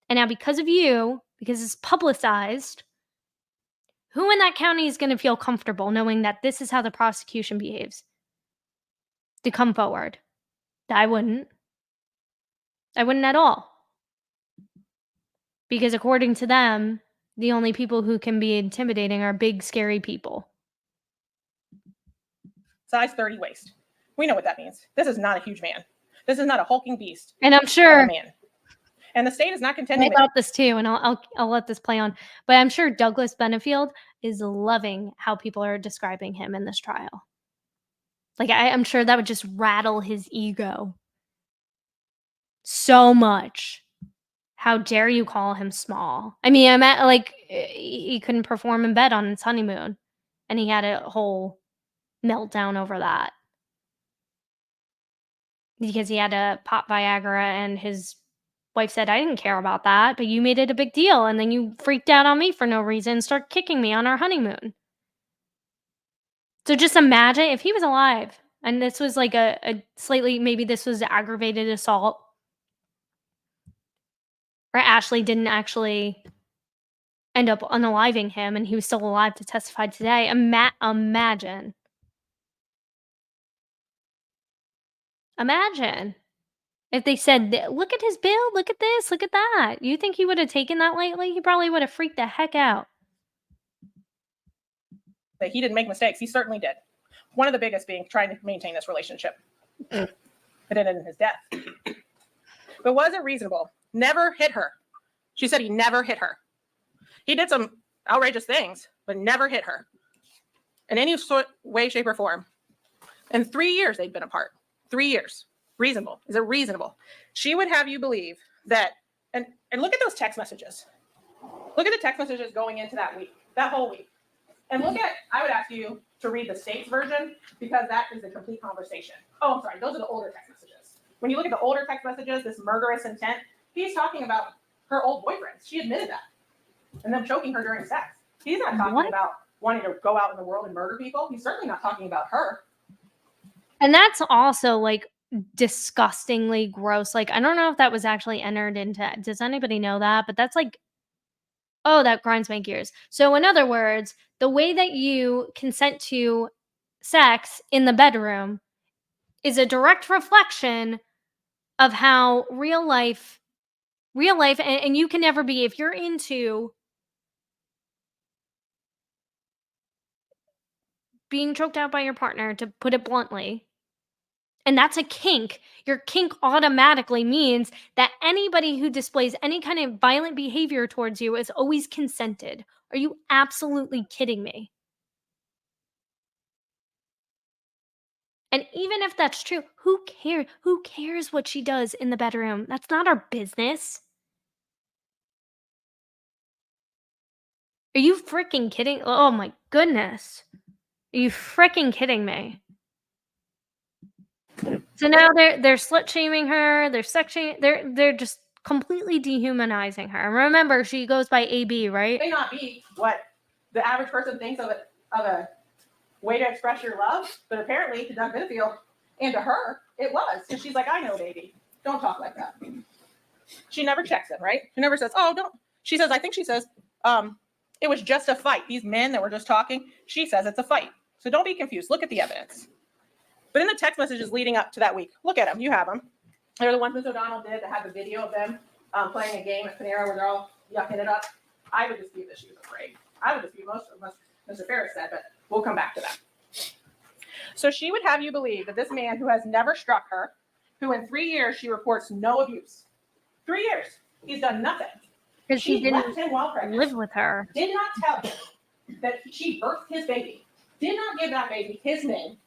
And now because of you, because it's publicized, who in that county is going to feel comfortable knowing that this is how the prosecution behaves? To come forward. I wouldn't. I wouldn't at all. Because according to them, the only people who can be intimidating are big, scary people. Size 30 waist. We know what that means. This is not a huge man. This is not a hulking beast And I'm of sure a man. And the state is not contending with about this too, and I'll let this play on. But I'm sure Douglas Benefield is loving how people are describing him in this trial. Like I'm sure that would just rattle his ego so much. How dare you call him small? I mean, I'm at like he couldn't perform in bed on his honeymoon, and he had a whole meltdown over that because he had to pop Viagra, and his wife said, "I didn't care about that, but you made it a big deal, and then you freaked out on me for no reason, and started kicking me on our honeymoon." So just imagine if he was alive and this was like a slightly, maybe this was aggravated assault, or Ashley didn't actually end up unaliving him and he was still alive to testify today. Imagine if they said, look at his build, look at this, look at that. You think he would have taken that lightly? He probably would have freaked the heck out. that he didn't make mistakes. He certainly did. One of the biggest being trying to maintain this relationship. It ended in his death. But was it reasonable? Never hit her. She said he never hit her. He did some outrageous things, but never hit her in any sort, way, shape, or form. In 3 years, they'd been apart. 3 years. Reasonable. Is it reasonable? She would have you believe that, and look at those text messages. Look at the text messages going into that week, that whole week. And look at, I would ask you to read the state's version because that is a complete conversation. Oh, I'm sorry. Those are the older text messages. When you look at the older text messages, this murderous intent, he's talking about her old boyfriends. She admitted that. And them choking her during sex. He's not talking about wanting to go out in the world and murder people. He's certainly not talking about her. And that's also like disgustingly gross. Like, I don't know if that was actually entered into, does anybody know that? But that's like, oh, that grinds my gears. So in other words, the way that you consent to sex in the bedroom is a direct reflection of how real life, and you can never be, if you're into being choked out by your partner, to put it bluntly, and that's a kink, your kink automatically means that anybody who displays any kind of violent behavior towards you is always consented. Are you absolutely kidding me? And even if that's true, who cares? Who cares what she does in the bedroom? That's not our business. Are you freaking kidding? Oh my goodness. Are you freaking kidding me? So now they're slut shaming her, they're sex shaming, they're just completely dehumanizing her. Remember, she goes by AB, right? It may not be what the average person thinks of a way to express your love, but apparently to Doug Benefield and to her, it was. And she's like, I know, baby. Don't talk like that. She never checks it, right? She never says, oh, don't. She says, I think she says, it was just a fight. These men that were just talking, she says it's a fight. So don't be confused. Look at the evidence. But in the text messages leading up to that week, look at them. You have them. They're the ones Ms. O'Donnell did that had the video of them playing a game at Panera where they're all yucking it up. I would dispute that she was afraid. I would dispute most of what Mr. Ferris said, but we'll come back to that. So she would have you believe that this man who has never struck her, who in 3 years she reports no abuse, 3 years, he's done nothing. Because she left didn't him while pregnant, live with her. did not tell him that she birthed his baby, did not give that baby his name,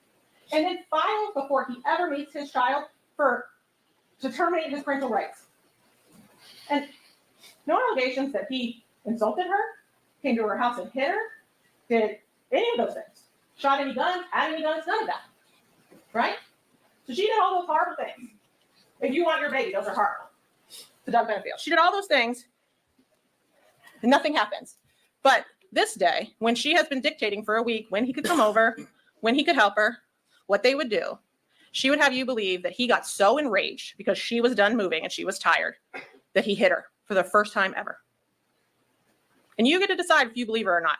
and then filed before he ever meets his child to terminate his parental rights. And no allegations that he insulted her, came to her house and hit her, did any of those things. Shot any guns, had any guns, none of that. Right? So she did all those horrible things. If you want your baby, those are horrible. To Doug Benefield. She did all those things, and nothing happens. But this day, when she has been dictating for a week when he could come over, when he could help her, what they would do, she would have you believe that he got so enraged because she was done moving and she was tired that he hit her for the first time ever. And you get to decide if you believe her or not.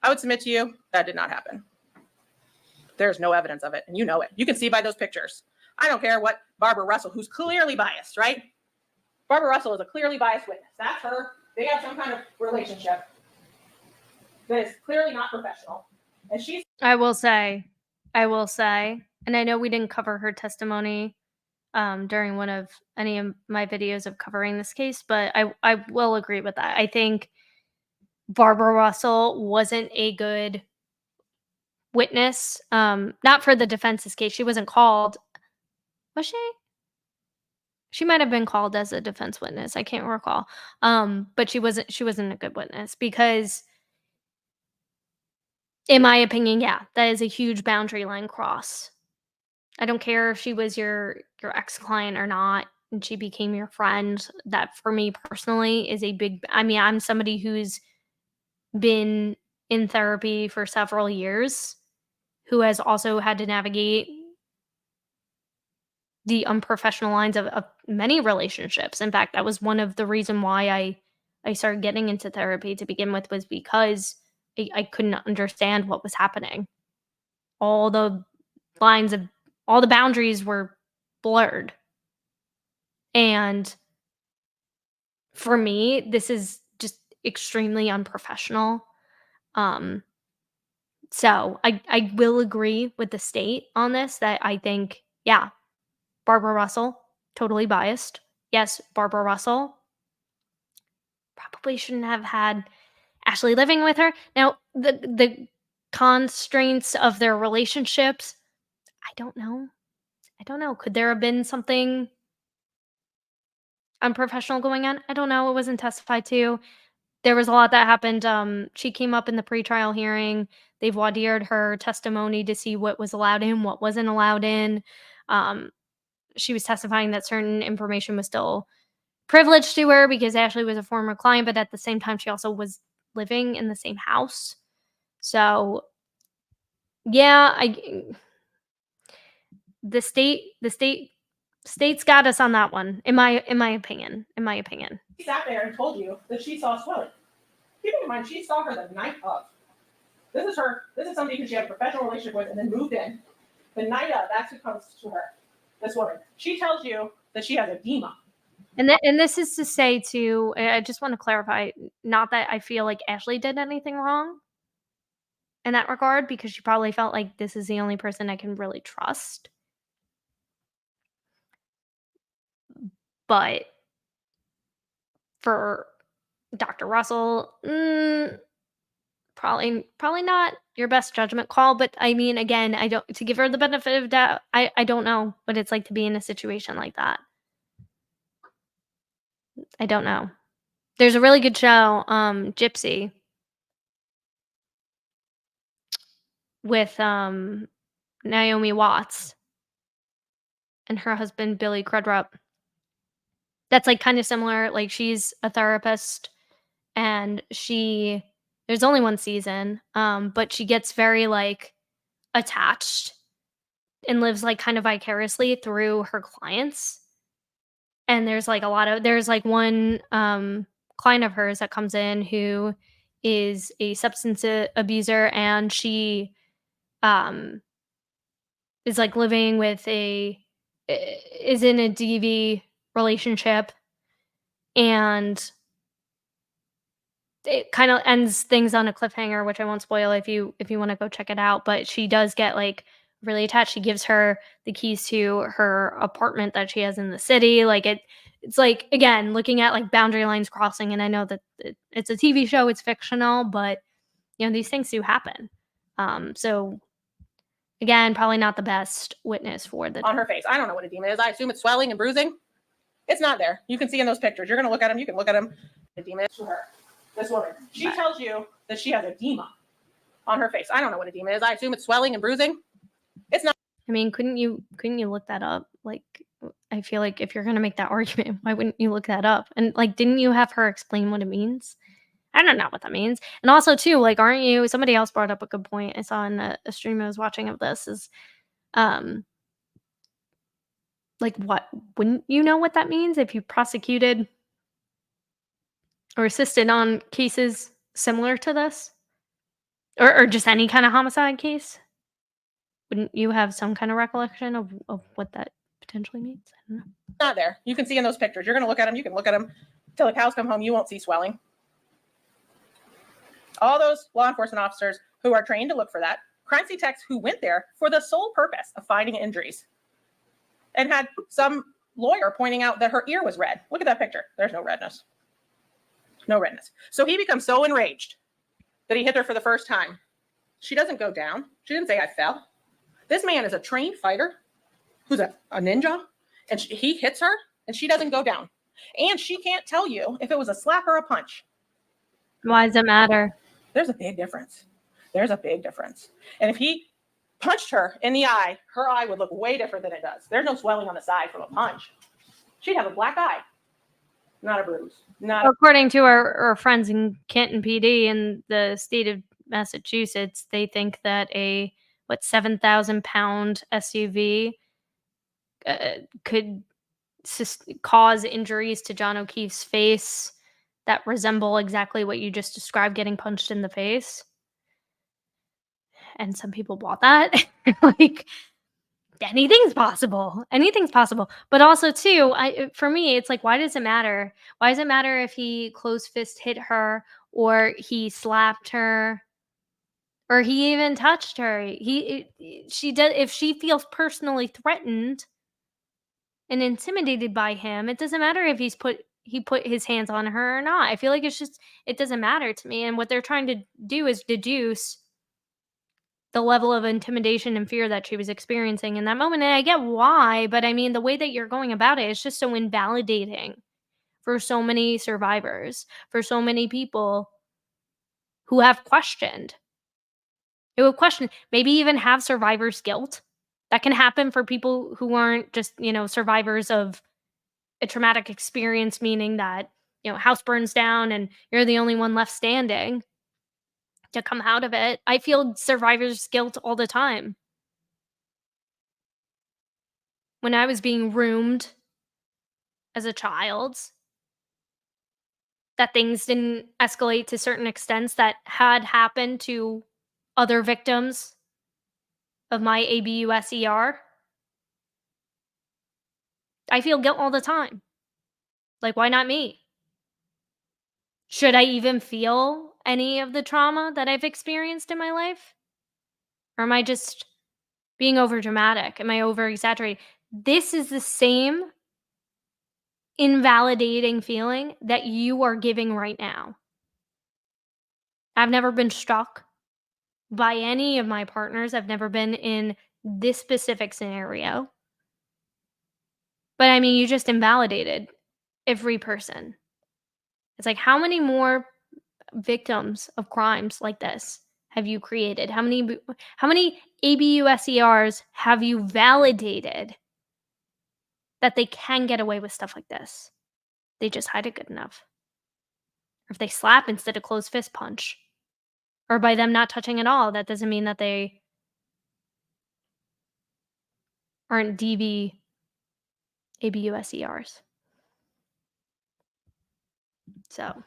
I would submit to you that did not happen. There's no evidence of it, and you know it. You can see by those pictures. I don't care what Barbara Russell, who's clearly biased, right? Barbara Russell is a clearly biased witness. That's her. They have some kind of relationship that is clearly not professional. And she's I will say, and I know we didn't cover her testimony during one of any of my videos of covering this case, but I will agree with that. I think Barbara Russell wasn't a good witness, not for the defense's case. She wasn't called. Was she? She might have been called as a defense witness. I can't recall. But she wasn't a good witness because, in my opinion, yeah, that is a huge boundary line cross. I don't care if she was your ex-client or not, and she became your friend. That, for me personally, is a big, I mean, I'm somebody who's been in therapy for several years, who has also had to navigate the unprofessional lines of many relationships. In fact, that was one of the reason why I started getting into therapy to begin with, was because I couldn't understand what was happening. All the lines of all the boundaries were blurred. And for me, this is just extremely unprofessional. So I will agree with the state on this, that I think, yeah, Barbara Russell, totally biased. Yes, Barbara Russell probably shouldn't have had Ashley living with her. Now, the constraints of their relationships, I don't know. I don't know. Could there have been something unprofessional going on? I don't know. It wasn't testified to. There was a lot that happened. She came up in the pretrial hearing. They voir dired her testimony to see what was allowed in, what wasn't allowed in. She was testifying that certain information was still privileged to her because Ashley was a former client, but at the same time, she also was living in the same house. So, yeah, the state's got us on that one. In my opinion. She sat there and told you that she saw swelling. Keep in mind, she saw her the night of. This is somebody who she had a professional relationship with and then moved in. The night of, that's who comes to her. This woman. She tells you that she has edema. And this is to say, too, I just want to clarify, not that I feel like Ashley did anything wrong in that regard, because she probably felt like this is the only person I can really trust. But for Dr. Russell, probably not your best judgment call. But I mean, again, I don't, to give her the benefit of doubt, I don't know what it's like to be in a situation like that. I don't know. There's a really good show, Gypsy, with Naomi Watts and her husband Billy Crudup. That's like kind of similar. Like, she's a therapist, and there's only one season, but she gets very like attached and lives like kind of vicariously through her clients. And there's like one client of hers that comes in who is a substance abuser, and she is like living with is in a DV relationship, and it kind of ends things on a cliffhanger, which I won't spoil if you want to go check it out. But she does get like really attached. She gives her the keys to her apartment that she has in the city. Like, it's like, again, looking at like boundary lines crossing. And I know that it's a TV show, it's fictional, but these things do happen. So again, probably not the best witness for the On her face. I don't know what edema is. I assume it's swelling and bruising. It's not there. You can see in those pictures. You're going to look at them. You can look at them. Edema is to her. This woman. She tells you that she has edema on her face. I don't know what edema is. I assume it's swelling and bruising. It's not. I mean, couldn't you look that up? Like, I feel like if you're going to make that argument, why wouldn't you look that up? And like, didn't you have her explain what it means? I don't know what that means. And also, too, like, aren't you? Somebody else brought up a good point. I saw in a stream I was watching of this is, like, what wouldn't you know what that means if you prosecuted or assisted on cases similar to this, or just any kind of homicide case? Wouldn't you have some kind of recollection of what that potentially means? I don't know. Not there. You can see in those pictures. You're going to look at them. You can look at them till the cows come home. You won't see swelling. All those law enforcement officers who are trained to look for that, crime scene techs who went there for the sole purpose of finding injuries, and had some lawyer pointing out that her ear was red. Look at that picture. There's no redness. No redness. So he becomes so enraged that he hit her for the first time. She doesn't go down. She didn't say, I fell. This man is a trained fighter who's a ninja, and he hits her, and she doesn't go down. And she can't tell you if it was a slap or a punch. Why does it matter? There's a big difference. There's a big difference. And if he punched her in the eye, her eye would look way different than it does. There's no swelling on the side from a punch. She'd have a black eye, not a bruise. According to our friends in Canton PD in the state of Massachusetts, they think that a 7,000-pound SUV could cause injuries to John O'Keefe's face that resemble exactly what you just described, getting punched in the face. And some people bought that. Like, anything's possible. Anything's possible. But also, too, for me, it's like, why does it matter? Why does it matter if he closed fist hit her or he slapped her or he even touched her? If she feels personally threatened and intimidated by him, it doesn't matter if he put his hands on her or not. I feel like it doesn't matter to me. And what they're trying to do is deduce the level of intimidation and fear that she was experiencing in that moment. And I get why, but I mean, the way that you're going about it is just so invalidating for so many survivors, for so many people who have questioned, maybe even have survivor's guilt. That can happen for people who aren't just, survivors of a traumatic experience, meaning that, house burns down and you're the only one left standing to come out of it. I feel survivor's guilt all the time. When I was being groomed as a child, that things didn't escalate to certain extents that had happened to other victims of my ABUSER. I feel guilt all the time. Like, why not me? Should I even feel any of the trauma that I've experienced in my life? Or am I just being over dramatic? Am I over exaggerating? This is the same invalidating feeling that you are giving right now. I've never been struck by any of my partners. I've never been in this specific scenario. But I mean, you just invalidated every person. It's like, how many more victims of crimes like this have you created? How many ABUSERs have you validated that they can get away with stuff like this? They just hide it good enough. Or if they slap instead of closed fist punch. Or by them not touching at all, that doesn't mean that they aren't DV ABUSERs. So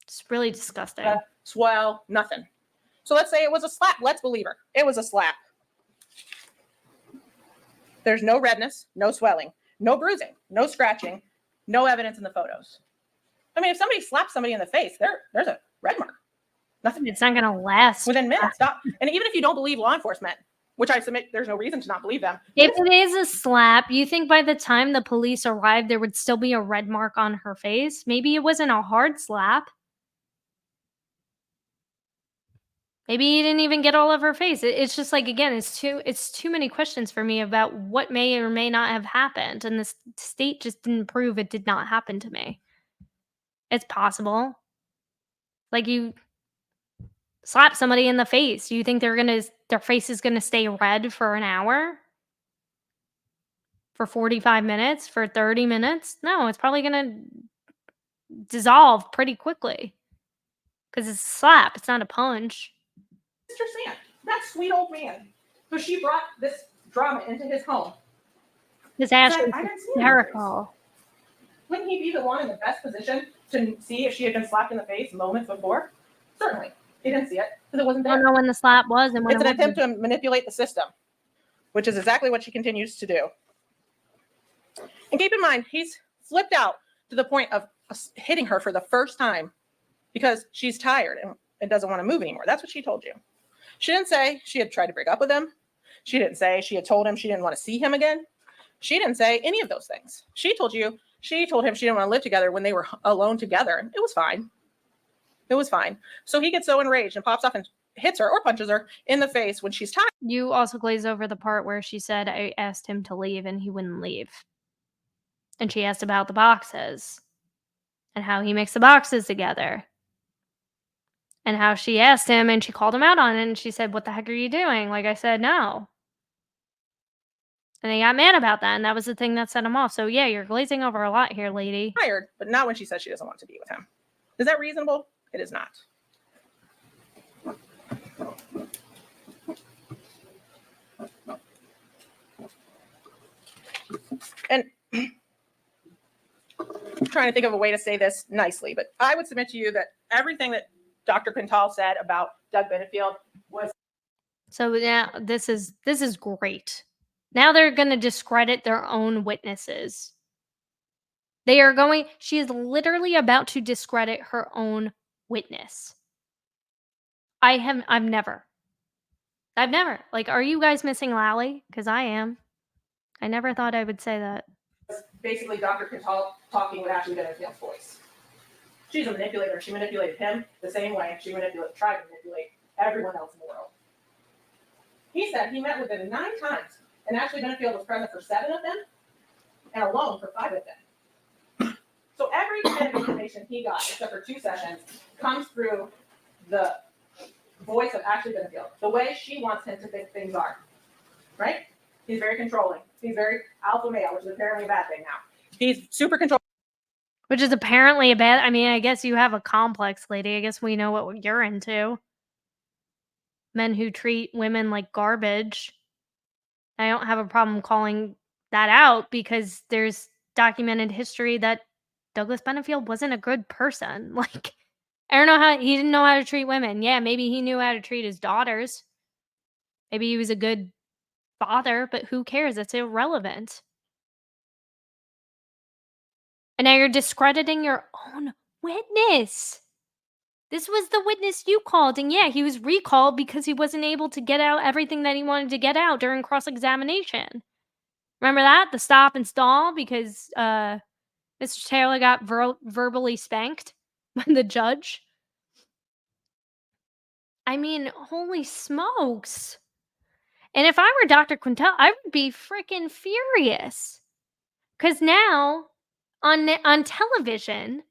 it's really disgusting. Swell, nothing. So let's say it was a slap. Let's believe her. It was a slap. There's no redness, no swelling, no bruising, no scratching, no evidence in the photos. I mean, if somebody slaps somebody in the face, there's a red mark. Nothing. It's not going to last. Within minutes. Stop. And even if you don't believe law enforcement, which I submit, there's no reason to not believe them. If it is a slap, you think by the time the police arrived, there would still be a red mark on her face? Maybe it wasn't a hard slap. Maybe you didn't even get all of her face. It's just like, again, it's too many questions for me about what may or may not have happened. And the state just didn't prove it did not happen to me. It's possible. Like, you slap somebody in the face. You think their face is gonna stay red for an hour? For 45 minutes? For 30 minutes? No, it's probably gonna dissolve pretty quickly. Because it's a slap, it's not a punch. Mr. Sand, that sweet old man, who she brought this drama into his home. His ass said, is "I didn't see it." hysterical. Wouldn't he be the one in the best position to see if she had been slapped in the face moments before? Certainly. He didn't see it because it wasn't I there. don't know when the slap was and when It's it an attempt wasn't. to manipulate the system, which is exactly what she continues to do. And keep in mind, he's flipped out to the point of hitting her for the first time because she's tired and doesn't want to move anymore. That's what she told you. She didn't say she had tried to break up with him. She didn't say she had told him she didn't want to see him again. She didn't say any of those things. She told him she didn't want to live together when they were alone together. It was fine. It was fine. So he gets so enraged and pops off and hits her or punches her in the face when she's tired. You also glaze over the part where she said I asked him to leave and he wouldn't leave. And she asked about the boxes and how he mixed the boxes together. And how she asked him and she called him out on it and she said, "What the heck are you doing?" Like, I said, "No." And he got mad about that, and that was the thing that set him off. So yeah, you're glazing over a lot here, lady. Tired, but not when she says she doesn't want to be with him. Is that reasonable? It is not. trying to think of a way to say this nicely, but I would submit to you that everything that Dr. Quintal said about Doug Benefield was So now this is great. Now they're going to discredit their own witnesses. She is literally about to discredit her own witness. I've never. Like, are you guys missing Lally? Because I am. I never thought I would say that. basically Dr. Quintal talking with Ashley Benefield's voice. She's a manipulator. She manipulated him the same way she tried to manipulate everyone else in the world. He said he met with them 9 times, and Ashley Benefield was present for 7 of them, and alone for 5 of them. So every bit of information he got, except for 2 sessions, comes through the voice of Ashley Benefield, the way she wants him to think things are. Right? He's very controlling. He's very alpha male, which is apparently a bad thing now. He's super controlling. Which is apparently a bad. I mean, I guess you have a complex, lady. I guess we know what you're into. Men who treat women like garbage. I don't have a problem calling that out because there's documented history that Douglas Benefield wasn't a good person. Like, I don't know how he didn't know how to treat women. Yeah, maybe he knew how to treat his daughters. Maybe he was a good father, but who cares? It's irrelevant. And now you're discrediting your own witness. This was the witness you called, and yeah, he was recalled because he wasn't able to get out everything that he wanted to get out during cross-examination. Remember that? The stop and stall because Mr. Taylor got verbally spanked by the judge. I mean, holy smokes. And if I were Dr. Quintel, I would be freaking furious. Because now, on television,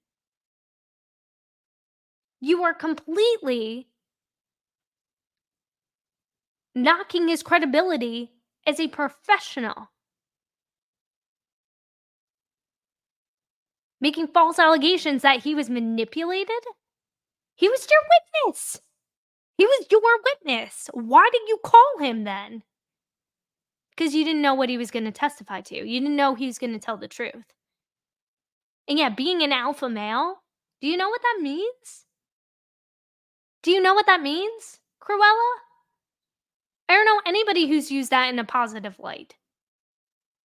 you are completely knocking his credibility as a professional. Making false allegations that he was manipulated? He was your witness. He was your witness. Why did you call him then? Because you didn't know what he was going to testify to. You didn't know he was going to tell the truth. And yeah, being an alpha male, do you know what that means? Do you know what that means, Cruella? I don't know anybody who's used that in a positive light.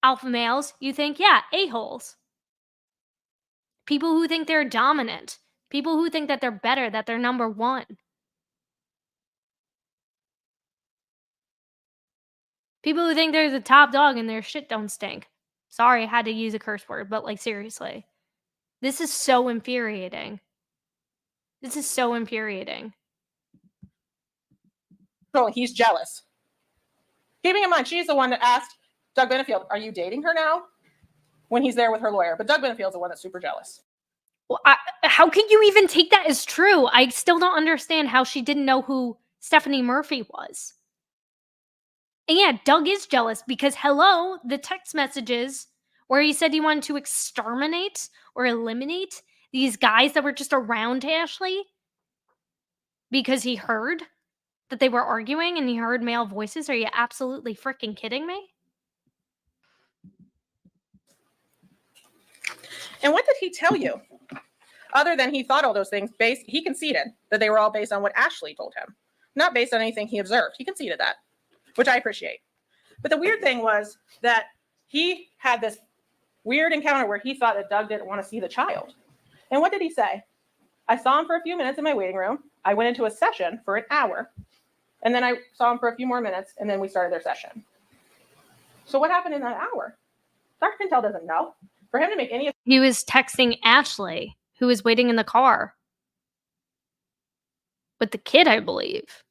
Alpha males, you think, yeah, a-holes. People who think they're dominant. People who think that they're better, that they're number one. People who think they're the top dog and their shit don't stink. Sorry, I had to use a curse word, but like seriously. This is so infuriating. This is so infuriating. He's jealous. Keeping in mind, she's the one that asked Doug Benefield, are you dating her now? When he's there with her lawyer. But Doug Benefield's the one that's super jealous. Well, how can you even take that as true? I still don't understand how she didn't know who Stephanie Murphy was. And yeah, Doug is jealous because, hello, the text messages where he said he wanted to exterminate or eliminate these guys that were just around Ashley because he heard that they were arguing and he heard male voices. Are you absolutely freaking kidding me? And what did he tell you? Other than he thought all those things he conceded that they were all based on what Ashley told him, not based on anything he observed. He conceded that, which I appreciate. But the weird thing was that he had this weird encounter where he thought that Doug didn't want to see the child. And what did he say? I saw him for a few minutes in my waiting room. I went into a session for an hour. And then I saw him for a few more minutes, and then we started their session. So what happened in that hour? Dr. Quintel doesn't know. For him to make any... He was texting Ashley, who was waiting in the car with the kid, I believe.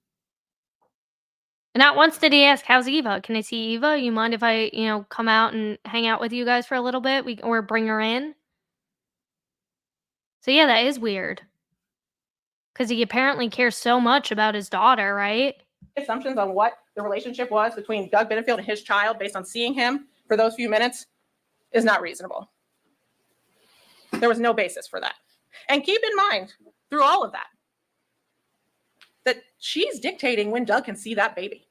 And not once did he ask, how's Eva? Can I see Eva? You mind if I, come out and hang out with you guys for a little bit? Or bring her in? So yeah, that is weird. Because he apparently cares so much about his daughter, right? Assumptions on what the relationship was between Doug Benefield and his child based on seeing him for those few minutes is not reasonable. There was no basis for that. And keep in mind, through all of that she's dictating when Doug can see that baby.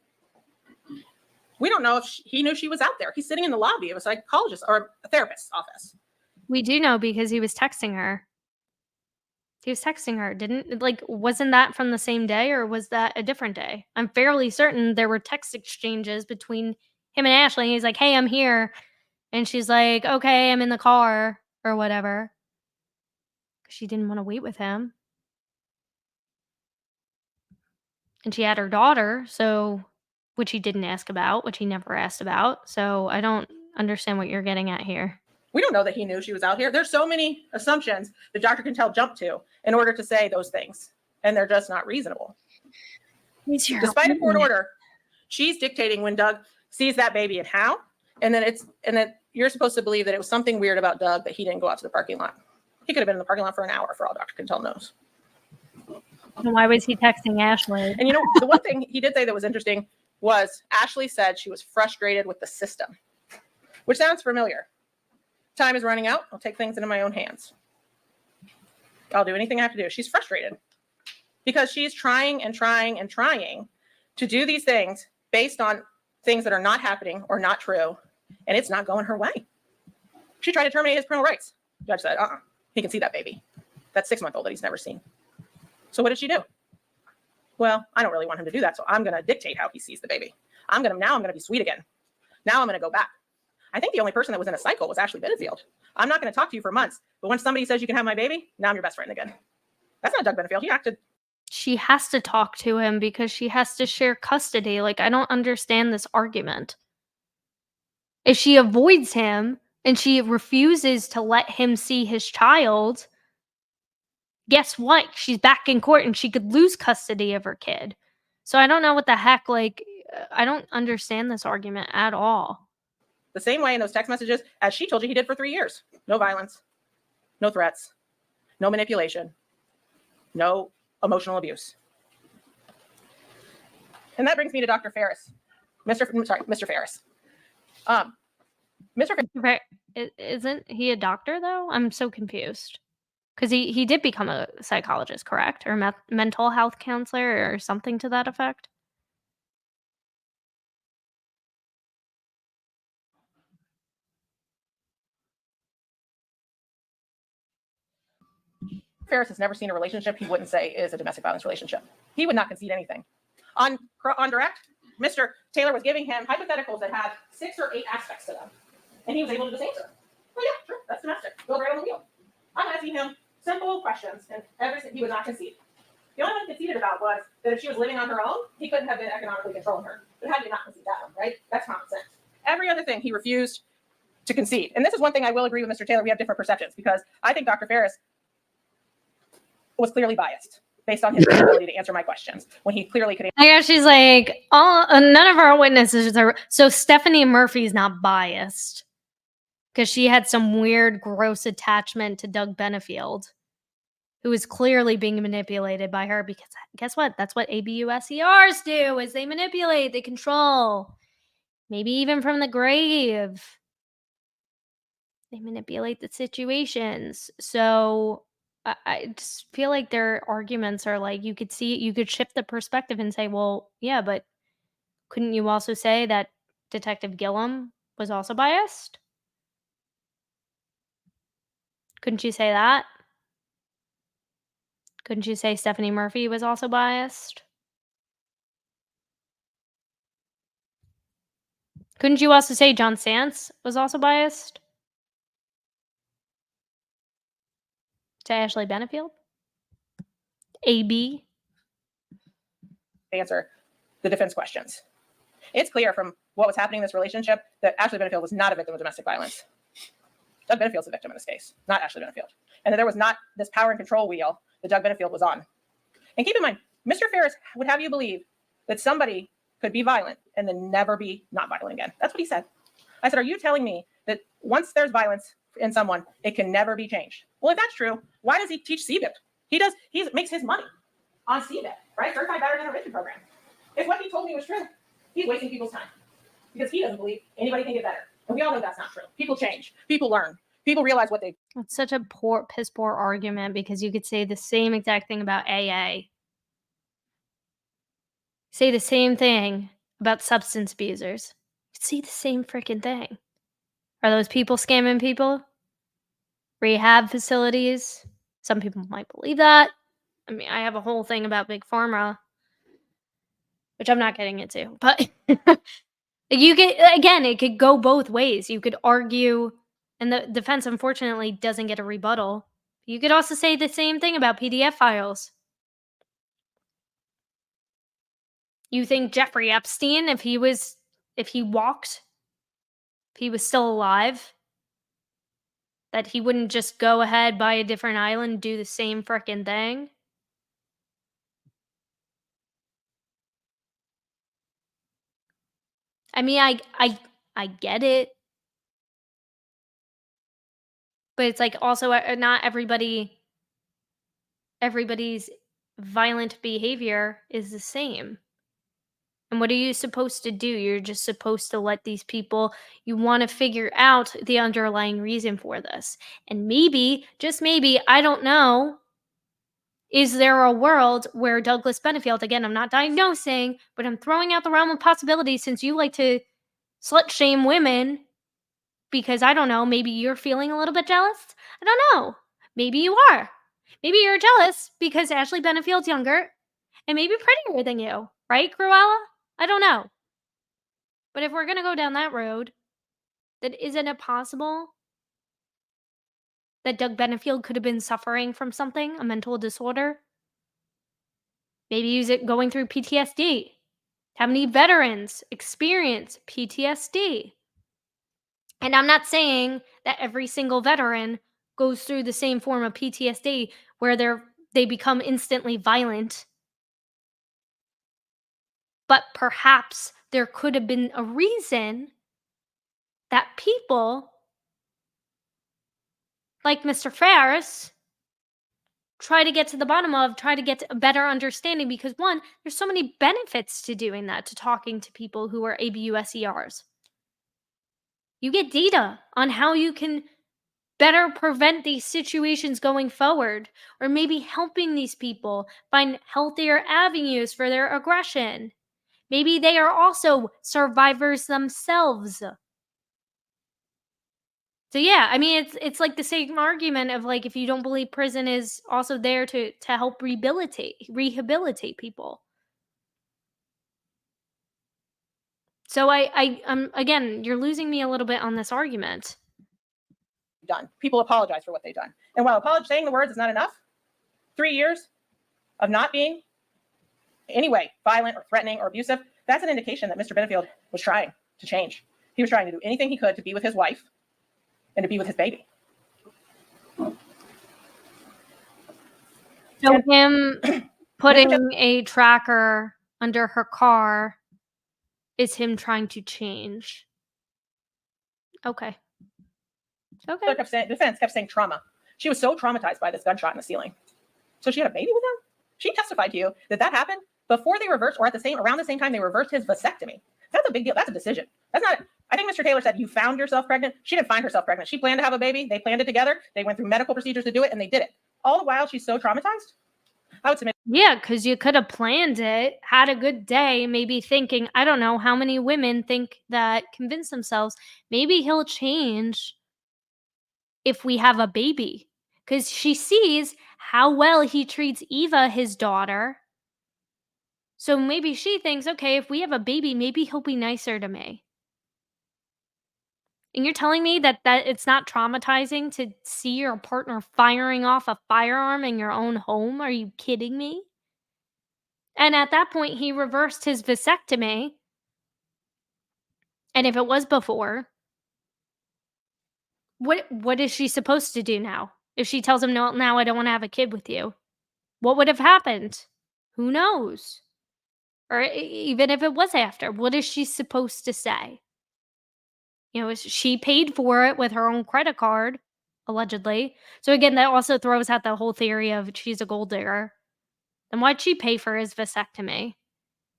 We don't know if he knew she was out there. He's sitting in the lobby of a psychologist or a therapist's office. We do know because he was texting her. He was texting her, wasn't that from the same day or was that a different day? I'm fairly certain there were text exchanges between him and Ashley. He's like, "Hey, I'm here." And she's like, "Okay, I'm in the car," or whatever. 'Cause she didn't wanna wait with him. And she had her daughter, so which he didn't ask about, which he never asked about. So I don't understand what you're getting at here. We don't know that he knew she was out here. There's so many assumptions that Dr. Quintel jumped to in order to say those things, and they're just not reasonable. Despite a court order, she's dictating when Doug sees that baby and how, and then you're supposed to believe that it was something weird about Doug that he didn't go out to the parking lot. He could have been in the parking lot for an hour for all Dr. Quintel knows. And why was he texting Ashley? And the one thing he did say that was interesting was Ashley said she was frustrated with the system, which sounds familiar. Time is running out. I'll take things into my own hands. I'll do anything I have to do. She's frustrated because she's trying and trying and trying to do these things based on things that are not happening or not true, and it's not going her way. She tried to terminate his parental rights. Judge said, he can see that baby. That 6-month-old that he's never seen. So what did she do? Well, I don't really want him to do that, so I'm going to dictate how he sees the baby. I'm going to be sweet again. Now I'm going to go back. I think the only person that was in a cycle was Ashley Benefield. I'm not going to talk to you for months, but when somebody says you can have my baby, now I'm your best friend again. That's not Doug Benefield. He acted. She has to talk to him because she has to share custody. Like, I don't understand this argument. If she avoids him and she refuses to let him see his child, guess what? She's back in court and she could lose custody of her kid. So I don't know what the heck, I don't understand this argument at all. The same way in those text messages as she told you he did for 3 years. No violence, no threats, no manipulation, no emotional abuse. And that brings me to Dr. Ferris. Mr. Ferris. Mr. Ferris. Isn't he a doctor, though? I'm so confused. Because he did become a psychologist, correct? Or mental health counselor or something to that effect? Ferris has never seen a relationship he wouldn't say is a domestic violence relationship. He would not concede anything. On direct, Mr. Taylor was giving him hypotheticals that had 6 or 8 aspects to them. And he was able to just answer. Oh yeah, sure, that's domestic. Go right on the wheel. I'm asking him simple questions, and everything he would not concede. The only one he conceded about was that if she was living on her own, he couldn't have been economically controlling her. But how do you not concede that one, right? That's common sense. Every other thing he refused to concede. And this is one thing I will agree with Mr. Taylor. We have different perceptions because I think Dr. Ferris was clearly biased based on his ability to answer my questions when he clearly could answer. I guess she's like, none of our witnesses are. So Stephanie Murphy's not biased because she had some weird, gross attachment to Doug Benefield, who is clearly being manipulated by her because guess what? That's what ABUSERs do, is they manipulate, they control. Maybe even from the grave. They manipulate the situations. So I just feel like their arguments are like, you could shift the perspective and say, well, yeah, but couldn't you also say that Detective Gillum was also biased? Couldn't you say that? Couldn't you say Stephanie Murphy was also biased? Couldn't you also say John Sants was also biased? To Ashley Benefield? AB? Answer the defense questions. It's clear from what was happening in this relationship that Ashley Benefield was not a victim of domestic violence. Doug Benefield's a victim in this case, not Ashley Benefield. And that there was not this power and control wheel that Doug Benefield was on. And keep in mind, Mr. Ferris would have you believe that somebody could be violent and then never be not violent again. That's what he said. I said, are you telling me that once there's violence in someone, it can never be changed? Well, if that's true, why does he teach CBIP? He makes his money on CBIP, right? Certified Battery Intervention Program. If what he told me was true, he's wasting people's time because he doesn't believe anybody can get better. And we all know that's not true. People change. People learn. People realize what they... It's such a piss poor argument because you could say the same exact thing about AA. Say the same thing about substance abusers. You could say the same freaking thing. Are those people scamming people? rehab facilities. Some people might believe that. I mean, I have a whole thing about Big Pharma, which I'm not getting into. But you could, again, it could go both ways. You could argue, and the defense unfortunately doesn't get a rebuttal. You could also say the same thing about PDF files. You think Jeffrey Epstein, if he was still alive, that he wouldn't just go ahead, buy a different island, do the same frickin' thing? I mean, I get it. But it's like also not everybody's violent behavior is the same. And what are you supposed to do? You're just supposed to let these people, you want to figure out the underlying reason for this. And maybe, just maybe, I don't know, is there a world where Douglas Benefield, again, I'm not diagnosing, but I'm throwing out the realm of possibilities since you like to slut shame women because I don't know, maybe you're feeling a little bit jealous? I don't know. Maybe you are. Maybe you're jealous because Ashley Benefield's younger and maybe prettier than you, right, Cruella? I don't know. But if we're going to go down that road, then isn't it possible that Doug Benefield could have been suffering from something, a mental disorder? Maybe he's going through PTSD. How many veterans experience PTSD? And I'm not saying that every single veteran goes through the same form of PTSD where they become instantly violent. But perhaps there could have been a reason that people like Mr. Ferris try to get to the bottom of, try to get a better understanding because one, there's so many benefits to doing that, to talking to people who are ABUSERs. You get data on how you can better prevent these situations going forward, or maybe helping these people find healthier avenues for their aggression. Maybe they are also survivors themselves. So yeah, I mean it's like the same argument of like if you don't believe prison is also there to help rehabilitate people. So I'm again, you're losing me a little bit on this argument. Done. People apologize for what they've done. And while saying the words is not enough, 3 years of not being in any way violent or threatening or abusive, that's an indication that Mr. Benefield was trying to change. He was trying to do anything he could to be with his wife and to be with his baby. So him putting a tracker under her car is him trying to change. Okay. Okay. The defense kept saying trauma. She was so traumatized by this gunshot in the ceiling. So she had a baby with him? She testified to you that happened before they reversed, or around the same time they reversed his vasectomy. That's a big deal. That's a decision. That's not, I think Mr. Taylor said you found yourself pregnant. She didn't find herself pregnant. She planned to have a baby. They planned it together. They went through medical procedures to do it, and they did it. All the while, she's so traumatized. I would submit. Yeah, because you could have planned it, had a good day, maybe thinking, I don't know how many women convince themselves, maybe he'll change if we have a baby. Because she sees how well he treats Eva, his daughter. So maybe she thinks, okay, if we have a baby, maybe he'll be nicer to me. And you're telling me that it's not traumatizing to see your partner firing off a firearm in your own home? Are you kidding me? And at that point, he reversed his vasectomy. And if it was before, what is she supposed to do now? If she tells him, no, now I don't want to have a kid with you, what would have happened? Who knows? Or even if it was after, what is she supposed to say? You know, she paid for it with her own credit card, allegedly. So again, that also throws out the whole theory of she's a gold digger. Then why'd she pay for his vasectomy?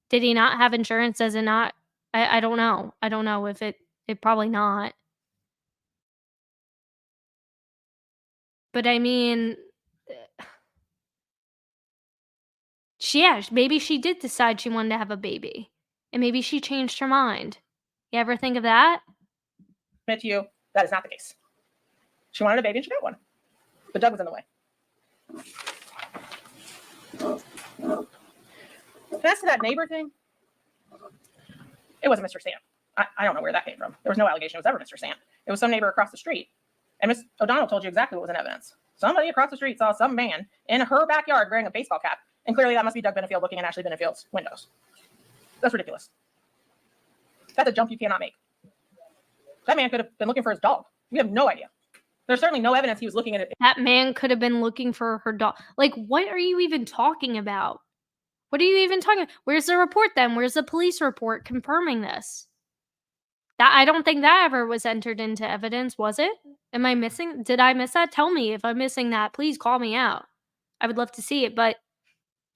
Did he not have insurance? Does it not? I don't know. I don't know if it probably not. But I mean, maybe she did decide she wanted to have a baby. And maybe she changed her mind. You ever think of that? Admit to you, that is not the case. She wanted a baby and she got one. But Doug was in the way. And as to that neighbor thing, it wasn't Mr. Stamp. I don't know where that came from. There was no allegation it was ever Mr. Stamp. It was some neighbor across the street. And Miss O'Donnell told you exactly what was in evidence. Somebody across the street saw some man in her backyard wearing a baseball cap. And clearly that must be Doug Benefield looking in Ashley Benefield's windows. That's ridiculous. That's a jump you cannot make. That man could have been looking for his dog. We have no idea. There's certainly no evidence he was looking at it. That man could have been looking for her dog. Like, what are you even talking about? What are you even talking about? Where's the report then? Where's the police report confirming this? That I don't think that ever was entered into evidence, was it? Am I missing? Did I miss that? Tell me if I'm missing that. Please call me out. I would love to see it, but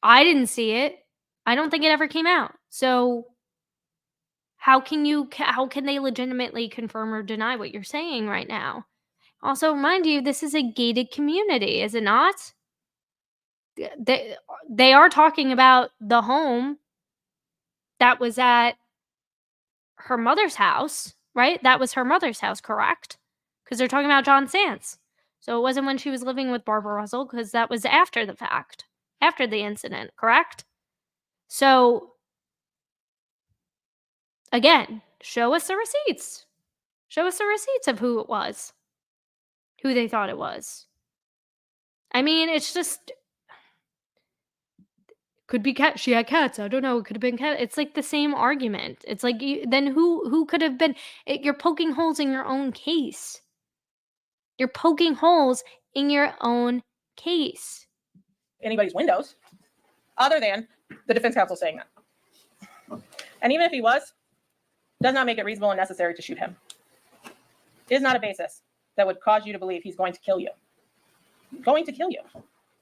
I didn't see it. I don't think it ever came out. So how can they legitimately confirm or deny what you're saying right now? Also, mind you, this is a gated community, is it not? They are talking about the home that was at her mother's house, right? That was her mother's house, correct? Because they're talking about John Sands. So it wasn't when she was living with Barbara Russell, because that was after the fact, after the incident, correct? So, again, show us the receipts. Show us the receipts of who it was, who they thought it was. I mean, it's just... Could be cat. She had cats. I don't know. It could have been cat. It's like the same argument. It's like, then who could have been? You're poking holes in your own case. You're poking holes in your own case. Anybody's windows, other than the defense counsel saying that. And even if he was, does not make it reasonable and necessary to shoot him. It is not a basis that would cause you to believe he's going to kill you. Going to kill you.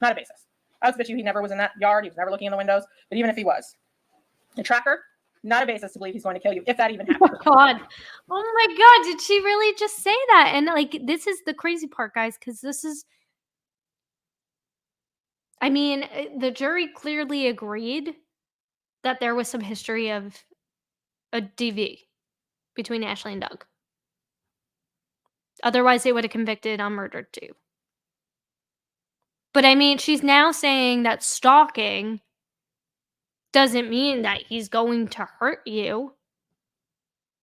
Not a basis. I would bet you he never was in that yard. He was never looking in the windows. But even if he was, a tracker, not a basis to believe he's going to kill you, if that even happened. Oh my God, did she really just say that? And like, this is the crazy part, guys, because this is... I mean, the jury clearly agreed that there was some history of a DV between Ashley and Doug. Otherwise, they would have convicted on murder too. But I mean, she's now saying that stalking doesn't mean that he's going to hurt you.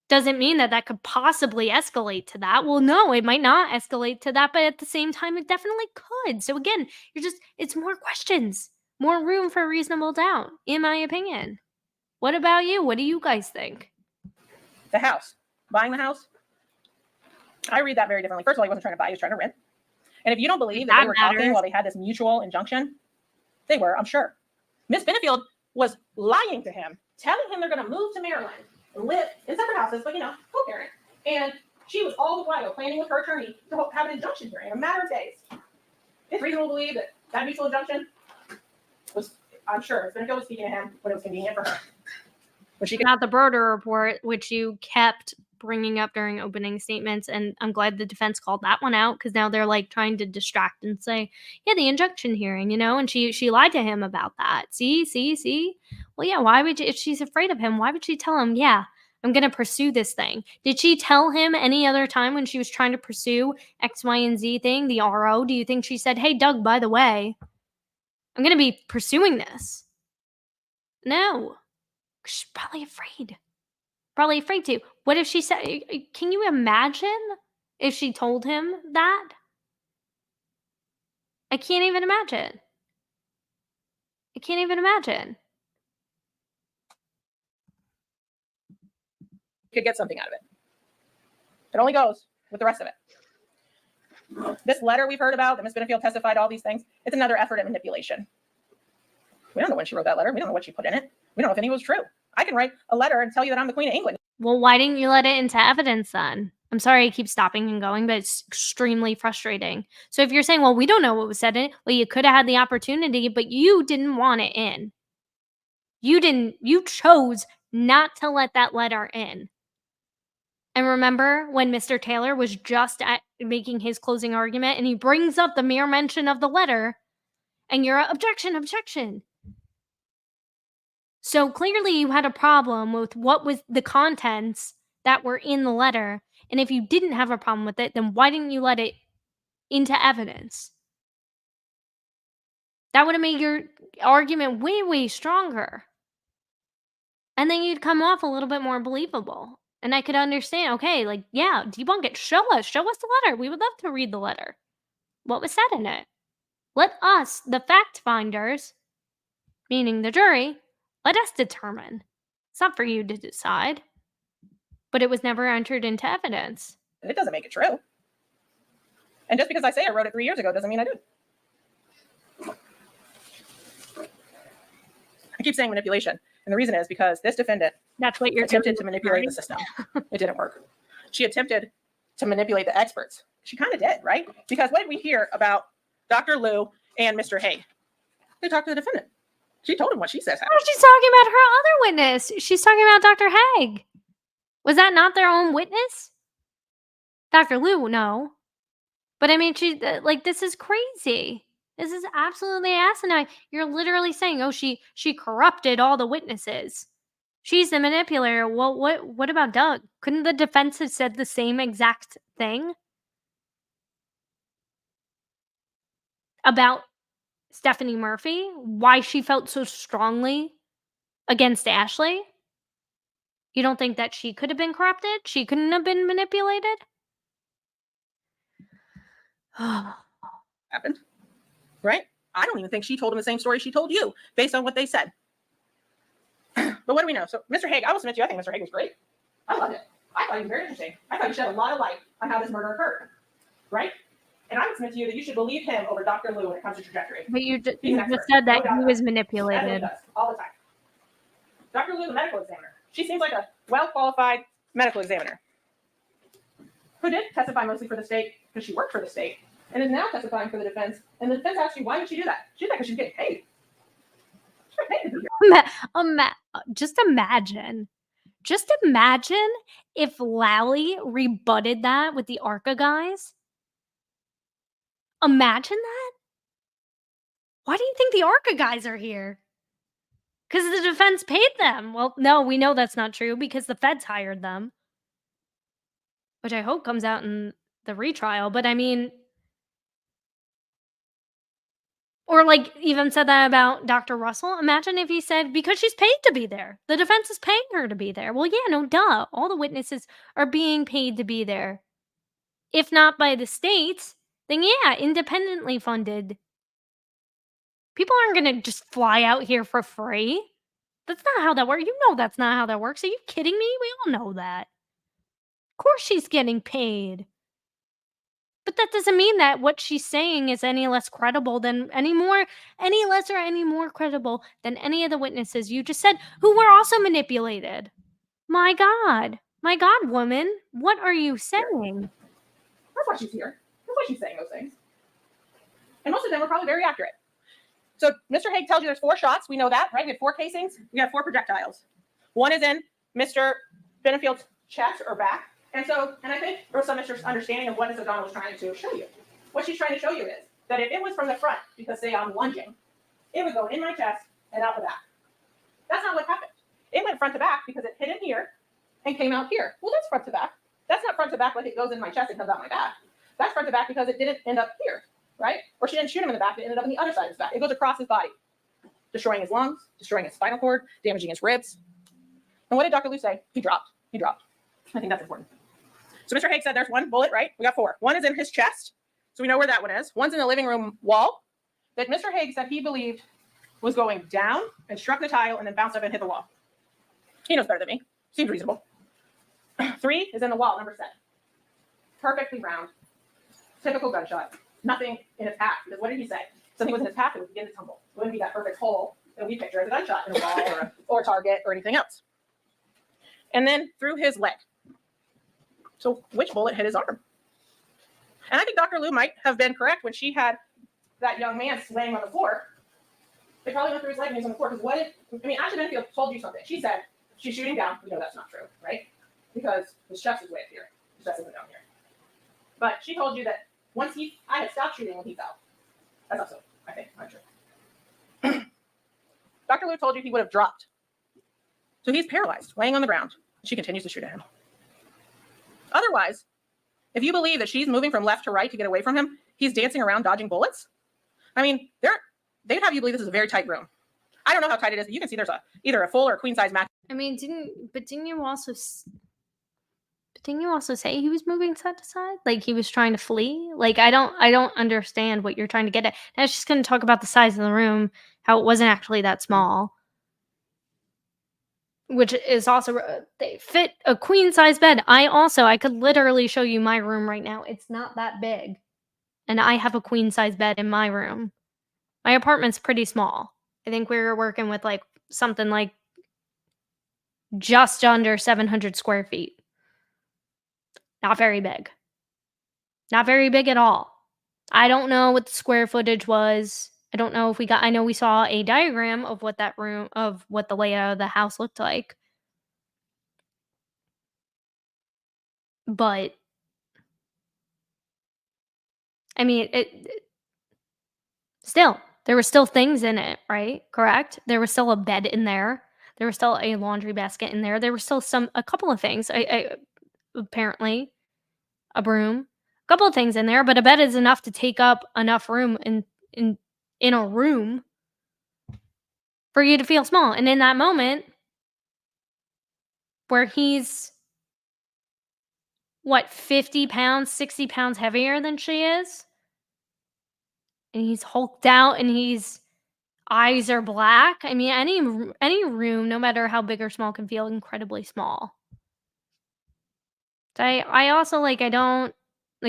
Doesn't mean that that could possibly escalate to that. Well, no, it might not escalate to that, but at the same time, it definitely could. So again, it's more questions, more room for reasonable doubt, in my opinion. What about you? What do you guys think? The house, buying the house, I read that very differently. First of all, he wasn't trying to buy, he was trying to rent. And if you don't believe that they were talking while they had this mutual injunction, they were, I'm sure. Miss Benefield was lying to him, telling him they're going to move to Maryland and live in separate houses, but co-parent. And she was all the while planning with her attorney to have an injunction hearing in a matter of days. It's reasonable to believe that mutual injunction was, I'm sure, Miss Benefield was speaking to him when it was convenient for her. But she could Not the Broder report, which you kept bringing up during opening statements, and I'm glad the defense called that one out, because now they're like trying to distract and say, yeah, the injunction hearing, and she lied to him about that. See? Well, yeah, why would if she's afraid of him, why would she tell him, yeah, I'm going to pursue this thing? Did she tell him any other time when she was trying to pursue X, Y, and Z thing, the RO? Do you think she said, hey, Doug, by the way, I'm going to be pursuing this? No. She's probably afraid. Probably afraid to. What if she said, can you imagine if she told him that? I can't even imagine. could get something out of it. It only goes with the rest of it. This letter we've heard about, that Ms. Benefield testified all these things, it's another effort at manipulation. We don't know when she wrote that letter. We don't know what she put in it. We don't know if any of it was true. I can write a letter and tell you that I'm the Queen of England. Well, why didn't you let it into evidence then? I'm sorry I keep stopping and going, but it's extremely frustrating. So if you're saying, well, we don't know what was said in it, well, you could have had the opportunity, but you didn't want it in. You chose not to let that letter in. And remember when Mr. Taylor was just making his closing argument and he brings up the mere mention of the letter and you're objection. So clearly you had a problem with what was the contents that were in the letter. And if you didn't have a problem with it, then why didn't you let it into evidence? That would have made your argument way, way stronger. And then you'd come off a little bit more believable. And I could understand, okay, like, yeah, debunk it. Show us the letter. We would love to read the letter. What was said in it? Let us, the fact finders, meaning the jury, let us determine. It's not for you to decide. But it was never entered into evidence. And it doesn't make it true. And just because I say I wrote it 3 years ago doesn't mean I did. I keep saying manipulation. And the reason is because this defendant That's what you're attempted doing to with manipulate the jury. system. It didn't work. She attempted to manipulate the experts. She kind of did, right? Because what did we hear about Dr. Liu and Mr. Haig? They talked to the defendant. She told him what she says happened. Oh, she's talking about her other witness. She's talking about Dr. Haig. Was that not their own witness? Dr. Liu, no. But I mean, this is crazy. This is absolutely asinine. You're literally saying, oh, she corrupted all the witnesses. She's the manipulator. Well, what about Doug? Couldn't the defense have said the same exact thing about Stephanie Murphy? Why she felt so strongly against Ashley? You don't think that she could have been corrupted? She couldn't have been manipulated? Happened, right? I don't even think she told him the same story she told you based on what they said. But what do we know? So Mr. Haig, I will submit to you, I think Mr. Haig was great. I loved it. I thought he was very interesting. I thought he shed a lot of light on how this murder occurred, right? And I would submit to you that you should believe him over Dr. Liu when it comes to trajectory. But you just He's an expert. said that No doubt he about was it. That's what he manipulated. does all the time. Dr. Liu, the medical examiner. She seems like a well-qualified medical examiner who did testify mostly for the state because she worked for the state and is now testifying for the defense. And the defense asked you, why would she do that? She did that because she's getting paid. She's getting paid to be here. Just imagine if Lally rebutted that with the ARCA guys. Imagine that. Why do you think the ARCA guys are here? Because the defense paid them. Well, no, we know that's not true because the feds hired them. Which I hope comes out in the retrial. But I mean, or like even said that about Dr. Russell. Imagine if he said, because she's paid to be there. The defense is paying her to be there. Well, yeah, no, duh. All the witnesses are being paid to be there. If not by the state, then yeah, independently funded. People aren't going to just fly out here for free. That's not how that works. You know that's not how that works. Are you kidding me? We all know that. Of course she's getting paid. But that doesn't mean that what she's saying is any less credible than any less or any more credible than any of the witnesses you just said who were also manipulated. My God, woman, what are you saying? That's why she's here. That's why she's saying those things. And most of them are probably very accurate. So Mr. Haig tells you there's 4 shots. We know that, right? We have 4 casings. We have 4 projectiles. One is in Mr. Benefield's chest or back. And I think there was some misunderstanding of what Ms. O'Donnell was trying to show you. What she's trying to show you is that if it was from the front, because say I'm lunging, it would go in my chest and out the back. That's not what happened. It went front to back because it hit in here and came out here. Well, that's front to back. That's not front to back like it goes in my chest and comes out my back. That's front to back because it didn't end up here, right? Or she didn't shoot him in the back. It ended up on the other side of his back. It goes across his body, destroying his lungs, destroying his spinal cord, damaging his ribs. And what did Dr. Liu say? He dropped. I think that's important. So Mr. Haig said there's 1 bullet, right? We got 4. 1 is in his chest. So we know where that one is. 1's in the living room wall that Mr. Haig said he believed was going down and struck the tile and then bounced up and hit the wall. He knows better than me. Seems reasonable. 3 is in the wall, number 7. Perfectly round. Typical gunshot. Nothing in its path. Because what did he say? Something was in its path, it would begin to tumble. It wouldn't be that perfect hole that we picture as a gunshot in a wall or a target or anything else. And then through his leg. So which bullet hit his arm? And I think Dr. Liu might have been correct when she had that young man laying on the floor. They probably went through his leg and he was on the floor. Because Ashley Benefield told you something. She said, she's shooting down. We know that's not true, right? Because his chest is way up here. His chest isn't down here. But she told you that once I had stopped shooting when he fell. That's also, I think, not true. Dr. Liu told you he would have dropped. So he's paralyzed, laying on the ground. She continues to shoot at him. Otherwise, if you believe that she's moving from left to right to get away from him, he's dancing around dodging bullets. I mean, they'd have you believe this is a very tight room. I don't know how tight it is. You can see there's either a full or a queen size mattress. I mean, didn't you also say he was moving side to side? Like he was trying to flee? Like I don't understand what you're trying to get at. And I was just going to talk about the size of the room, how it wasn't actually that small. Which is also they fit a queen size bed. I could literally show you my room right now. It's not that big. And I have a queen size bed in my room. My apartment's pretty small. I think we were working with like something like just under 700 square feet. Not very big. Not very big at all. I don't know what the square footage was. I don't know if I know we saw a diagram of what the layout of the house looked like. But I mean, still, there were still things in it, right? Correct? There was still a bed in there. There was still a laundry basket in there. There were still a couple of things. Apparently, a broom, a couple of things in there, but a bed is enough to take up enough room in a room for you to feel small. And in that moment, where he's 50 pounds, 60 pounds heavier than she is, and he's hulked out, and his eyes are black. I mean, any room, no matter how big or small, can feel incredibly small. So I also I don't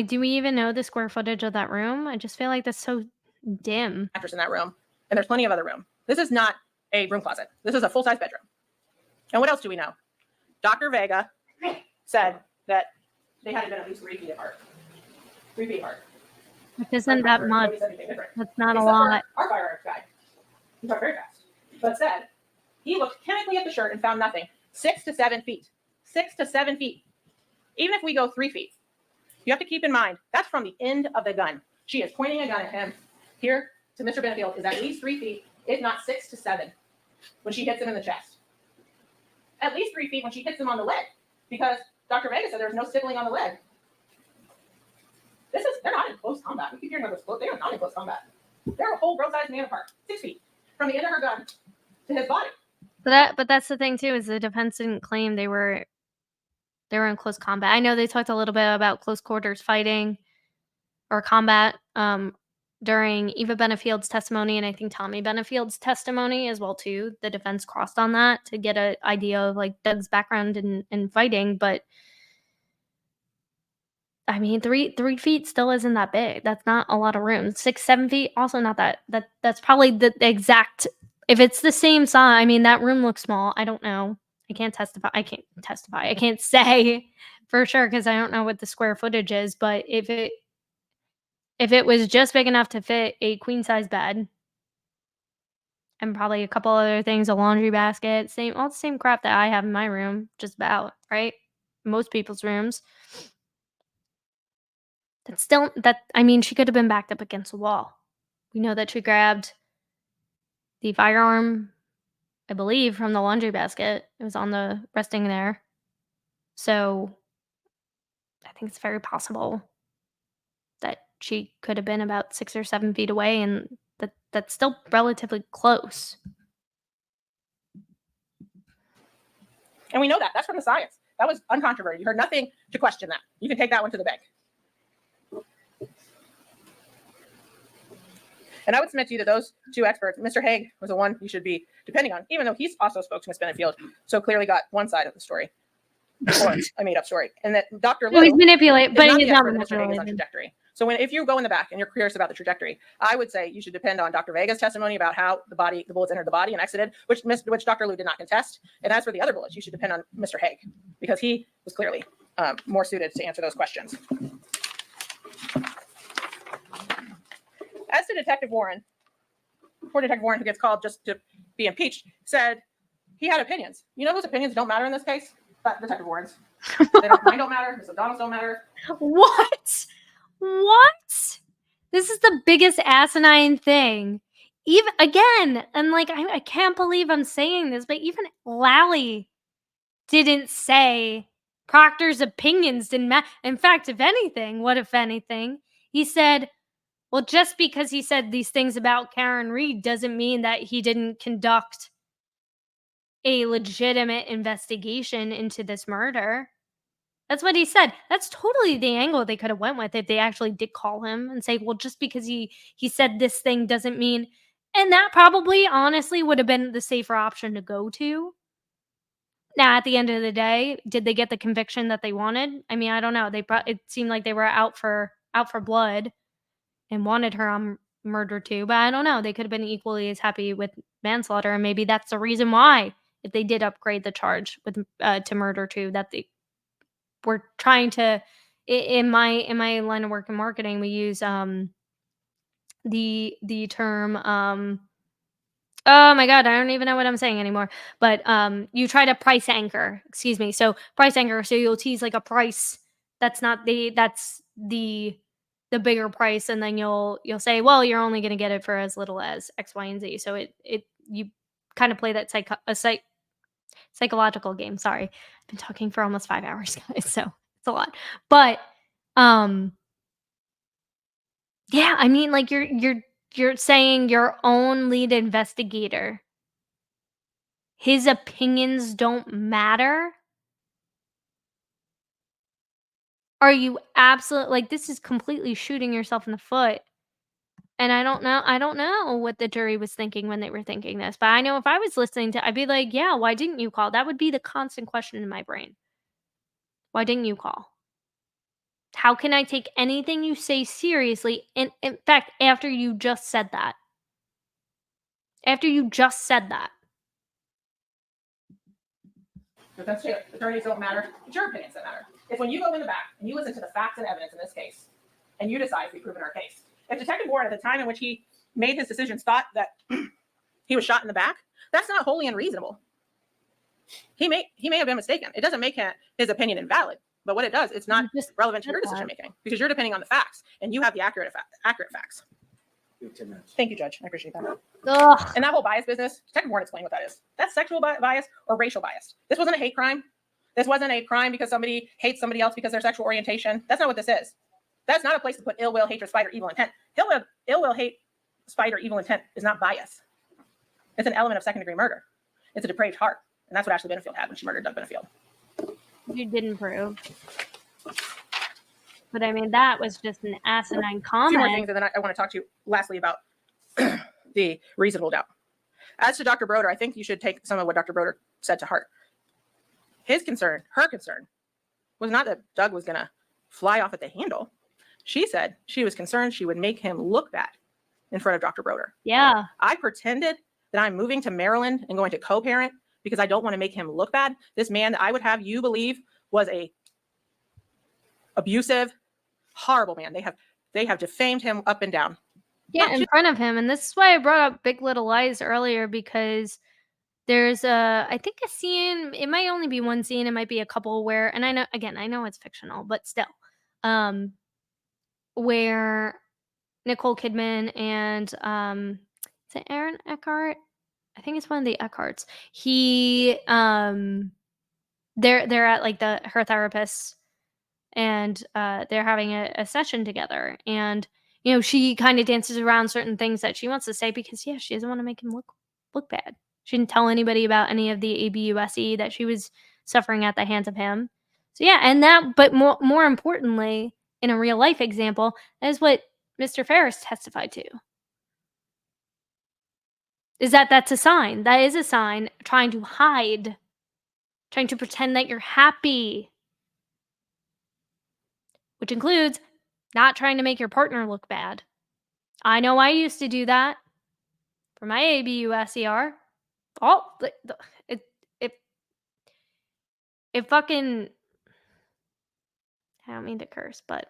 do we even know the square footage of that room? I just feel like that's so dim. Mattress in that room, and there's plenty of other room. This is not a room closet. This is a full size bedroom. And what else do we know? Dr. Vega said that they had to been at least 3 feet apart. 3 feet apart. Which isn't that much. That's not a lot. Our fire guy. He talked very fast. But said he looked chemically at the shirt and found nothing. 6 to 7 feet. 6 to 7 feet. Even if we go 3 feet, you have to keep in mind that's from the end of the gun. She is pointing a gun at him. Here to Mr. Benefield is at least 3 feet, if not 6 to 7, when she hits him in the chest. At least 3 feet when she hits him on the leg, because Dr. Vega said there's no stippling on the leg. They're not in close combat. We keep hearing about this close. They are not in close combat. They're a whole grown-sized man apart, 6 feet, from the end of her gun to his body. But that's the thing too, is the defense didn't claim they were in close combat. I know they talked a little bit about close quarters fighting or combat during Eva Benefield's testimony, and I think Tommy Benefield's testimony as well too. The defense crossed on that to get an idea of Doug's background in fighting, but I mean, 3 feet still isn't that big. That's not a lot of room. 6, 7 feet, also not that. That's probably the exact. If it's the same size, I mean, that room looks small. I don't know. I can't testify. I can't say for sure because I don't know what the square footage is. But if it was just big enough to fit a queen size bed and probably a couple other things, a laundry basket, all the same crap that I have in my room, just about, right? Most people's rooms. I mean, she could have been backed up against the wall. We know that she grabbed the firearm, I believe, from the laundry basket. It was on the resting there. So I think it's very possible that she could have been about 6 or 7 feet away, and that's still relatively close. And we know that. That's from the science. That was uncontroverted. You heard nothing to question that. You can take that one to the bank. And I would submit to you that those two experts, Mr. Haig was the one you should be depending on, even though he's also spoke to Ms. Benefield, so clearly got one side of the story, or a made-up story. And that Dr. Lou He's manipulated, but not he's the not expert that Mr. Haig is on manipulated. trajectory. So if you go in the back and you're curious about the trajectory, I would say you should depend on Dr. Vega's testimony about how the bullets entered the body and exited, which Dr. Lou did not contest. And as for the other bullets, you should depend on Mr. Haig, because he was clearly more suited to answer those questions. As to Detective Warren, poor Detective Warren, who gets called just to be impeached, said he had opinions. You know whose opinions don't matter in this case? Detective Warren's. Mine don't matter. Ms. O'Donnell's don't matter. What? This is the biggest asinine thing. Even again, and I can't believe I'm saying this, but even Lally didn't say Proctor's opinions didn't matter. In fact, if anything, he said Well, just because he said these things about Karen Reed doesn't mean that he didn't conduct a legitimate investigation into this murder. That's what he said. That's totally the angle they could have went with if they actually did call him and say, "Well, just because he said this thing doesn't mean," and that probably honestly would have been the safer option to go to. Now, at the end of the day, did they get the conviction that they wanted? I mean, I don't know. It seemed like they were out for blood and wanted her on murder too, but I don't know. They could have been equally as happy with manslaughter, and maybe that's the reason why, if they did upgrade the charge with to murder too, that they were trying to. In my line of work in marketing, we use the term oh my god, I don't even know what I'm saying anymore. But you try to price anchor, excuse me. So price anchor, so you'll tease like a price that's not that's the bigger price, and then you'll say, well, you're only going to get it for as little as X, Y, and Z. So it you kind of play that psychological game. Sorry. I've been talking for almost 5 hours, guys, so it's a lot. But yeah, I mean, like you're saying your own lead investigator, his opinions don't matter? Are you absolute like, this is completely shooting yourself in the foot. And I don't know what the jury was thinking when they were thinking this, but I know if I was listening to I'd be like, "Yeah, why didn't you call?" That would be the constant question in my brain. "Why didn't you call? How can I take anything you say seriously?" And in fact, after you just said that. After you just said that. Defense attorneys don't matter. It's your opinions that matter. It's when you go in the back and you listen to the facts and evidence in this case, and you decide if we've proven our case. If Detective Warren, at the time in which he made his decisions, thought that he was shot in the back, that's not wholly unreasonable. He may have been mistaken. It doesn't make his opinion invalid. But what it does, it's not You just relevant to said your that. decision making because you're depending on the facts and you have the accurate facts. You have 10 minutes. Thank you, Judge. I appreciate that. Ugh. And that whole bias business, Detective Warren explained what that is. That's sexual bias or racial bias. This wasn't a hate crime. This wasn't a crime because somebody hates somebody else because of their sexual orientation. That's not what this is. That's not a place to put ill will, hatred, spite, or evil intent. Ill will, hate, spite, or evil intent is not bias. It's an element of second-degree murder. It's a depraved heart. And that's what Ashley Benefield had when she murdered Doug Benefield. You didn't prove. But I mean, that was just an asinine A few more comment. things, and then I want to talk to you lastly about the reasonable doubt. As to Dr. Broder, I think you should take some of what Dr. Broder said to heart. His concern, her concern, was not that Doug was going to fly off at the handle. She said she was concerned she would make him look bad in front of Dr. Broder. Yeah. I pretended that I'm moving to Maryland and going to co-parent because I don't want to make him look bad. This man that I would have you believe was a abusive, horrible man. They have defamed him up and down. Yeah, in front of him. And this is why I brought up Big Little Lies earlier, because there's I think a scene, it might only be one scene, it might be a couple where, and I know it's fictional, but still, where Nicole Kidman and is it Aaron Eckhart? I think it's one of the Eckharts. He they're at like her therapist, and they're having a session together, and she kind of dances around certain things that she wants to say because she doesn't want to make him look bad. She didn't tell anybody about any of the ABUSE that she was suffering at the hands of him. So and that, but more importantly, in a real life example, that is what Mr. Ferris testified to. Is that's a sign. That is a sign trying to hide, trying to pretend that you're happy, which includes not trying to make your partner look bad. I know I used to do that for my ABUSER. It fucking, I don't mean to curse, but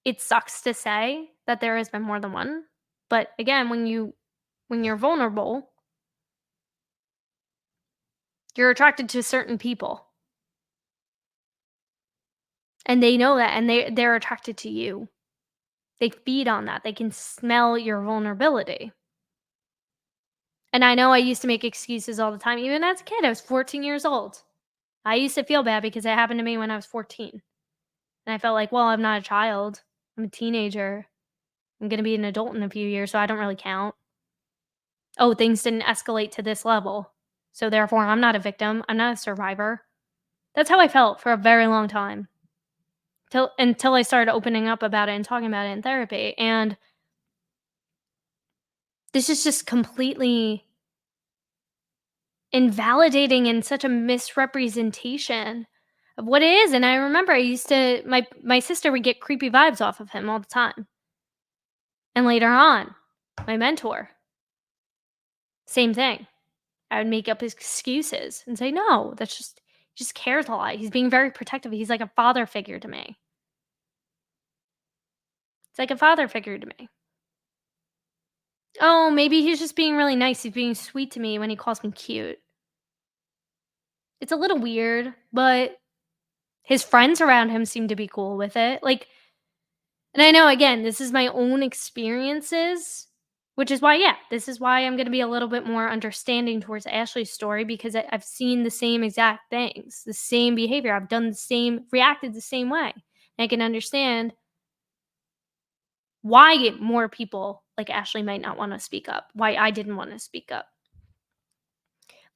it sucks to say that there has been more than one. But again, when you're vulnerable, you're attracted to certain people. And they know that, and they're attracted to you. They feed on that. They can smell your vulnerability. And I know I used to make excuses all the time. Even as a kid, I was 14 years old. I used to feel bad because it happened to me when I was 14. And I felt like, well, I'm not a child. I'm a teenager. I'm gonna be an adult in a few years, so I don't really count. Oh, things didn't escalate to this level, so therefore I'm not a victim. I'm not a survivor. That's how I felt for a very long time. Until I started opening up about it and talking about it in therapy, and this is just completely invalidating and such a misrepresentation of what it is. And I remember I used to my sister would get creepy vibes off of him all the time. And later on, my mentor, same thing. I would make up excuses and say, "No, that's just he just cares a lot. He's being very protective. He's like a father figure to me." It's like a father figure to me. Oh, maybe he's just being really nice. He's being sweet to me when he calls me cute. It's a little weird, but his friends around him seem to be cool with it. Like, and I know, again, this is my own experiences, which is why, yeah, this is why I'm going to be a little bit more understanding towards Ashley's story, because I've seen the same exact things, the same behavior. I've done the same, reacted the same way. And I can understand why more people like Ashley might not want to speak up, why I didn't want to speak up.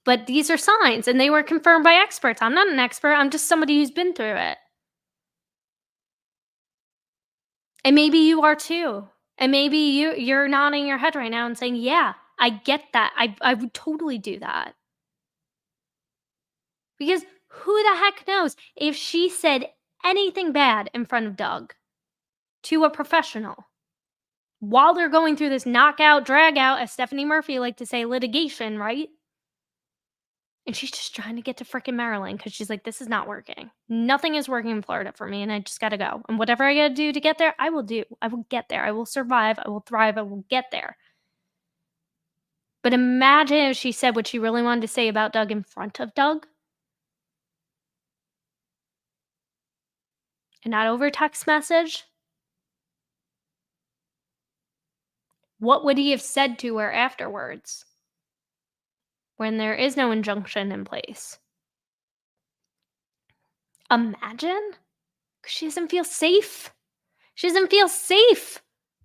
But these are signs, and they were confirmed by experts. I'm not an expert. I'm just somebody who's been through it. And maybe you are too. And maybe you're nodding your head right now and saying, "Yeah, I get that. I would totally do that." Because who the heck knows if she said anything bad in front of Doug to a professional while they're going through this knockout, drag out, as Stephanie Murphy liked to say, litigation, right? And she's just trying to get to frickin' Maryland because she's like, "This is not working. Nothing is working in Florida for me, and I just gotta go. And whatever I gotta do to get there, I will do. I will get there. I will survive. I will thrive. I will get there." But imagine if she said what she really wanted to say about Doug in front of Doug and not over text message. What would he have said to her afterwards when there is no injunction in place? Imagine? 'Cause she doesn't feel safe. She doesn't feel safe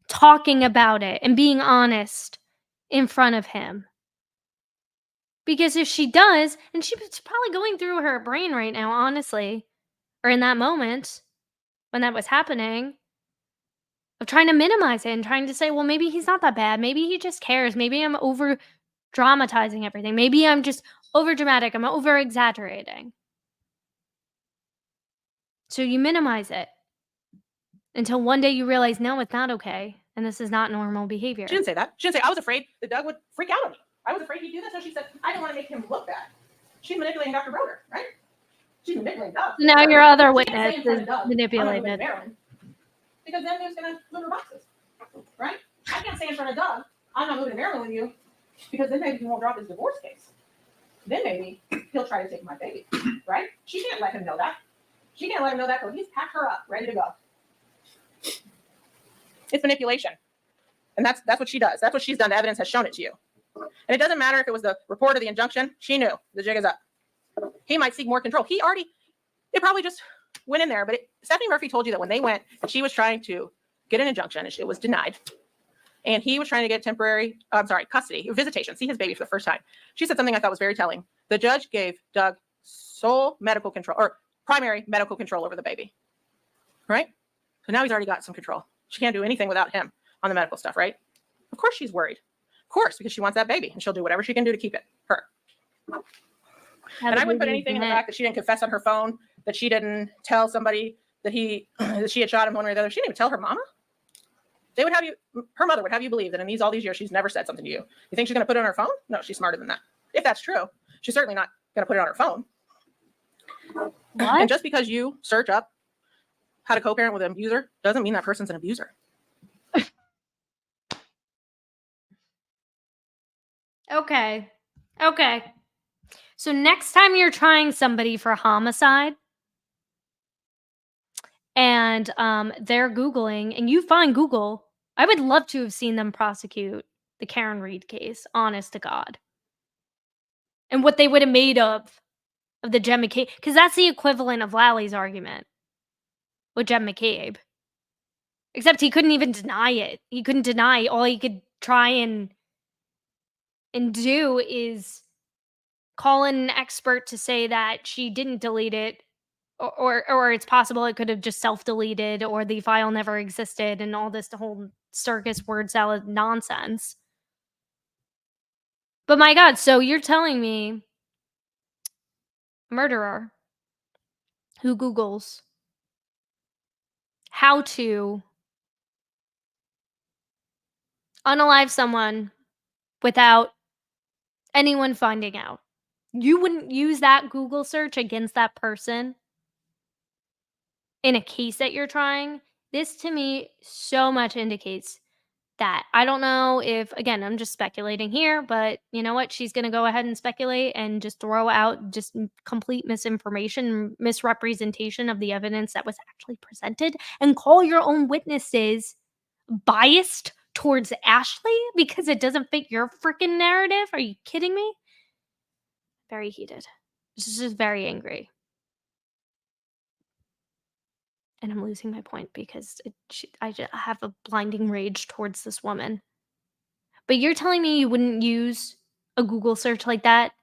talking about it and being honest in front of him. Because if she does, and she's probably going through her brain right now, honestly, or in that moment when that was happening, of trying to minimize it and trying to say, "Well, maybe he's not that bad. Maybe he just cares. Maybe I'm over dramatizing everything. Maybe I'm just over dramatic. I'm over exaggerating." So you minimize it until one day you realize, no, it's not okay. And this is not normal behavior. She didn't say that. She didn't say, "I was afraid that Doug would freak out on me. I was afraid he'd do this." No, she said, "I didn't want to make him look bad." She's manipulating Dr. Broder, right? She's manipulating Doug. Now your other She witness can't say in front is of Doug, "I'm gonna move to manipulated. Maryland," because then who's going to move her boxes, right? I can't say in front of Doug, "I'm not moving to Maryland with you," because then maybe he won't drop his divorce case. Then maybe he'll try to take my baby, right? She can't let him know that. She can't let him know that till he's packed her up, ready to go. It's manipulation. And that's what she does. That's what she's done. The evidence has shown it to you. And it doesn't matter if it was the report or the injunction. She knew the jig is up. He might seek more control. It probably just went in there. But Stephanie Murphy told you that when they went, she was trying to get an injunction and it was denied. And he was trying to get custody, visitation, see his baby for the first time. She said something I thought was very telling. The judge gave Doug sole medical control, or primary medical control over the baby, right? So now he's already got some control. She can't do anything without him on the medical stuff, right? Of course she's worried. Of course, because she wants that baby and she'll do whatever she can do to keep it, her. And I wouldn't put anything in the fact that she didn't confess on her phone, that she didn't tell somebody that that she had shot him one way or the other. She didn't even tell her mama. Her mother would have you believe that in all these years, she's never said something to you. You think she's going to put it on her phone? No, she's smarter than that. If that's true, she's certainly not going to put it on her phone. What? And just because you search up how to co-parent with an abuser doesn't mean that person's an abuser. Okay. So next time you're trying somebody for homicide and they're Googling and you find Google, I would love to have seen them prosecute the Karen Reed case, honest to God. And what they would have made of the Jen McCabe, because that's the equivalent of Lally's argument with Jen McCabe. Except he couldn't even deny it. He couldn't deny. All he could try and do is call in an expert to say that she didn't delete it, or it's possible it could have just self-deleted, or the file never existed, and all this whole circus word salad nonsense. But my God, so you're telling me a murderer who Googles how to unalive someone without anyone finding out, you wouldn't use that Google search against that person in a case that you're trying? This to me so much indicates that. I don't know if, again, I'm just speculating here, but you know what? She's going to go ahead and speculate and just throw out just complete misinformation, misrepresentation of the evidence that was actually presented, and call your own witnesses biased towards Ashley because it doesn't fit your freaking narrative. Are you kidding me? Very heated. This is just very angry. And I'm losing my point because I have a blinding rage towards this woman. But you're telling me you wouldn't use a Google search like that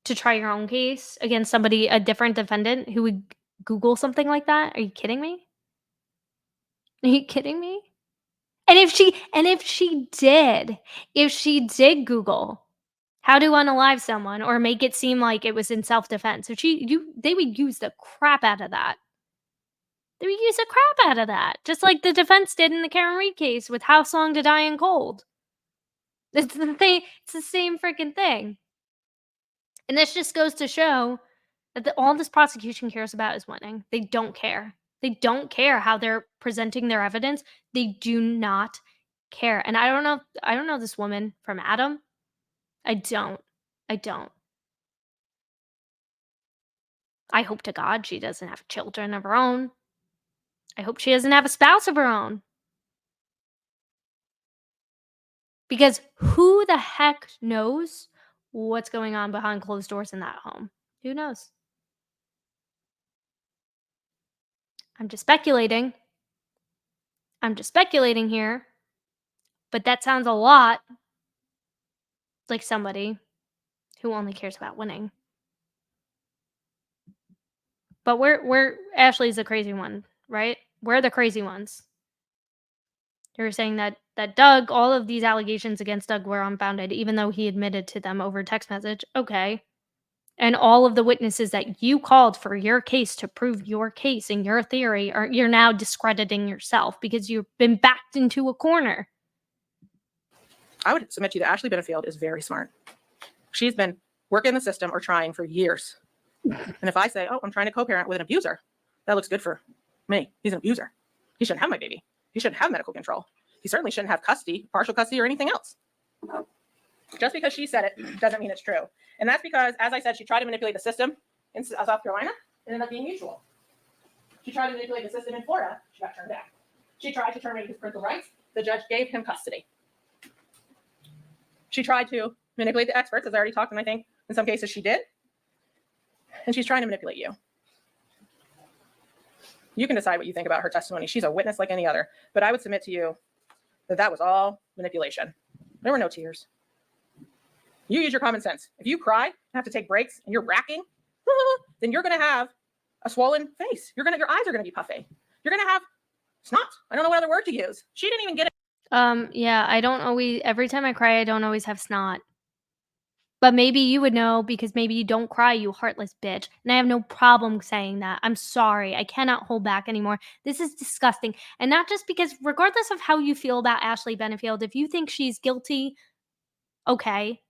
to try your own case against somebody, a different defendant who would Google something like that? Are you kidding me? Are you kidding me? And if she did Google how to unalive someone or make it seem like it was in self-defense, they would use the crap out of that. They would use the crap out of that, just like the defense did in the Karen Reed case with House Song to Die in Cold. It's the thing. It's the same freaking thing. And this just goes to show that all this prosecution cares about is winning. They don't care. They don't care how they're presenting their evidence. They do not care. And I don't know this woman from Adam. I don't. I hope to God she doesn't have children of her own. I hope she doesn't have a spouse of her own. Because who the heck knows what's going on behind closed doors in that home? Who knows? I'm just speculating. Here. But that sounds a lot like somebody who only cares about winning. But we're Ashley's the crazy one, right? We're the crazy ones. You're saying that Doug, all of these allegations against Doug were unfounded, even though he admitted to them over text message. Okay. And all of the witnesses that you called for your case to prove your case and your theory, you're now discrediting yourself because you've been backed into a corner. I would submit to you that Ashley Benefield is very smart. She's been working the system or trying for years. And if I say, oh, I'm trying to co-parent with an abuser, that looks good for me. He's an abuser. He shouldn't have my baby. He shouldn't have medical control. He certainly shouldn't have custody, partial custody, or anything else. Just because she said it doesn't mean it's true. And that's because, as I said, she tried to manipulate the system in South Carolina. It ended up being mutual. She tried to manipulate the system in Florida. She got turned down. She tried to terminate his parental rights. The judge gave him custody. She tried to manipulate the experts, as I already talked, and I think in some cases she did. And she's trying to manipulate you. You can decide what you think about her testimony. She's a witness like any other. But I would submit to you that that was all manipulation. There were no tears. You use your common sense. If you cry and have to take breaks and you're racking, then you're going to have a swollen face. Your eyes are going to be puffy. You're going to have snot. I don't know what other word to use. She didn't even get it. Yeah, I don't always, every time I cry, I don't always have snot. But maybe you would know because maybe you don't cry, you heartless bitch. And I have no problem saying that. I'm sorry. I cannot hold back anymore. This is disgusting. And not just because, regardless of how you feel about Ashley Benefield, if you think she's guilty, okay.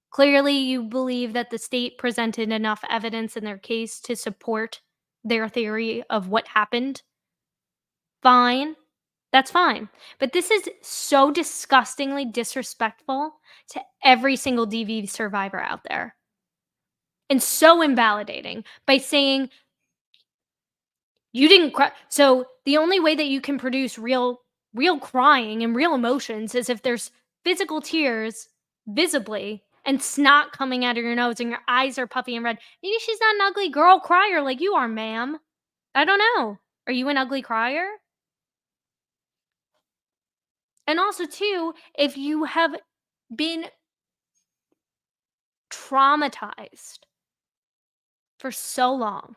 Clearly, you believe that the state presented enough evidence in their case to support their theory of what happened. Fine. That's fine. But this is so disgustingly disrespectful to every single DV survivor out there. And so invalidating by saying you didn't cry. So the only way that you can produce real crying and real emotions is if there's physical tears visibly and snot coming out of your nose and your eyes are puffy and red. Maybe she's not an ugly girl crier like you are, ma'am. I don't know. Are you an ugly crier? And also, too, if you have been traumatized for so long,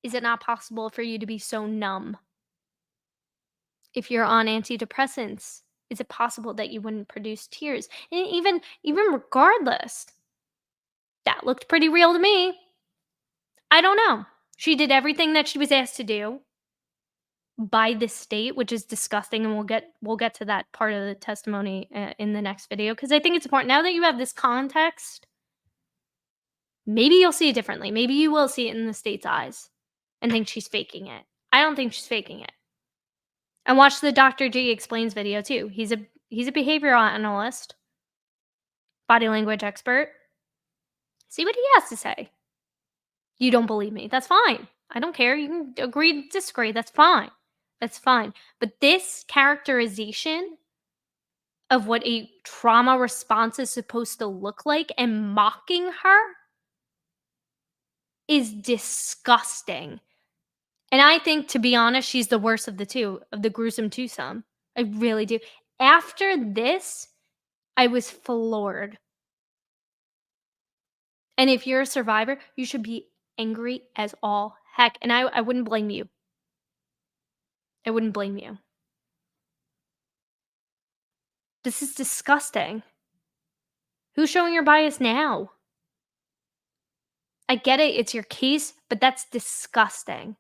is it not possible for you to be so numb? If you're on antidepressants, is it possible that you wouldn't produce tears? And even regardless, that looked pretty real to me. I don't know. She did everything that she was asked to do by the state, which is disgusting, and we'll get to that part of the testimony in the next video, because I think it's important. Now that you have this context, maybe you'll see it differently. Maybe you will see it in the state's eyes and think she's faking it. I don't think she's faking it. And watch the Dr. G Explains video too. He's a behavioral analyst, body language expert. See what he has to say. You don't believe me. That's fine. I don't care. You can agree to disagree. That's fine. That's fine. But this characterization of what a trauma response is supposed to look like and mocking her is disgusting. And I think, to be honest, she's the worst of the two, of the gruesome twosome. I really do. After this, I was floored. And if you're a survivor, you should be angry as all heck. And I wouldn't blame you. I wouldn't blame you. This is disgusting. Who's showing your bias now? I get it, it's your case, but that's disgusting.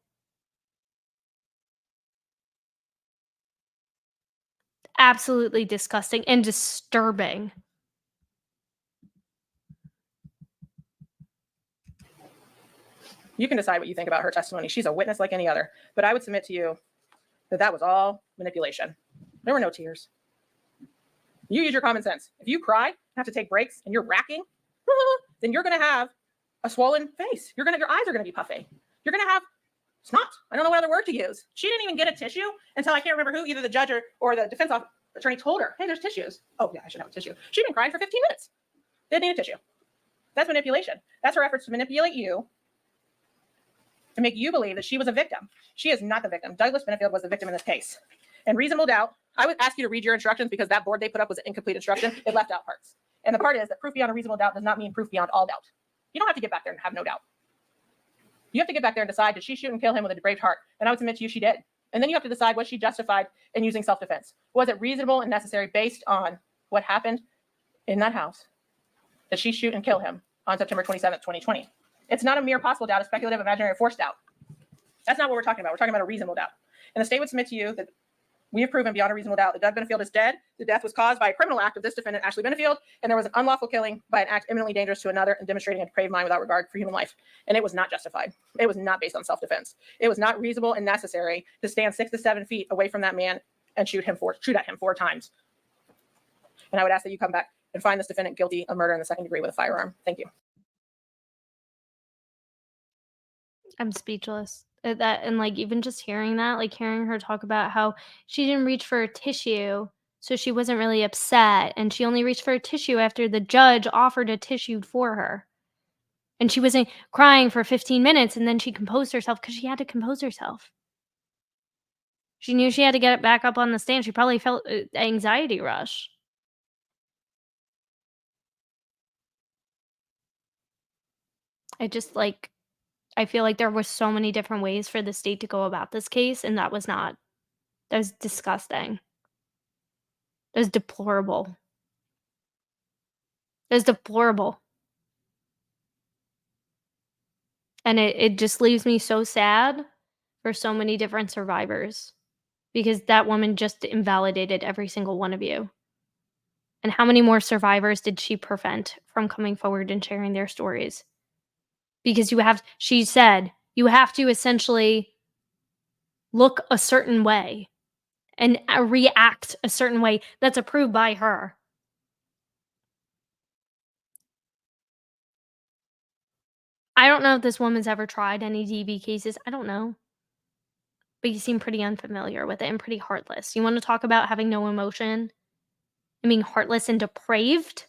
Absolutely disgusting and disturbing. You can decide what you think about her testimony. She's a witness like any other. But I would submit to you that that was all manipulation. There were no tears. You use your common sense. If you cry, have to take breaks, and you're racking, then you're going to have a swollen face. Your eyes are going to be puffy. You're going to have snot. I don't know what other word to use. She didn't even get a tissue until I can't remember who, either the judge or the defense attorney told her, hey, there's tissues. Oh, yeah, I should have a tissue. She'd been crying for 15 minutes. Didn't need a tissue. That's manipulation. That's her efforts to manipulate you, to make you believe that she was a victim. She is not the victim. Douglas Benefield was the victim in this case. And reasonable doubt, I would ask you to read your instructions, because that board they put up was an incomplete instruction. It left out parts. And the part is that proof beyond a reasonable doubt does not mean proof beyond all doubt. You don't have to get back there and have no doubt. You have to get back there and decide, did she shoot and kill him with a depraved heart? And I would submit to you she did. And then you have to decide, was she justified in using self-defense? Was it reasonable and necessary based on what happened in that house? Did she shoot and kill him on September 27th, 2020? It's not a mere possible doubt, a speculative, imaginary, or forced doubt. That's not what we're talking about. We're talking about a reasonable doubt. And the state would submit to you that we have proven beyond a reasonable doubt that Doug Benefield is dead. The death was caused by a criminal act of this defendant, Ashley Benefield, and there was an unlawful killing by an act imminently dangerous to another and demonstrating a depraved mind without regard for human life. And it was not justified. It was not based on self-defense. It was not reasonable and necessary to stand 6 to 7 feet away from that man and shoot at him 4 times. And I would ask that you come back and find this defendant guilty of murder in the second degree with a firearm. Thank you. I'm speechless at that. And like, even just hearing that, like hearing her talk about how she didn't reach for a tissue, so she wasn't really upset, and she only reached for a tissue after the judge offered a tissue for her, and she wasn't crying for 15 minutes, and then she composed herself, because she had to compose herself. She knew she had to get back up on the stand. She probably felt anxiety rush. I feel like there were so many different ways for the state to go about this case, and that was disgusting. That was deplorable. That was deplorable. And it just leaves me so sad for so many different survivors, because that woman just invalidated every single one of you. And how many more survivors did she prevent from coming forward and sharing their stories? Because she said, you have to essentially look a certain way and react a certain way that's approved by her. I don't know if this woman's ever tried any DV cases. I don't know. But you seem pretty unfamiliar with it and pretty heartless. You want to talk about having no emotion and being heartless and depraved?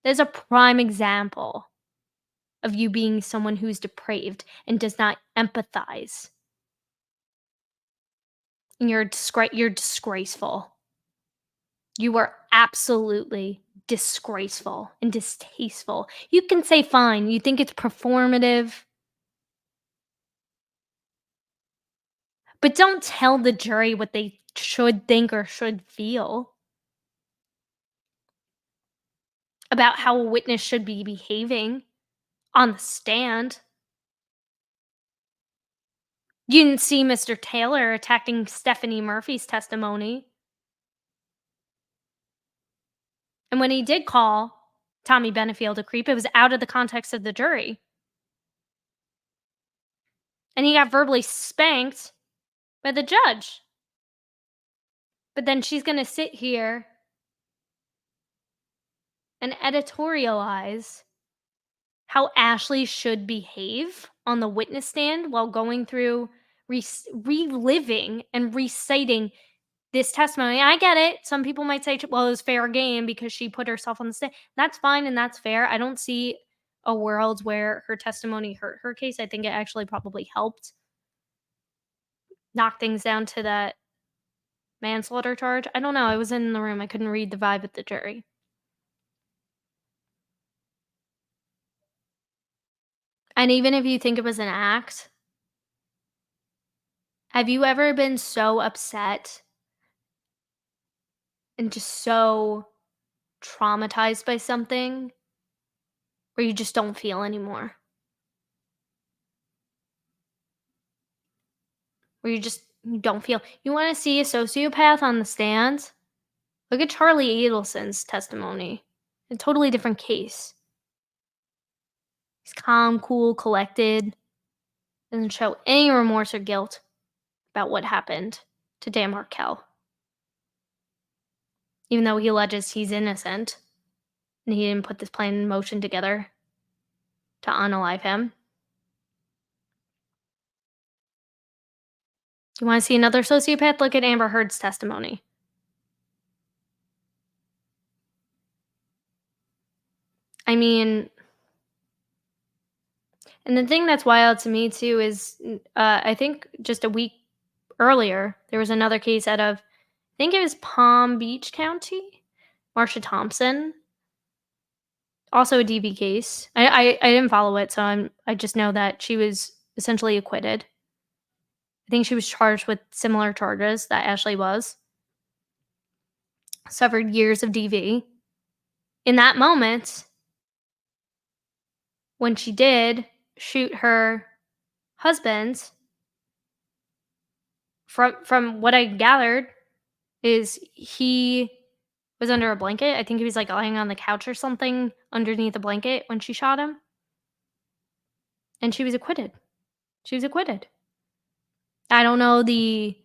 There's a prime example of you being someone who's depraved and does not empathize. And you're disgraceful. You are absolutely disgraceful and distasteful. You can say fine, you think it's performative, but don't tell the jury what they should think or should feel about how a witness should be behaving on the stand. You didn't see Mr. Taylor attacking Stephanie Murphy's testimony. And when he did call Tommy Benefield a creep, it was out of the context of the jury. And he got verbally spanked by the judge. But then she's going to sit here and editorialize how Ashley should behave on the witness stand while going through reliving and reciting this testimony. I get it. Some people might say, well, it was fair game because she put herself on the stand. That's fine and that's fair. I don't see a world where her testimony hurt her case. I think it actually probably helped knock things down to that manslaughter charge. I don't know. I was in the room. I couldn't read the vibe of the jury. And even if you think it was an act, have you ever been so upset and just so traumatized by something where you just don't feel anymore? Where you don't feel. You want to see a sociopath on the stand? Look at Charlie Adelson's testimony. A totally different case. He's calm, cool, collected. Doesn't show any remorse or guilt about what happened to Dan Markell. Even though he alleges he's innocent and he didn't put this plan in motion together to unalive him. You want to see another sociopath? Look at Amber Heard's testimony. I mean, and the thing that's wild to me too is I think just a week earlier, there was another case out of, I think it was Palm Beach County, Marsha Thompson. Also a DV case. I didn't follow it, so I just know that she was essentially acquitted. I think she was charged with similar charges that Ashley was. Suffered years of DV. In that moment, when she did shoot her husband, from what I gathered, is he was under a blanket. I think he was like lying on the couch or something underneath a blanket when she shot him. And she was acquitted. She was acquitted. I don't know the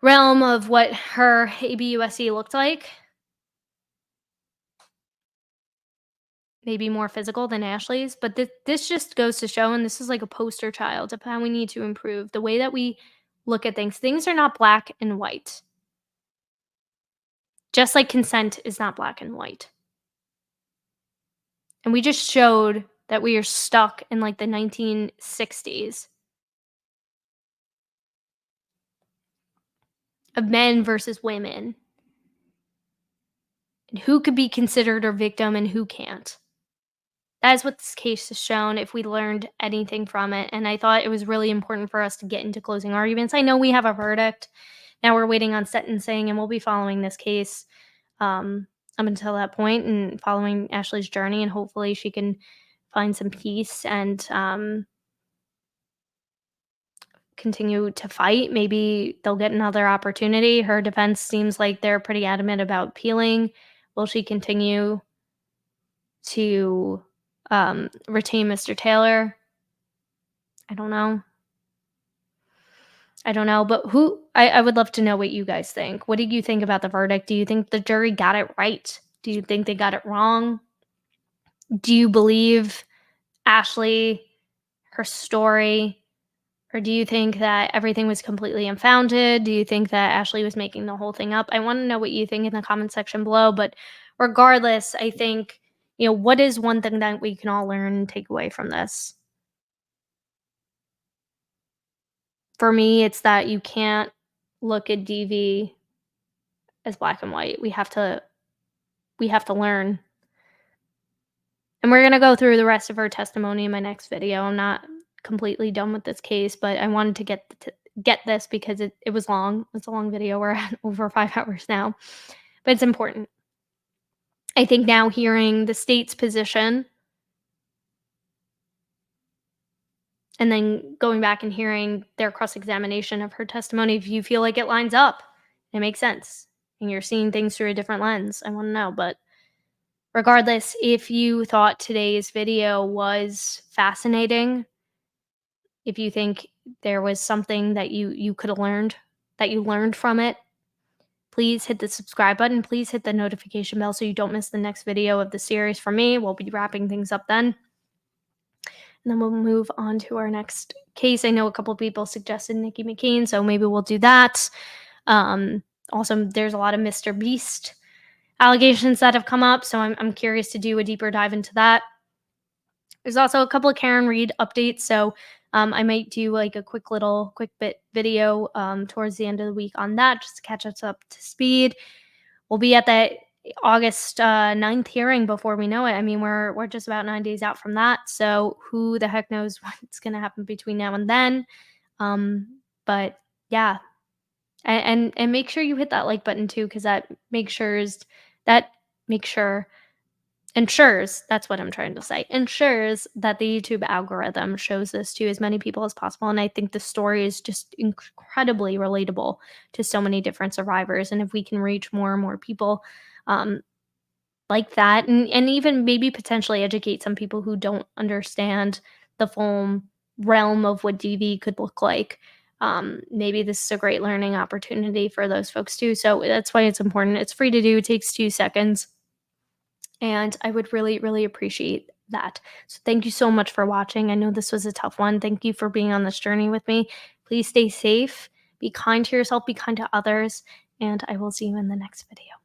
realm of what her ABUSC looked like. Maybe more physical than Ashley's, but this just goes to show, and this is like a poster child of how we need to improve the way that we look at things. Things are not black and white. Just like consent is not black and white. And we just showed that we are stuck in like the 1960s of men versus women. And who could be considered a victim and who can't. That is what this case has shown, if we learned anything from it. And I thought it was really important for us to get into closing arguments. I know we have a verdict. Now we're waiting on sentencing, and we'll be following this case up until that point and following Ashley's journey. And hopefully she can find some peace and continue to fight. Maybe they'll get another opportunity. Her defense seems like they're pretty adamant about appealing. Will she continue to retain Mr. Taylor? I don't know. But I would love to know what you guys think. What do you think about the verdict? Do you think the jury got it right? Do you think they got it wrong? Do you believe Ashley, her story? Or do you think that everything was completely unfounded? Do you think that Ashley was making the whole thing up? I want to know what you think in the comment section below. But regardless, I think What is one thing that we can all learn and take away from this? For me, it's that you can't look at DV as black and white. We have to learn. And we're going to go through the rest of her testimony in my next video. I'm not completely done with this case, but I wanted to get this because it was long. It's a long video. We're at over 5 hours now, but it's important. I think now hearing the state's position and then going back and hearing their cross-examination of her testimony, if you feel like it lines up, it makes sense, and you're seeing things through a different lens, I want to know. But regardless, if you thought today's video was fascinating, if you think there was something that you could have learned, that you learned from it, please hit the subscribe button. Please hit the notification bell so you don't miss the next video of the series from me. We'll be wrapping things up then. And then we'll move on to our next case. I know a couple of people suggested Nikki McCain, so maybe we'll do that. Also, there's a lot of Mr. Beast allegations that have come up, so I'm curious to do a deeper dive into that. There's also a couple of Karen Reed updates, so I might do like a quick bit video towards the end of the week on that, just to catch us up to speed. We'll be at the August 9th hearing before we know it. I mean, we're just about 9 days out from that, so who the heck knows what's going to happen between now and then. But yeah, and make sure you hit that like button too, because that ensures, that's what I'm trying to say, ensures that the YouTube algorithm shows this to as many people as possible. And I think the story is just incredibly relatable to so many different survivors. And if we can reach more and more people like that, and even maybe potentially educate some people who don't understand the full realm of what DV could look like, maybe this is a great learning opportunity for those folks too. So that's why it's important. It's free to do. It takes 2 seconds. And I would really, really appreciate that. So thank you so much for watching. I know this was a tough one. Thank you for being on this journey with me. Please stay safe, be kind to yourself, be kind to others, and I will see you in the next video.